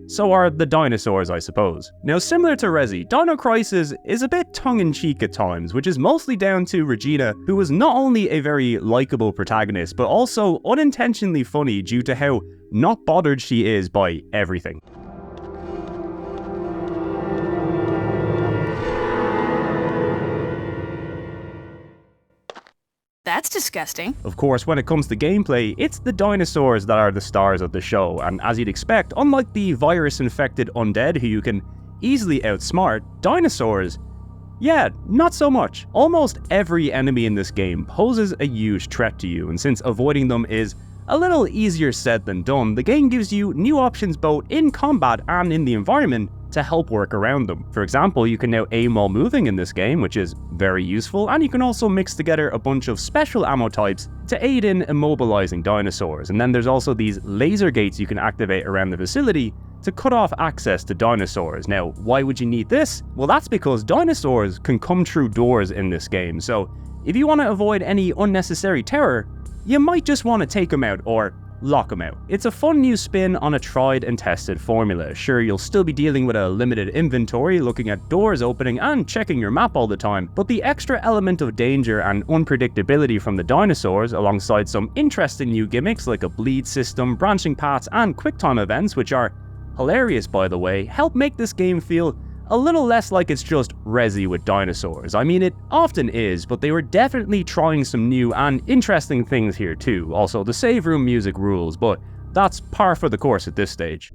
so are the dinosaurs, I suppose. Now, similar to Resi, Dino Crisis is a bit tongue-in-cheek at times, which is mostly down to Regina, who was not only a very likable protagonist, but also unintentionally funny due to how not bothered she is by everything. That's disgusting. Of course, when it comes to gameplay, it's the dinosaurs that are the stars of the show, and as you'd expect, unlike the virus-infected undead who you can easily outsmart, dinosaurs, yeah, not so much. Almost every enemy in this game poses a huge threat to you, and since avoiding them is a little easier said than done, the game gives you new options both in combat and in the environment to help work around them. For example, you can now aim while moving in this game, which is very useful, and you can also mix together a bunch of special ammo types to aid in immobilizing dinosaurs. And then there's also these laser gates you can activate around the facility to cut off access to dinosaurs. Now, why would you need this? Well, that's because dinosaurs can come through doors in this game, so if you want to avoid any unnecessary terror, you might just want to take them out or lock them out. It's a fun new spin on a tried and tested formula. Sure, you'll still be dealing with a limited inventory, looking at doors opening and checking your map all the time, but the extra element of danger and unpredictability from the dinosaurs, alongside some interesting new gimmicks like a bleed system, branching paths, and quicktime events, which are hilarious by the way, help make this game feel a little less like it's just Resi with dinosaurs. I mean, it often is, but they were definitely trying some new and interesting things here too. Also, the save room music rules, but that's par for the course at this stage.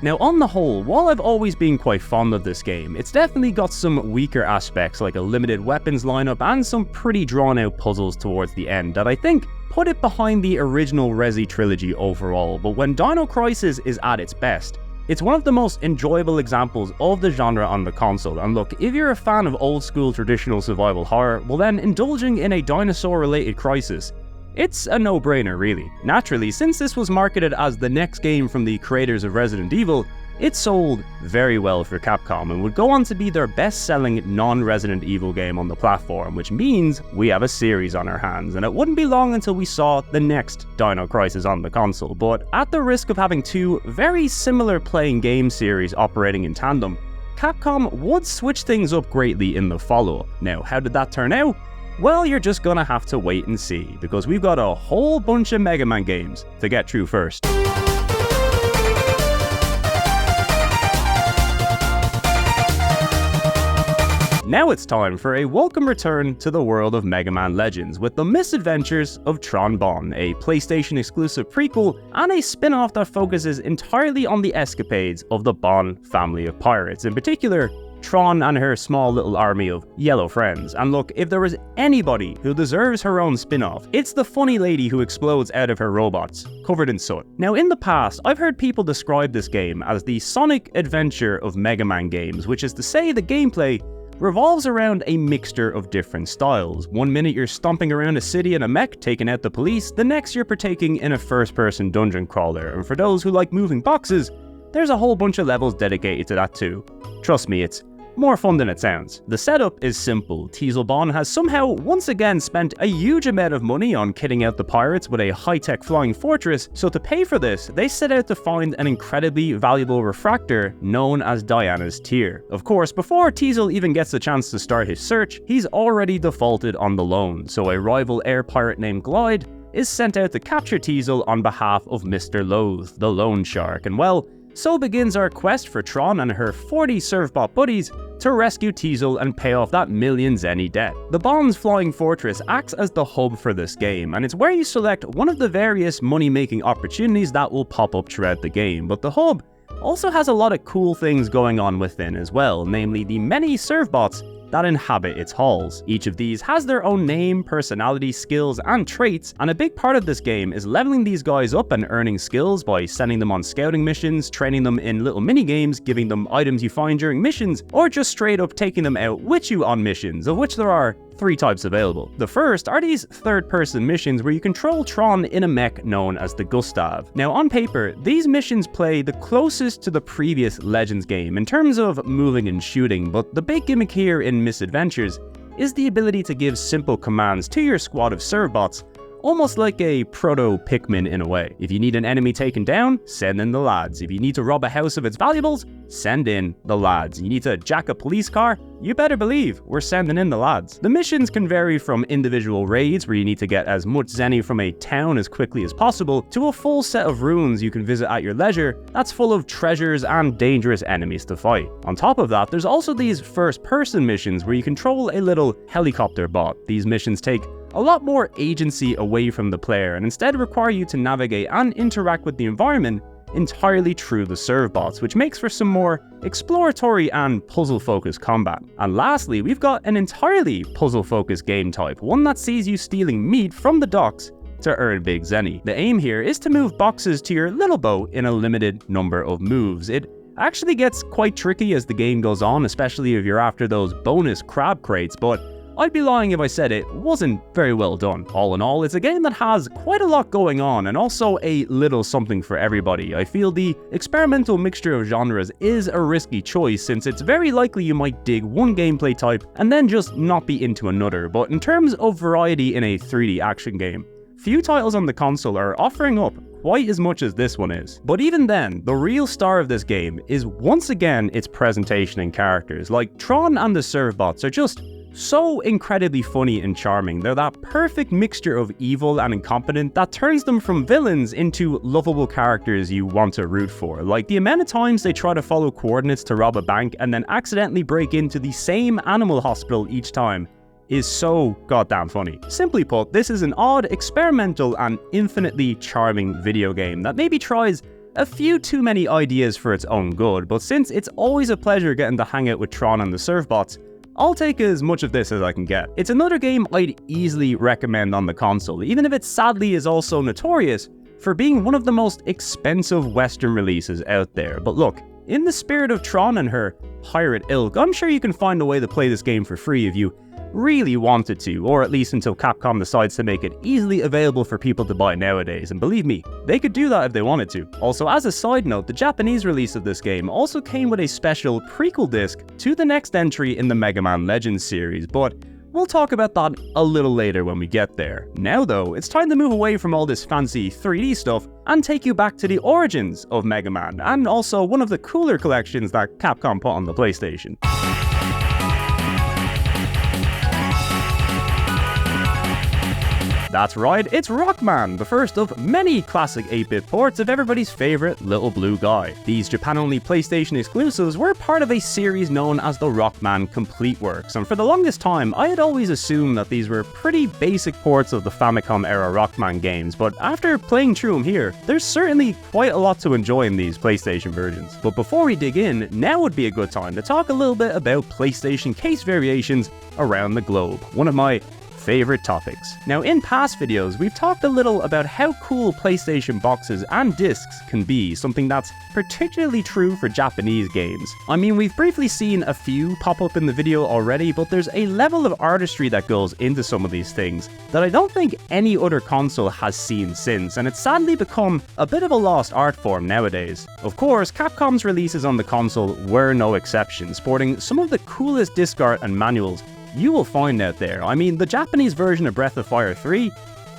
Now, on the whole, while I've always been quite fond of this game, it's definitely got some weaker aspects like a limited weapons lineup and some pretty drawn out puzzles towards the end that I think put it behind the original Resi trilogy overall. But when Dino Crisis is at its best, it's one of the most enjoyable examples of the genre on the console. And look, if you're a fan of old school traditional survival horror, well then indulging in a dinosaur related Crisis, it's a no-brainer really. Naturally, since this was marketed as the next game from the creators of Resident Evil, it sold very well for Capcom and would go on to be their best-selling non-Resident Evil game on the platform, which means we have a series on our hands, and it wouldn't be long until we saw the next Dino Crisis on the console. But at the risk of having two very similar playing game series operating in tandem, Capcom would switch things up greatly in the follow-up. Now, how did that turn out? Well, you're just gonna have to wait and see, because we've got a whole bunch of Mega Man games to get through first. Now it's time for a welcome return to the world of Mega Man Legends with the misadventures of Tron Bonne, a PlayStation exclusive prequel and a spin-off that focuses entirely on the escapades of the Bonne family of pirates, in particular Tron and her small little army of yellow friends. And look, if there was anybody who deserves her own spin-off, it's the funny lady who explodes out of her robots, covered in soot. Now, in the past, I've heard people describe this game as the Sonic Adventure of Mega Man games, which is to say the gameplay revolves around a mixture of different styles. One minute you're stomping around a city in a mech, taking out the police, the next you're partaking in a first-person dungeon crawler, and for those who like moving boxes, there's a whole bunch of levels dedicated to that too. Trust me, it's more fun than it sounds. The setup is simple. Teasel Bonne has somehow once again spent a huge amount of money on kitting out the pirates with a high-tech flying fortress, so to pay for this, they set out to find an incredibly valuable refractor known as Diana's Tear. Of course, before Teasel even gets the chance to start his search, he's already defaulted on the loan, so a rival air pirate named Glide is sent out to capture Teasel on behalf of Mr. Loathe, the loan shark, and well, so begins our quest for Tron and her 40 Servbot buddies to rescue Teasel and pay off that million Zenny debt. The Bonne's flying fortress acts as the hub for this game, and it's where you select one of the various money-making opportunities that will pop up throughout the game, but the hub also has a lot of cool things going on within as well, namely the many Servbots that inhabit its halls. Each of these has their own name, personality, skills, and traits, and a big part of this game is leveling these guys up and earning skills by sending them on scouting missions, training them in little mini-games, giving them items you find during missions, or just straight up taking them out with you on missions, of which there are 3 types available. The first are these third-person missions where you control Tron in a mech known as the Gustav. Now on paper, these missions play the closest to the previous Legends game in terms of moving and shooting, but the big gimmick here in Misadventures is the ability to give simple commands to your squad of Servbots, almost like a proto-Pikmin in a way. If you need an enemy taken down, send in the lads. If you need to rob a house of its valuables, send in the lads. You need to jack a police car? You better believe we're sending in the lads. The missions can vary from individual raids where you need to get as much zenny from a town as quickly as possible, to a full set of ruins you can visit at your leisure that's full of treasures and dangerous enemies to fight. On top of that, there's also these first-person missions where you control a little helicopter bot. These missions take a lot more agency away from the player and instead require you to navigate and interact with the environment entirely through the Servbots, which makes for some more exploratory and puzzle-focused combat. And lastly, we've got an entirely puzzle-focused game type, one that sees you stealing meat from the docks to earn big zenny. The aim here is to move boxes to your little boat in a limited number of moves. It actually gets quite tricky as the game goes on, especially if you're after those bonus crab crates, but I'd be lying if I said it wasn't very well done. All in all, it's a game that has quite a lot going on and also a little something for everybody. I feel the experimental mixture of genres is a risky choice since it's very likely you might dig one gameplay type and then just not be into another, but in terms of variety in a 3D action game, few titles on the console are offering up quite as much as this one is. But even then, the real star of this game is once again its presentation and characters. Like, Tron and the Servbots are just so incredibly funny and charming. They're that perfect mixture of evil and incompetent that turns them from villains into lovable characters you want to root for. Like, the amount of times they try to follow coordinates to rob a bank and then accidentally break into the same animal hospital each time is so goddamn funny. Simply put, this is an odd, experimental, and infinitely charming video game that maybe tries a few too many ideas for its own good, but since it's always a pleasure getting to hang out with Tron and the Servbots, I'll take as much of this as I can get. It's another game I'd easily recommend on the console, even if it sadly is also notorious for being one of the most expensive Western releases out there. But look, in the spirit of Tron and her pirate ilk, I'm sure you can find a way to play this game for free if you really wanted to, or at least until Capcom decides to make it easily available for people to buy nowadays, and believe me, they could do that if they wanted to. Also, as a side note, the Japanese release of this game also came with a special prequel disc to the next entry in the Mega Man Legends series, but we'll talk about that a little later when we get there. Now though, it's time to move away from all this fancy 3D stuff and take you back to the origins of Mega Man, and also one of the cooler collections that Capcom put on the PlayStation. That's right, it's Rockman, the first of many classic 8-bit ports of everybody's favourite little blue guy. These Japan-only PlayStation exclusives were part of a series known as the Rockman Complete Works, and for the longest time I had always assumed that these were pretty basic ports of the Famicom-era Rockman games, but after playing through them here, there's certainly quite a lot to enjoy in these PlayStation versions. But before we dig in, now would be a good time to talk a little bit about PlayStation case variations around the globe, one of my favorite topics. Now, in past videos, we've talked a little about how cool PlayStation boxes and discs can be, something that's particularly true for Japanese games. I mean, we've briefly seen a few pop up in the video already, but there's a level of artistry that goes into some of these things that I don't think any other console has seen since, and it's sadly become a bit of a lost art form nowadays. Of course, Capcom's releases on the console were no exception, sporting some of the coolest disc art and manuals you will find out there. I mean, the Japanese version of Breath of Fire 3,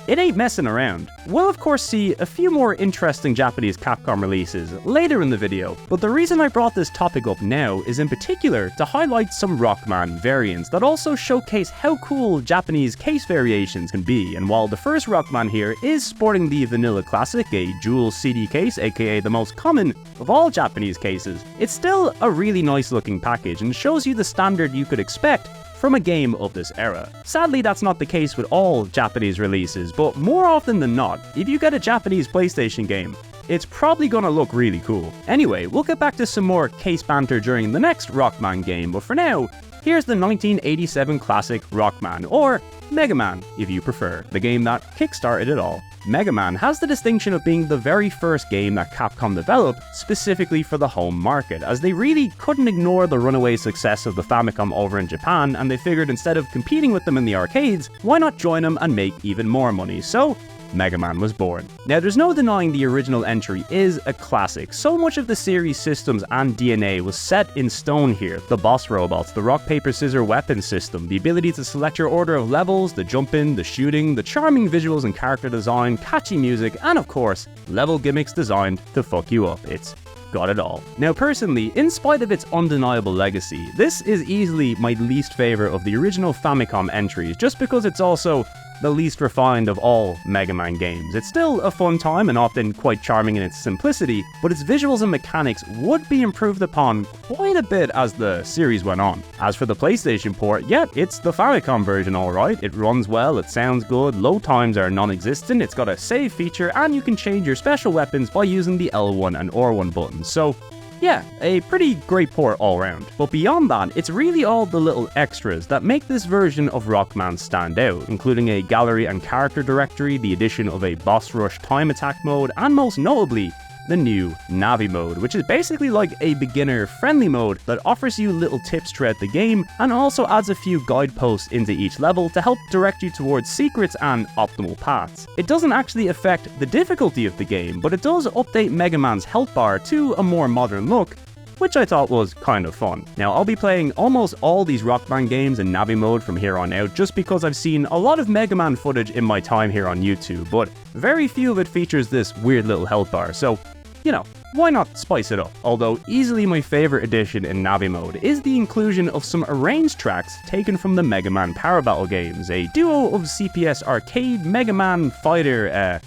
it ain't messing around. We'll of course see a few more interesting Japanese Capcom releases later in the video, but the reason I brought this topic up now is in particular to highlight some Rockman variants that also showcase how cool Japanese case variations can be. And while the first Rockman here is sporting the Vanilla Classic, a dual CD case, aka the most common of all Japanese cases, it's still a really nice looking package and shows you the standard you could expect from a game of this era. Sadly, that's not the case with all Japanese releases, but more often than not, if you get a Japanese PlayStation game, it's probably gonna look really cool. Anyway, we'll get back to some more case banter during the next Rockman game, but for now, here's the 1987 classic Rockman, or Mega Man, if you prefer, the game that kickstarted it all. Mega Man has the distinction of being the very first game that Capcom developed specifically for the home market, as they really couldn't ignore the runaway success of the Famicom over in Japan, and they figured instead of competing with them in the arcades, why not join them and make even more money? So Mega Man was born. Now, there's no denying the original entry is a classic. So much of the series' systems and DNA was set in stone here. The boss robots, the rock, paper, scissors weapon system, the ability to select your order of levels, the jumping, the shooting, the charming visuals and character design, catchy music, and of course, level gimmicks designed to fuck you up. It's got it all. Now, personally, in spite of its undeniable legacy, this is easily my least favorite of the original Famicom entries, just because it's also the least refined of all Mega Man games. It's still a fun time and often quite charming in its simplicity, but its visuals and mechanics would be improved upon quite a bit as the series went on. As for the PlayStation port, yeah, it's the Famicom version alright. It runs well, it sounds good, load times are non-existent, it's got a save feature, and you can change your special weapons by using the L1 and R1 buttons. So yeah, a pretty great port all round. But beyond that, it's really all the little extras that make this version of Rockman stand out, including a gallery and character directory, the addition of a boss rush time attack mode, and most notably, the new Navi mode, which is basically like a beginner-friendly mode that offers you little tips throughout the game and also adds a few guideposts into each level to help direct you towards secrets and optimal paths. It doesn't actually affect the difficulty of the game, but it does update Mega Man's health bar to a more modern look, which I thought was kind of fun. Now, I'll be playing almost all these Rockman games in Navi mode from here on out, just because I've seen a lot of Mega Man footage in my time here on YouTube, but very few of it features this weird little health bar, so you know, why not spice it up? Although easily my favorite addition in Navi mode is the inclusion of some arranged tracks taken from the Mega Man Power Battle games, a duo of CPS arcade Mega Man fighter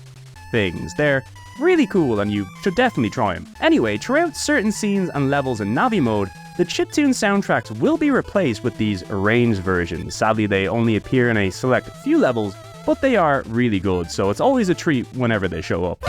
things. They're really cool and you should definitely try them. Anyway, throughout certain scenes and levels in Navi mode, the chiptune soundtracks will be replaced with these arranged versions. Sadly, they only appear in a select few levels, but they are really good, so it's always a treat whenever they show up.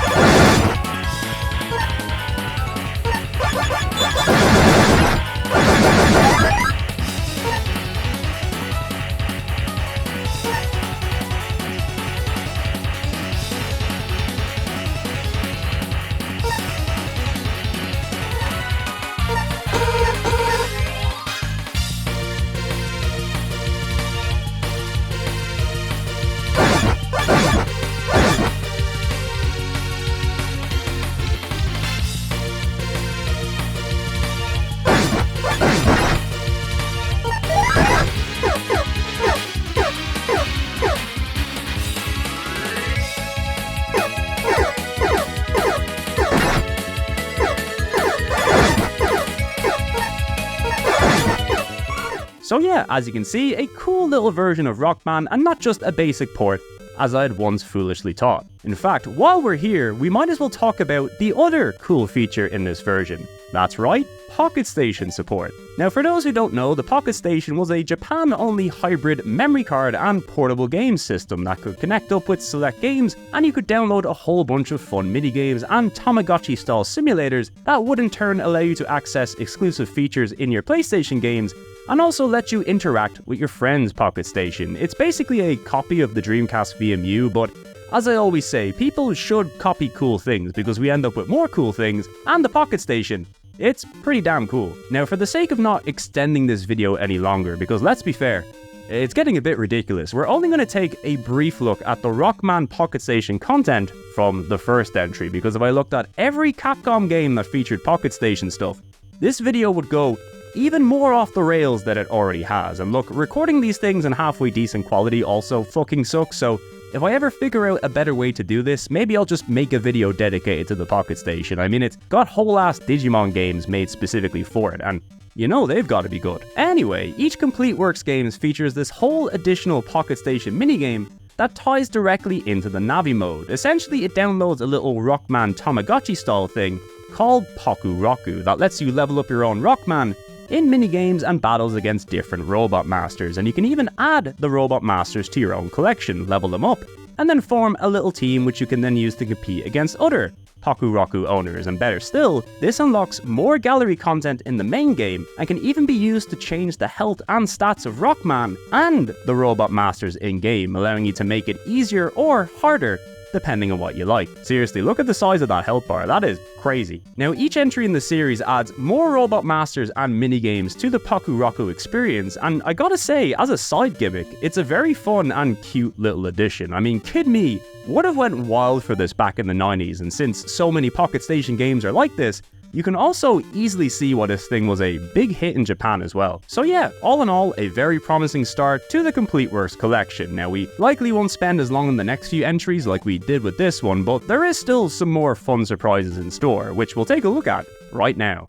So yeah, as you can see, a cool little version of Rockman and not just a basic port, as I had once foolishly thought. In fact, while we're here, we might as well talk about the other cool feature in this version. That's right, Pocket Station support. Now, for those who don't know, the Pocket Station was a Japan-only hybrid memory card and portable game system that could connect up with select games, and you could download a whole bunch of fun minigames and Tamagotchi-style simulators that would in turn allow you to access exclusive features in your PlayStation games and also let you interact with your friend's Pocket Station. It's basically a copy of the Dreamcast VMU, but as I always say, people should copy cool things because we end up with more cool things, and the Pocket Station, it's pretty damn cool. Now, for the sake of not extending this video any longer, because let's be fair, it's getting a bit ridiculous, we're only going to take a brief look at the Rockman Pocket Station content from the first entry, because if I looked at every Capcom game that featured Pocket Station stuff, this video would go even more off the rails than it already has. And look, recording these things in halfway decent quality also fucking sucks, so if I ever figure out a better way to do this, maybe I'll just make a video dedicated to the Pocket Station. I mean, it's got whole ass Digimon games made specifically for it, and you know they've got to be good. Anyway, each Complete Works games features this whole additional Pocket Station minigame that ties directly into the Navi mode. Essentially, it downloads a little Rockman Tamagotchi style thing called Poku Roku that lets you level up your own Rockman in minigames and battles against different Robot Masters, and you can even add the Robot Masters to your own collection, level them up, and then form a little team which you can then use to compete against other Pakuraku owners, and better still, this unlocks more gallery content in the main game and can even be used to change the health and stats of Rockman and the robot masters in-game, allowing you to make it easier or harder depending on what you like. Seriously, look at the size of that health bar, that is crazy. Now, each entry in the series adds more robot masters and minigames to the Pakuraku experience, and I gotta say, as a side gimmick, it's a very fun and cute little addition. I mean, kid me, would have went wild for this back in the 90s, and since so many Pocket Station games are like this, you can also easily see why this thing was a big hit in Japan as well. So yeah, all in all, a very promising start to the Complete Works collection. Now, we likely won't spend as long on the next few entries like we did with this one, but there is still some more fun surprises in store, which we'll take a look at right now.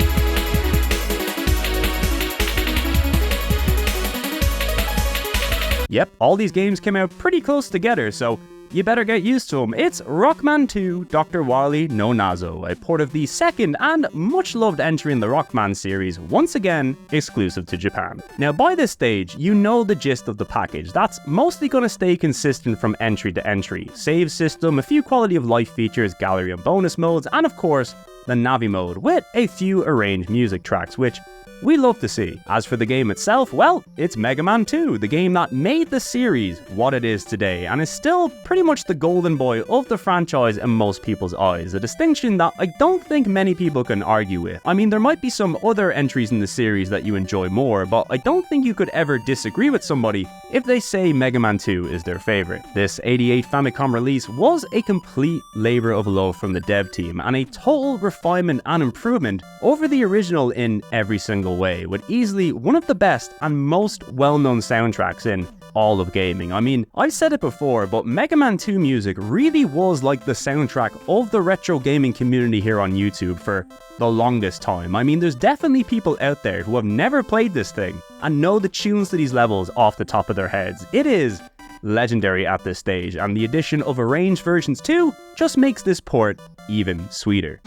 Yep, all these games came out pretty close together, so you better get used to them. It's Rockman 2 Dr. Wily no Nazo, a port of the second and much loved entry in the Rockman series, once again exclusive to Japan. Now, by this stage, you know the gist of the package. That's mostly going to stay consistent from entry to entry. Save system, a few quality of life features, gallery and bonus modes, and of course, the Navi mode, with a few arranged music tracks, which we love to see. As for the game itself, well, it's Mega Man 2, the game that made the series what it is today, and is still pretty much the golden boy of the franchise in most people's eyes, a distinction that I don't think many people can argue with. I mean, there might be some other entries in the series that you enjoy more, but I don't think you could ever disagree with somebody if they say Mega Man 2 is their favorite. This 88 Famicom release was a complete labor of love from the dev team, and a total refinement and improvement over the original in every single way, with easily one of the best and most well-known soundtracks in all of gaming. I mean, I've said it before, but Mega Man 2 music really was like the soundtrack of the retro gaming community here on YouTube for the longest time. I mean, there's definitely people out there who have never played this thing and know the tunes to these levels off the top of their heads. It is legendary at this stage, and the addition of arranged versions too just makes this port even sweeter.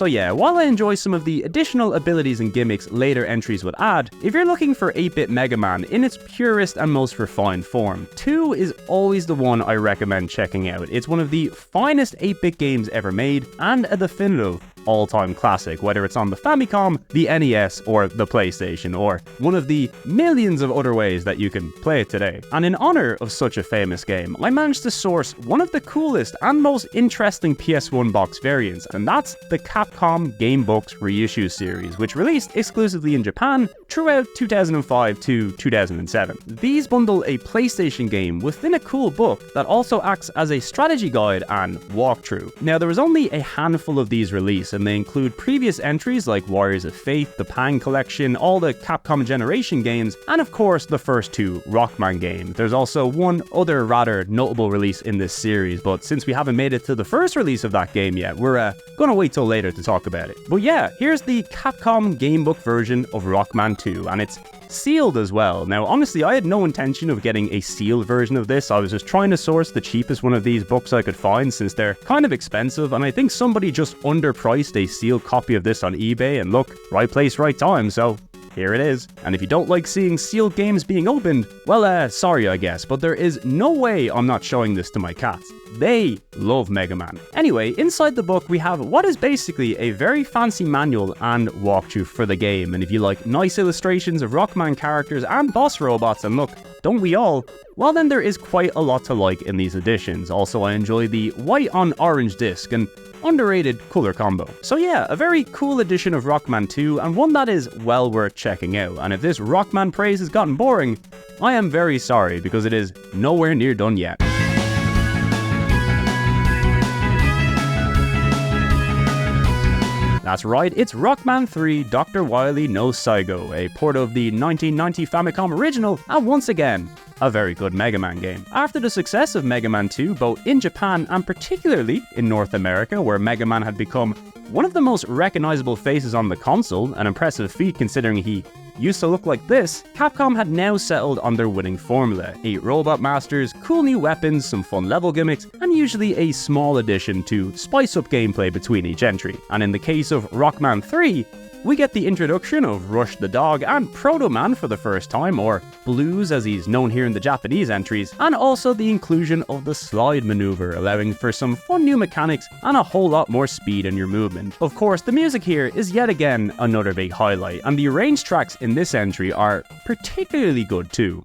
So yeah, while I enjoy some of the additional abilities and gimmicks later entries would add, if you're looking for 8-bit Mega Man in its purest and most refined form, 2 is always the one I recommend checking out. It's one of the finest 8-bit games ever made, and a definitive all-time classic, whether it's on the Famicom, the NES, or the PlayStation, or one of the millions of other ways that you can play it today. And in honor of such a famous game, I managed to source one of the coolest and most interesting PS1 box variants, and that's the Capcom Game Books Reissue series, which released exclusively in Japan throughout 2005 to 2007. These bundle a PlayStation game within a cool book that also acts as a strategy guide and walkthrough. Now, there was only a handful of these released, and they include previous entries like Warriors of Faith, the Pang Collection, all the Capcom Generation games, and of course the first two Rockman games. There's also one other rather notable release in this series, but since we haven't made it to the first release of that game yet, we're gonna wait till later to talk about it. But yeah, here's the Capcom gamebook version of Rockman 2, and it's sealed as well. Now, honestly, I had no intention of getting a sealed version of this. I was just trying to source the cheapest one of these books I could find, since they're kind of expensive, and I think somebody just underpriced a sealed copy of this on eBay, and look, right place, right time, so here it is. And if you don't like seeing sealed games being opened, well, sorry I guess, but there is no way I'm not showing this to my cats. They love Mega Man. Anyway, inside the book we have what is basically a very fancy manual and walkthrough for the game, and if you like nice illustrations of Rockman characters and boss robots, and look, don't we all? Well then, there is quite a lot to like in these editions. Also, I enjoy the white on orange disc, and underrated color combo. So yeah, a very cool edition of Rockman 2, and one that is well worth checking out. And if this Rockman praise has gotten boring, I am very sorry, because it is nowhere near done yet. That's right, it's Rockman 3 Dr. Wily no Saigo, a port of the 1990 Famicom original, and once again, a very good Mega Man game. After the success of Mega Man 2, both in Japan and particularly in North America, where Mega Man had become one of the most recognizable faces on the console, an impressive feat considering he used to look like this, Capcom had now settled on their winning formula: 8 robot masters, cool new weapons, some fun level gimmicks, and usually a small addition to spice up gameplay between each entry. And in the case of Rockman 3, we get the introduction of Rush the Dog and Proto Man for the first time, or Blues as he's known here in the Japanese entries, and also the inclusion of the slide maneuver, allowing for some fun new mechanics and a whole lot more speed in your movement. Of course, the music here is yet again another big highlight, and the arranged tracks in this entry are particularly good too.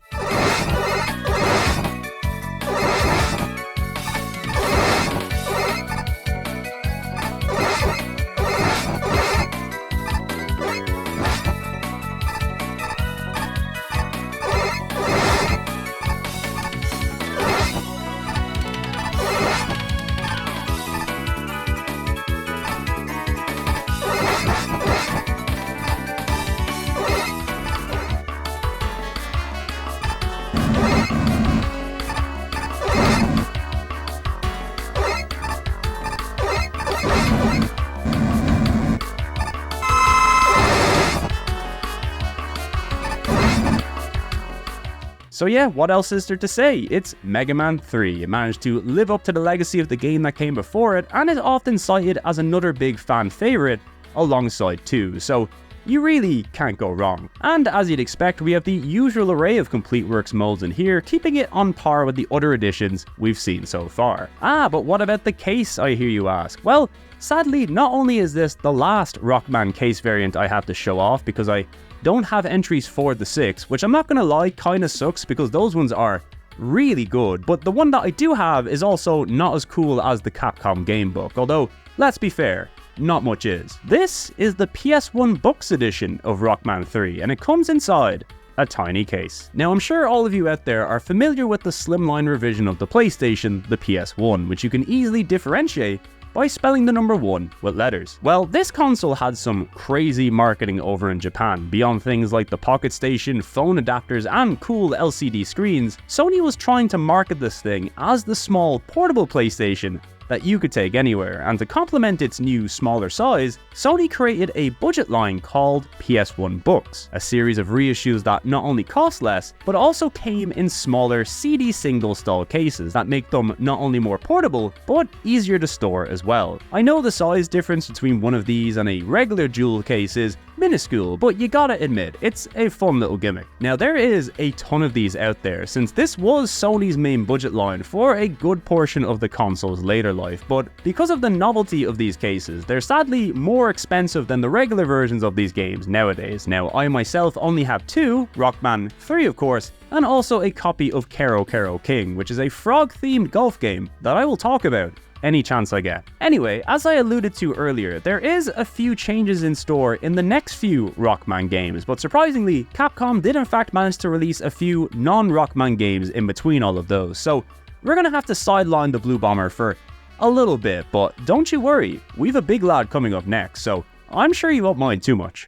So yeah, what else is there to say? It's Mega Man 3. It managed to live up to the legacy of the game that came before it, and is often cited as another big fan favourite alongside 2, so you really can't go wrong. And as you'd expect, we have the usual array of Complete Works molds in here, keeping it on par with the other editions we've seen so far. But what about the case, I hear you ask? Well, sadly, not only is this the last Rockman case variant I have to show off, because I don't have entries for the 6, which I'm not gonna lie, kinda sucks, because those ones are really good, but the one that I do have is also not as cool as the Capcom gamebook, although, let's be fair, not much is. This is the PS1 Books edition of Rockman 3, and it comes inside a tiny case. Now, I'm sure all of you out there are familiar with the slimline revision of the PlayStation, the PS1, which you can easily differentiate by spelling the number 1 with letters. Well, this console had some crazy marketing over in Japan. Beyond things like the Pocket Station, phone adapters, and cool LCD screens, Sony was trying to market this thing as the small, portable PlayStation that you could take anywhere, and to complement its new, smaller size, Sony created a budget line called PS1 Books, a series of reissues that not only cost less, but also came in smaller CD single style cases that make them not only more portable, but easier to store as well. I know the size difference between one of these and a regular jewel case is minuscule, but you gotta admit, it's a fun little gimmick. Now, there is a ton of these out there, since this was Sony's main budget line for a good portion of the console's later life, but because of the novelty of these cases, they're sadly more expensive than the regular versions of these games nowadays. Now, I myself only have 2, Rockman 3 of course, and also a copy of Kero Kero King, which is a frog-themed golf game that I will talk about any chance I get. Anyway, as I alluded to earlier, there is a few changes in store in the next few Rockman games, but surprisingly, Capcom did in fact manage to release a few non-Rockman games in between all of those, so we're gonna have to sideline the Blue Bomber for a little bit, but don't you worry, we've a big lad coming up next, so I'm sure you won't mind too much.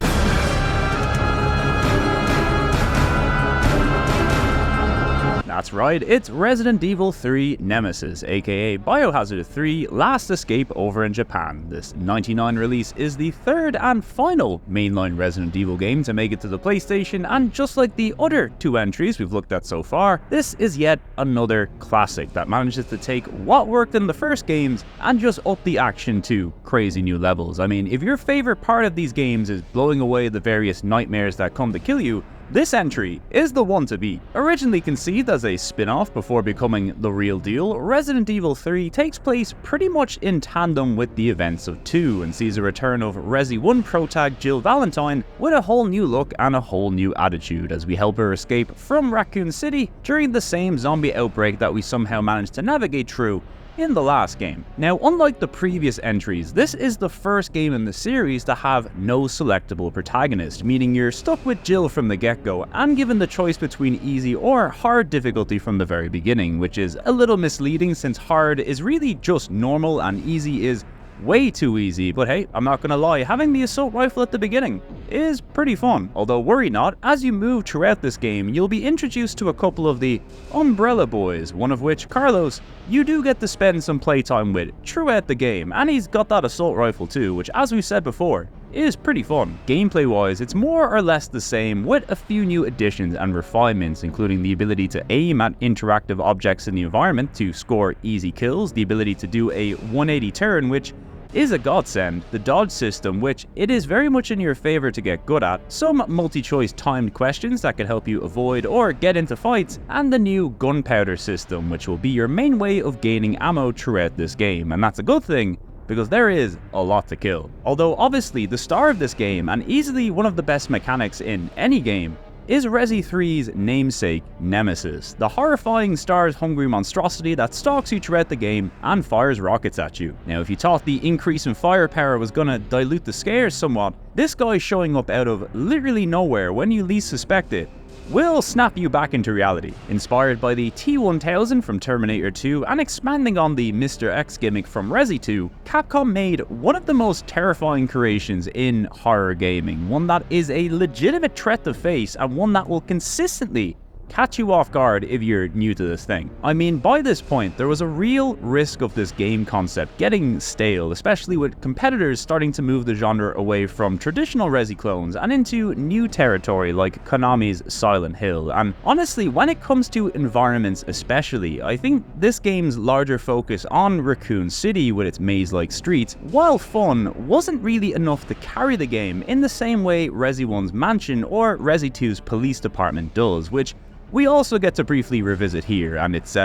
That's right, it's Resident Evil 3 Nemesis, aka Biohazard 3 Last Escape over in Japan. This 99 release is the third and final mainline Resident Evil game to make it to the PlayStation, and just like the other two entries we've looked at so far, this is yet another classic that manages to take what worked in the first games and just up the action to crazy new levels. I mean, if your favorite part of these games is blowing away the various nightmares that come to kill you, this entry is the one to beat. Originally conceived as a spin-off before becoming the real deal, Resident Evil 3 takes place pretty much in tandem with the events of 2 and sees a return of Resi 1 protag Jill Valentine with a whole new look and a whole new attitude as we help her escape from Raccoon City during the same zombie outbreak that we somehow managed to navigate through in the last game. Now, unlike the previous entries, this is the first game in the series to have no selectable protagonist, meaning you're stuck with Jill from the get-go and given the choice between easy or hard difficulty from the very beginning, which is a little misleading since hard is really just normal and easy is way too easy. But hey, I'm not gonna lie, having the assault rifle at the beginning is pretty fun. Although worry not, as you move throughout this game, you'll be introduced to a couple of the Umbrella Boys, one of which, Carlos, you do get to spend some playtime with throughout the game, and he's got that assault rifle too, which, as we said before, is pretty fun. Gameplay wise, it's more or less the same with a few new additions and refinements, including the ability to aim at interactive objects in the environment to score easy kills, the ability to do a 180 turn, which is a godsend, the dodge system, which it is very much in your favor to get good at, some multi-choice timed questions that can help you avoid or get into fights, and the new gunpowder system, which will be your main way of gaining ammo throughout this game, and that's a good thing, because there is a lot to kill. Although obviously the star of this game, and easily one of the best mechanics in any game, is Resi 3's namesake, Nemesis, the horrifying stars-hungry monstrosity that stalks you throughout the game and fires rockets at you. Now, if you thought the increase in firepower was gonna dilute the scares somewhat, this guy showing up out of literally nowhere when you least suspect it will snap you back into reality. Inspired by the T-1000 from Terminator 2 and expanding on the Mr. X gimmick from Resi 2, Capcom made one of the most terrifying creations in horror gaming, one that is a legitimate threat to face and one that will consistently catch you off guard if you're new to this thing. I mean, by this point, there was a real risk of this game concept getting stale, especially with competitors starting to move the genre away from traditional Resi clones and into new territory like Konami's Silent Hill. And honestly, when it comes to environments especially, I think this game's larger focus on Raccoon City with its maze-like streets, while fun, wasn't really enough to carry the game in the same way Resi 1's mansion or Resi 2's police department does, which we also get to briefly revisit here, and it's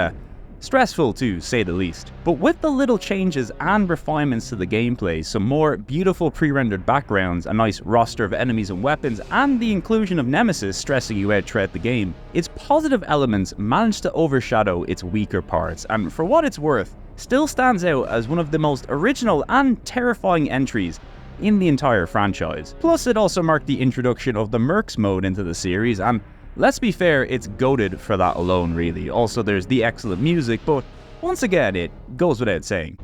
stressful to say the least. But with the little changes and refinements to the gameplay, some more beautiful pre-rendered backgrounds, a nice roster of enemies and weapons, and the inclusion of Nemesis stressing you out throughout the game, its positive elements manage to overshadow its weaker parts, and for what it's worth, still stands out as one of the most original and terrifying entries in the entire franchise. Plus, it also marked the introduction of the Mercs mode into the series, and let's be fair, it's goated for that alone really. Also, there's the excellent music, but once again, it goes without saying.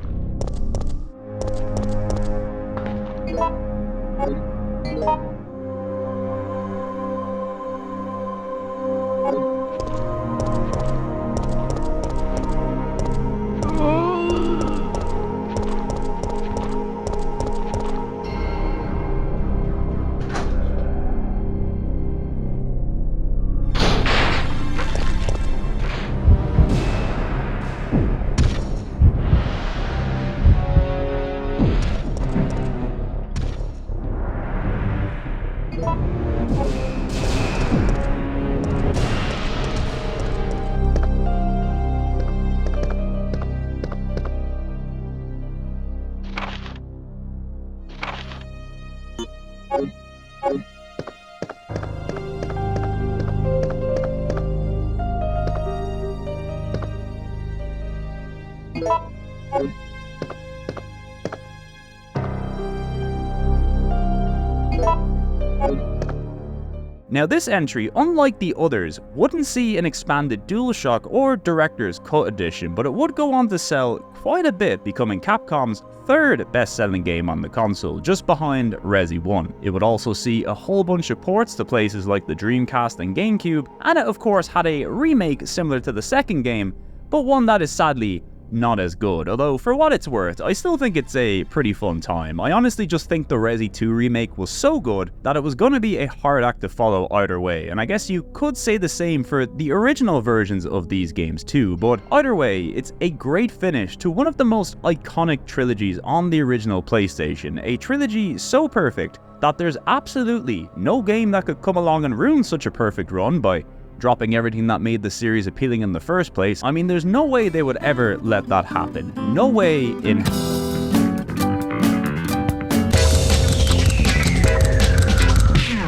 Now this entry, unlike the others, wouldn't see an expanded DualShock or Director's Cut edition, but it would go on to sell quite a bit, becoming Capcom's third best-selling game on the console, just behind Resi 1. It would also see a whole bunch of ports to places like the Dreamcast and GameCube, and it of course had a remake similar to the second game, but one that is sadly not as good, although for what it's worth, I still think it's a pretty fun time. I honestly just think the Resi 2 remake was so good that it was going to be a hard act to follow either way, and I guess you could say the same for the original versions of these games too, but either way, it's a great finish to one of the most iconic trilogies on the original PlayStation, a trilogy so perfect that there's absolutely no game that could come along and ruin such a perfect run by dropping everything that made the series appealing in the first place. I mean, there's no way they would ever let that happen. No way in...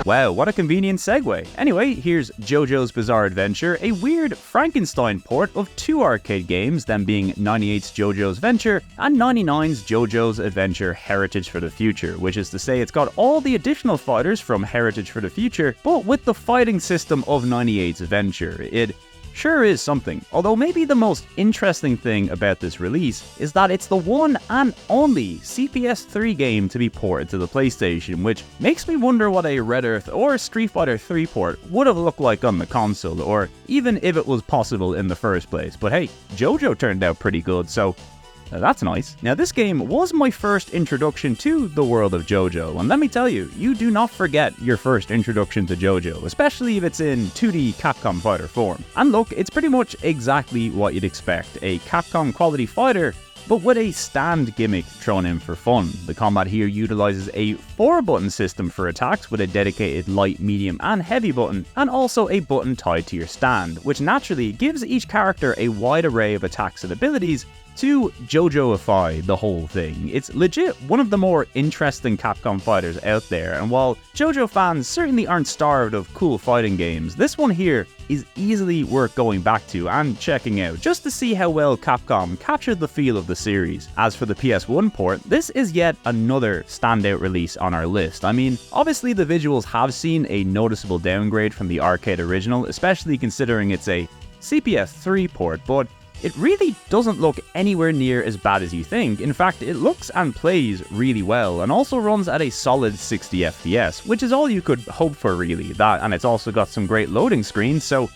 Wow, what a convenient segue. Anyway, here's JoJo's Bizarre Adventure, a weird Frankenstein port of two arcade games, them being 98's JoJo's Venture and 99's JoJo's Adventure Heritage for the Future, which is to say it's got all the additional fighters from Heritage for the Future, but with the fighting system of 98's Venture. It sure is something, although maybe the most interesting thing about this release is that it's the one and only CPS3 game to be ported to the PlayStation, which makes me wonder what a Red Earth or Street Fighter 3 port would have looked like on the console, or even if it was possible in the first place. But hey, JoJo turned out pretty good, so that's nice. Now this game was my first introduction to the world of JoJo, and let me tell you, you do not forget your first introduction to JoJo, especially if it's in 2D Capcom fighter form. And look, it's pretty much exactly what you'd expect, a Capcom quality fighter, but with a stand gimmick thrown in for fun. The combat here utilizes a 4-button system for attacks with a dedicated light, medium and heavy button, and also a button tied to your stand, which naturally gives each character a wide array of attacks and abilities to JoJoify the whole thing. It's legit one of the more interesting Capcom fighters out there, and while JoJo fans certainly aren't starved of cool fighting games, this one here is easily worth going back to and checking out, just to see how well Capcom captured the feel of the series. As for the PS1 port, this is yet another standout release on our list. I mean, obviously the visuals have seen a noticeable downgrade from the arcade original, especially considering it's a CPS3 port, but it really doesn't look anywhere near as bad as you think. In fact, it looks and plays really well, and also runs at a solid 60 FPS, which is all you could hope for really, that, and it's also got some great loading screens, so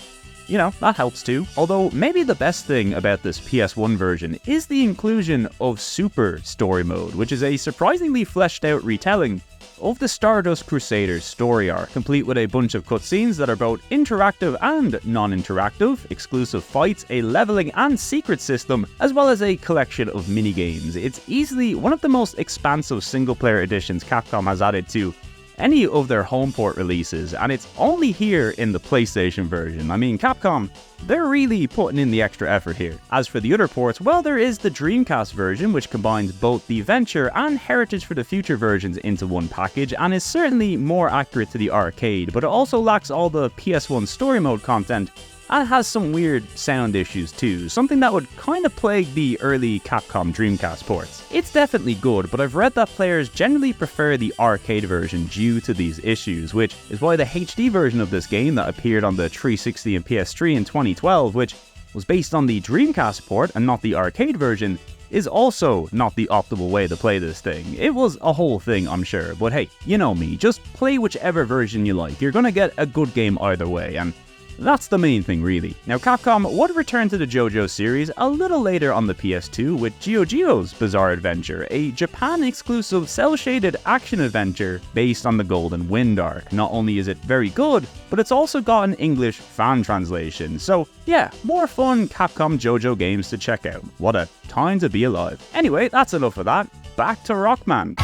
you know, that helps too. Although maybe the best thing about this PS1 version is the inclusion of Super Story Mode, which is a surprisingly fleshed out retelling of the Stardust Crusaders story arc, complete with a bunch of cutscenes that are both interactive and non-interactive, exclusive fights, a leveling and secret system, as well as a collection of minigames. It's easily one of the most expansive single-player editions Capcom has added to any of their home port releases, and it's only here in the PlayStation version. I mean, Capcom, they're really putting in the extra effort here. As for the other ports, well, there is the Dreamcast version, which combines both the Venture and Heritage for the Future versions into one package, and is certainly more accurate to the arcade, but it also lacks all the PS1 story mode content, and has some weird sound issues too, something that would kind of plague the early Capcom Dreamcast ports. It's definitely good, but I've read that players generally prefer the arcade version due to these issues, which is why the HD version of this game that appeared on the 360 and PS3 in 2012, which was based on the Dreamcast port and not the arcade version, is also not the optimal way to play this thing. It was a whole thing, I'm sure, but hey, you know me, just play whichever version you like. You're gonna get a good game either way, and that's the main thing really. Now Capcom would return to the JoJo series a little later on the PS2 with GeoGeo's Bizarre Adventure, a Japan-exclusive cel-shaded action adventure based on the Golden Wind arc. Not only is it very good, but it's also got an English fan translation. So yeah, more fun Capcom JoJo games to check out. What a time to be alive. Anyway, that's enough of that. Back to Rockman.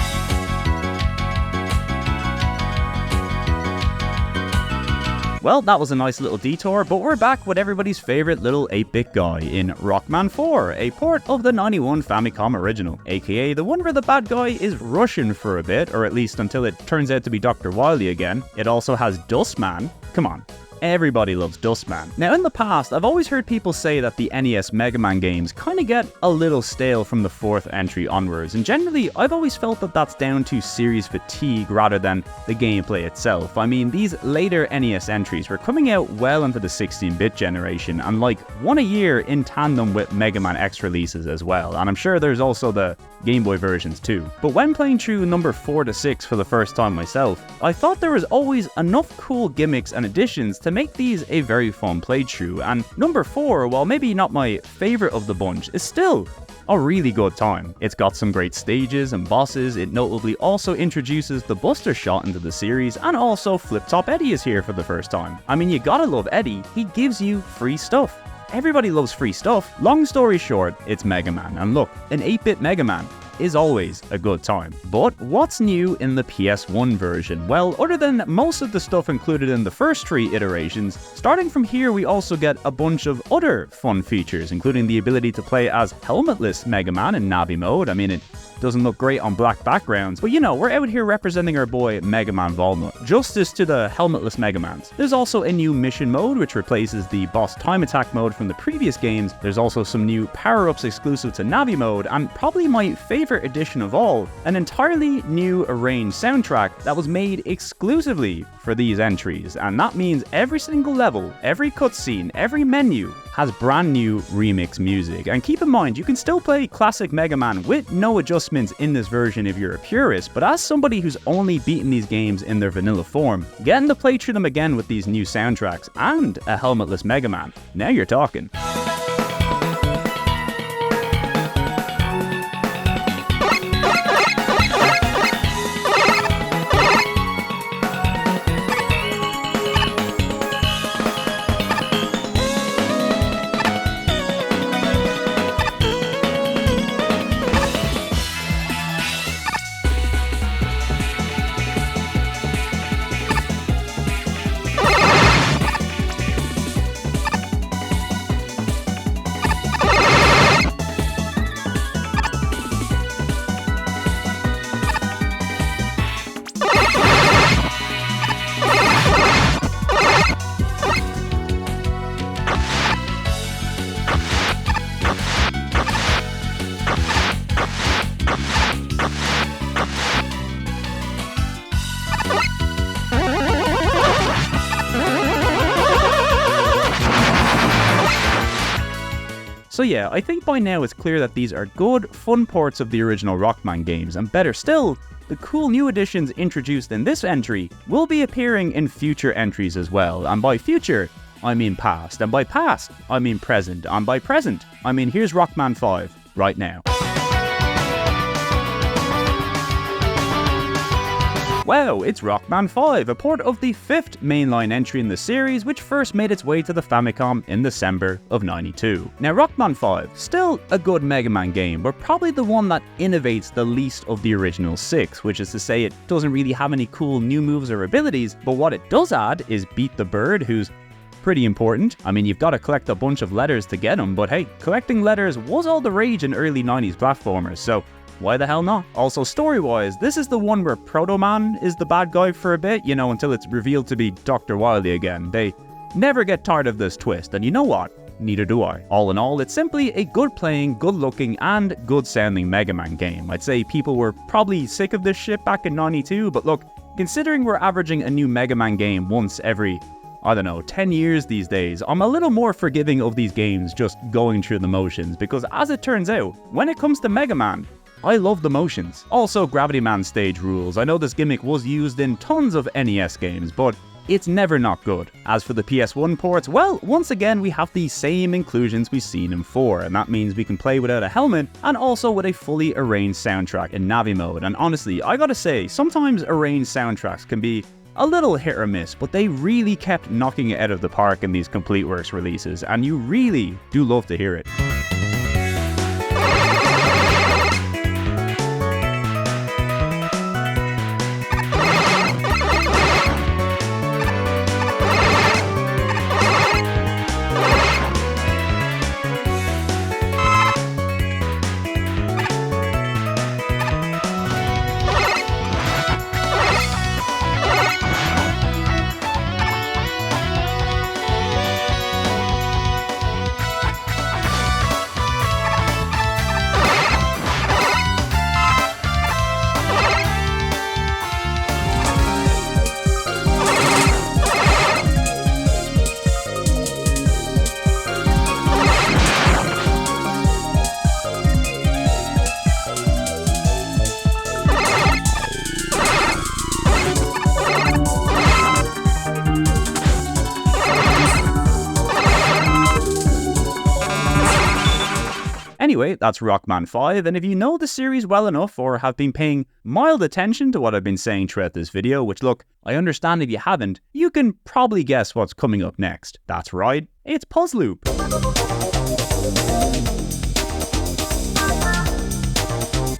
Well, that was a nice little detour, but we're back with everybody's favourite little 8-bit guy in Rockman 4, a port of the 91 Famicom original, aka the one where the bad guy is Russian for a bit, or at least until it turns out to be Dr. Wily again. It also has Dustman. Come on. everybody loves Dustman. Now in the past, I've always heard people say that the NES Mega Man games kind of get a little stale from the 4th entry onwards, and generally I've always felt that that's down to series fatigue rather than the gameplay itself. I mean, these later NES entries were coming out well into the 16-bit generation, and like one a year in tandem with Mega Man X releases as well, and I'm sure there's also the Game Boy versions too. But when playing through number 4 to 6 for the first time myself, I thought there was always enough cool gimmicks and additions to make these a very fun playthrough, and number 4, while maybe not my favourite of the bunch, is still a really good time. It's got some great stages and bosses. It notably also introduces the Buster Shot into the series, and also Flip Top Eddie is here for the first time. I mean, you gotta love Eddie, he gives you free stuff. Everybody loves free stuff. Long story short, it's Mega Man, and look, an 8-bit Mega Man is always a good time. But what's new in the PS1 version? Well, other than most of the stuff included in the first 3 iterations, starting from here we also get a bunch of other fun features, including the ability to play as helmetless Mega Man in Navi mode. I mean, it doesn't look great on black backgrounds, but you know, we're out here representing our boy Mega Man Volnut. Justice to the helmetless Mega Mans. There's also a new mission mode which replaces the boss time attack mode from the previous games. There's also some new power-ups exclusive to Navi mode, and probably my favorite addition of all, an entirely new arranged soundtrack that was made exclusively for these entries, and that means every single level, every cutscene, every menu has brand new remix music. And keep in mind, you can still play classic Mega Man with no adjustments in this version if you're a purist, but as somebody who's only beaten these games in their vanilla form, getting to play through them again with these new soundtracks and a helmetless Mega Man, now you're talking. So yeah, I think by now it's clear that these are good, fun ports of the original Rockman games, and better still, the cool new additions introduced in this entry will be appearing in future entries as well, and by future, I mean past, and by past, I mean present, and by present, I mean here's Rockman 5, right now. Wow, it's Rockman 5, a port of the 5th mainline entry in the series, which first made its way to the Famicom in December of '92. Now Rockman 5, still a good Mega Man game, but probably the one that innovates the least of the original 6, which is to say it doesn't really have any cool new moves or abilities, but what it does add is Beat the Bird, who's pretty important. I mean, you've got to collect a bunch of letters to get them, but hey, collecting letters was all the rage in early 90s platformers, so why the hell not? Also, story-wise, this is the one where Proto Man is the bad guy for a bit, you know, until it's revealed to be Dr. Wily again. They never get tired of this twist, and you know what? Neither do I. All in all, it's simply a good-playing, good-looking, and good-sounding Mega Man game. I'd say people were probably sick of this shit back in '92, but look, considering we're averaging a new Mega Man game once every, I don't know, 10 years these days, I'm a little more forgiving of these games just going through the motions, because as it turns out, when it comes to Mega Man, I love the motions. Also, Gravity Man stage rules. I know this gimmick was used in tons of NES games, but it's never not good. As for the PS1 ports, well, once again we have the same inclusions we've seen in 4, and that means we can play without a helmet, and also with a fully arranged soundtrack in Navi mode. And honestly, I gotta say, sometimes arranged soundtracks can be a little hit or miss, but they really kept knocking it out of the park in these Complete Works releases, and you really do love to hear it. Anyway, that's Rockman 5, and if you know the series well enough or have been paying mild attention to what I've been saying throughout this video, which look, I understand if you haven't, you can probably guess what's coming up next. That's right, it's Puzz Loop.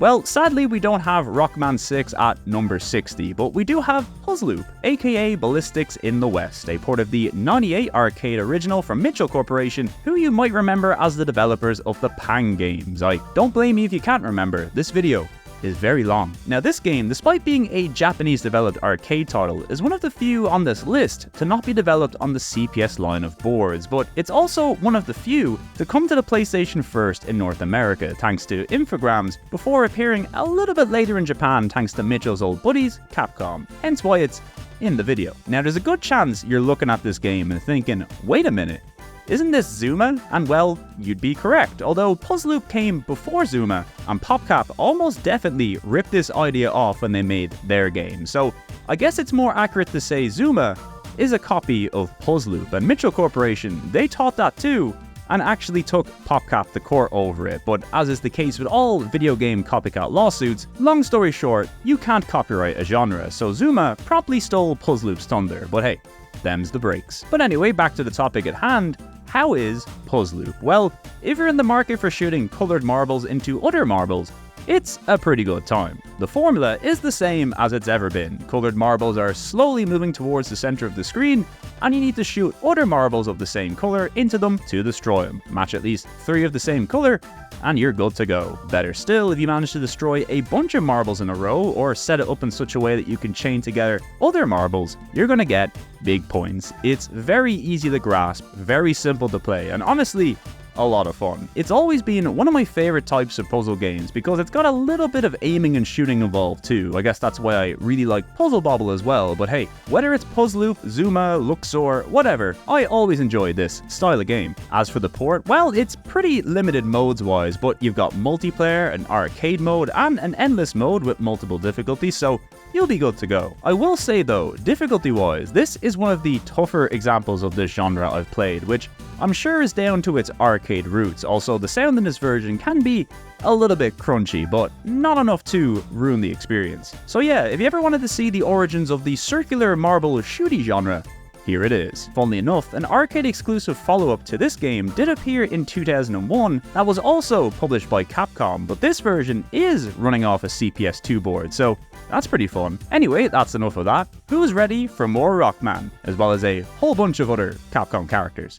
Well, sadly we don't have Rockman 6 at number 60, but we do have Puzz Loop, aka Ballistics in the West, a port of the '98 arcade original from Mitchell Corporation, who you might remember as the developers of the Pang games. Don't blame me if you can't remember, this video is very long. Now this game, despite being a Japanese developed arcade title, is one of the few on this list to not be developed on the CPS line of boards, but it's also one of the few to come to the PlayStation first in North America thanks to Infogrames, before appearing a little bit later in Japan thanks to Mitchell's old buddies, Capcom, hence why it's in the video. Now there's a good chance you're looking at this game and thinking, wait a minute, isn't this Zuma? And well, you'd be correct, although Puzz Loop came before Zuma, and PopCap almost definitely ripped this idea off when they made their game. So I guess it's more accurate to say Zuma is a copy of Puzz Loop, and Mitchell Corporation, they taught that too, and actually took PopCap to court over it. But as is the case with all video game copycat lawsuits, long story short, you can't copyright a genre, so Zuma promptly stole Puzz Loop's thunder, but hey, them's the breaks. But anyway, back to the topic at hand. How is Puzz Loop? Well, if you're in the market for shooting coloured marbles into other marbles, it's a pretty good time. The formula is the same as it's ever been. Coloured marbles are slowly moving towards the centre of the screen, and you need to shoot other marbles of the same colour into them to destroy them. Match at least 3 of the same colour, and you're good to go. Better still, if you manage to destroy a bunch of marbles in a row, or set it up in such a way that you can chain together other marbles, you're gonna get big points. It's very easy to grasp, very simple to play, and honestly, a lot of fun. It's always been one of my favourite types of puzzle games because it's got a little bit of aiming and shooting involved too. I guess that's why I really like Puzzle Bobble as well, but hey, whether it's Puzz Loop, Zuma, Luxor, whatever, I always enjoy this style of game. As for the port, well, it's pretty limited modes wise, but you've got multiplayer, an arcade mode, and an endless mode with multiple difficulties, so you'll be good to go. I will say though, difficulty wise, this is one of the tougher examples of this genre I've played, which I'm sure is down to its arcade roots. Also, the sound in this version can be a little bit crunchy, but not enough to ruin the experience. So yeah, if you ever wanted to see the origins of the circular marble shooty genre, here it is. Funnily enough, an arcade-exclusive follow-up to this game did appear in 2001 that was also published by Capcom, but this version is running off a CPS2 board, so that's pretty fun. Anyway, that's enough of that. Who's ready for more Rockman, as well as a whole bunch of other Capcom characters?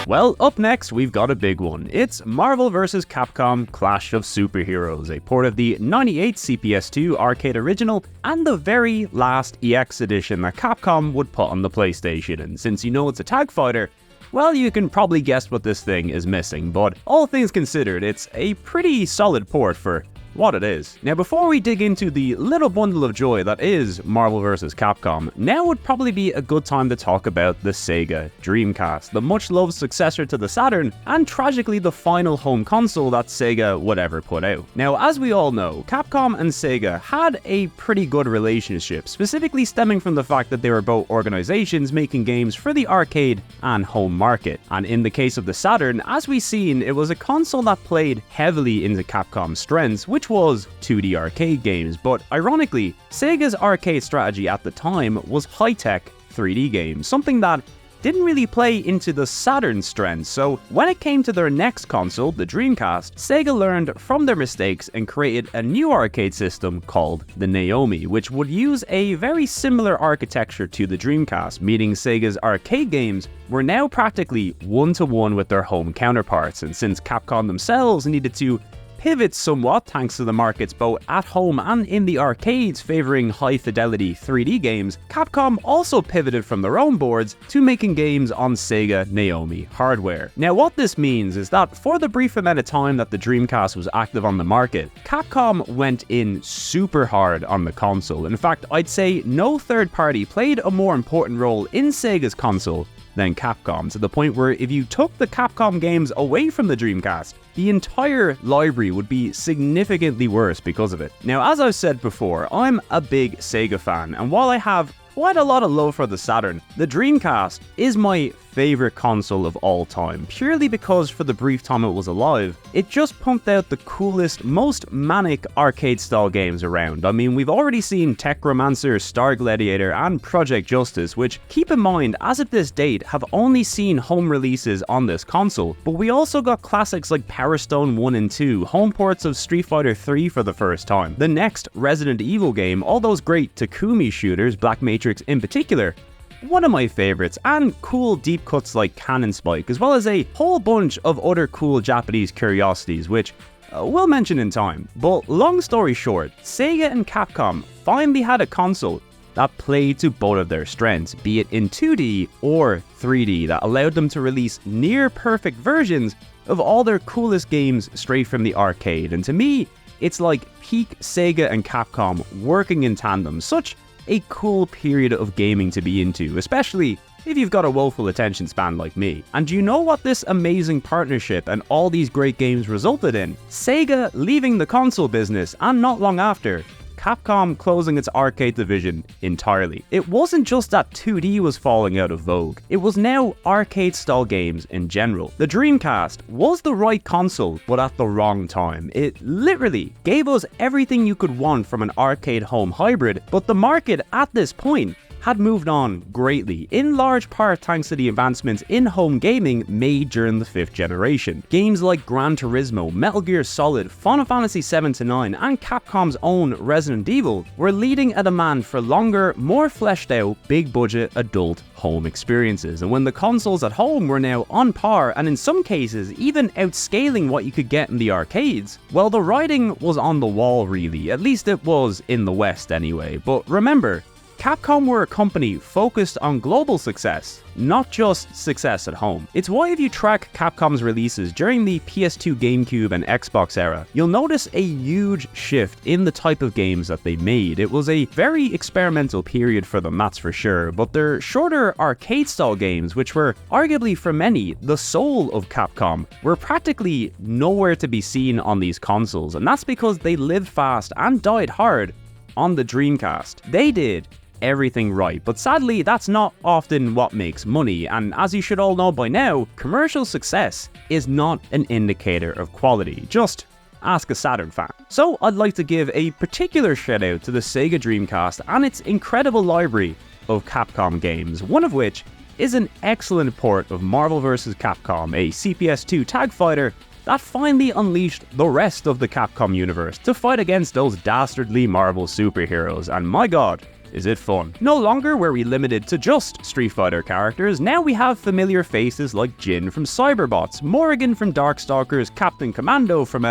Well, up next, we've got a big one. It's Marvel vs. Capcom Clash of Superheroes, a port of the '98 CPS2 arcade original and the very last EX edition that Capcom would put on the PlayStation. And since you know it's a tag fighter, well, you can probably guess what this thing is missing, but all things considered, it's a pretty solid port for what it is. Now, before we dig into the little bundle of joy that is Marvel vs. Capcom, now would probably be a good time to talk about the Sega Dreamcast, the much-loved successor to the Saturn, and tragically the final home console that Sega would ever put out. Now, as we all know, Capcom and Sega had a pretty good relationship, specifically stemming from the fact that they were both organizations making games for the arcade and home market. And in the case of the Saturn, as we've seen, it was a console that played heavily into Capcom's strengths, which was 2D arcade games, but ironically, Sega's arcade strategy at the time was high-tech 3D games, something that didn't really play into the Saturn's strengths. So when it came to their next console, the Dreamcast, Sega learned from their mistakes and created a new arcade system called the Naomi, which would use a very similar architecture to the Dreamcast, meaning Sega's arcade games were now practically one-to-one with their home counterparts, and since Capcom themselves needed to pivot somewhat thanks to the markets both at home and in the arcades favouring high-fidelity 3D games, Capcom also pivoted from their own boards to making games on Sega Naomi hardware. Now what this means is that for the brief amount of time that the Dreamcast was active on the market, Capcom went in super hard on the console. In fact, I'd say no third party played a more important role in Sega's console than Capcom, to the point where if you took the Capcom games away from the Dreamcast, the entire library would be significantly worse because of it. Now, as I've said before, I'm a big Sega fan, and while I have quite a lot of love for the Saturn. The Dreamcast is my favorite console of all time, purely because for the brief time it was alive, it just pumped out the coolest, most manic arcade-style games around. I mean, we've already seen Techromancer, Star Gladiator, and Project Justice, which, keep in mind, as of this date, have only seen home releases on this console, but we also got classics like Power Stone 1 and 2, home ports of Street Fighter 3 for the first time, the next Resident Evil game, all those great Takumi shooters, Black Matrix in particular, one of my favorites, and cool deep cuts like Cannon Spike, as well as a whole bunch of other cool Japanese curiosities, which we'll mention in time. But long story short, Sega and Capcom finally had a console that played to both of their strengths, be it in 2D or 3D, that allowed them to release near perfect versions of all their coolest games straight from the arcade. And to me, it's like peak Sega and Capcom working in tandem. Such a cool period of gaming to be into, especially if you've got a woeful attention span like me. And do you know what this amazing partnership and all these great games resulted in? Sega leaving the console business, and not long after, Capcom closing its arcade division entirely. It wasn't just that 2D was falling out of vogue, it was now arcade-style games in general. The Dreamcast was the right console, but at the wrong time. It literally gave us everything you could want from an arcade home hybrid, but the market at this point had moved on greatly, in large part thanks to the advancements in home gaming made during the 5th generation. Games like Gran Turismo, Metal Gear Solid, Final Fantasy 7-9, and Capcom's own Resident Evil were leading a demand for longer, more fleshed out, big budget adult home experiences. And when the consoles at home were now on par, and in some cases even outscaling what you could get in the arcades, well, the writing was on the wall really, at least it was in the West anyway. But remember, Capcom were a company focused on global success, not just success at home. It's why if you track Capcom's releases during the PS2, GameCube, and Xbox era, you'll notice a huge shift in the type of games that they made. It was a very experimental period for them, that's for sure, but their shorter arcade-style games, which were arguably for many the soul of Capcom, were practically nowhere to be seen on these consoles, and that's because they lived fast and died hard on the Dreamcast. They did everything right, but sadly that's not often what makes money, and as you should all know by now, commercial success is not an indicator of quality. Just ask a Saturn fan. So I'd like to give a particular shout out to the Sega Dreamcast and its incredible library of Capcom games, one of which is an excellent port of Marvel vs. Capcom, a CPS2 tag fighter that finally unleashed the rest of the Capcom universe to fight against those dastardly Marvel superheroes, and my god, is it fun. No longer were we limited to just Street Fighter characters, now we have familiar faces like Jin from Cyberbots, Morrigan from Darkstalkers, Captain Commando from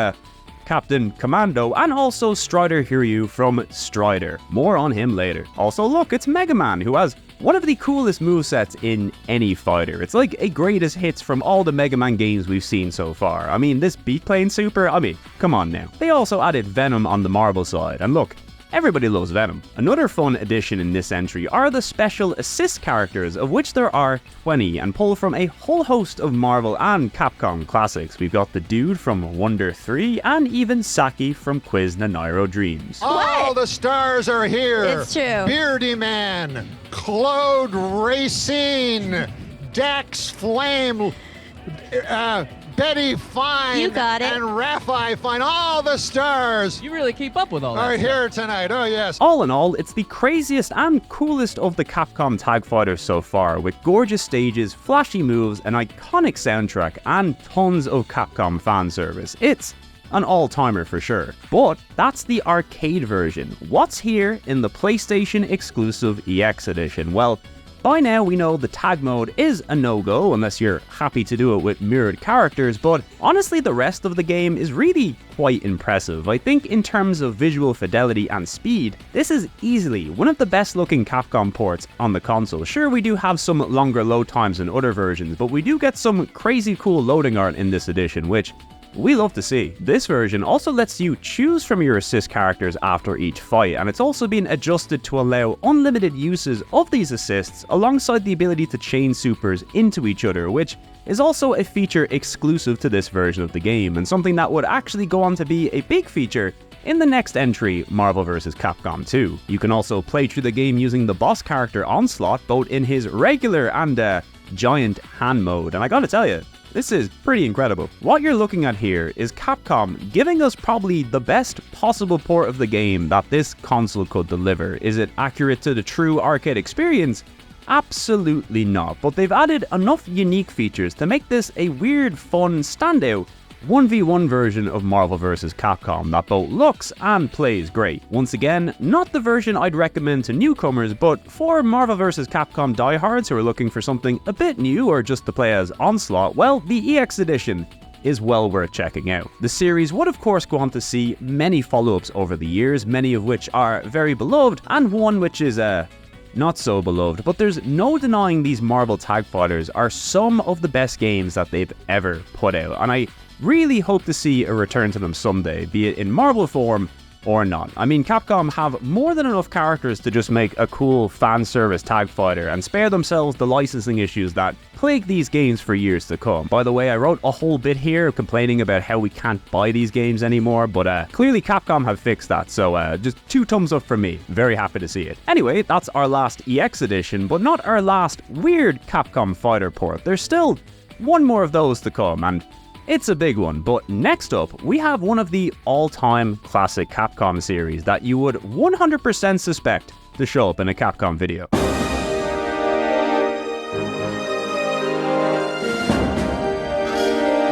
Captain Commando, and also Strider Hiryu from Strider. More on him later. Also look, it's Mega Man, who has one of the coolest movesets in any fighter. It's like a greatest hits from all the Mega Man games we've seen so far. I mean, this Beat Plane Super, come on now. They also added Venom on the Marvel side, and look, everybody loves Venom. Another fun addition in this entry are the special assist characters, of which there are 20, and pull from a whole host of Marvel and Capcom classics. We've got the dude from Wonder 3, and even Saki from Quiz Nanairo Dreams. All the stars are here! It's true. Beardy Man, Claude Racine, Dax Flame, Betty Fine, You got it. and Raffi Fine, all the stars You really keep up with all that are stuff. here tonight. Oh yes. All in all, it's the craziest and coolest of the Capcom tag fighters so far, with gorgeous stages, flashy moves, an iconic soundtrack, and tons of Capcom fan service. It's an all-timer for sure. But that's the arcade version. What's here in the PlayStation exclusive EX edition? Well, by now we know the tag mode is a no-go unless you're happy to do it with mirrored characters, but honestly the rest of the game is really quite impressive. I think in terms of visual fidelity and speed, this is easily one of the best looking Capcom ports on the console. Sure, we do have some longer load times than other versions, but we do get some crazy cool loading art in this edition, which we love to see. This version also lets you choose from your assist characters after each fight, and it's also been adjusted to allow unlimited uses of these assists alongside the ability to chain supers into each other, which is also a feature exclusive to this version of the game, and something that would actually go on to be a big feature in the next entry, Marvel vs. Capcom 2. You can also play through the game using the boss character Onslaught, both in his regular and giant hand mode, and I gotta tell you, this is pretty incredible. What you're looking at here is Capcom giving us probably the best possible port of the game that this console could deliver. Is it accurate to the true arcade experience? Absolutely not, but they've added enough unique features to make this a weird, fun, standout 1v1 version of Marvel vs. Capcom that both looks and plays great. Once again, not the version I'd recommend to newcomers, but for Marvel vs. Capcom diehards who are looking for something a bit new or just to play as Onslaught, well, the EX edition is well worth checking out. The series would of course go on to see many follow-ups over the years, many of which are very beloved, and one which is not so beloved, but there's no denying these Marvel Tag Fighters are some of the best games that they've ever put out, and I really hope to see a return to them someday, be it in Marvel form or not. I mean, Capcom have more than enough characters to just make a cool fan service tag fighter and spare themselves the licensing issues that plague these games for years to come. By the way, I wrote a whole bit here complaining about how we can't buy these games anymore, but clearly Capcom have fixed that, so just 2 thumbs up from me. Very happy to see it. Anyway, that's our last EX edition, but not our last weird Capcom fighter port. There's still one more of those to come, and it's a big one. But next up, we have one of the all-time classic Capcom series that you would 100% suspect to show up in a Capcom video.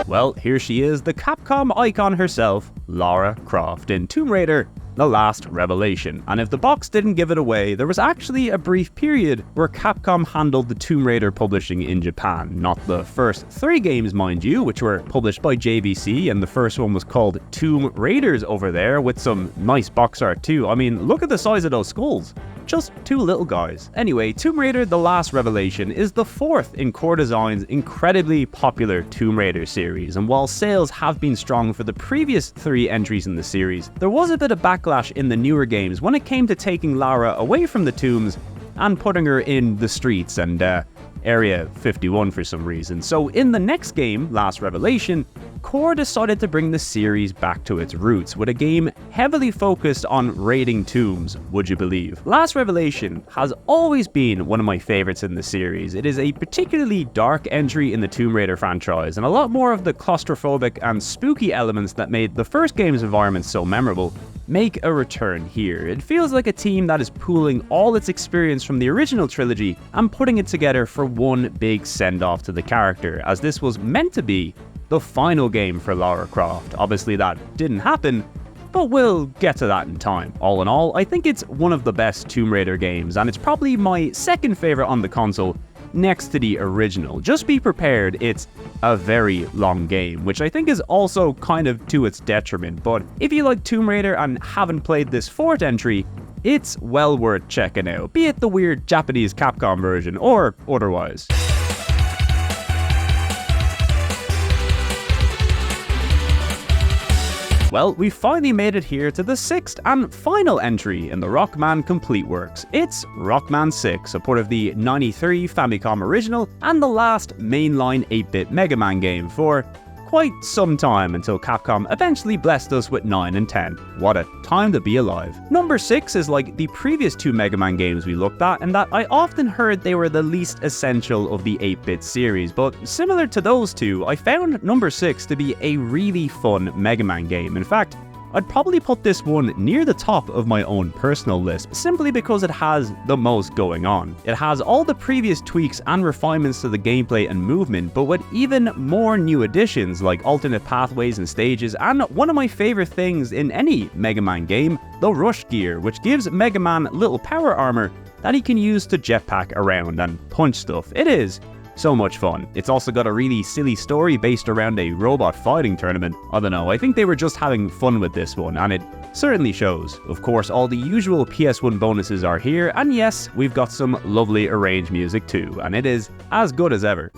Well, here she is, the Capcom icon herself, Lara Croft, in Tomb Raider: The Last Revelation. And if the box didn't give it away, there was actually a brief period where Capcom handled the Tomb Raider publishing in Japan. Not the first 3 games, mind you, which were published by JVC, and the first one was called Tomb Raiders over there, with some nice box art too. I mean, look at the size of those skulls. Just 2 little guys. Anyway, Tomb Raider: The Last Revelation is the 4th in Core Design's incredibly popular Tomb Raider series, and while sales have been strong for the previous 3 entries in the series, there was a bit of backlash in the newer games when it came to taking Lara away from the tombs and putting her in the streets and Area 51 for some reason. So in the next game, Last Revelation, Core decided to bring the series back to its roots with a game heavily focused on raiding tombs, would you believe? Last Revelation has always been one of my favorites in the series. It is a particularly dark entry in the Tomb Raider franchise, and a lot more of the claustrophobic and spooky elements that made the first game's environment so memorable make a return here. It feels like a team that is pooling all its experience from the original trilogy and putting it together for one big send-off to the character, as this was meant to be the final game for Lara Croft. Obviously that didn't happen, but we'll get to that in time. All in all, I think it's one of the best Tomb Raider games, and it's probably my second favorite on the console, next to the original. Just be prepared, it's a very long game, which I think is also kind of to its detriment, but if you like Tomb Raider and haven't played this 4th entry, it's well worth checking out, be it the weird Japanese Capcom version or otherwise. Well, we finally made it here to the 6th and final entry in the Rockman Complete Works. It's Rockman 6, a port of the '93 Famicom original and the last mainline 8-bit Mega Man game for quite some time, until Capcom eventually blessed us with 9 and 10. What a time to be alive. Number 6 is like the previous 2 Mega Man games we looked at, in that I often heard they were the least essential of the 8-bit series, but similar to those 2, I found number 6 to be a really fun Mega Man game. In fact, I'd probably put this one near the top of my own personal list, simply because it has the most going on. It has all the previous tweaks and refinements to the gameplay and movement, but with even more new additions like alternate pathways and stages, and one of my favorite things in any Mega Man game, the Rush Gear, which gives Mega Man little power armor that he can use to jetpack around and punch stuff. It is so much fun. It's also got a really silly story based around a robot fighting tournament. I don't know, I think they were just having fun with this one, and it certainly shows. Of course, all the usual PS1 bonuses are here, and yes, we've got some lovely arranged music too, and it is as good as ever.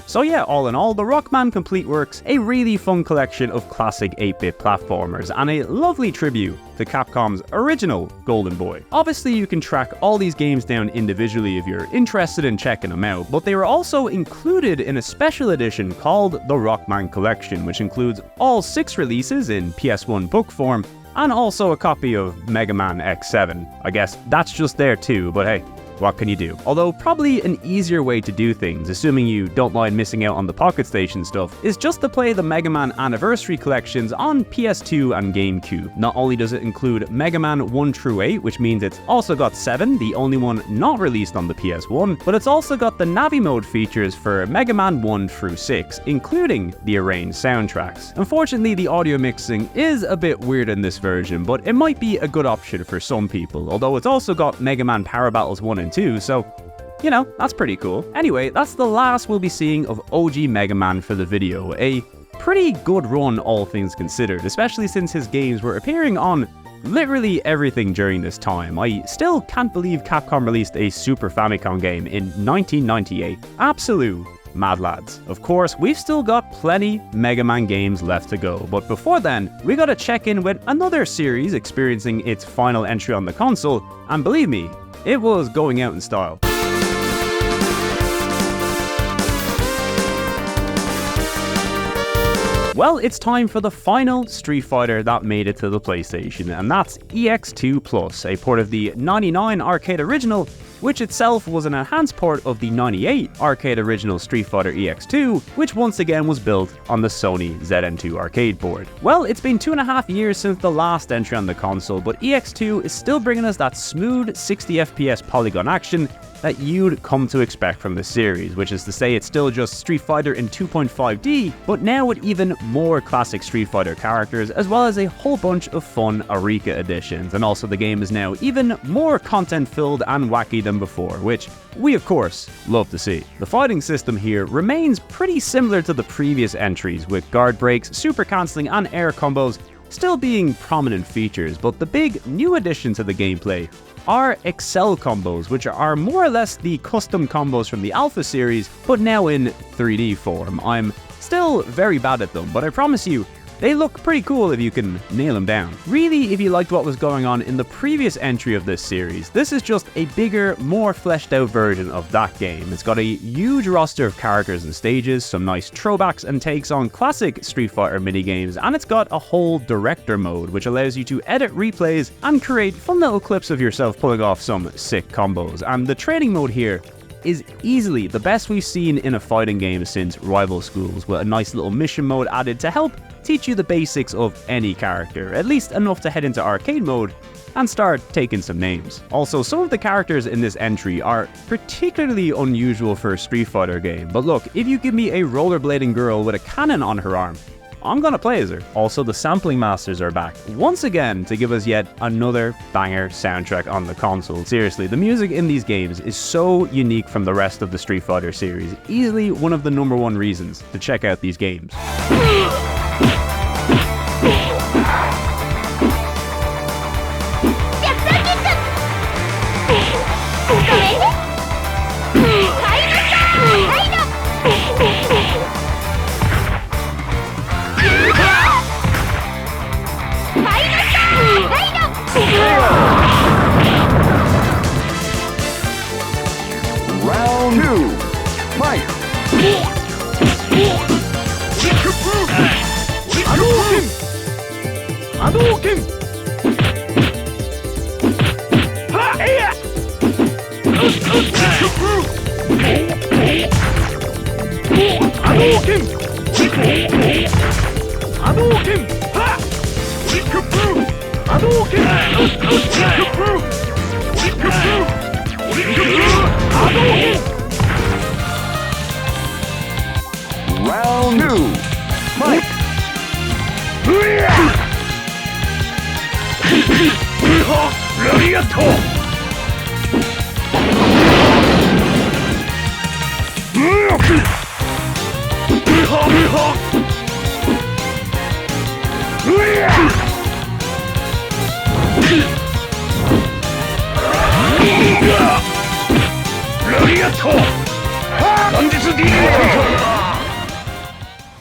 So yeah, all in all, the Rockman Complete Works, a really fun collection of classic 8-bit platformers, and a lovely tribute to Capcom's original Golden Boy. Obviously, you can track all these games down individually if you're interested in checking them out, but they were also included in a special edition called the Rockman Collection, which includes all 6 releases in PS1 book form, and also a copy of Mega Man X7. I guess that's just there too, but hey, what can you do? Although probably an easier way to do things, assuming you don't mind missing out on the Pocket Station stuff, is just to play the Mega Man Anniversary Collections on PS2 and GameCube. Not only does it include Mega Man 1 through 8, which means it's also got 7, the only one not released on the PS1, but it's also got the Navi mode features for Mega Man 1 through 6, including the arranged soundtracks. Unfortunately, the audio mixing is a bit weird in this version, but it might be a good option for some people, although it's also got Mega Man Power Battles 1 and 2, so you know, that's pretty cool. Anyway, that's the last we'll be seeing of OG Mega Man for the video. A pretty good run, all things considered, especially since his games were appearing on literally everything during this time. I still can't believe Capcom released a Super Famicom game in 1998. Absolute mad lads. Of course, we've still got plenty Mega Man games left to go, but before then, we gotta check in with another series experiencing its final entry on the console, and believe me, it was going out in style. Well, it's time for the final Street Fighter that made it to the PlayStation, and that's EX2 Plus, a port of the 99 arcade original, which itself was an enhanced port of the 98 arcade original Street Fighter EX2, which once again was built on the Sony ZN2 arcade board. Well, it's been 2.5 years since the last entry on the console, but EX2 is still bringing us that smooth 60 FPS polygon action that you'd come to expect from the series, which is to say it's still just Street Fighter in 2.5D, but now with even more classic Street Fighter characters, as well as a whole bunch of fun Arika additions, and also the game is now even more content-filled and wacky than before, which we of course love to see. The fighting system here remains pretty similar to the previous entries, with guard breaks, super cancelling and air combos still being prominent features, but the big new addition to the gameplay are Excel combos, which are more or less the custom combos from the Alpha series, but now in 3D form. I'm still very bad at them, but I promise you, they look pretty cool if you can nail them down. Really, if you liked what was going on in the previous entry of this series, this is just a bigger, more fleshed out version of that game. It's got a huge roster of characters and stages, some nice throwbacks and takes on classic Street Fighter minigames, and it's got a whole director mode, which allows you to edit replays and create fun little clips of yourself pulling off some sick combos. And the training mode here is easily the best we've seen in a fighting game since Rival Schools, with a nice little mission mode added to help teach you the basics of any character, at least enough to head into arcade mode and start taking some names. Also, some of the characters in this entry are particularly unusual for a Street Fighter game, but look, if you give me a rollerblading girl with a cannon on her arm, I'm gonna play as her. Also, the sampling masters are back once again to give us yet another banger soundtrack on the console. Seriously, the music in these games is so unique from the rest of the Street Fighter series. Easily one of the #1 reasons to check out these games. Round 2, fight! Hadouken! Hadouken! Hadouken! Round 2, fight! Gladiator! Gladiator! 元日 D ゲート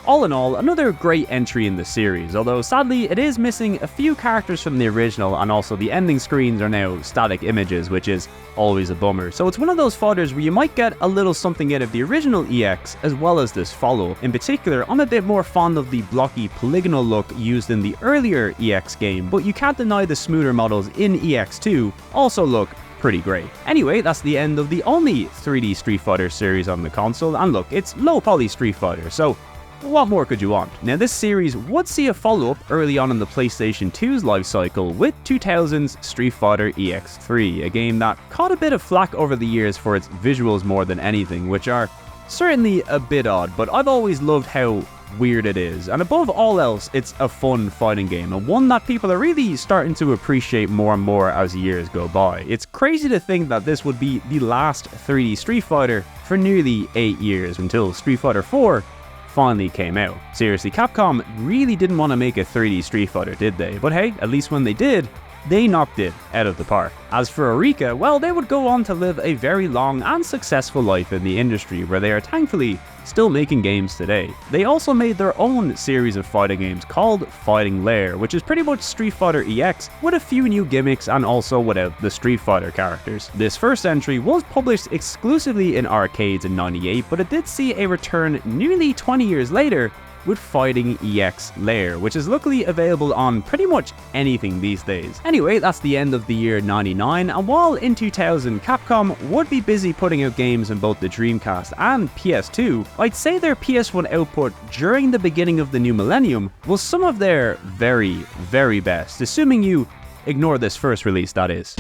all in all, another great entry in the series, although sadly it is missing a few characters from the original, and also the ending screens are now static images, which is always a bummer. So it's one of those fighters where you might get a little something out of the original EX as well as this follow-up. In particular, I'm a bit more fond of the blocky polygonal look used in the earlier EX game, but you can't deny the smoother models in EX2 also look pretty great. Anyway, that's the end of the only 3D Street Fighter series on the console, and look, it's low poly Street Fighter, so what more could you want? Now, this series would see a follow-up early on in the PlayStation 2's life cycle with 2000's Street Fighter EX3, a game that caught a bit of flack over the years for its visuals more than anything, which are certainly a bit odd, but I've always loved how weird it is, and above all else, it's a fun fighting game, and one that people are really starting to appreciate more and more as years go by. It's crazy to think that this would be the last 3D Street Fighter for nearly 8 years, until Street Fighter 4 finally came out. Seriously, Capcom really didn't want to make a 3D Street Fighter, did they? But hey, at least when they did, they knocked it out of the park. As for Eureka, well, they would go on to live a very long and successful life in the industry, where they are thankfully still making games today. They also made their own series of fighting games called Fighting Lair, which is pretty much Street Fighter EX with a few new gimmicks and also without the Street Fighter characters. This first entry was published exclusively in arcades in '98, but it did see a return nearly 20 years later with Fighting EX Lair, which is luckily available on pretty much anything these days. Anyway, that's the end of the year '99, and while in 2000 Capcom would be busy putting out games on both the Dreamcast and PS2, I'd say their PS1 output during the beginning of the new millennium was some of their very, very best, assuming you ignore this first release, that is.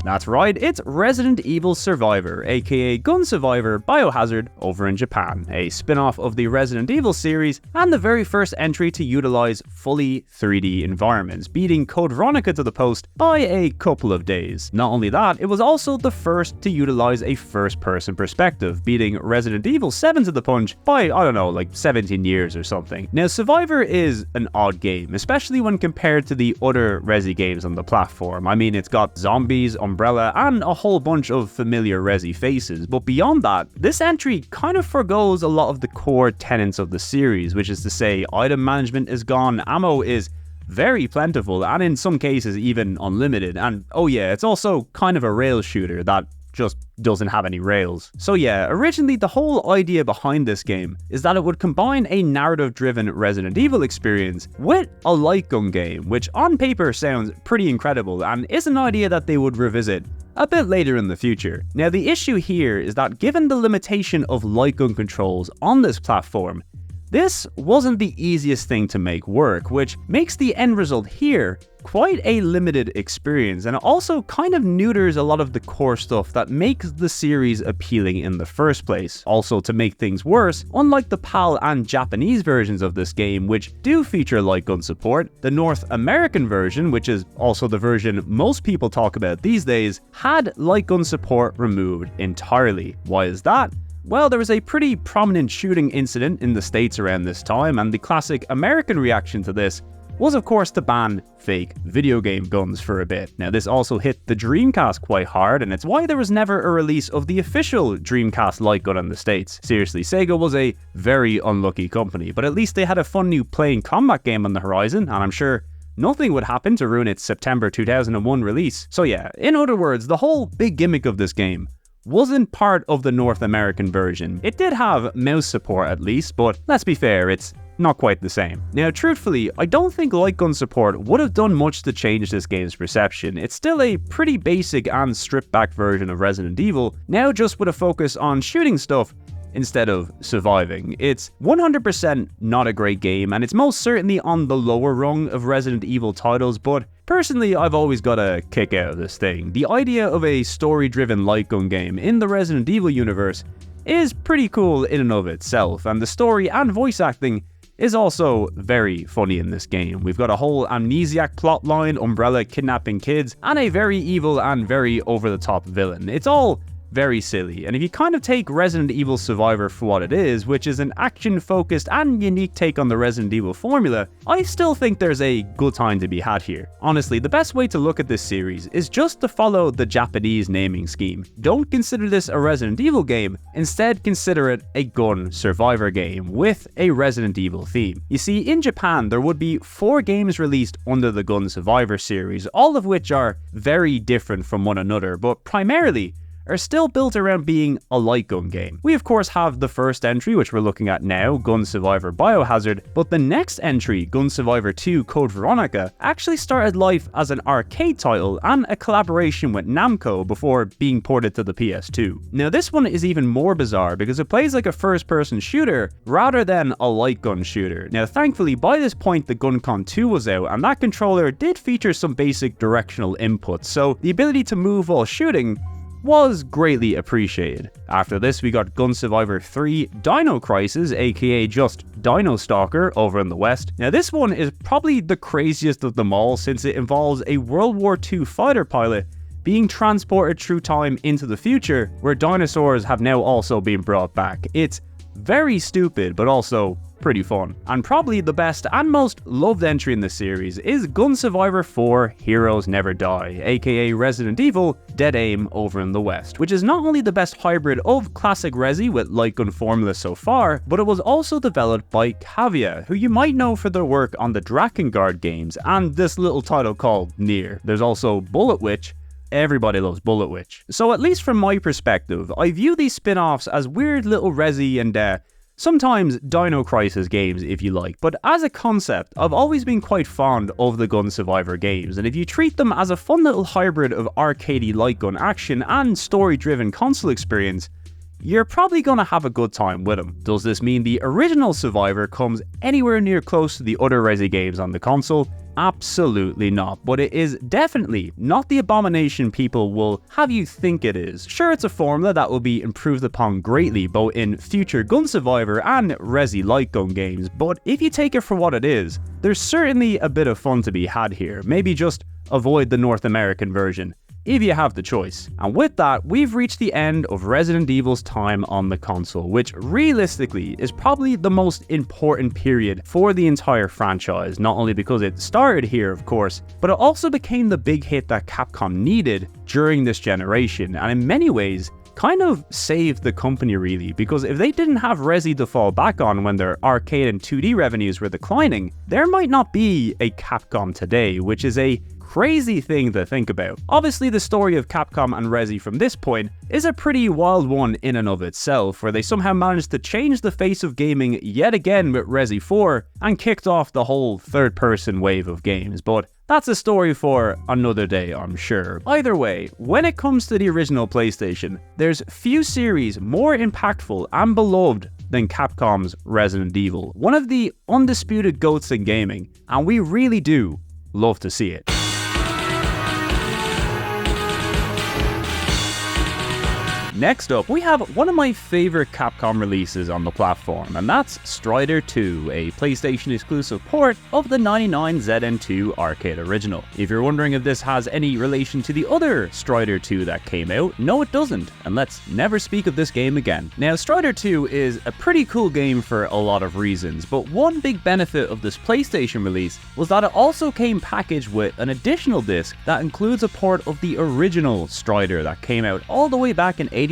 That's right, it's Resident Evil Survivor, aka Gun Survivor Biohazard over in Japan, a spin-off of the Resident Evil series and the very first entry to utilize fully 3D environments, beating Code Veronica to the post by a couple of days. Not only that, it was also the first to utilize a first-person perspective, beating Resident Evil 7 to the punch by, I don't know, like 17 years or something. Now, Survivor is an odd game, especially when compared to the other Resi games on the platform. I mean, it's got zombies, Umbrella, and a whole bunch of familiar Resi faces, but beyond that, this entry kind of forgoes a lot of the core tenets of the series, which is to say, item management is gone, ammo is very plentiful, and in some cases even unlimited, and oh yeah, it's also kind of a rail shooter that just doesn't have any rails. So yeah, originally the whole idea behind this game is that it would combine a narrative-driven Resident Evil experience with a light gun game, which on paper sounds pretty incredible and is an idea that they would revisit a bit later in the future. Now, the issue here is that given the limitation of light gun controls on this platform, this wasn't the easiest thing to make work, which makes the end result here quite a limited experience, and it also kind of neuters a lot of the core stuff that makes the series appealing in the first place. Also, to make things worse, unlike the PAL and Japanese versions of this game, which do feature light gun support, the North American version, which is also the version most people talk about these days, had light gun support removed entirely. Why is that? Well, there was a pretty prominent shooting incident in the States around this time, and the classic American reaction to this was of course to ban fake video game guns for a bit. Now, this also hit the Dreamcast quite hard, and it's why there was never a release of the official Dreamcast light gun in the States. Seriously, Sega was a very unlucky company, but at least they had a fun new playing combat game on the horizon, and I'm sure nothing would happen to ruin its September 2001 release. So yeah, in other words, the whole big gimmick of this game wasn't part of the North American version. It did have mouse support at least, but let's be fair, it's not quite the same. Now, truthfully, I don't think light gun support would have done much to change this game's perception. It's still a pretty basic and stripped back version of Resident Evil, now just with a focus on shooting stuff instead of surviving. It's 100% not a great game, and it's most certainly on the lower rung of Resident Evil titles, but personally, I've always got a kick out of this thing. The idea of a story-driven light gun game in the Resident Evil universe is pretty cool in and of itself, and the story and voice acting is also very funny in this game. We've got a whole amnesiac plotline, Umbrella kidnapping kids, and a very evil and very over-the-top villain. It's all very silly. And if you kind of take Resident Evil Survivor for what it is, which is an action-focused and unique take on the Resident Evil formula, I still think there's a good time to be had here. Honestly, the best way to look at this series is just to follow the Japanese naming scheme. Don't consider this a Resident Evil game, instead consider it a gun survivor game with a Resident Evil theme. You see, in Japan, there would be 4 games released under the Gun Survivor series, all of which are very different from one another, but primarily are still built around being a light gun game. We of course have the first entry, which we're looking at now, Gun Survivor Biohazard, but the next entry, Gun Survivor 2 Code Veronica, actually started life as an arcade title and a collaboration with Namco before being ported to the PS2. Now this one is even more bizarre because it plays like a first-person shooter rather than a light gun shooter. Now thankfully by this point the GunCon 2 was out and that controller did feature some basic directional inputs, so the ability to move while shooting was greatly appreciated. After this we got Gun Survivor 3 Dino Crisis, aka just Dino Stalker over in the West. Now this one is probably the craziest of them all since it involves a World War II fighter pilot being transported through time into the future where dinosaurs have now also been brought back. It's very stupid but also pretty fun. And probably the best and most loved entry in the series is Gun Survivor 4 Heroes Never Die, aka Resident Evil Dead Aim over in the West, which is not only the best hybrid of classic Resi with light gun formula so far, but it was also developed by Cavia, who you might know for their work on the Drakengard games and this little title called Nier. There's also Bullet Witch. Everybody loves Bullet Witch. So at least from my perspective, I view these spin-offs as weird little Resi and sometimes Dino Crisis games if you like, but as a concept, I've always been quite fond of the Gun Survivor games, and if you treat them as a fun little hybrid of arcadey light gun action and story-driven console experience, you're probably gonna have a good time with them. Does this mean the original Survivor comes anywhere near close to the other Resi games on the console? Absolutely not, but it is definitely not the abomination people will have you think it is. Sure, it's a formula that will be improved upon greatly both in future Gun Survivor and Resi light gun games, but if you take it for what it is, there's certainly a bit of fun to be had here. Maybe just avoid the North American version, if you have the choice. And with that, we've reached the end of Resident Evil's time on the console, which realistically is probably the most important period for the entire franchise, not only because it started here of course, but it also became the big hit that Capcom needed during this generation, and in many ways kind of saved the company really, because if they didn't have Resi to fall back on when their arcade and 2D revenues were declining, there might not be a Capcom today, which is a crazy thing to think about. Obviously the story of Capcom and Resi from this point is a pretty wild one in and of itself, where they somehow managed to change the face of gaming yet again with Resi 4 and kicked off the whole third-person wave of games, but that's a story for another day, I'm sure. Either way, when it comes to the original PlayStation, there's few series more impactful and beloved than Capcom's Resident Evil, one of the undisputed GOATs in gaming, and we really do love to see it. Next up, we have one of my favorite Capcom releases on the platform, and that's Strider 2, a PlayStation exclusive port of the 99 ZN2 arcade original. If you're wondering if this has any relation to the other Strider 2 that came out, no it doesn't, and let's never speak of this game again. Now, Strider 2 is a pretty cool game for a lot of reasons, but one big benefit of this PlayStation release was that it also came packaged with an additional disc that includes a port of the original Strider that came out all the way back in '89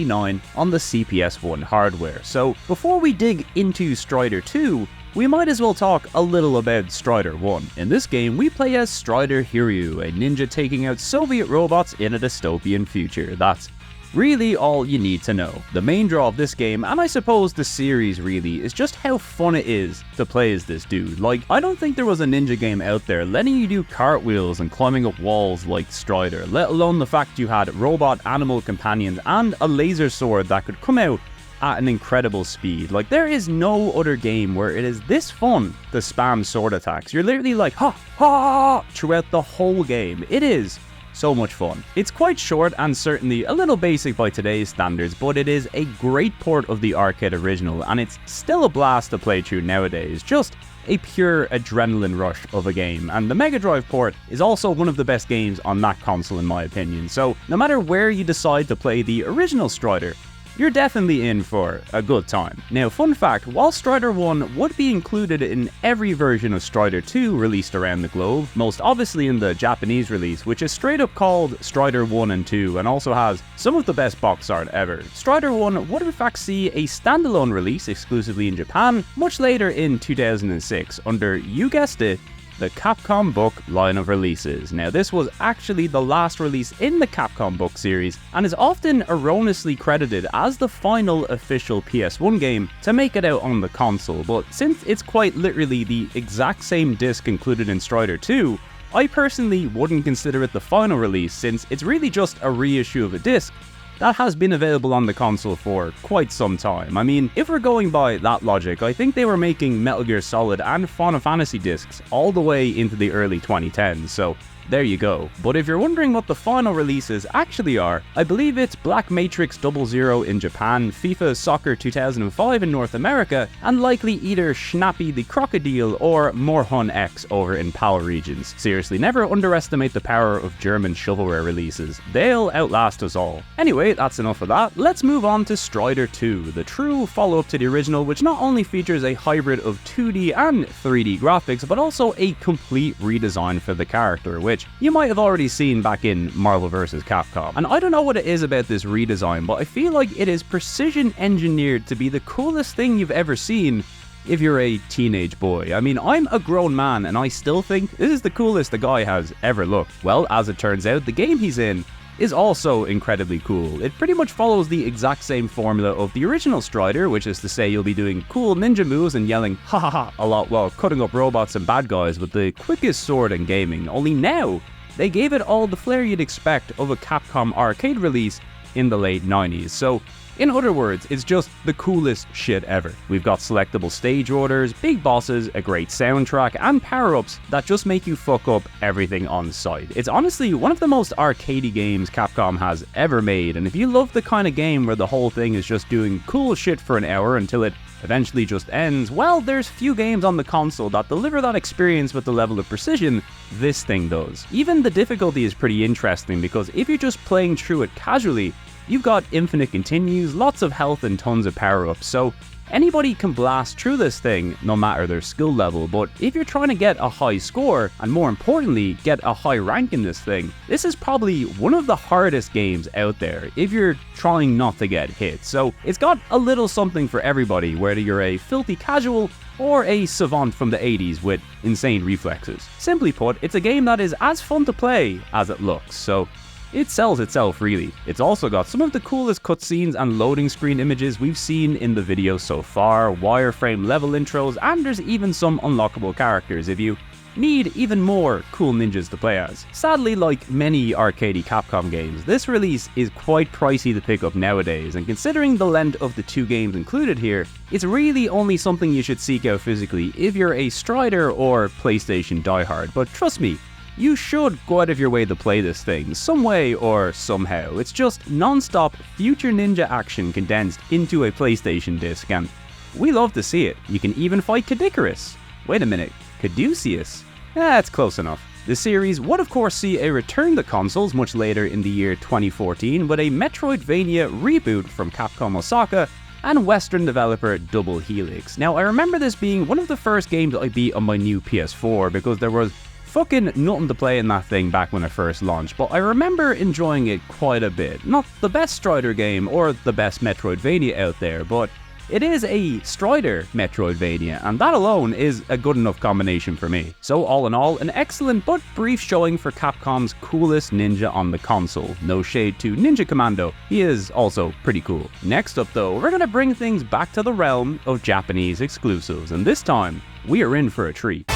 on the CPS1 hardware. So before we dig into Strider 2, we might as well talk a little about Strider 1. In this game, we play as Strider Hiryu, a ninja taking out Soviet robots in a dystopian future. That's really all you need to know. The main draw of this game, and I suppose the series really, is just how fun it is to play as this dude. Like, I don't think there was a ninja game out there letting you do cartwheels and climbing up walls like Strider, let alone the fact you had robot animal companions and a laser sword that could come out at an incredible speed. Like, there is no other game where it is this fun to spam sword attacks. You're literally like, ha, ha, throughout the whole game. It is so much fun. It's quite short and certainly a little basic by today's standards, but it is a great port of the arcade original, and it's still a blast to play through nowadays. Just a pure adrenaline rush of a game, and the Mega Drive port is also one of the best games on that console in my opinion, so no matter where you decide to play the original Strider, you're definitely in for a good time. Now, fun fact, while Strider 1 would be included in every version of Strider 2 released around the globe, most obviously in the Japanese release, which is straight up called Strider 1 and 2 and also has some of the best box art ever, Strider 1 would in fact see a standalone release exclusively in Japan much later in 2006 under, you guessed it, the Capcom Book line of releases. Now, this was actually the last release in the Capcom Book series and is often erroneously credited as the final official PS1 game to make it out on the console, but since it's quite literally the exact same disc included in Strider 2, I personally wouldn't consider it the final release since it's really just a reissue of a disc that has been available on the console for quite some time. I mean, if we're going by that logic, I think they were making Metal Gear Solid and Final Fantasy discs all the way into the early 2010s, so there you go. But if you're wondering what the final releases actually are, I believe it's Black Matrix 00 in Japan, FIFA Soccer 2005 in North America, and likely either Schnappy the Crocodile or Morhun X over in PAL regions. Seriously, never underestimate the power of German shovelware releases. They'll outlast us all. Anyway, that's enough of that. Let's move on to Strider 2, the true follow-up to the original, which not only features a hybrid of 2D and 3D graphics, but also a complete redesign for the character, which you might have already seen back in Marvel vs. Capcom. And I don't know what it is about this redesign, but I feel like it is precision engineered to be the coolest thing you've ever seen if you're a teenage boy. I mean, I'm a grown man and I still think this is the coolest the guy has ever looked. Well, as it turns out, the game he's in is also incredibly cool. It pretty much follows the exact same formula of the original Strider, which is to say you'll be doing cool ninja moves and yelling ha ha ha a lot while cutting up robots and bad guys with the quickest sword in gaming, only now they gave it all the flair you'd expect of a Capcom arcade release in the late 90s. So in other words, it's just the coolest shit ever. We've got selectable stage orders, big bosses, a great soundtrack, and power-ups that just make you fuck up everything on sight. It's honestly one of the most arcadey games Capcom has ever made, and if you love the kind of game where the whole thing is just doing cool shit for an hour until it eventually just ends, well, there's few games on the console that deliver that experience with the level of precision this thing does. Even the difficulty is pretty interesting because if you're just playing through it casually, you've got infinite continues, lots of health and tons of power-ups, so anybody can blast through this thing no matter their skill level. But if you're trying to get a high score, and more importantly, get a high rank in this thing, this is probably one of the hardest games out there if you're trying not to get hit. So it's got a little something for everybody, whether you're a filthy casual or a savant from the 80s with insane reflexes. Simply put, it's a game that is as fun to play as it looks, so it sells itself really. It's also got some of the coolest cutscenes and loading screen images we've seen in the video so far, wireframe level intros, and there's even some unlockable characters if you need even more cool ninjas to play as. Sadly, like many arcadey Capcom games, this release is quite pricey to pick up nowadays, and considering the length of the two games included here, it's really only something you should seek out physically if you're a Strider or PlayStation diehard, but trust me, you should go out of your way to play this thing, some way or somehow. It's just non-stop future ninja action condensed into a PlayStation disc, and we love to see it. You can even fight Kadikarus. Wait a minute, Caduceus? That's close enough. The series would of course see a return to consoles much later in the year 2014 with a Metroidvania reboot from Capcom Osaka and Western developer Double Helix. Now, I remember this being one of the first games I beat on my new PS4 because there was fucking nothing to play in that thing back when it first launched, but I remember enjoying it quite a bit. Not the best Strider game or the best Metroidvania out there, but it is a Strider Metroidvania, and that alone is a good enough combination for me. So all in all, an excellent but brief showing for Capcom's coolest ninja on the console. No shade to Ninja Commando, he is also pretty cool. Next up though, we're gonna bring things back to the realm of Japanese exclusives, and this time, we are in for a treat.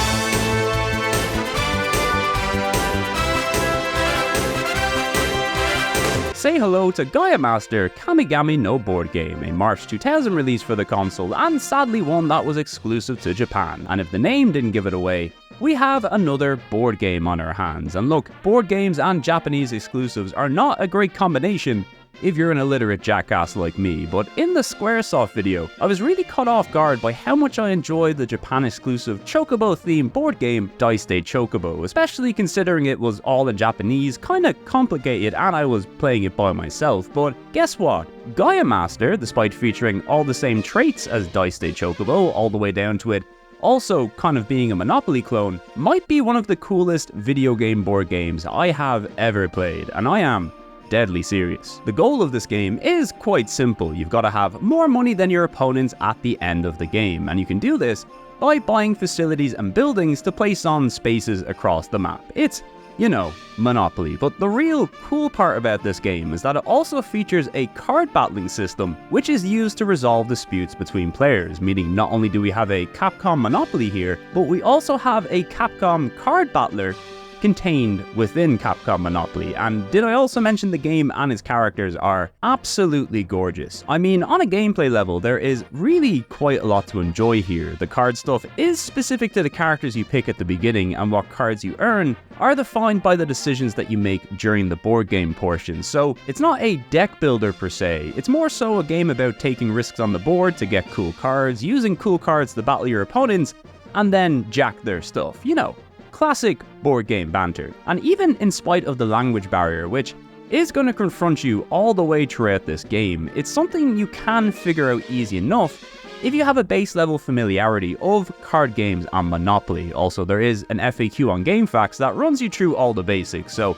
Say hello to Gaia Master Kamigami no Board Game, a March 2000 release for the console, and sadly one that was exclusive to Japan. And if the name didn't give it away, we have another board game on our hands. And look, board games and Japanese exclusives are not a great combination if you're an illiterate jackass like me, but in the Squaresoft video, I was really caught off guard by how much I enjoyed the Japan-exclusive Chocobo-themed board game Dice Day Chocobo, especially considering it was all in Japanese, kinda complicated, and I was playing it by myself. But guess what? Gaia Master, despite featuring all the same traits as Dice Day Chocobo, all the way down to it also kind of being a Monopoly clone, might be one of the coolest video game board games I have ever played, and I am deadly serious. The goal of this game is quite simple. You've got to have more money than your opponents at the end of the game, and you can do this by buying facilities and buildings to place on spaces across the map. It's, you know, Monopoly. But the real cool part about this game is that it also features a card battling system, which is used to resolve disputes between players, meaning not only do we have a Capcom Monopoly here, but we also have a Capcom card battler contained within Capcom Monopoly. And did I also mention the game and its characters are absolutely gorgeous? I mean, on a gameplay level, there is really quite a lot to enjoy here. The card stuff is specific to the characters you pick at the beginning, and what cards you earn are defined by the decisions that you make during the board game portion. So it's not a deck builder per se, it's more so a game about taking risks on the board to get cool cards, using cool cards to battle your opponents, and then jack their stuff. You know, classic board game banter. And even in spite of the language barrier, which is going to confront you all the way throughout this game, it's something you can figure out easy enough if you have a base level familiarity of card games and Monopoly. Also, there is an FAQ on GameFAQs that runs you through all the basics, so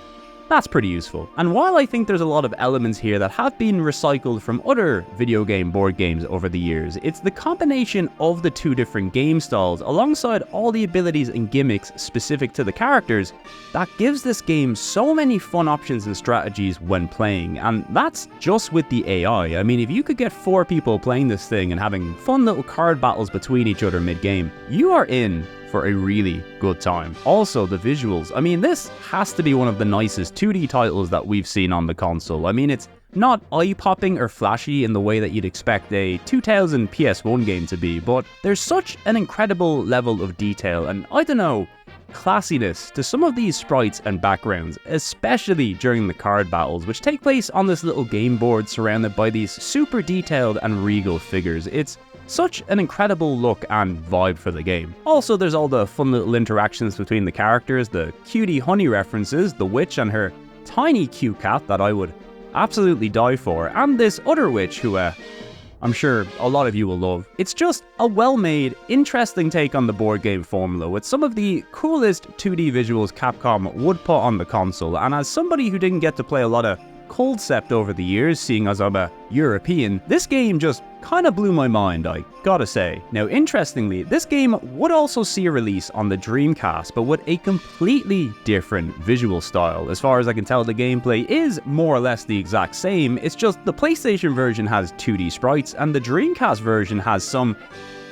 that's pretty useful. And while I think there's a lot of elements here that have been recycled from other video game board games over the years, it's the combination of the two different game styles alongside all the abilities and gimmicks specific to the characters that gives this game so many fun options and strategies when playing. And that's just with the AI. I mean, if you could get 4 people playing this thing and having fun little card battles between each other mid-game, you are in for a really good time. Also, the visuals. I mean, this has to be one of the nicest 2D titles that we've seen on the console. I mean, it's not eye-popping or flashy in the way that you'd expect a 2000 PS1 game to be, but there's such an incredible level of detail and, I don't know, classiness to some of these sprites and backgrounds, especially during the card battles, which take place on this little game board surrounded by these super detailed and regal figures. It's such an incredible look and vibe for the game. Also, there's all the fun little interactions between the characters, the cutie honey references, the witch and her tiny cute cat that I would absolutely die for, and this other witch who I'm sure a lot of you will love. It's just a well-made, interesting take on the board game formula with some of the coolest 2D visuals Capcom would put on the console. And as somebody who didn't get to play a lot of Coldcept over the years, seeing as I'm a European, this game just kind of blew my mind, I gotta say. Now, interestingly, this game would also see a release on the Dreamcast, but with a completely different visual style. As far as I can tell, the gameplay is more or less the exact same. It's just the PlayStation version has 2D sprites, and the Dreamcast version has some,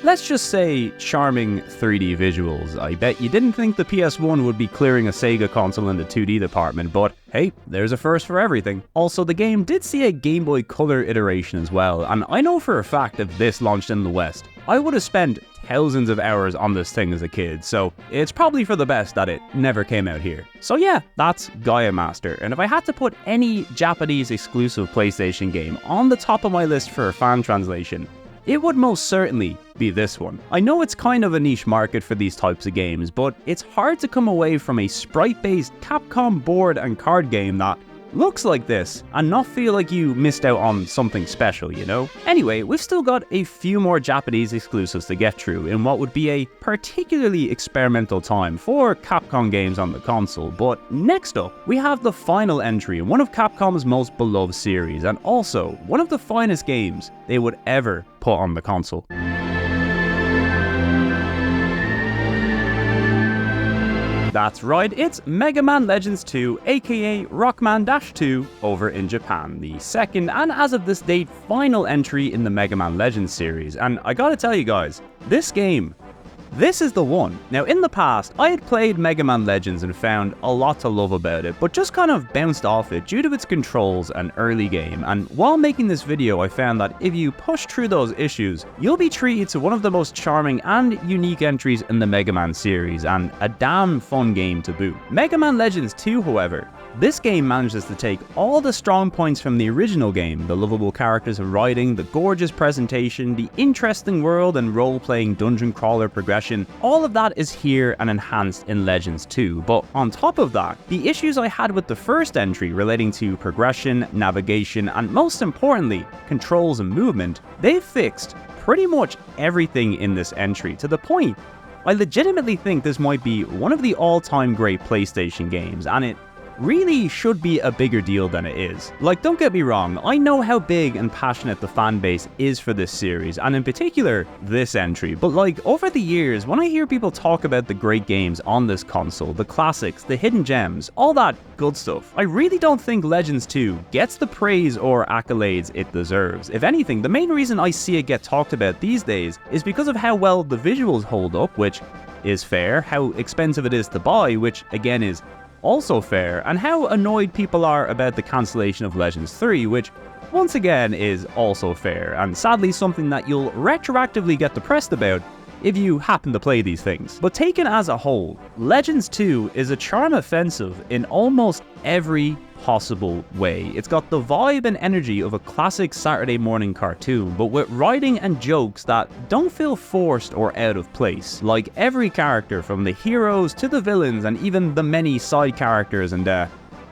let's just say, charming 3D visuals. I bet you didn't think the PS1 would be clearing a Sega console in the 2D department, but hey, there's a first for everything. Also, the game did see a Game Boy Color iteration as well, and I know for a fact if this launched in the West, I would have spent thousands of hours on this thing as a kid, so it's probably for the best that it never came out here. So yeah, that's Gaia Master, and if I had to put any Japanese exclusive PlayStation game on the top of my list for a fan translation, it would most certainly be this one. I know it's kind of a niche market for these types of games, but it's hard to come away from a sprite-based Capcom board and card game that looks like this and not feel like you missed out on something special, you know? Anyway, we've still got a few more Japanese exclusives to get through in what would be a particularly experimental time for Capcom games on the console, but next up, we have the final entry in one of Capcom's most beloved series, and also one of the finest games they would ever put on the console. That's right, it's Mega Man Legends 2, aka Rockman-2 over in Japan, the second and as of this date final entry in the Mega Man Legends series. And I gotta tell you guys, this game This is the one. Now, in the past, I had played Mega Man Legends and found a lot to love about it, but just kind of bounced off it due to its controls and early game. And while making this video, I found that if you push through those issues, you'll be treated to one of the most charming and unique entries in the Mega Man series, and a damn fun game to boot. Mega Man Legends 2, however, this game manages to take all the strong points from the original game, the lovable characters and writing, the gorgeous presentation, the interesting world and role-playing dungeon crawler progression. All of that is here and enhanced in Legends 2, but on top of that, the issues I had with the first entry relating to progression, navigation, and most importantly, controls and movement, they've fixed pretty much everything in this entry, to the point I legitimately think this might be one of the all-time great PlayStation games, and it really should be a bigger deal than it is. Like, don't get me wrong, I know how big and passionate the fan base is for this series, and in particular, this entry, but like, over the years, when I hear people talk about the great games on this console, the classics, the hidden gems, all that good stuff, I really don't think Legends 2 gets the praise or accolades it deserves. If anything, the main reason I see it get talked about these days is because of how well the visuals hold up, which is fair, how expensive it is to buy, which again is also fair, and how annoyed people are about the cancellation of Legends 3, which once again is also fair, and sadly something that you'll retroactively get depressed about if you happen to play these things. But taken as a whole, Legends 2 is a charm offensive in almost every possible way. It's got the vibe and energy of a classic Saturday morning cartoon, but with writing and jokes that don't feel forced or out of place. Like, every character, from the heroes to the villains and even the many side characters and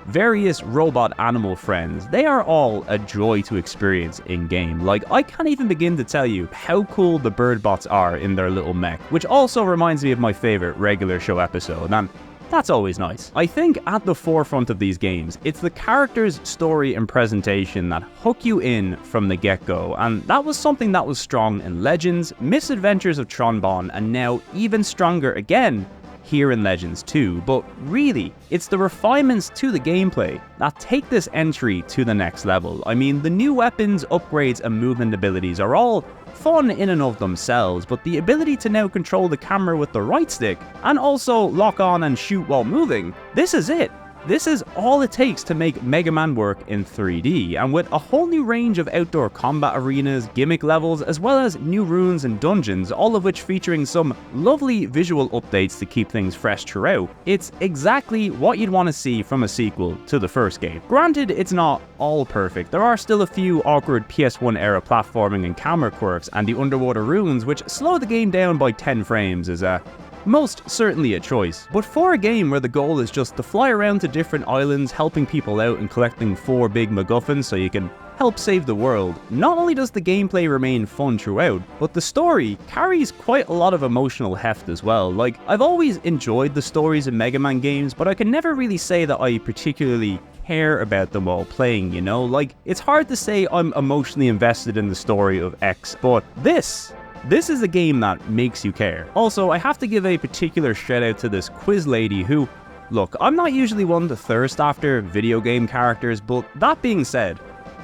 various robot animal friends, they are all a joy to experience in-game. Like, I can't even begin to tell you how cool the bird bots are in their little mech, which also reminds me of my favorite regular show episode, and that's always nice. I think at the forefront of these games, it's the characters, story, and presentation that hook you in from the get-go, and that was something that was strong in Legends, Misadventures of Tron, and now even stronger again here in Legends 2, but really, it's the refinements to the gameplay that take this entry to the next level. I mean, the new weapons, upgrades, and movement abilities are all fun in and of themselves, but the ability to now control the camera with the right stick, and also lock on and shoot while moving, this is it. This is all it takes to make Mega Man work in 3D, and with a whole new range of outdoor combat arenas, gimmick levels, as well as new runes and dungeons, all of which featuring some lovely visual updates to keep things fresh throughout, it's exactly what you'd want to see from a sequel to the first game. Granted, it's not all perfect. There are still a few awkward PS1 era platforming and camera quirks, and the underwater runes, which slow the game down by 10 frames, is most certainly a choice. But for a game where the goal is just to fly around to different islands, helping people out and collecting 4 big MacGuffins so you can help save the world, not only does the gameplay remain fun throughout, but the story carries quite a lot of emotional heft as well. Like, I've always enjoyed the stories in Mega Man games, but I can never really say that I particularly care about them while playing, you know? Like, it's hard to say I'm emotionally invested in the story of X, but this is a game that makes you care. Also, I have to give a particular shout out to this quiz lady who, look, I'm not usually one to thirst after video game characters, but that being said,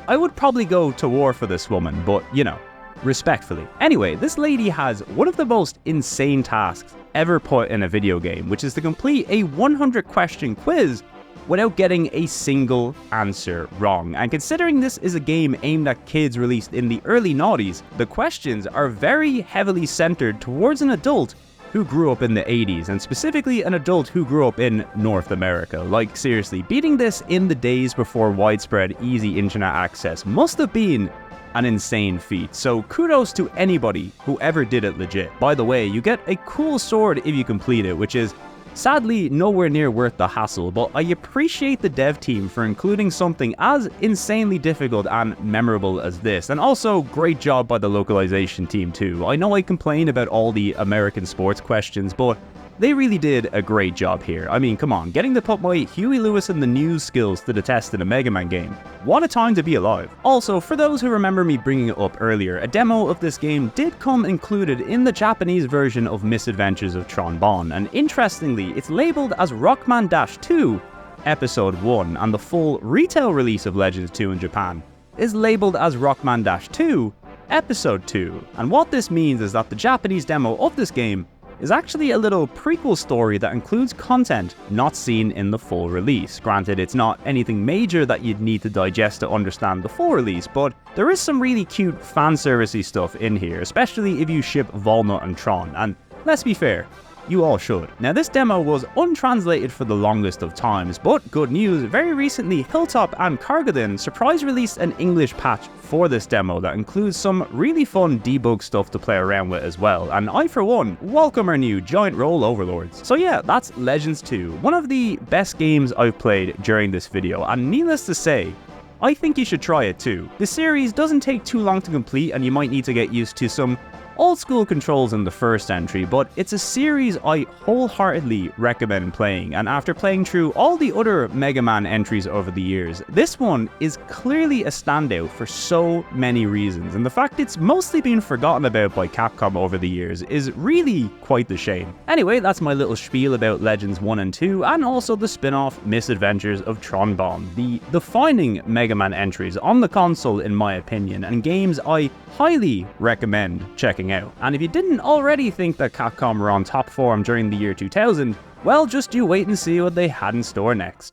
I would probably go to war for this woman, but you know, respectfully. Anyway, this lady has one of the most insane tasks ever put in a video game, which is to complete a 100-question quiz without getting a single answer wrong. And considering this is a game aimed at kids released in the early noughties, the questions are very heavily centered towards an adult who grew up in the 80s, and specifically an adult who grew up in North America. Like, seriously, beating this in the days before widespread easy internet access must have been an insane feat, so kudos to anybody who ever did it legit. By the way, you get a cool sword if you complete it, which is sadly nowhere near worth the hassle, but I appreciate the dev team for including something as insanely difficult and memorable as this, and also great job by the localization team too. I know I complain about all the American sports questions, but they really did a great job here. I mean, come on, getting to put my Huey Lewis and the News skills to the test in a Mega Man game. What a time to be alive. Also, for those who remember me bringing it up earlier, a demo of this game did come included in the Japanese version of Misadventures of Tron, and interestingly, it's labeled as Rockman-2 Episode 1, and the full retail release of Legends 2 in Japan is labeled as Rockman-2 Episode 2. And what this means is that the Japanese demo of this game is actually a little prequel story that includes content not seen in the full release. Granted, it's not anything major that you'd need to digest to understand the full release, but there is some really cute fanservice-y stuff in here, especially if you ship Volnut and Tron, and let's be fair, you all should. Now, this demo was untranslated for the longest of times, but good news, very recently Hilltop and Kargadin surprise released an English patch for this demo that includes some really fun debug stuff to play around with as well, and I for one welcome our new giant roll overlords. So yeah, that's Legends 2, one of the best games I've played during this video, and needless to say, I think you should try it too. The series doesn't take too long to complete, and you might need to get used to some old school controls in the first entry, but it's a series I wholeheartedly recommend playing, and after playing through all the other Mega Man entries over the years, this one is clearly a standout for so many reasons, and the fact it's mostly been forgotten about by Capcom over the years is really quite the shame. Anyway, that's my little spiel about Legends 1 and 2, and also the spin-off Misadventures of Tron Bonne, the defining Mega Man entries on the console in my opinion, and games I highly recommend checking out. And if you didn't already think that Capcom were on top form during the year 2000, well, just you wait and see what they had in store next.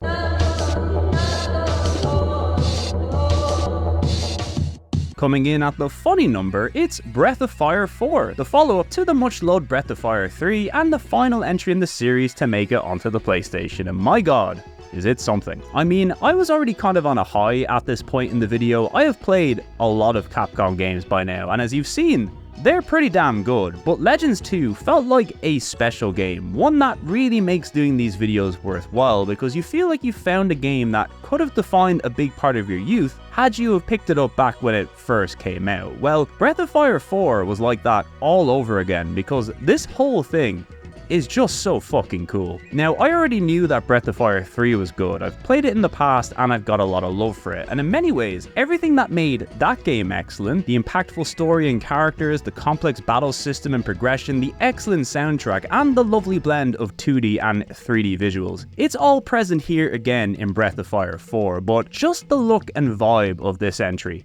Coming in at the funny number, it's Breath of Fire 4, the follow-up to the much-loved Breath of Fire 3, and the final entry in the series to make it onto the PlayStation, and my god, is it something. I mean, I was already kind of on a high at this point in the video. I have played a lot of Capcom games by now, and as you've seen, they're pretty damn good, but Legends 2 felt like a special game, one that really makes doing these videos worthwhile because you feel like you found a game that could have defined a big part of your youth had you have picked it up back when it first came out. Well, Breath of Fire 4 was like that all over again because this whole thing is just so fucking cool. Now, I already knew that Breath of Fire 3 was good. I've played it in the past and I've got a lot of love for it. And in many ways, everything that made that game excellent, the impactful story and characters, the complex battle system and progression, the excellent soundtrack, and the lovely blend of 2D and 3D visuals, it's all present here again in Breath of Fire 4, but just the look and vibe of this entry,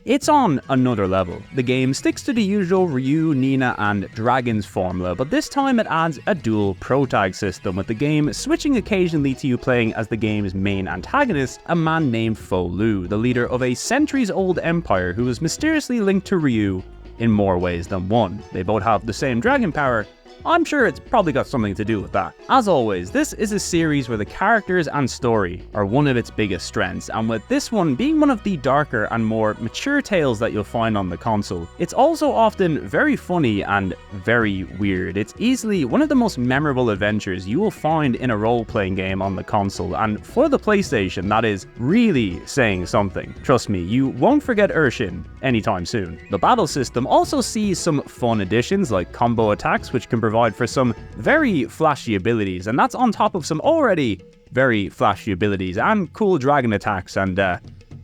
it's on another level. The game sticks to the usual Ryu, Nina, and Dragons formula, but this time it adds a dual protag system, with the game switching occasionally to you playing as the game's main antagonist, a man named Fo Lu, the leader of a centuries-old empire who is mysteriously linked to Ryu in more ways than one. They both have the same dragon power. I'm sure it's probably got something to do with that. As always, this is a series where the characters and story are one of its biggest strengths, and with this one being one of the darker and more mature tales that you'll find on the console, it's also often very funny and very weird. It's easily one of the most memorable adventures you will find in a role-playing game on the console, and for the PlayStation, that is really saying something. Trust me, you won't forget Urshin anytime soon. The battle system also sees some fun additions like combo attacks, which can provide for some very flashy abilities, and that's on top of some already very flashy abilities and cool dragon attacks and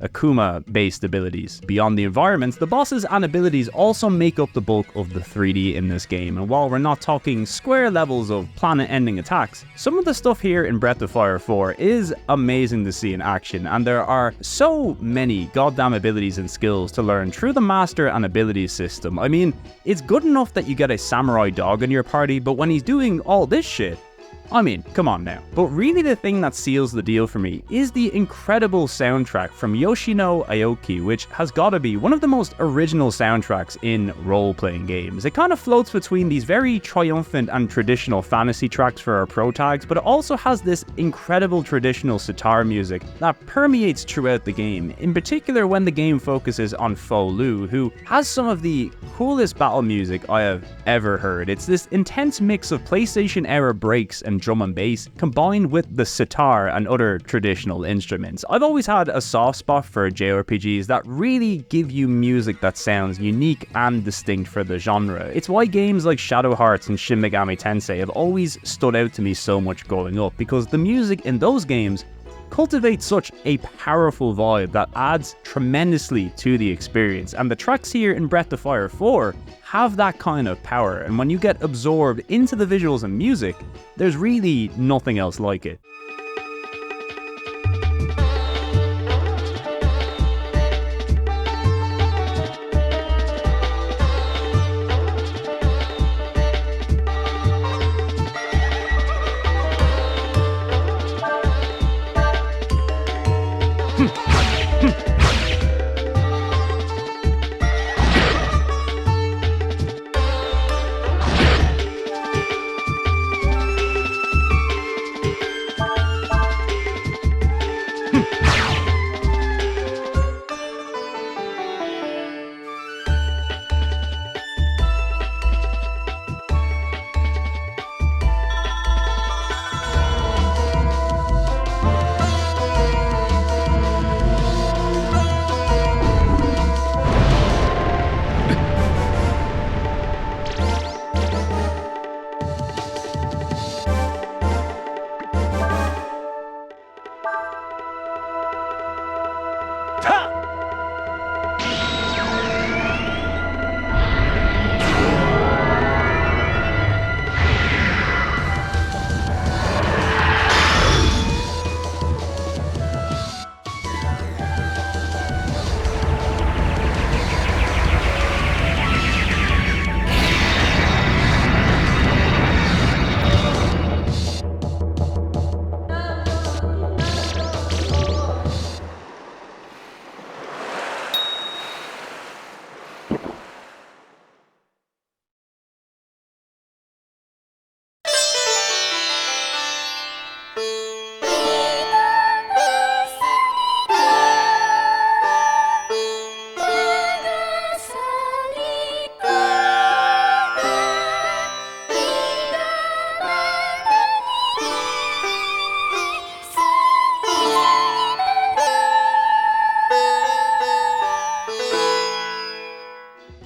Akuma-based abilities. Beyond the environments, the bosses and abilities also make up the bulk of the 3D in this game, and while we're not talking square levels of planet-ending attacks, some of the stuff here in Breath of Fire 4 is amazing to see in action, and there are so many goddamn abilities and skills to learn through the Master and Abilities system. I mean, it's good enough that you get a samurai dog in your party, but when he's doing all this shit, I mean, come on now. But really the thing that seals the deal for me is the incredible soundtrack from Yoshino Aoki, which has gotta be one of the most original soundtracks in role-playing games. It kind of floats between these very triumphant and traditional fantasy tracks for our protags, but it also has this incredible traditional sitar music that permeates throughout the game, in particular when the game focuses on Fo Lu, who has some of the coolest battle music I have ever heard. It's this intense mix of PlayStation-era breaks and drum and bass, combined with the sitar and other traditional instruments. I've always had a soft spot for JRPGs that really give you music that sounds unique and distinct for the genre. It's why games like Shadow Hearts and Shin Megami Tensei have always stood out to me so much growing up, because the music in those games cultivates such a powerful vibe that adds tremendously to the experience, and the tracks here in Breath of Fire 4 have that kind of power, and when you get absorbed into the visuals and music, there's really nothing else like it.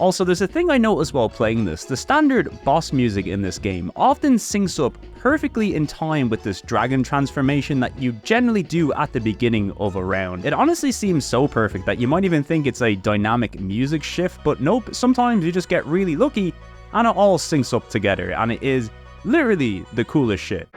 Also, there's a thing I noticed while playing this. The standard boss music in this game often syncs up perfectly in time with this dragon transformation that you generally do at the beginning of a round. It honestly seems so perfect that you might even think it's a dynamic music shift, but nope, sometimes you just get really lucky and it all syncs up together, and it is literally the coolest shit.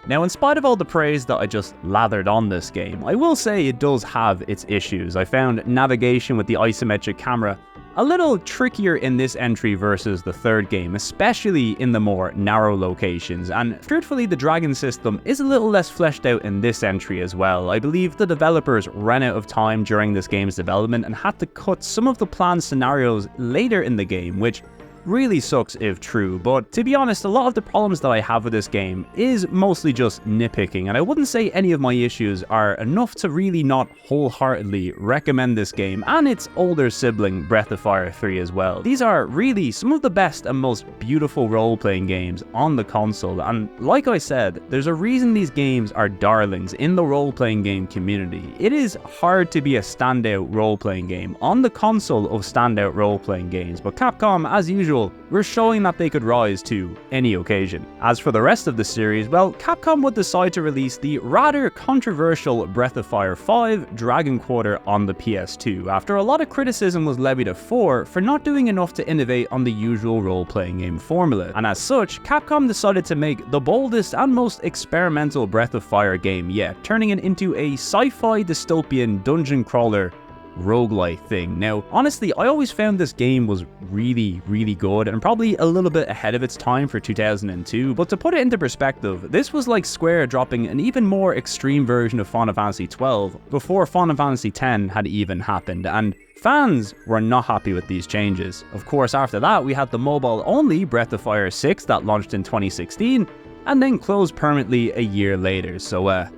Now, in spite of all the praise that I just lathered on this game, I will say it does have its issues. I found navigation with the isometric camera a little trickier in this entry versus the third game, especially in the more narrow locations, and truthfully the dragon system is a little less fleshed out in this entry as well. I believe the developers ran out of time during this game's development and had to cut some of the planned scenarios later in the game, which really sucks if true, but to be honest, a lot of the problems that I have with this game is mostly just nitpicking, and I wouldn't say any of my issues are enough to really not wholeheartedly recommend this game and its older sibling Breath of Fire 3 as well. These are really some of the best and most beautiful role-playing games on the console, and like I said, there's a reason these games are darlings in the role-playing game community. It is hard to be a standout role-playing game on the console of standout role-playing games, but Capcom, as usual, were showing that they could rise to any occasion. As for the rest of the series, well, Capcom would decide to release the rather controversial Breath of Fire 5 Dragon Quarter on the PS2, after a lot of criticism was levied at 4 for not doing enough to innovate on the usual role-playing game formula. And as such, Capcom decided to make the boldest and most experimental Breath of Fire game yet, turning it into a sci-fi dystopian dungeon crawler roguelike thing. Now, honestly, I always found this game was really good and probably a little bit ahead of its time for 2002, but to put it into perspective, this was like Square dropping an even more extreme version of Final Fantasy XII before Final Fantasy X had even happened, and fans were not happy with these changes. Of course, after that, we had the mobile-only Breath of Fire 6 that launched in 2016, and then closed permanently a year later, so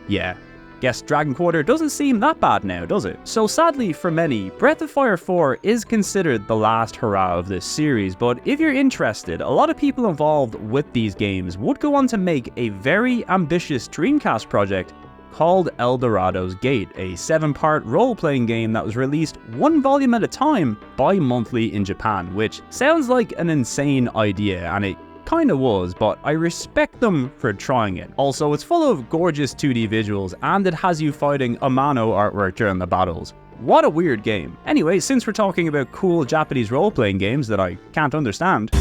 yeah. Guess Dragon Quarter doesn't seem that bad now, does it? So sadly for many, Breath of Fire 4 is considered the last hurrah of this series, but if you're interested, a lot of people involved with these games would go on to make a very ambitious Dreamcast project called Eldorado's Gate, a 7-part role-playing game that was released one volume at a time bi-monthly in Japan, which sounds like an insane idea, and it kinda was, but I respect them for trying it. Also, it's full of gorgeous 2D visuals, and it has you fighting Amano artwork during the battles. What a weird game. Anyway, since we're talking about cool Japanese role-playing games that I can't understand,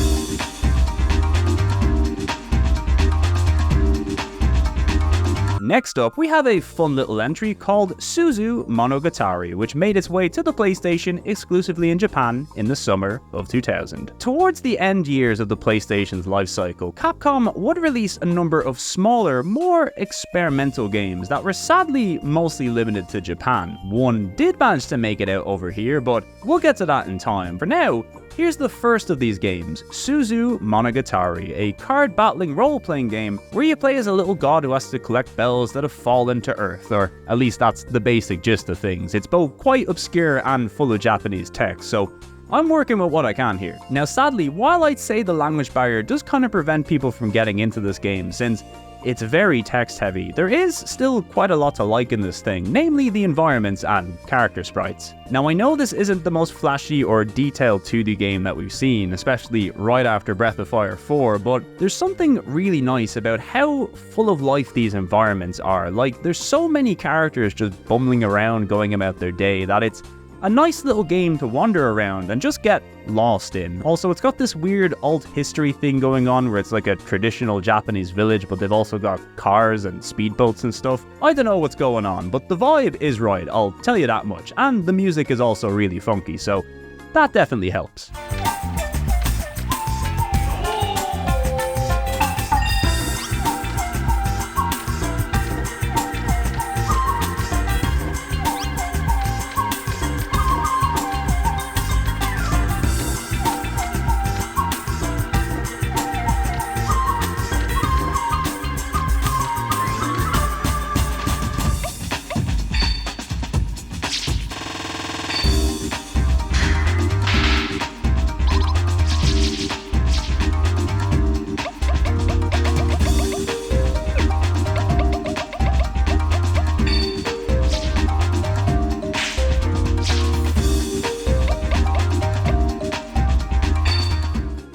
next up, we have a fun little entry called Suzu Monogatari, which made its way to the PlayStation exclusively in Japan in the summer of 2000. Towards the end years of the PlayStation's lifecycle, Capcom would release a number of smaller, more experimental games that were sadly mostly limited to Japan. One did manage to make it out over here, but we'll get to that in time. For now, here's the first of these games, Suzu Monogatari, a card battling role-playing game where you play as a little god who has to collect bells that have fallen to Earth, or at least that's the basic gist of things. It's both quite obscure and full of Japanese text, so I'm working with what I can here. Now sadly, while I'd say the language barrier does kind of prevent people from getting into this game, since it's very text heavy, there is still quite a lot to like in this thing, namely the environments and character sprites. Now I know this isn't the most flashy or detailed 2D game that we've seen, especially right after Breath of Fire 4, but there's something really nice about how full of life these environments are. Like, there's so many characters just bumbling around going about their day that it's a nice little game to wander around and just get lost in. Also, it's got this weird alt history thing going on where it's like a traditional Japanese village, but they've also got cars and speedboats and stuff. I don't know what's going on, but the vibe is right, I'll tell you that much. And the music is also really funky, so that definitely helps.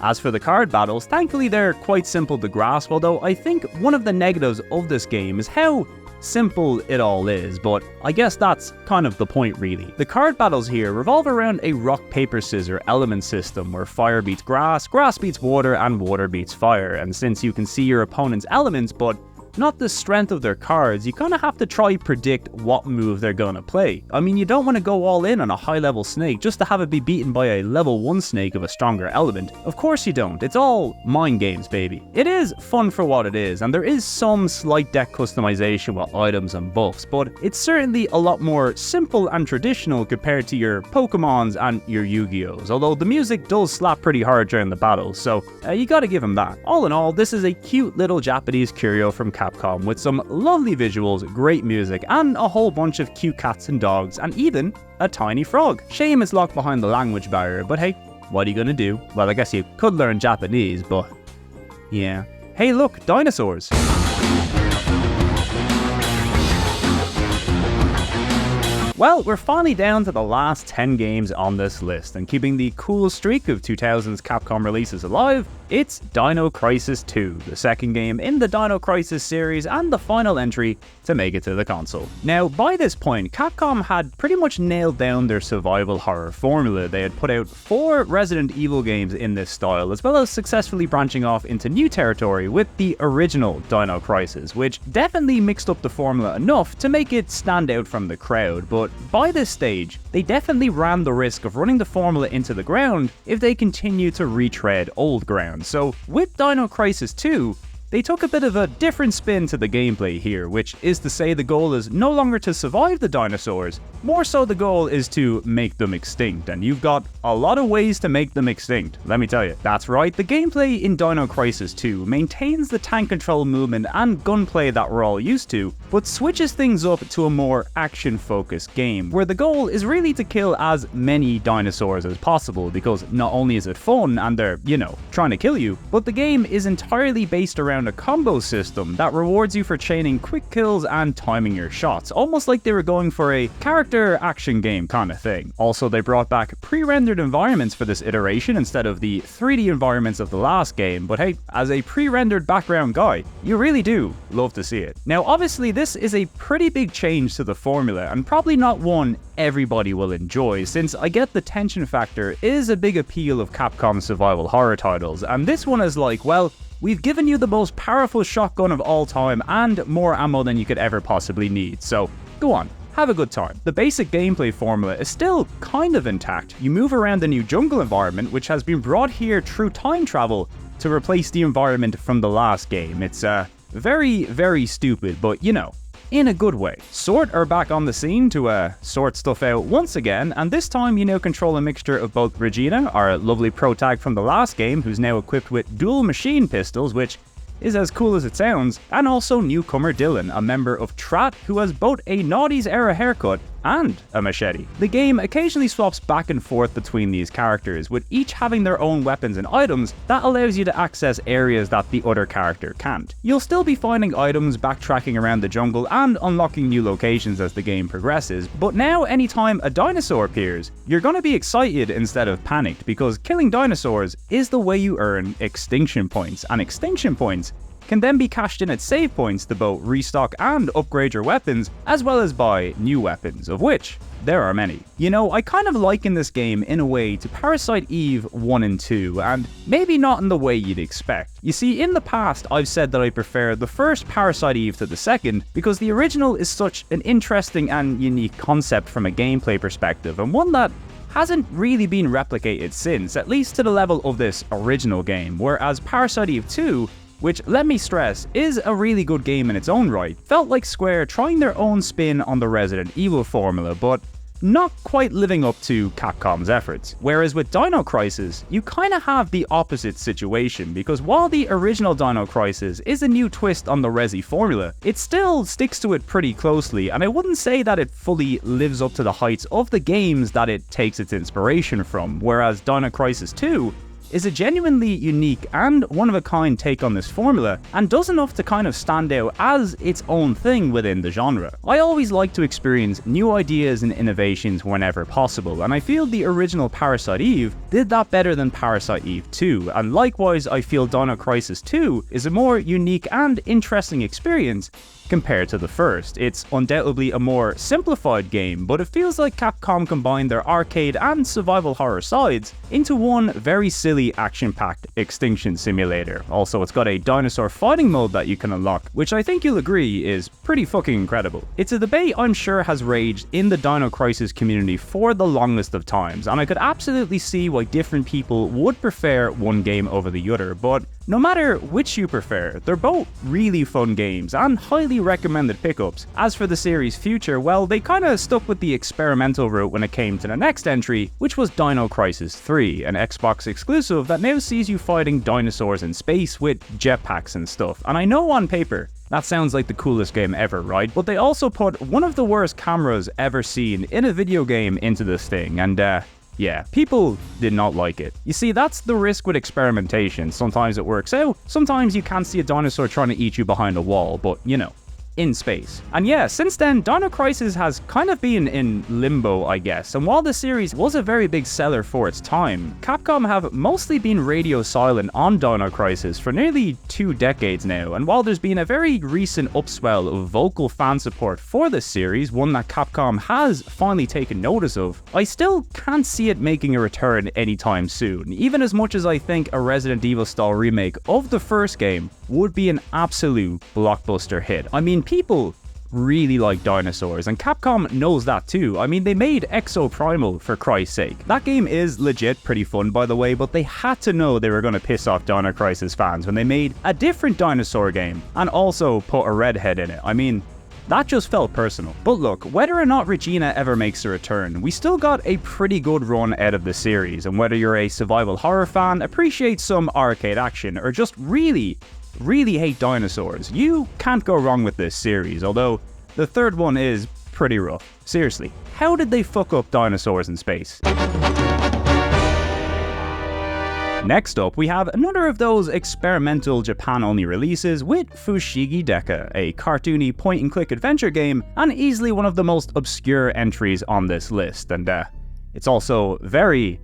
As for the card battles, thankfully they're quite simple to grasp, although I think one of the negatives of this game is how simple it all is, but I guess that's kind of the point really. The card battles here revolve around a rock, paper, scissors element system where fire beats grass, grass beats water, and water beats fire, and since you can see your opponent's elements but not the strength of their cards, you kind of have to try predict what move they're gonna play. I mean, you don't want to go all in on a high level snake just to have it be beaten by a level 1 snake of a stronger element. Of course you don't, it's all mind games, baby. It is fun for what it is, and there is some slight deck customization with items and buffs, but it's certainly a lot more simple and traditional compared to your Pokemons and your Yu-Gi-Ohs, although the music does slap pretty hard during the battles, so you gotta give them that. All in all, this is a cute little Japanese curio from Capcom with some lovely visuals, great music, and a whole bunch of cute cats and dogs, and even a tiny frog. Shame it's locked behind the language barrier, but hey, what are you gonna do? Well, I guess you could learn Japanese, but yeah. Hey look, dinosaurs! Well, we're finally down to the last 10 games on this list, and keeping the cool streak of 2000's Capcom releases alive, it's Dino Crisis 2, the second game in the Dino Crisis series and the final entry to make it to the console. Now, by this point, Capcom had pretty much nailed down their survival horror formula. They had put out 4 Resident Evil games in this style, as well as successfully branching off into new territory with the original Dino Crisis, which definitely mixed up the formula enough to make it stand out from the crowd, but by this stage, they definitely ran the risk of running the formula into the ground if they continued to retread old ground. So with Dino Crisis 2, they took a bit of a different spin to the gameplay here, which is to say the goal is no longer to survive the dinosaurs, more so the goal is to make them extinct, and you've got a lot of ways to make them extinct, let me tell you. That's right, the gameplay in Dino Crisis 2 maintains the tank control movement and gunplay that we're all used to, but switches things up to a more action-focused game, where the goal is really to kill as many dinosaurs as possible, because not only is it fun and they're, you know, trying to kill you, but the game is entirely based around a combo system that rewards you for chaining quick kills and timing your shots, almost like they were going for a character action game kind of thing. Also, they brought back pre-rendered environments for this iteration instead of the 3D environments of the last game, but hey, as a pre-rendered background guy, you really do love to see it. Now, obviously, this is a pretty big change to the formula, and probably not one everybody will enjoy, since I get the tension factor is a big appeal of Capcom's survival horror titles, and this one is like, well, we've given you the most powerful shotgun of all time and more ammo than you could ever possibly need, so go on, have a good time. The basic gameplay formula is still kind of intact. You move around the new jungle environment, which has been brought here through time travel to replace the environment from the last game. It's very, very stupid, but you know, in a good way. Sort are back on the scene to sort stuff out once again, and this time you now control a mixture of both Regina, our lovely pro tag from the last game, who's now equipped with dual machine pistols, which is as cool as it sounds, and also newcomer Dylan, a member of Trat who has both a Naughty's era haircut and a machete. The game occasionally swaps back and forth between these characters, with each having their own weapons and items that allows you to access areas that the other character can't. You'll still be finding items, backtracking around the jungle, and unlocking new locations as the game progresses, but now anytime a dinosaur appears, you're gonna be excited instead of panicked, because killing dinosaurs is the way you earn extinction points, and extinction points can then be cashed in at save points to both restock and upgrade your weapons, as well as buy new weapons, of which there are many. You know, I kind of liken this game in a way to Parasite Eve 1 and 2, and maybe not in the way you'd expect. You see, in the past I've said that I prefer the first Parasite Eve to the second, because the original is such an interesting and unique concept from a gameplay perspective, and one that hasn't really been replicated since, at least to the level of this original game, whereas Parasite Eve 2, which, let me stress, is a really good game in its own right, felt like Square trying their own spin on the Resident Evil formula, but not quite living up to Capcom's efforts. Whereas with Dino Crisis, you kinda have the opposite situation, because while the original Dino Crisis is a new twist on the Resi formula, it still sticks to it pretty closely, and I wouldn't say that it fully lives up to the heights of the games that it takes its inspiration from, whereas Dino Crisis 2 is a genuinely unique and one-of-a-kind take on this formula, and does enough to kind of stand out as its own thing within the genre. I always like to experience new ideas and innovations whenever possible, and I feel the original Parasite Eve did that better than Parasite Eve 2, and likewise I feel Dino Crisis 2 is a more unique and interesting experience compared to the first. It's undoubtedly a more simplified game, but it feels like Capcom combined their arcade and survival horror sides into one very silly action-packed extinction simulator. Also, it's got a dinosaur fighting mode that you can unlock, which I think you'll agree is pretty fucking incredible. It's a debate I'm sure has raged in the Dino Crisis community for the longest of times, and I could absolutely see why different people would prefer one game over the other, but no matter which you prefer, they're both really fun games and highly recommended pickups. As for the series' future, well, they kinda stuck with the experimental route when it came to the next entry, which was Dino Crisis 3, an Xbox exclusive that now sees you fighting dinosaurs in space with jetpacks and stuff. And I know on paper, that sounds like the coolest game ever, right? But they also put one of the worst cameras ever seen in a video game into this thing, and yeah, people did not like it. You see, that's the risk with experimentation. Sometimes it works out, sometimes you can't see a dinosaur trying to eat you behind a wall, but you know, in space. And yeah, since then, Dino Crisis has kind of been in limbo, I guess, and while the series was a very big seller for its time, Capcom have mostly been radio silent on Dino Crisis for nearly 2 decades now, and while there's been a very recent upswell of vocal fan support for this series, one that Capcom has finally taken notice of, I still can't see it making a return anytime soon, even as much as I think a Resident Evil style remake of the first game would be an absolute blockbuster hit. I mean, people really like dinosaurs, and Capcom knows that too. I mean, they made Exo Primal for Christ's sake. That game is legit pretty fun, by the way, but they had to know they were going to piss off Dino Crisis fans when they made a different dinosaur game and also put a redhead in it. I mean, that just felt personal. But look, whether or not Regina ever makes a return, we still got a pretty good run out of the series, and whether you're a survival horror fan, appreciate some arcade action, or just really hate dinosaurs, you can't go wrong with this series, although the third one is pretty rough. Seriously, how did they fuck up dinosaurs in space? Next up, we have another of those experimental Japan-only releases with Fushigi Deka, a cartoony point-and-click adventure game, and easily one of the most obscure entries on this list, and it's also very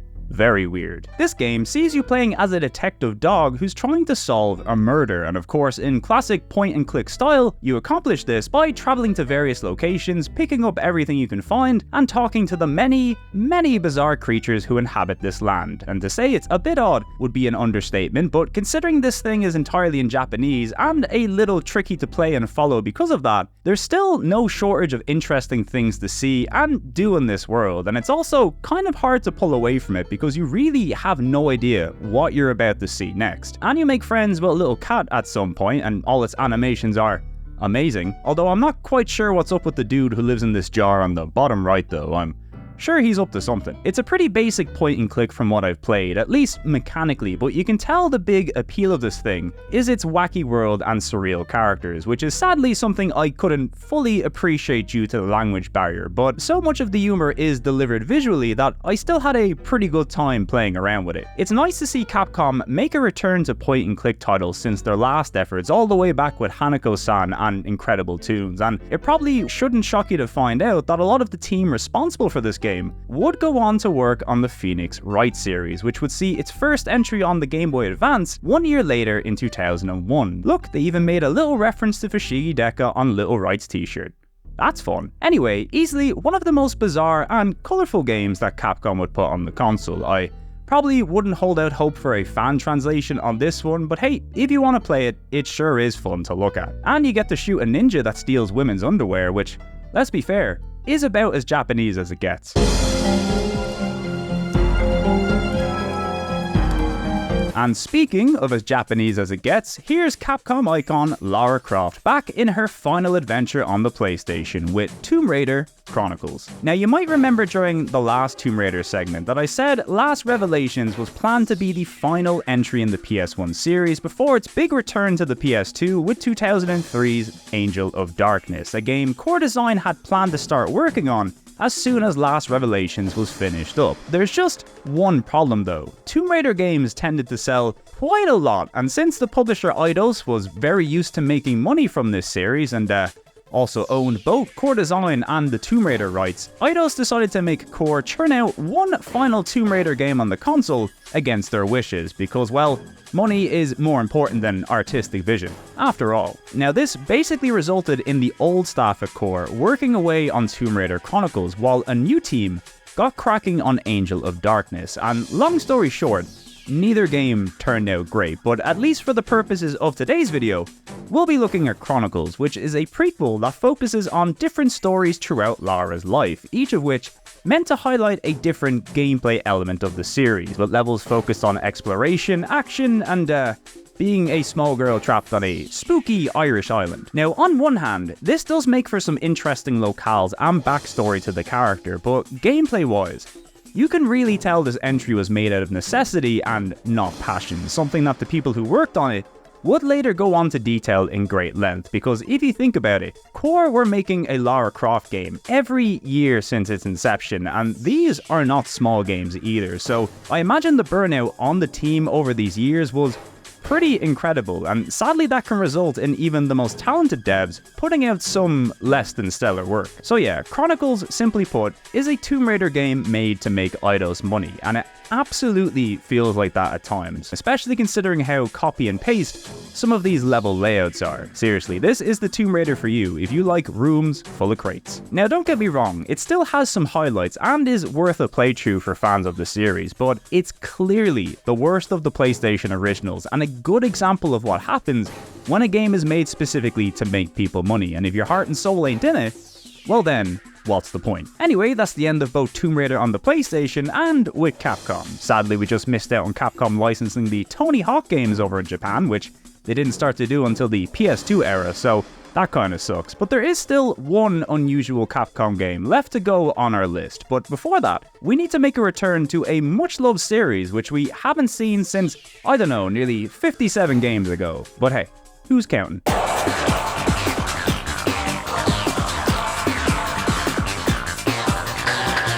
weird. This game sees you playing as a detective dog who's trying to solve a murder, and of course, in classic point-and-click style, you accomplish this by traveling to various locations, picking up everything you can find, and talking to the many bizarre creatures who inhabit this land. And to say it's a bit odd would be an understatement, but considering this thing is entirely in Japanese and a little tricky to play and follow because of that, there's still no shortage of interesting things to see and do in this world, and it's also kind of hard to pull away from it because you really have no idea what you're about to see next. And you make friends with a little cat at some point, and all its animations are amazing. Although I'm not quite sure what's up with the dude who lives in this jar on the bottom right though. I'm sure he's up to something. It's a pretty basic point and click from what I've played, at least mechanically, but you can tell the big appeal of this thing is its wacky world and surreal characters, which is sadly something I couldn't fully appreciate due to the language barrier, but so much of the humor is delivered visually that I still had a pretty good time playing around with it. It's nice to see Capcom make a return to point and click titles since their last efforts all the way back with Hanako-san and Incredible Toons, and it probably shouldn't shock you to find out that a lot of the team responsible for this game would go on to work on the Phoenix Wright series, which would see its first entry on the Game Boy Advance 1 year later in 2001. Look, they even made a little reference to Fushigi Deka on Little Wright's t-shirt. That's fun. Anyway, easily one of the most bizarre and colourful games that Capcom would put on the console. I probably wouldn't hold out hope for a fan translation on this one, but hey, if you want to play it, it sure is fun to look at. And you get to shoot a ninja that steals women's underwear, which, let's be fair, is about as Japanese as it gets. And speaking of as Japanese as it gets, here's Capcom icon Lara Croft back in her final adventure on the PlayStation with Tomb Raider Chronicles. Now, you might remember during the last Tomb Raider segment that I said Last Revelations was planned to be the final entry in the PS1 series before its big return to the PS2 with 2003's Angel of Darkness, a game Core Design had planned to start working on as soon as Last Revelations was finished up. There's just one problem though. Tomb Raider games tended to sell quite a lot, and since the publisher Eidos was very used to making money from this series and also owned both Core Design and the Tomb Raider rights, Eidos decided to make Core churn out one final Tomb Raider game on the console against their wishes because, well, money is more important than artistic vision, after all. Now this basically resulted in the old staff at Core working away on Tomb Raider Chronicles while a new team got cracking on Angel of Darkness, and long story short, neither game turned out great, but at least for the purposes of today's video, we'll be looking at Chronicles, which is a prequel that focuses on different stories throughout Lara's life, each of which meant to highlight a different gameplay element of the series, with levels focused on exploration, action, and being a small girl trapped on a spooky Irish island. Now, on one hand, this does make for some interesting locales and backstory to the character, but gameplay-wise, you can really tell this entry was made out of necessity and not passion, something that the people who worked on it would later go on to detail in great length, because if you think about it, Core were making a Lara Croft game every year since its inception, and these are not small games either, so I imagine the burnout on the team over these years was pretty incredible, and sadly that can result in even the most talented devs putting out some less than stellar work. So yeah, Chronicles, simply put, is a Tomb Raider game made to make Eidos money, and it absolutely feels like that at times, especially considering how copy and paste some of these level layouts are. Seriously, this is the Tomb Raider for you if you like rooms full of crates. Now don't get me wrong, it still has some highlights and is worth a playthrough for fans of the series, but it's clearly the worst of the PlayStation originals and a good example of what happens when a game is made specifically to make people money, and if your heart and soul ain't in it, well then, what's the point? Anyway, that's the end of both Tomb Raider on the PlayStation and with Capcom. Sadly, we just missed out on Capcom licensing the Tony Hawk games over in Japan, which they didn't start to do until the PS2 era, so that kinda sucks. But there is still one unusual Capcom game left to go on our list, but before that, we need to make a return to a much-loved series which we haven't seen since, I don't know, nearly 57 games ago. But hey, who's counting?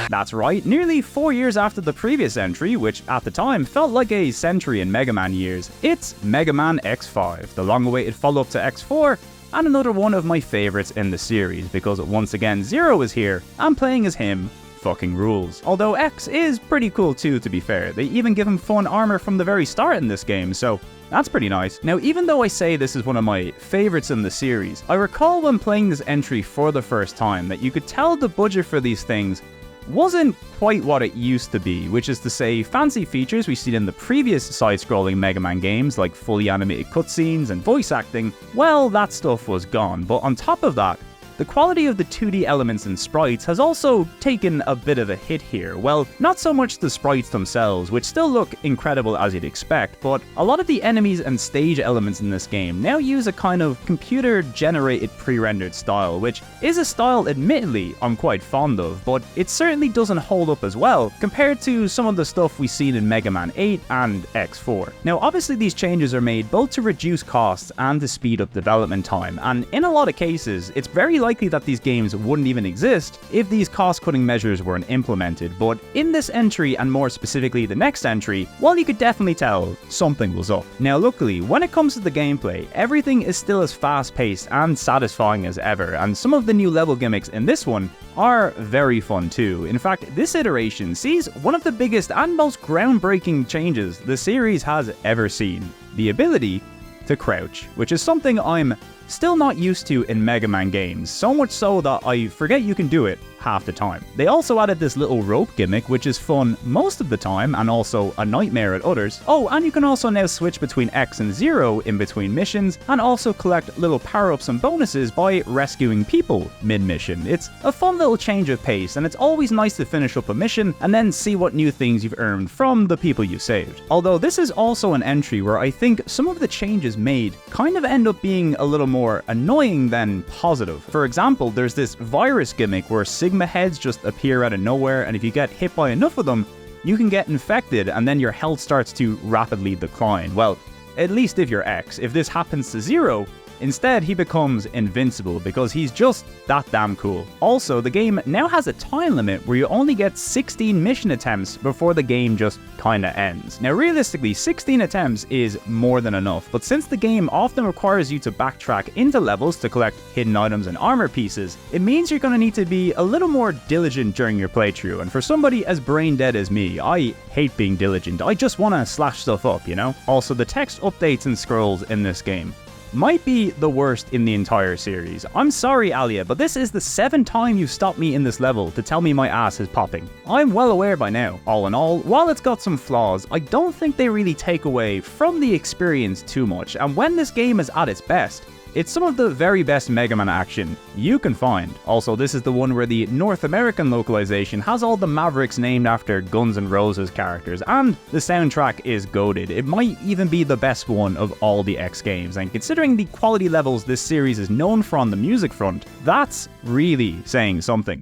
That's right, nearly 4 years after the previous entry, which at the time felt like a century in Mega Man years, it's Mega Man X5, the long-awaited follow-up to X4, and another one of my favourites in the series, because once again Zero is here, and playing as him fucking rules. Although X is pretty cool too, to be fair. They even give him fun armor from the very start in this game, so that's pretty nice. Now, even though I say this is one of my favorites in the series, I recall when playing this entry for the first time that you could tell the budget for these things wasn't quite what it used to be, which is to say fancy features we've seen in the previous side-scrolling Mega Man games like fully animated cutscenes and voice acting, well, that stuff was gone. But on top of that, the quality of the 2D elements and sprites has also taken a bit of a hit here. Well, not so much the sprites themselves, which still look incredible as you'd expect, but a lot of the enemies and stage elements in this game now use a kind of computer-generated pre-rendered style, which is a style admittedly I'm quite fond of, but it certainly doesn't hold up as well compared to some of the stuff we've seen in Mega Man 8 and X4. Now obviously these changes are made both to reduce costs and to speed up development time, and in a lot of cases it's very likely that these games wouldn't even exist if these cost-cutting measures weren't implemented, but in this entry, and more specifically the next entry, well, you could definitely tell something was up. Now luckily, when it comes to the gameplay, everything is still as fast-paced and satisfying as ever, and some of the new level gimmicks in this one are very fun too. In fact, this iteration sees one of the biggest and most groundbreaking changes the series has ever seen: the ability to crouch, which is something I'm still not used to in Mega Man games, so much so that I forget you can do it half the time. They also added this little rope gimmick, which is fun most of the time and also a nightmare at others. Oh, and you can also now switch between X and Zero in between missions, and also collect little power-ups and bonuses by rescuing people mid-mission. It's a fun little change of pace, and it's always nice to finish up a mission and then see what new things you've earned from the people you saved. Although this is also an entry where I think some of the changes made kind of end up being a little more annoying than positive. For example, there's this virus gimmick where Sigma heads just appear out of nowhere, and if you get hit by enough of them, you can get infected and then your health starts to rapidly decline. Well, at least if you're X. If this happens to Zero, Instead, he becomes invincible because he's just that damn cool. Also, the game now has a time limit where you only get 16 mission attempts before the game just kinda ends. Now realistically, 16 attempts is more than enough, but since the game often requires you to backtrack into levels to collect hidden items and armor pieces, it means you're gonna need to be a little more diligent during your playthrough, and for somebody as brain dead as me, I hate being diligent. I just wanna slash stuff up, you know? Also, the text updates and scrolls in this game might be the worst in the entire series. I'm sorry, Alia, but this is the 7th time you've stopped me in this level to tell me my ass is popping. I'm well aware by now. All in all, while it's got some flaws, I don't think they really take away from the experience too much, and when this game is at its best, it's some of the very best Mega Man action you can find. Also, this is the one where the North American localization has all the Mavericks named after Guns N' Roses characters, and the soundtrack is goated. It might even be the best one of all the X games, and considering the quality levels this series is known for on the music front, that's really saying something.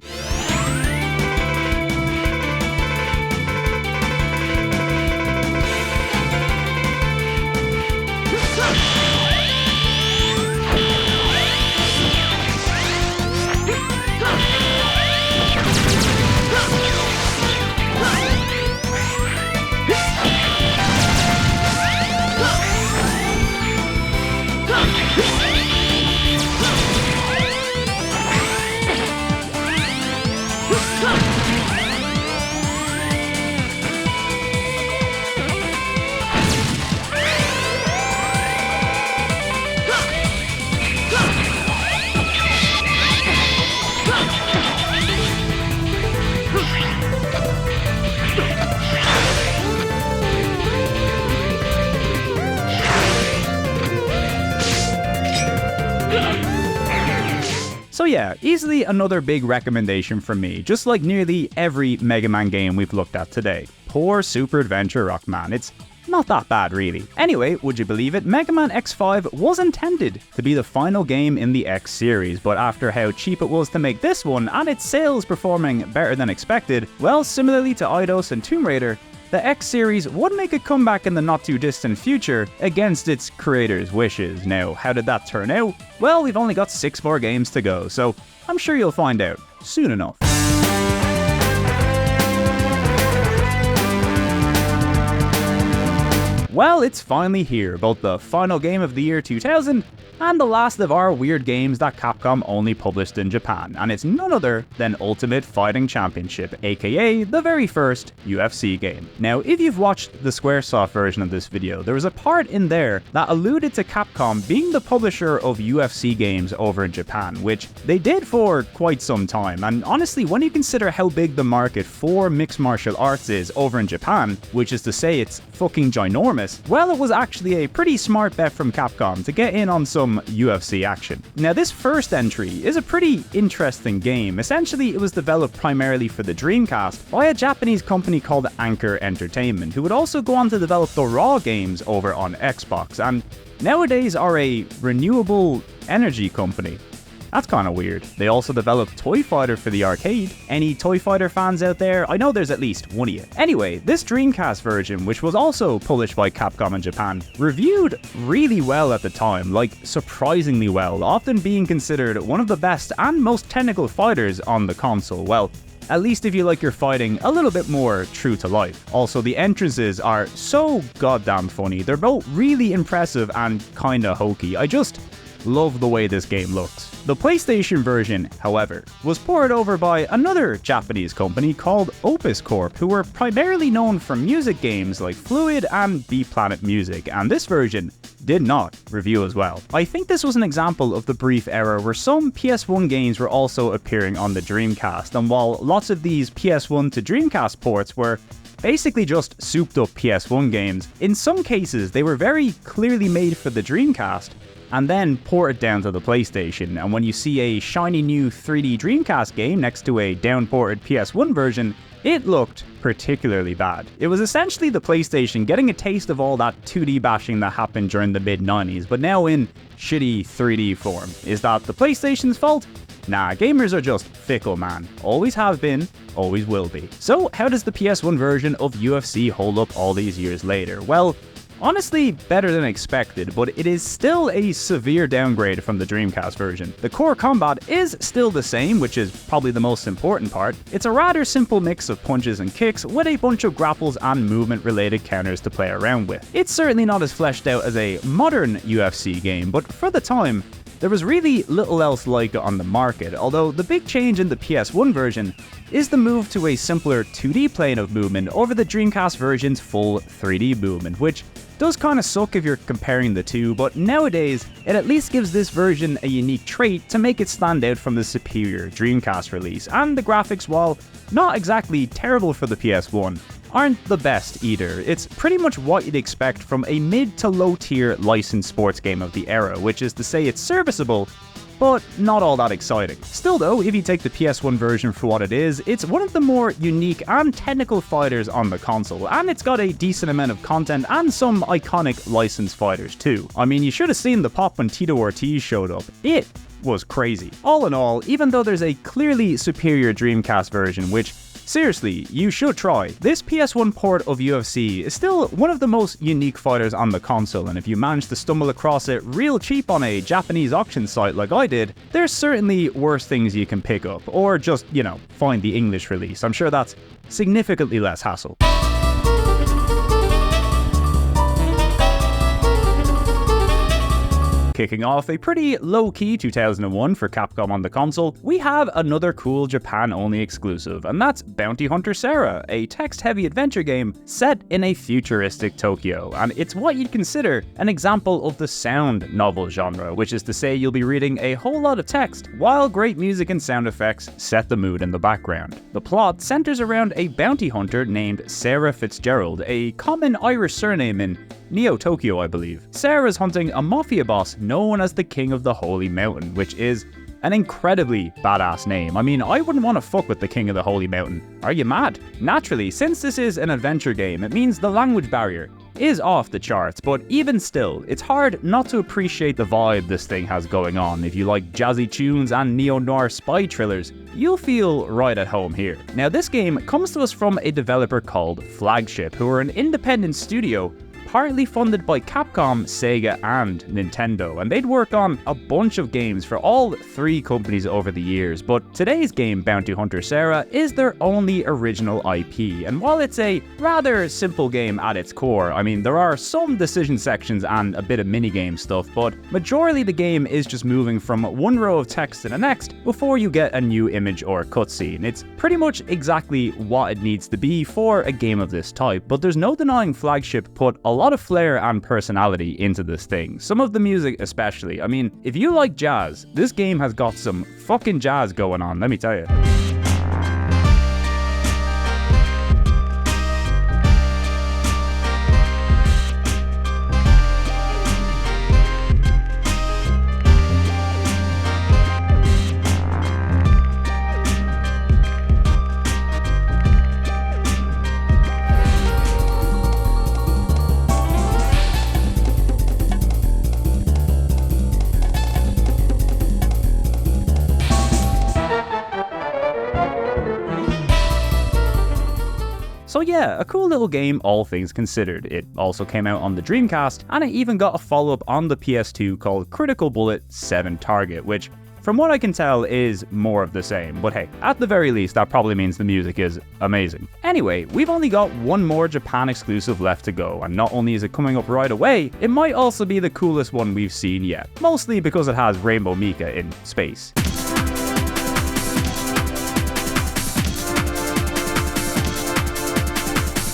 So yeah, easily another big recommendation from me, just like nearly every Mega Man game we've looked at today. Poor Super Adventure Rockman, it's not that bad really. Anyway, would you believe it, Mega Man X5 was intended to be the final game in the X series, but after how cheap it was to make this one, and its sales performing better than expected, well, similarly to Eidos and Tomb Raider, the X series would make a comeback in the not too distant future against its creators' wishes. Now, how did that turn out? Well, we've only got 6 more games to go, so I'm sure you'll find out soon enough. Well, it's finally here, both the final game of the year 2000 and the last of our weird games that Capcom only published in Japan, and it's none other than Ultimate Fighting Championship, aka the very first UFC game. Now, if you've watched the Squaresoft version of this video, there was a part in there that alluded to Capcom being the publisher of UFC games over in Japan, which they did for quite some time, and honestly, when you consider how big the market for mixed martial arts is over in Japan, which is to say it's fucking ginormous, well, it was actually a pretty smart bet from Capcom to get in on some UFC action. Now, this first entry is a pretty interesting game. Essentially, it was developed primarily for the Dreamcast by a Japanese company called Anchor Entertainment, who would also go on to develop the Raw games over on Xbox, and nowadays are a renewable energy company. That's kind of weird. They also developed Toy Fighter for the arcade. Any Toy Fighter fans out there? I know there's at least one of you. Anyway, this Dreamcast version, which was also published by Capcom in Japan, reviewed really well at the time, like surprisingly well, often being considered one of the best and most technical fighters on the console. Well, at least if you like your fighting a little bit more true to life. Also, the entrances are so goddamn funny. They're both really impressive and kinda hokey. I just love the way this game looks. The PlayStation version, however, was ported over by another Japanese company called Opus Corp, who were primarily known for music games like Fluid and B-Planet Music, and this version did not review as well. I think this was an example of the brief era where some PS1 games were also appearing on the Dreamcast, and while lots of these PS1 to Dreamcast ports were basically just souped up PS1 games, in some cases they were very clearly made for the Dreamcast and then ported down to the PlayStation, and when you see a shiny new 3D Dreamcast game next to a downported PS1 version, it looked particularly bad. It was essentially the PlayStation getting a taste of all that 2D bashing that happened during the mid-90s, but now in shitty 3D form. Is that the PlayStation's fault? Nah, gamers are just fickle, man. Always have been, always will be. So how does the PS1 version of UFC hold up all these years later? Well, Honestly, better than expected, but it is still a severe downgrade from the Dreamcast version. The core combat is still the same, which is probably the most important part. It's a rather simple mix of punches and kicks with a bunch of grapples and movement related counters to play around with. It's certainly not as fleshed out as a modern UFC game, but for the time, there was really little else like it on the market, although the big change in the PS1 version is the move to a simpler 2D plane of movement over the Dreamcast version's full 3D movement, which does kinda suck if you're comparing the two, but nowadays, it at least gives this version a unique trait to make it stand out from the superior Dreamcast release, and the graphics, while not exactly terrible for the PS1, aren't the best either. It's pretty much what you'd expect from a mid to low tier licensed sports game of the era, which is to say it's serviceable, but not all that exciting. Still though, if you take the PS1 version for what it is, it's one of the more unique and technical fighters on the console, and it's got a decent amount of content and some iconic licensed fighters too. I mean, you should have seen the pop when Tito Ortiz showed up. It was crazy. All in all, even though there's a clearly superior Dreamcast version, which seriously, you should try, this PS1 port of UFC is still one of the most unique fighters on the console, and if you manage to stumble across it real cheap on a Japanese auction site like I did, there's certainly worse things you can pick up, or just, find the English release. I'm sure that's significantly less hassle. Kicking off a pretty low-key 2001 for Capcom on the console, we have another cool Japan-only exclusive, and that's Bounty Hunter Sarah, a text-heavy adventure game set in a futuristic Tokyo, and it's what you'd consider an example of the sound novel genre, which is to say you'll be reading a whole lot of text, while great music and sound effects set the mood in the background. The plot centers around a bounty hunter named Sarah Fitzgerald, a common Irish surname in Neo-Tokyo, I believe. Sarah's hunting a mafia boss known as the King of the Holy Mountain, which is an incredibly badass name. I mean, I wouldn't want to fuck with the King of the Holy Mountain. Are you mad? Naturally, since this is an adventure game, it means the language barrier is off the charts, but even still, it's hard not to appreciate the vibe this thing has going on. If you like jazzy tunes and neo-noir spy thrillers, you'll feel right at home here. Now, this game comes to us from a developer called Flagship, who are an independent studio partly funded by Capcom, Sega, and Nintendo, and they'd work on a bunch of games for all three companies over the years, but today's game, Bounty Hunter Sarah, is their only original IP, and while it's a rather simple game at its core, I mean, there are some decision sections and a bit of minigame stuff, but majorly the game is just moving from one row of text to the next before you get a new image or cutscene. It's pretty much exactly what it needs to be for a game of this type, but there's no denying Flagship put a lot of flair and personality into this thing. Some of the music especially. I mean, if you like jazz, this game has got some fucking jazz going on, let me tell you. So yeah, a cool little game all things considered. It also came out on the Dreamcast, and it even got a follow-up on the PS2 called Critical Bullet 7 Target, which, from what I can tell, is more of the same. But hey, at the very least, that probably means the music is amazing. Anyway, we've only got one more Japan exclusive left to go, and not only is it coming up right away, it might also be the coolest one we've seen yet. Mostly because it has Rainbow Mika in space.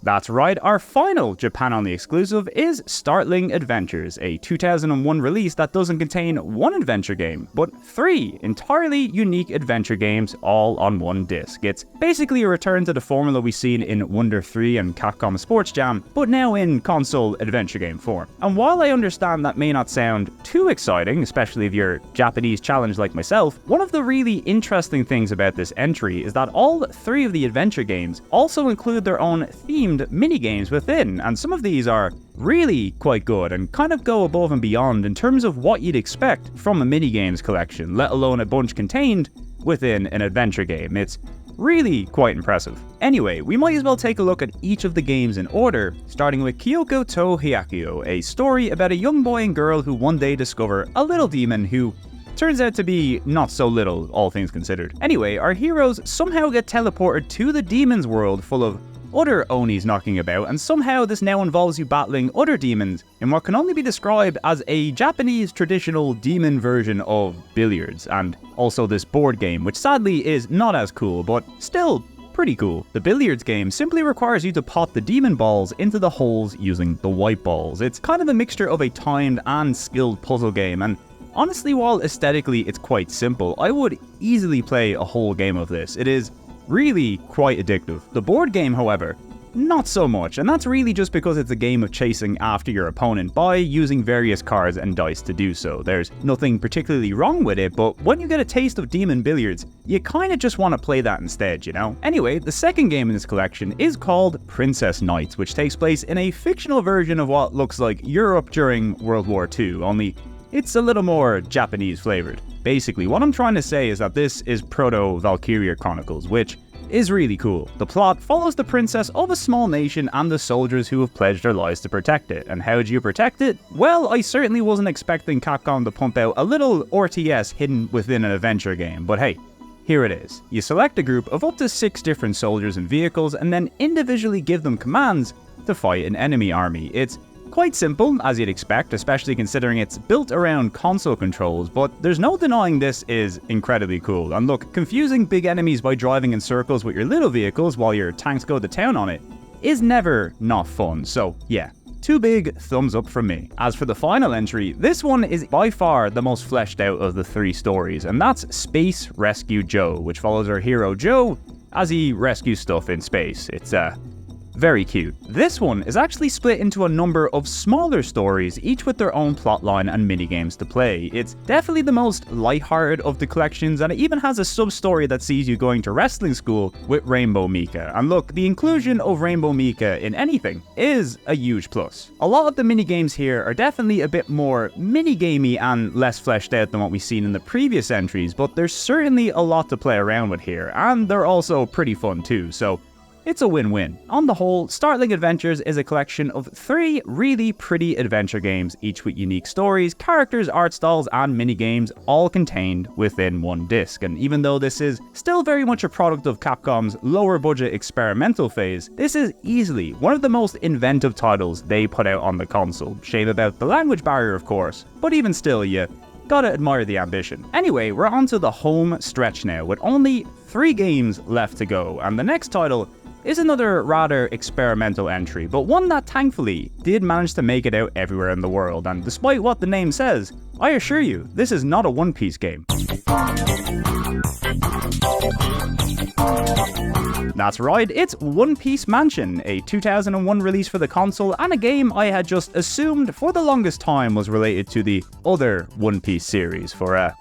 That's right, our final Japan-only exclusive is Startling Adventures, a 2001 release that doesn't contain one adventure game, but three entirely unique adventure games all on one disc. It's basically a return to the formula we've seen in Wonder 3 and Capcom Sports Jam, but now in console adventure game form. And while I understand that may not sound too exciting, especially if you're Japanese challenged like myself, one of the really interesting things about this entry is that all three of the adventure games also include their own themed mini-games within, and some of these are really quite good and kind of go above and beyond in terms of what you'd expect from a mini-games collection, let alone a bunch contained within an adventure game. It's really quite impressive. Anyway, we might as well take a look at each of the games in order, starting with Kyoko to Hyakuyo, a story about a young boy and girl who one day discover a little demon who turns out to be not so little, all things considered. Anyway, our heroes somehow get teleported to the demon's world full of other Onis knocking about, and somehow this now involves you battling other demons in what can only be described as a Japanese traditional demon version of billiards, and also this board game, which sadly is not as cool, but still pretty cool. The billiards game simply requires you to pot the demon balls into the holes using the white balls. It's kind of a mixture of a timed and skilled puzzle game, and honestly, while aesthetically it's quite simple, I would easily play a whole game of this. It is really quite addictive. The board game, however, not so much, and that's really just because it's a game of chasing after your opponent by using various cards and dice to do so. There's nothing particularly wrong with it, but when you get a taste of demon billiards, you kinda just want to play that instead, you know? Anyway, the second game in this collection is called Princess Knights, which takes place in a fictional version of what looks like Europe during World War II, only it's a little more Japanese flavored. Basically, what I'm trying to say is that this is Proto-Valkyria Chronicles, which is really cool. The plot follows the princess of a small nation and the soldiers who have pledged their lives to protect it. And how do you protect it? Well, I certainly wasn't expecting Capcom to pump out a little RTS hidden within an adventure game, but hey, here it is. You select a group of up to 6 different soldiers and vehicles and then individually give them commands to fight an enemy army. It's quite simple, as you'd expect, especially considering it's built around console controls, but there's no denying this is incredibly cool. And look, confusing big enemies by driving in circles with your little vehicles while your tanks go to town on it is never not fun, so yeah. 2 big thumbs up from me. As for the final entry, this one is by far the most fleshed out of the 3 stories, and that's Space Rescue Joe, which follows our hero Joe as he rescues stuff in space. It's very cute. This one is actually split into a number of smaller stories, each with their own plotline and minigames to play. It's definitely the most lighthearted of the collections, and it even has a sub-story that sees you going to wrestling school with Rainbow Mika. And look, the inclusion of Rainbow Mika in anything is a huge plus. A lot of the minigames here are definitely a bit more minigamey and less fleshed out than what we've seen in the previous entries, but there's certainly a lot to play around with here, and they're also pretty fun too, so it's a win-win. On the whole, Startling Adventures is a collection of 3 really pretty adventure games, each with unique stories, characters, art styles, and minigames, all contained within one disc. And even though this is still very much a product of Capcom's lower budget experimental phase, this is easily one of the most inventive titles they put out on the console. Shame about the language barrier, of course, but even still, you gotta admire the ambition. Anyway, we're on to the home stretch now, with only 3 games left to go, and the next title is another rather experimental entry, but one that thankfully did manage to make it out everywhere in the world, and despite what the name says, I assure you, this is not a One Piece game. That's right, it's One Piece Mansion, a 2001 release for the console, and a game I had just assumed for the longest time was related to the other One Piece series for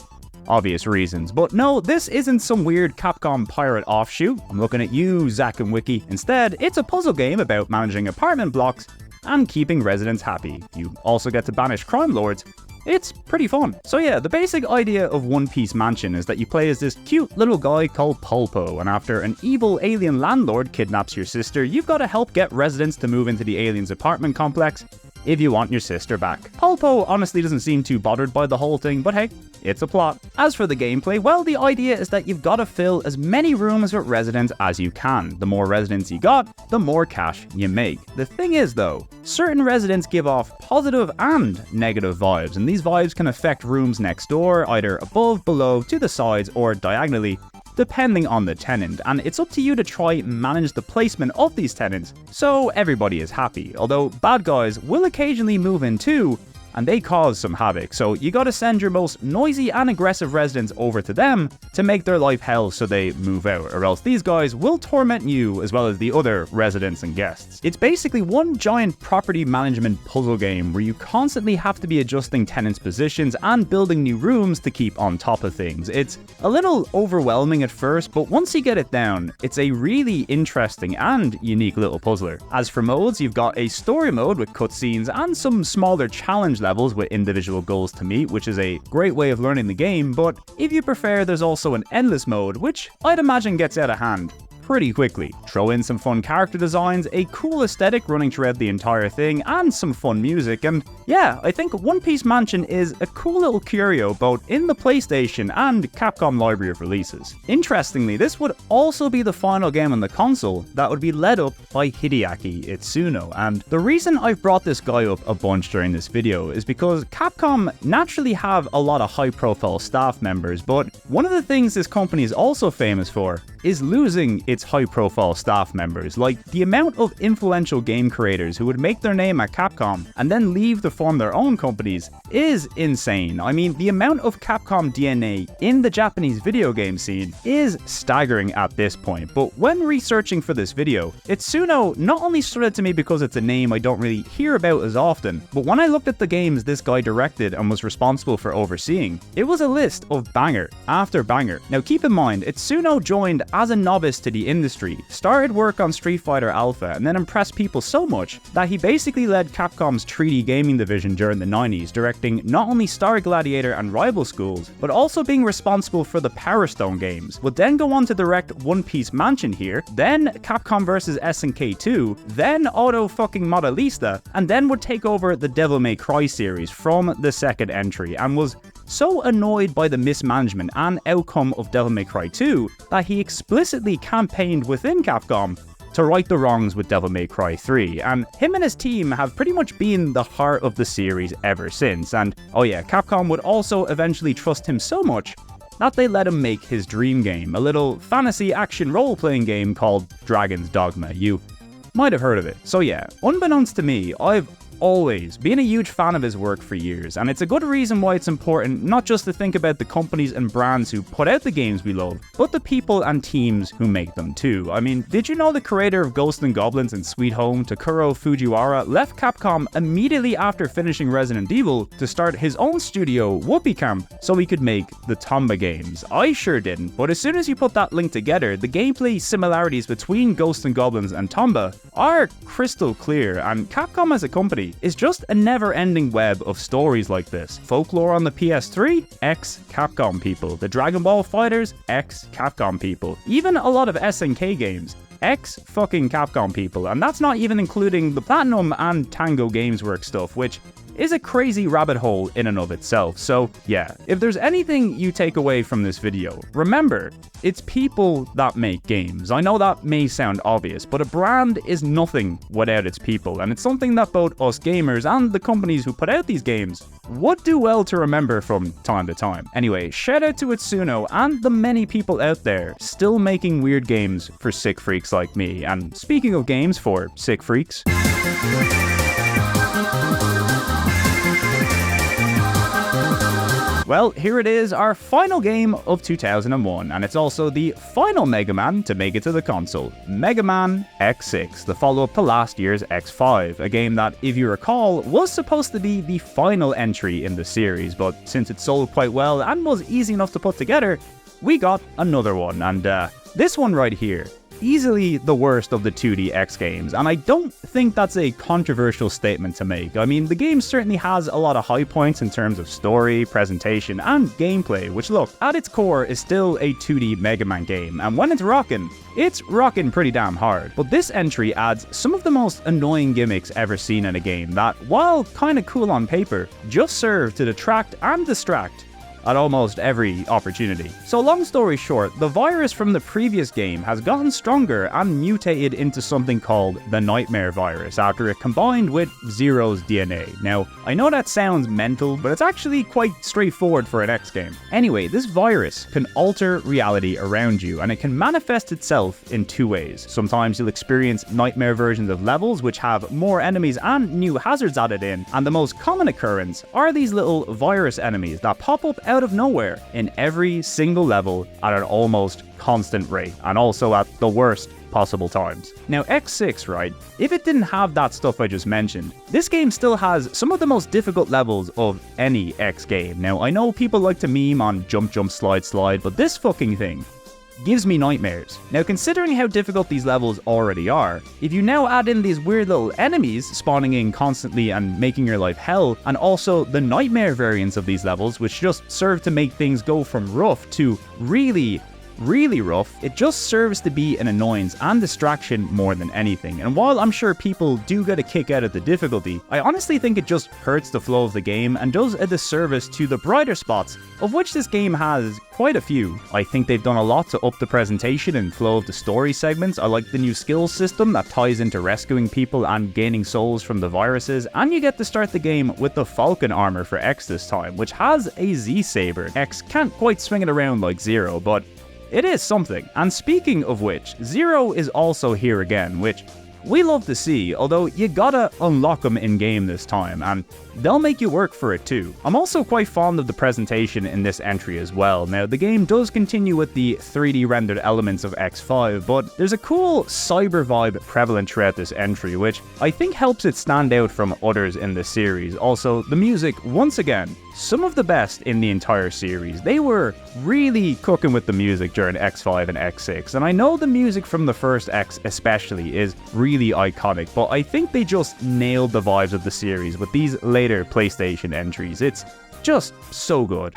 obvious reasons. But no, this isn't some weird Capcom pirate offshoot. I'm looking at you, Zack and Wiki. Instead, it's a puzzle game about managing apartment blocks and keeping residents happy. You also get to banish crime lords. It's pretty fun. So yeah, the basic idea of One Piece Mansion is that you play as this cute little guy called Pulpo, and after an evil alien landlord kidnaps your sister, you've got to help get residents to move into the alien's apartment complex if you want your sister back. Pulpo honestly doesn't seem too bothered by the whole thing, but hey, it's a plot. As for the gameplay, well, the idea is that you've got to fill as many rooms with residents as you can. The more residents you got, the more cash you make. The thing is though, certain residents give off positive and negative vibes, and these vibes can affect rooms next door, either above, below, to the sides, or diagonally, depending on the tenant, and it's up to you to try and manage the placement of these tenants so everybody is happy, although bad guys will occasionally move in too, and they cause some havoc, so you gotta send your most noisy and aggressive residents over to them to make their life hell so they move out, or else these guys will torment you as well as the other residents and guests. It's basically one giant property management puzzle game where you constantly have to be adjusting tenants' positions and building new rooms to keep on top of things. It's a little overwhelming at first, but once you get it down, it's a really interesting and unique little puzzler. As for modes, you've got a story mode with cutscenes and some smaller challenge levels with individual goals to meet, which is a great way of learning the game, but if you prefer, there's also an endless mode, which I'd imagine gets out of hand pretty quickly. Throw in some fun character designs, a cool aesthetic running throughout the entire thing, and some fun music, and yeah, I think One Piece Mansion is a cool little curio both in the PlayStation and Capcom library of releases. Interestingly, this would also be the final game on the console that would be led up by Hideaki Itsuno, and the reason I've brought this guy up a bunch during this video is because Capcom naturally have a lot of high-profile staff members, but one of the things this company is also famous for is losing its high-profile staff members. Like, the amount of influential game creators who would make their name at Capcom and then leave to form their own companies is insane. I mean, the amount of Capcom DNA in the Japanese video game scene is staggering at this point, but when researching for this video, Itsuno not only stood out to me because it's a name I don't really hear about as often, but when I looked at the games this guy directed and was responsible for overseeing, it was a list of banger after banger. Now keep in mind, Itsuno joined as a novice to the industry, started work on Street Fighter Alpha, and then impressed people so much that he basically led Capcom's 3D gaming division during the 90s, directing not only Star Gladiator and Rival Schools, but also being responsible for the Power Stone games. Would then go on to direct One Piece Mansion here, then Capcom vs SNK 2, then Auto fucking Modelista, and then would take over the Devil May Cry series from the second entry, and was so annoyed by the mismanagement and outcome of Devil May Cry 2 that he explicitly campaigned within Capcom to right the wrongs with Devil May Cry 3, and him and his team have pretty much been the heart of the series ever since. And oh yeah, Capcom would also eventually trust him so much that they let him make his dream game, a little fantasy action role-playing game called Dragon's Dogma. You might have heard of it. So yeah, unbeknownst to me, I've always been a huge fan of his work for years, and it's a good reason why it's important not just to think about the companies and brands who put out the games we love, but the people and teams who make them too. I mean, did you know the creator of Ghosts and Goblins and Sweet Home, Takuro Fujiwara, left Capcom immediately after finishing Resident Evil to start his own studio, Whoopee Camp, so he could make the Tomba games? I sure didn't, but as soon as you put that link together, the gameplay similarities between Ghosts and Goblins and Tomba are crystal clear, and Capcom as a company is just a never-ending web of stories like this. Folklore on the PS3? Ex-Capcom people. The Dragon Ball Fighters? Ex-Capcom people. Even a lot of SNK games. Ex-fucking Capcom people. And that's not even including the Platinum and Tango Games Works stuff, which is a crazy rabbit hole in and of itself. So yeah, if there's anything you take away from this video, remember, it's people that make games. I know that may sound obvious, but a brand is nothing without its people, and it's something that both us gamers and the companies who put out these games would do well to remember from time to time. Anyway, shout out to Itsuno and the many people out there still making weird games for sick freaks like me. And speaking of games for sick freaks, well, here it is, our final game of 2001, and it's also the final Mega Man to make it to the console, Mega Man X6, the follow-up to last year's X5, a game that, if you recall, was supposed to be the final entry in the series, but since it sold quite well and was easy enough to put together, we got another one, and this one right here, easily the worst of the 2D X games, and I don't think that's a controversial statement to make. I mean, the game certainly has a lot of high points in terms of story, presentation, and gameplay, which look, at its core is still a 2D Mega Man game, and when it's rocking pretty damn hard. But this entry adds some of the most annoying gimmicks ever seen in a game that, while kinda cool on paper, just serve to detract and distract at almost every opportunity. So long story short, the virus from the previous game has gotten stronger and mutated into something called the Nightmare virus after it combined with Zero's DNA. Now, I know that sounds mental, but it's actually quite straightforward for an X game. Anyway, this virus can alter reality around you, and it can manifest itself in two ways. Sometimes you'll experience nightmare versions of levels which have more enemies and new hazards added in, and the most common occurrence are these little virus enemies that pop up out of nowhere in every single level at an almost constant rate, and also at the worst possible times. Now X6, right, if it didn't have that stuff I just mentioned, this game still has some of the most difficult levels of any X game. Now I know people like to meme on jump jump slide slide, but this fucking thing gives me nightmares. Now, considering how difficult these levels already are, if you now add in these weird little enemies spawning in constantly and making your life hell, and also the nightmare variants of these levels, which just serve to make things go from rough to really rough, it just serves to be an annoyance and distraction more than anything. And while I'm sure people do get a kick out of the difficulty, I honestly think it just hurts the flow of the game and does a disservice to the brighter spots, of which this game has quite a few. I think they've done a lot to up the presentation and flow of the story segments. I like the new skills system that ties into rescuing people and gaining souls from the viruses, and you get to start the game with the Falcon armor for X this time, which has a Z-Saber. X can't quite swing it around like Zero, but it is something. And speaking of which, Zero is also here again, which we love to see, although you gotta unlock them in-game this time, and they'll make you work for it too. I'm also quite fond of the presentation in this entry as well. Now, the game does continue with the 3D rendered elements of X5, but there's a cool cyber vibe prevalent throughout this entry, which I think helps it stand out from others in the series. Also, the music, once again, some of the best in the entire series. They were really cooking with the music during X5 and X6, and I know the music from the first X especially is really iconic, but I think they just nailed the vibes of the series with these later PlayStation entries. It's just so good.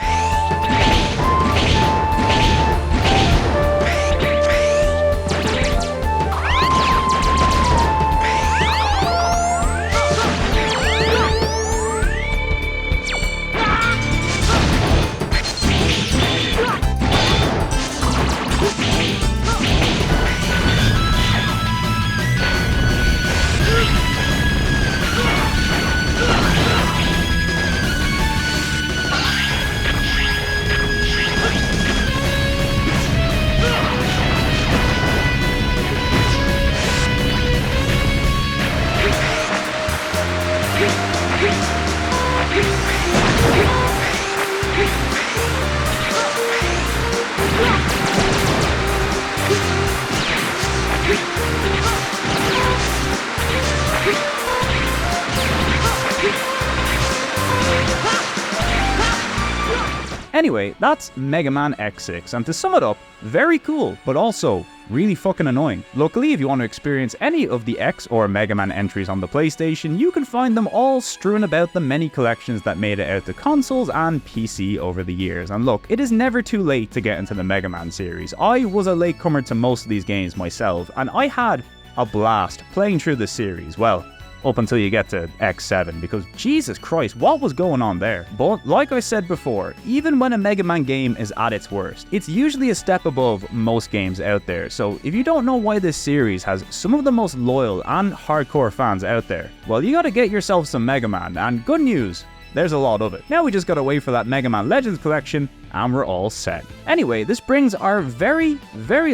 Anyway, that's Mega Man X6, and to sum it up, very cool, but also really fucking annoying. Luckily, if you want to experience any of the X or Mega Man entries on the PlayStation, you can find them all strewn about the many collections that made it out to consoles and PC over the years. And look, it is never too late to get into the Mega Man series. I was a latecomer to most of these games myself, and I had a blast playing through the series. Well, up until you get to X7, because Jesus Christ, what was going on there? But like I said before, even when a Mega Man game is at its worst, it's usually a step above most games out there. So if you don't know why this series has some of the most loyal and hardcore fans out there, well, you gotta get yourself some Mega Man, and good news, there's a lot of it. Now we just gotta wait for that Mega Man Legends collection, and we're all set. Anyway, this brings our very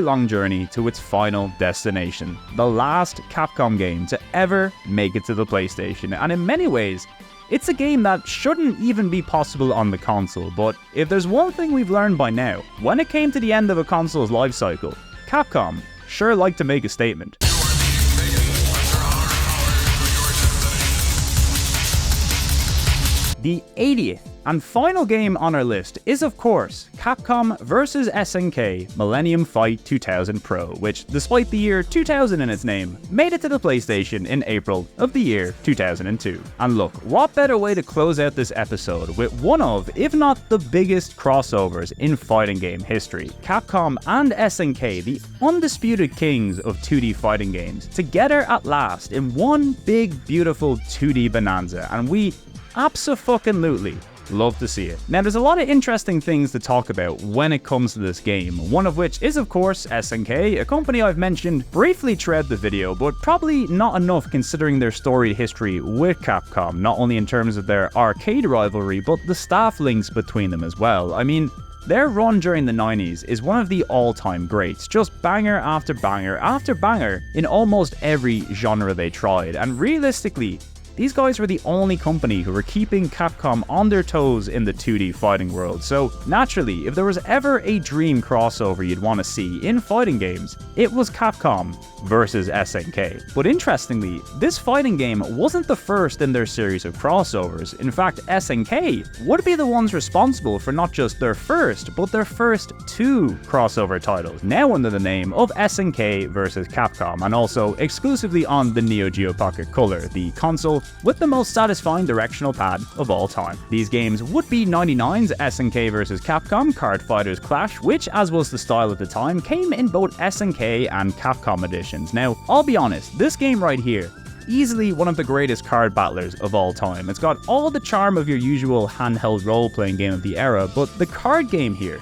long journey to its final destination, the last Capcom game to ever make it to the PlayStation, and in many ways, it's a game that shouldn't even be possible on the console. But if there's one thing we've learned by now, when it came to the end of a console's life cycle, Capcom sure like to make a statement. The 80th and final game on our list is, of course, Capcom vs SNK Millennium Fight 2000 Pro, which, despite the year 2000 in its name, made it to the PlayStation in April of the year 2002. And look, what better way to close out this episode with one of, if not the biggest crossovers in fighting game history. Capcom and SNK, the undisputed kings of 2D fighting games, together at last in one big, beautiful 2D bonanza, and we abso-fucking-lutely love to see it. Now, there's a lot of interesting things to talk about when it comes to this game, one of which is, of course, SNK, a company I've mentioned briefly throughout the video, but probably not enough considering their storied history with Capcom, not only in terms of their arcade rivalry, but the staff links between them as well. I mean, their run during the 90s is one of the all-time greats, just banger after banger after banger in almost every genre they tried, and realistically, these guys were the only company who were keeping Capcom on their toes in the 2D fighting world, so naturally, if there was ever a dream crossover you'd want to see in fighting games, it was Capcom versus SNK. But interestingly, this fighting game wasn't the first in their series of crossovers. In fact, SNK would be the ones responsible for not just their first, but their first 2 crossover titles, now under the name of SNK vs Capcom, and also exclusively on the Neo Geo Pocket Color, the console with the most satisfying directional pad of all time. These games would be 99's SNK vs Capcom Card Fighters Clash, which, as was the style at the time, came in both SNK and Capcom editions. Now, I'll be honest, this game right here, easily one of the greatest card battlers of all time. It's got all the charm of your usual handheld role-playing game of the era, but the card game here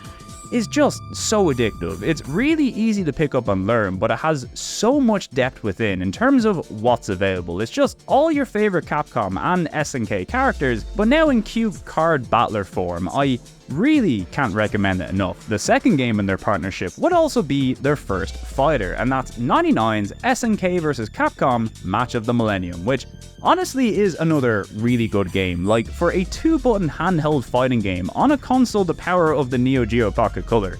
is just so addictive. It's really easy to pick up and learn, but it has so much depth within in terms of what's available. It's just all your favorite Capcom and SNK characters, but now in cube card battler form. I really can't recommend it enough. The second game in their partnership would also be their first fighter, and that's 99's SNK vs Capcom Match of the Millennium, which honestly is another really good game. Like, for a 2-button handheld fighting game on a console the power of the Neo Geo Pocket Color,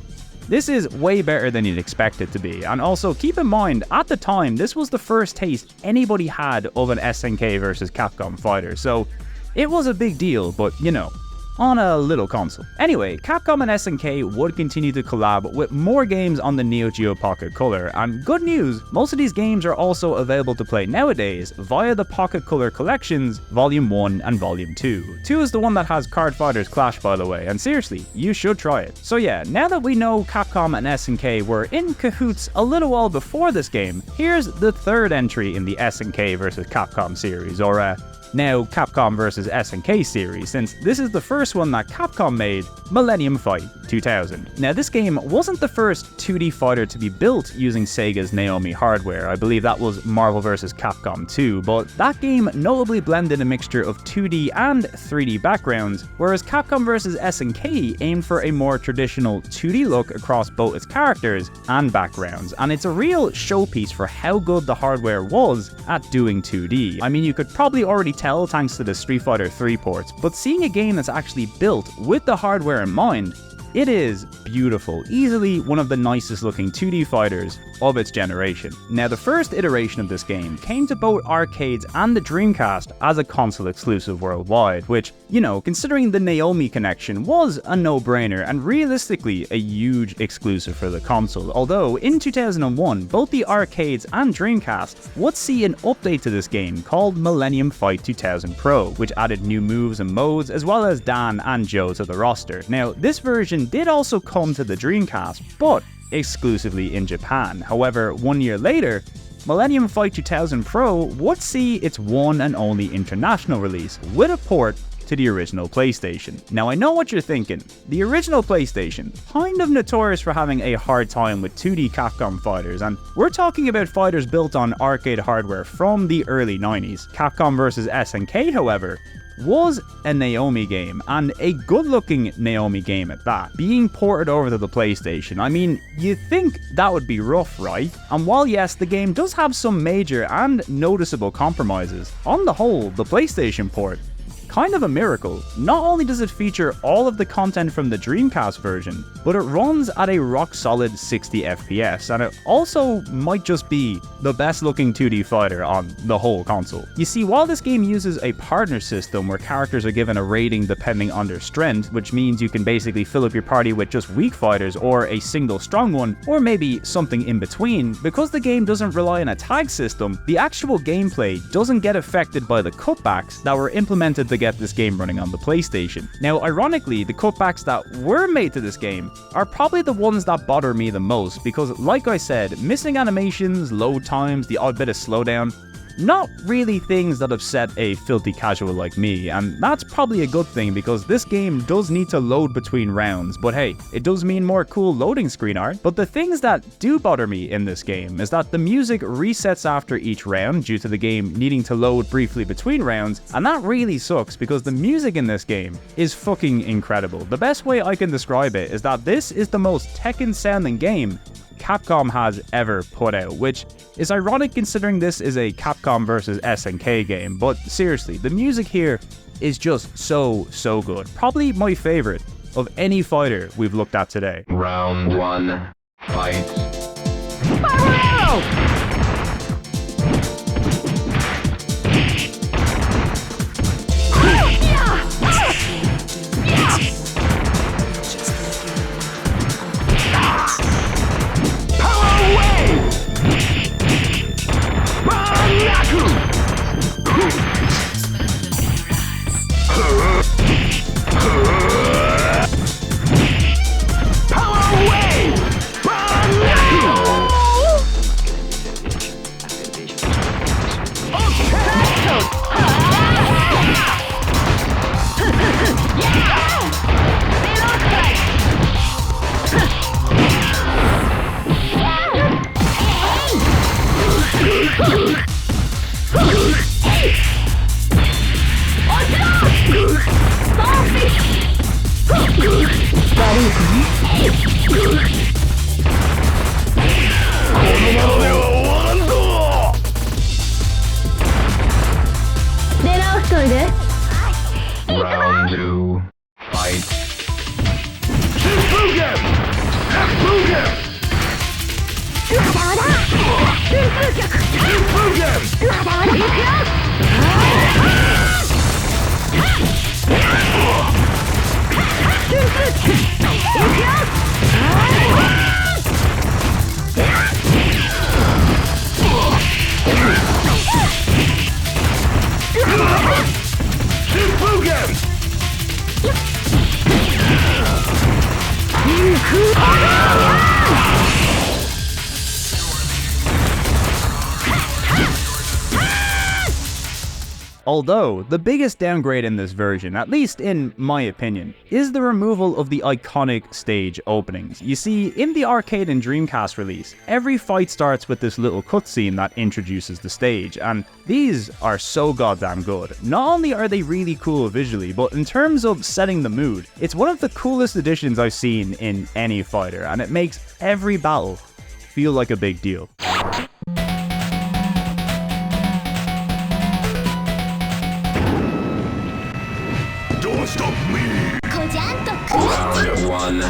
this is way better than you'd expect it to be. And also keep in mind, at the time, this was the first taste anybody had of an SNK vs Capcom fighter, so it was a big deal, but you know, on a little console. Anyway, Capcom and SNK would continue to collab with more games on the Neo Geo Pocket Color, and good news, most of these games are also available to play nowadays via the Pocket Color Collections Volume 1 and Volume 2. 2 is the one that has Card Fighters Clash, by the way, and seriously, you should try it. So yeah, now that we know Capcom and SNK were in cahoots a little while before this game, here's the third entry in the SNK vs Capcom series, or now Capcom vs SNK series, since this is the first one that Capcom made, Millennium Fight 2000. Now, this game wasn't the first 2D fighter to be built using Sega's Naomi hardware. I believe that was Marvel vs Capcom 2, but that game notably blended a mixture of 2D and 3D backgrounds, whereas Capcom vs SNK aimed for a more traditional 2D look across both its characters and backgrounds, and it's a real showpiece for how good the hardware was at doing 2D. I mean, you could probably already tell thanks to the Street Fighter 3 ports, but seeing a game that's actually built with the hardware in mind, it is beautiful, easily one of the nicest looking 2D fighters of its generation. Now, the first iteration of this game came to both arcades and the Dreamcast as a console exclusive worldwide, which, you know, considering the Naomi connection, was a no-brainer and realistically a huge exclusive for the console. Although, in 2001, both the arcades and Dreamcast would see an update to this game called Millennium Fight 2000 Pro, which added new moves and modes, as well as Dan and Joe to the roster. Now, this version did also come to the Dreamcast, but exclusively in Japan. However, 1 year later, Millennium Fight 2000 Pro would see its one and only international release, with a port to the original PlayStation. Now, I know what you're thinking. The original PlayStation, kind of notorious for having a hard time with 2D Capcom fighters, and we're talking about fighters built on arcade hardware from the early 90s. Capcom vs SNK, however, was a Naomi game, and a good-looking Naomi game at that, being ported over to the PlayStation. I mean, you'd think that would be rough, right? And while yes, the game does have some major and noticeable compromises, on the whole, the PlayStation port, kind of a miracle. Not only does it feature all of the content from the Dreamcast version, but it runs at a rock-solid 60 FPS, and it also might just be the best looking 2D fighter on the whole console. You see, while this game uses a partner system where characters are given a rating depending on their strength, which means you can basically fill up your party with just weak fighters or a single strong one, or maybe something in between, because the game doesn't rely on a tag system, the actual gameplay doesn't get affected by the cutbacks that were implemented to get this game running on the PlayStation. Now, ironically, the cutbacks that were made to this game are probably the ones that bother me the most, because like I said, missing animations, load times, the odd bit of slowdown, not really things that upset a filthy casual like me, and that's probably a good thing because this game does need to load between rounds, but hey, it does mean more cool loading screen art. But the things that do bother me in this game is that the music resets after each round due to the game needing to load briefly between rounds, and that really sucks because the music in this game is fucking incredible. The best way I can describe it is that this is the most Tekken sounding game Capcom has ever put out, which is ironic considering this is a Capcom vs SNK game, but seriously, the music here is just so good. Probably my favorite of any fighter we've looked at today. Round 1, fight. Round 2, fight. Although, the biggest downgrade in this version, at least in my opinion, is the removal of the iconic stage openings. You see, in the arcade and Dreamcast release, every fight starts with this little cutscene that introduces the stage, and these are so goddamn good. Not only are they really cool visually, but in terms of setting the mood, it's one of the coolest additions I've seen in any fighter, and it makes every battle feel like a big deal. Stop me! Round 1,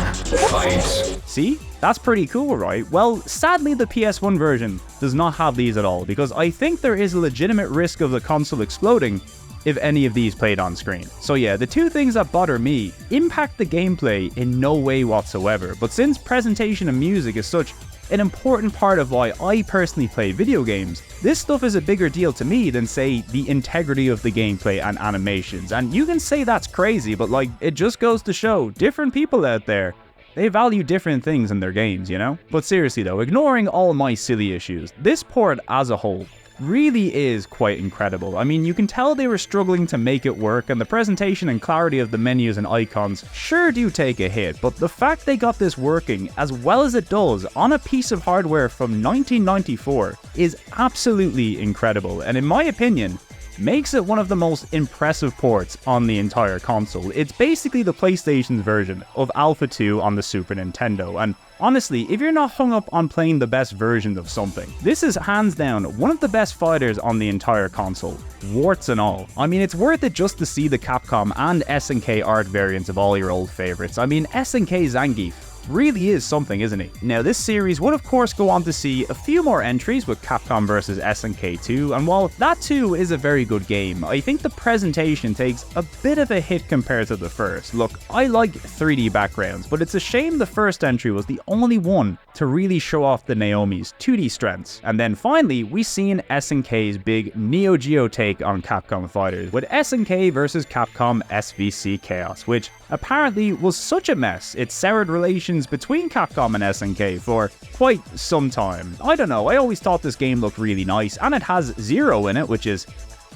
fight. See? That's pretty cool, right? Well, sadly the PS1 version does not have these at all, because I think there is a legitimate risk of the console exploding if any of these played on screen. So yeah, the two things that bother me impact the gameplay in no way whatsoever, but since presentation and music is such an important part of why I personally play video games, this stuff is a bigger deal to me than, say, the integrity of the gameplay and animations. And you can say that's crazy, but like, it just goes to show different people out there, they value different things in their games, you know? But seriously though, ignoring all my silly issues, this port as a whole really is quite incredible. I mean, you can tell they were struggling to make it work, and the presentation and clarity of the menus and icons sure do take a hit, but the fact they got this working as well as it does on a piece of hardware from 1994 is absolutely incredible, and in my opinion, makes it one of the most impressive ports on the entire console. It's basically the PlayStation's version of Alpha 2 on the Super Nintendo, and honestly, if you're not hung up on playing the best version of something, this is hands down one of the best fighters on the entire console, warts and all. I mean, it's worth it just to see the Capcom and SNK art variants of all your old favorites. I mean, SNK Zangief really is something, isn't he? Now, this series would of course go on to see a few more entries with Capcom vs SNK 2, and while that too is a very good game, I think the presentation takes a bit of a hit compared to the first. Look, I like 3D backgrounds, but it's a shame the first entry was the only one to really show off the Naomi's 2D strengths. And then finally, we seen SNK's big Neo Geo take on Capcom fighters, with SNK vs Capcom SVC Chaos, which apparently was such a mess it soured relations between Capcom and SNK for quite some time. I don't know, I always thought this game looked really nice, and it has Zero in it, which is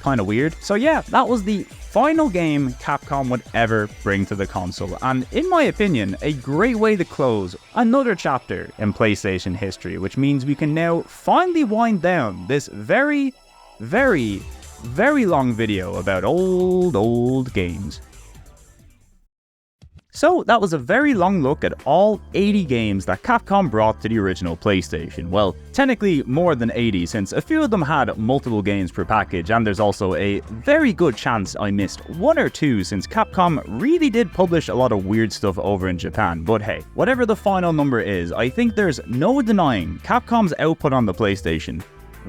kind of weird. So yeah, that was the final game Capcom would ever bring to the console, and in my opinion, a great way to close another chapter in PlayStation history, which means we can now finally wind down this very long video about old games. So that was a very long look at all 80 games that Capcom brought to the original PlayStation. Well, technically more than 80, since a few of them had multiple games per package, and there's also a very good chance I missed one or two, since Capcom really did publish a lot of weird stuff over in Japan. But hey, whatever the final number is, I think there's no denying Capcom's output on the PlayStation.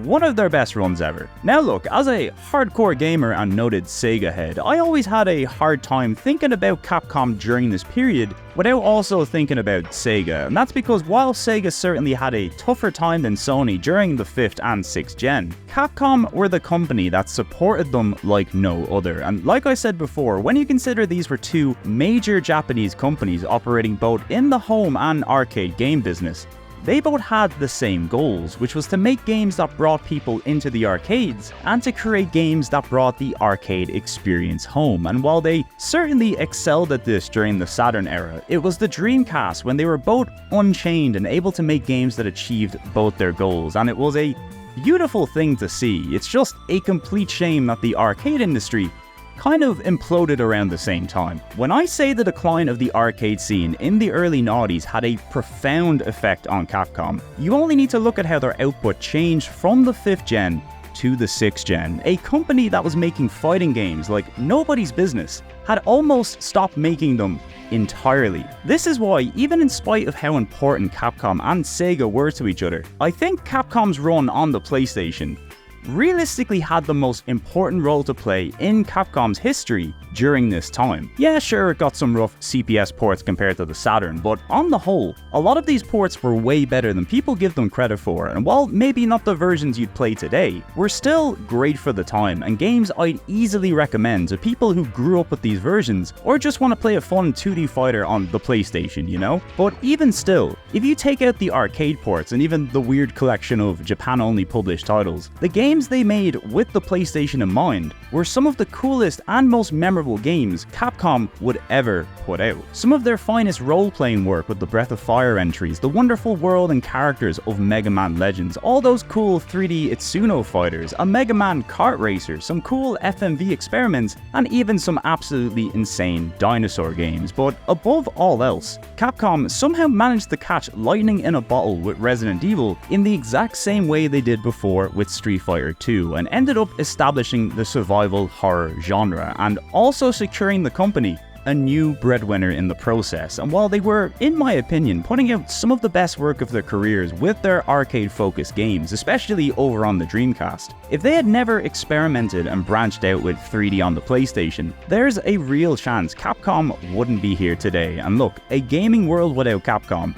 One of their best runs ever. Now look, as a hardcore gamer and noted Sega head, I always had a hard time thinking about Capcom during this period without also thinking about Sega, and that's because while Sega certainly had a tougher time than Sony during the 5th and 6th gen, Capcom were the company that supported them like no other. And like I said before, when you consider these were two major Japanese companies operating both in the home and arcade game business, they both had the same goals, which was to make games that brought people into the arcades and to create games that brought the arcade experience home. And while they certainly excelled at this during the Saturn era, it was the Dreamcast when they were both unchained and able to make games that achieved both their goals. And it was a beautiful thing to see. It's just a complete shame that the arcade industry kind of imploded around the same time. When I say the decline of the arcade scene in the early 90s had a profound effect on Capcom, you only need to look at how their output changed from the 5th gen to the 6th gen. A company that was making fighting games like nobody's business had almost stopped making them entirely. This is why, even in spite of how important Capcom and Sega were to each other, I think Capcom's run on the PlayStation realistically had the most important role to play in Capcom's history during this time. Yeah, sure, it got some rough CPS ports compared to the Saturn, but on the whole, a lot of these ports were way better than people give them credit for, and while maybe not the versions you'd play today, were still great for the time, and games I'd easily recommend to people who grew up with these versions, or just want to play a fun 2D fighter on the PlayStation, you know? But even still, if you take out the arcade ports and even the weird collection of Japan-only published titles, the games they made with the PlayStation in mind were some of the coolest and most memorable games Capcom would ever put out. Some of their finest role-playing work with the Breath of Fire entries, the wonderful world and characters of Mega Man Legends, all those cool 3D Itsuno fighters, a Mega Man kart racer, some cool FMV experiments, and even some absolutely insane dinosaur games. But above all else, Capcom somehow managed to catch lightning in a bottle with Resident Evil in the exact same way they did before with Street Fighter 2, and ended up establishing the survival horror genre, and also securing the company a new breadwinner in the process. And while they were, in my opinion, putting out some of the best work of their careers with their arcade-focused games, especially over on the Dreamcast, if they had never experimented and branched out with 3D on the PlayStation, there's a real chance Capcom wouldn't be here today. And look, a gaming world without Capcom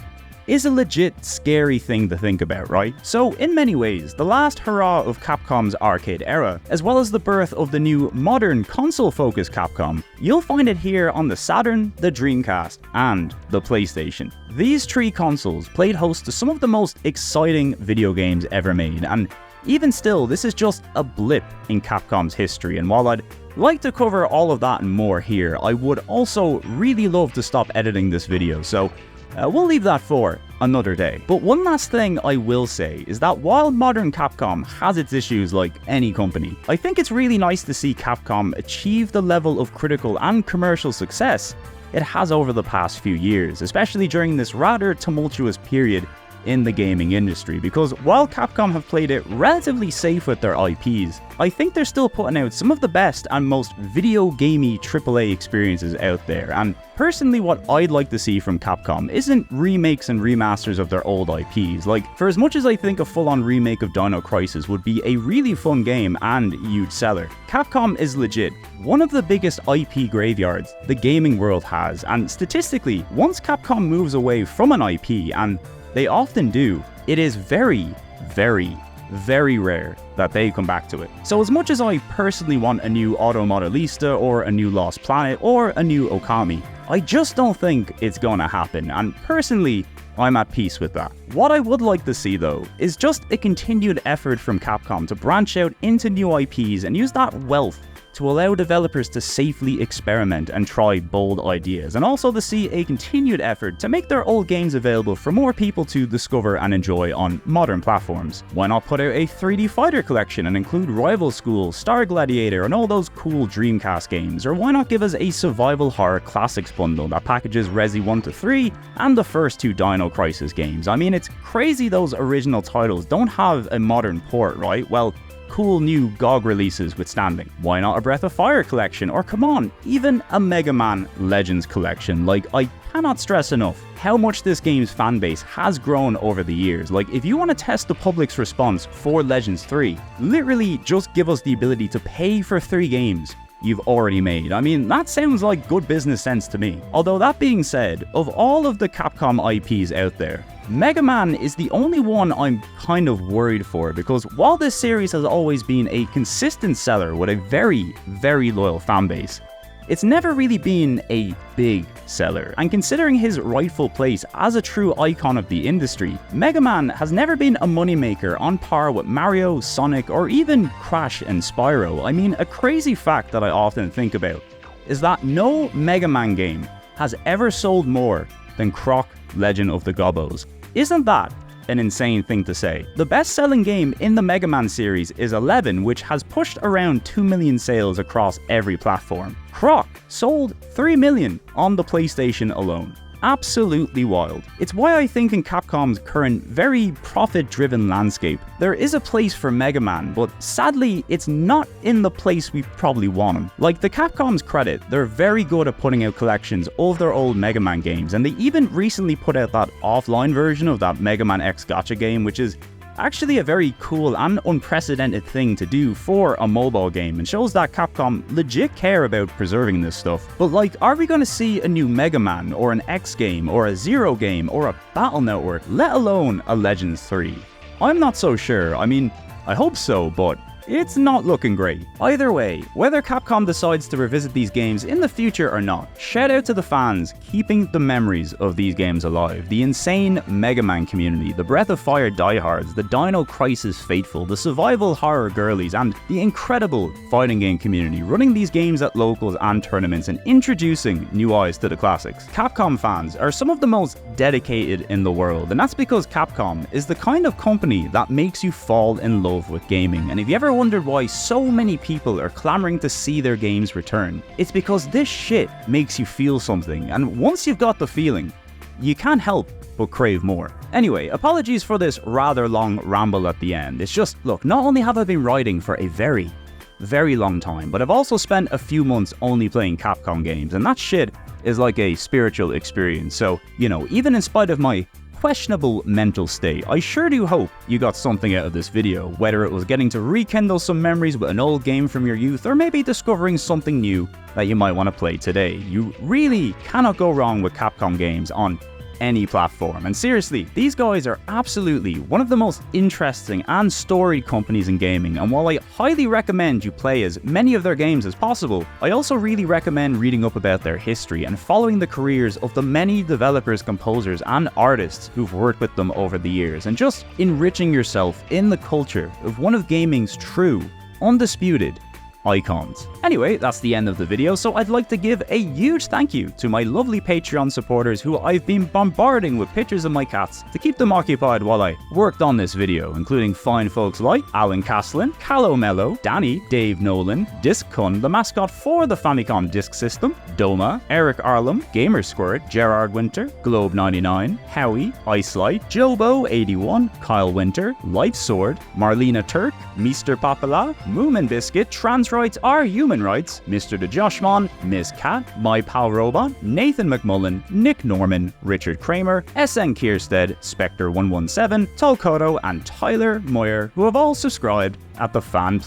is a legit scary thing to think about, right? So in many ways, the last hurrah of Capcom's arcade era, as well as the birth of the new modern console-focused Capcom, you'll find it here on the Saturn, the Dreamcast, and the PlayStation. These three consoles played host to some of the most exciting video games ever made, and even still, this is just a blip in Capcom's history, and while I'd like to cover all of that and more here, I would also really love to stop editing this video, so we'll leave that for another day. But one last thing I will say is that while modern Capcom has its issues like any company, I think it's really nice to see Capcom achieve the level of critical and commercial success it has over the past few years, especially during this rather tumultuous period in the gaming industry, because while Capcom have played it relatively safe with their IPs, I think they're still putting out some of the best and most video gamey AAA experiences out there. And personally, what I'd like to see from Capcom isn't remakes and remasters of their old IPs. Like, for as much as I think a full-on remake of Dino Crisis would be a really fun game and huge seller, Capcom is legit one of the biggest IP graveyards the gaming world has, and statistically, once Capcom moves away from an IP, and they often do, it is very, very, very rare that they come back to it. So as much as I personally want a new Automodelista or a new Lost Planet or a new Okami, I just don't think it's gonna happen, and personally, I'm at peace with that. What I would like to see though is just a continued effort from Capcom to branch out into new IPs and use that wealth to allow developers to safely experiment and try bold ideas, and also to see a continued effort to make their old games available for more people to discover and enjoy on modern platforms. Why not put out a 3D fighter collection and include Rival School, Star Gladiator, and all those cool Dreamcast games? Or why not give us a survival horror classics bundle that packages Resi 1 to 3 and the first 2 Dino Crisis games? I mean, it's crazy those original titles don't have a modern port, right? Well, cool new GOG releases withstanding. Why not a Breath of Fire collection? Or come on, even a Mega Man Legends collection? Like, I cannot stress enough how much this game's fanbase has grown over the years. Like, if you want to test the public's response for Legends 3, literally just give us the ability to pay for 3 games you've already made. I mean, that sounds like good business sense to me. Although that being said, of all of the Capcom IPs out there, Mega Man is the only one I'm kind of worried for, because while this series has always been a consistent seller with a very, very loyal fanbase, it's never really been a big seller. And considering his rightful place as a true icon of the industry, Mega Man has never been a moneymaker on par with Mario, Sonic, or even Crash and Spyro. I mean, a crazy fact that I often think about is that no Mega Man game has ever sold more than Croc Legend of the Gobbos. Isn't that an insane thing to say? The best-selling game in the Mega Man series is 11, which has pushed around 2 million sales across every platform. Croc sold 3 million on the PlayStation alone. Absolutely wild. It's why I think in Capcom's current very profit-driven landscape, there is a place for Mega Man, but sadly it's not in the place we probably want him. Like, to Capcom's credit, they're very good at putting out collections of their old Mega Man games, and they even recently put out that offline version of that Mega Man X Gacha game, which is actually a very cool and unprecedented thing to do for a mobile game, and shows that Capcom legit care about preserving this stuff. But like, are we going to see a new Mega Man, or an X game, or a Zero game, or a Battle Network, let alone a Legends 3? I'm not so sure. I mean, I hope so, but it's not looking great. Either way, whether Capcom decides to revisit these games in the future or not, shout out to the fans keeping the memories of these games alive. The insane Mega Man community, the Breath of Fire diehards, the Dino Crisis faithful, the survival horror girlies, and the incredible fighting game community running these games at locals and tournaments and introducing new eyes to the classics. Capcom fans are some of the most dedicated in the world, and that's because Capcom is the kind of company that makes you fall in love with gaming. And if you ever wondered why so many people are clamoring to see their games return, it's because this shit makes you feel something, and once you've got the feeling, you can't help but crave more. Anyway, apologies for this rather long ramble at the end. It's just, look, not only have I been writing for a very long time, but I've also spent a few months only playing Capcom games, and that shit is like a spiritual experience. So, you know, even in spite of my questionable mental state, I sure do hope you got something out of this video, whether it was getting to rekindle some memories with an old game from your youth, or maybe discovering something new that you might want to play today. You really cannot go wrong with Capcom games on any platform. And seriously, these guys are absolutely one of the most interesting and storied companies in gaming, and while I highly recommend you play as many of their games as possible, I also really recommend reading up about their history and following the careers of the many developers, composers, and artists who've worked with them over the years, and just enriching yourself in the culture of one of gaming's true, undisputed icons. Anyway, that's the end of the video, so I'd like to give a huge thank you to my lovely Patreon supporters who I've been bombarding with pictures of my cats to keep them occupied while I worked on this video, including fine folks like Alan Caslin, Callow Mello, Danny, Dave Nolan, Disc Kun, the mascot for the Famicom Disk System, Doma, Eric Arlam, Gamer Squirt, Gerard Winter, Globe99, Howie, Icelight, Jobo81, Kyle Winter, Life Sword, Marlena Turk, Mr. Papala, Moomin Biscuit, Trans Rights Are Human Rights, Mr. the Joshmon, Miss Cat, My Pal Robot, Nathan McMullen, Nick Norman, Richard Kramer, SN Kierstead, Spectre117, Tolkoto, and Tyler Moyer, who have all subscribed at the Fan++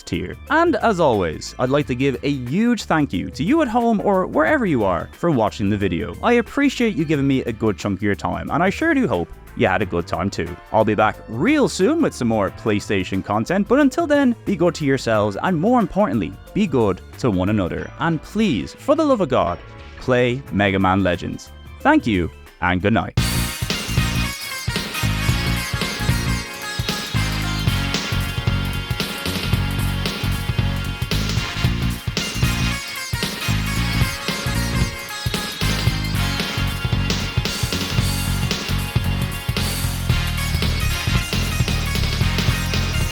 tier. And as always, I'd like to give a huge thank you to you at home or wherever you are for watching the video. I appreciate you giving me a good chunk of your time, and I sure do hope you had a good time too. I'll be back real soon with some more PlayStation content, but until then, be good to yourselves, and more importantly, be good to one another. And please, for the love of God, play Mega Man Legends. Thank you, and good night.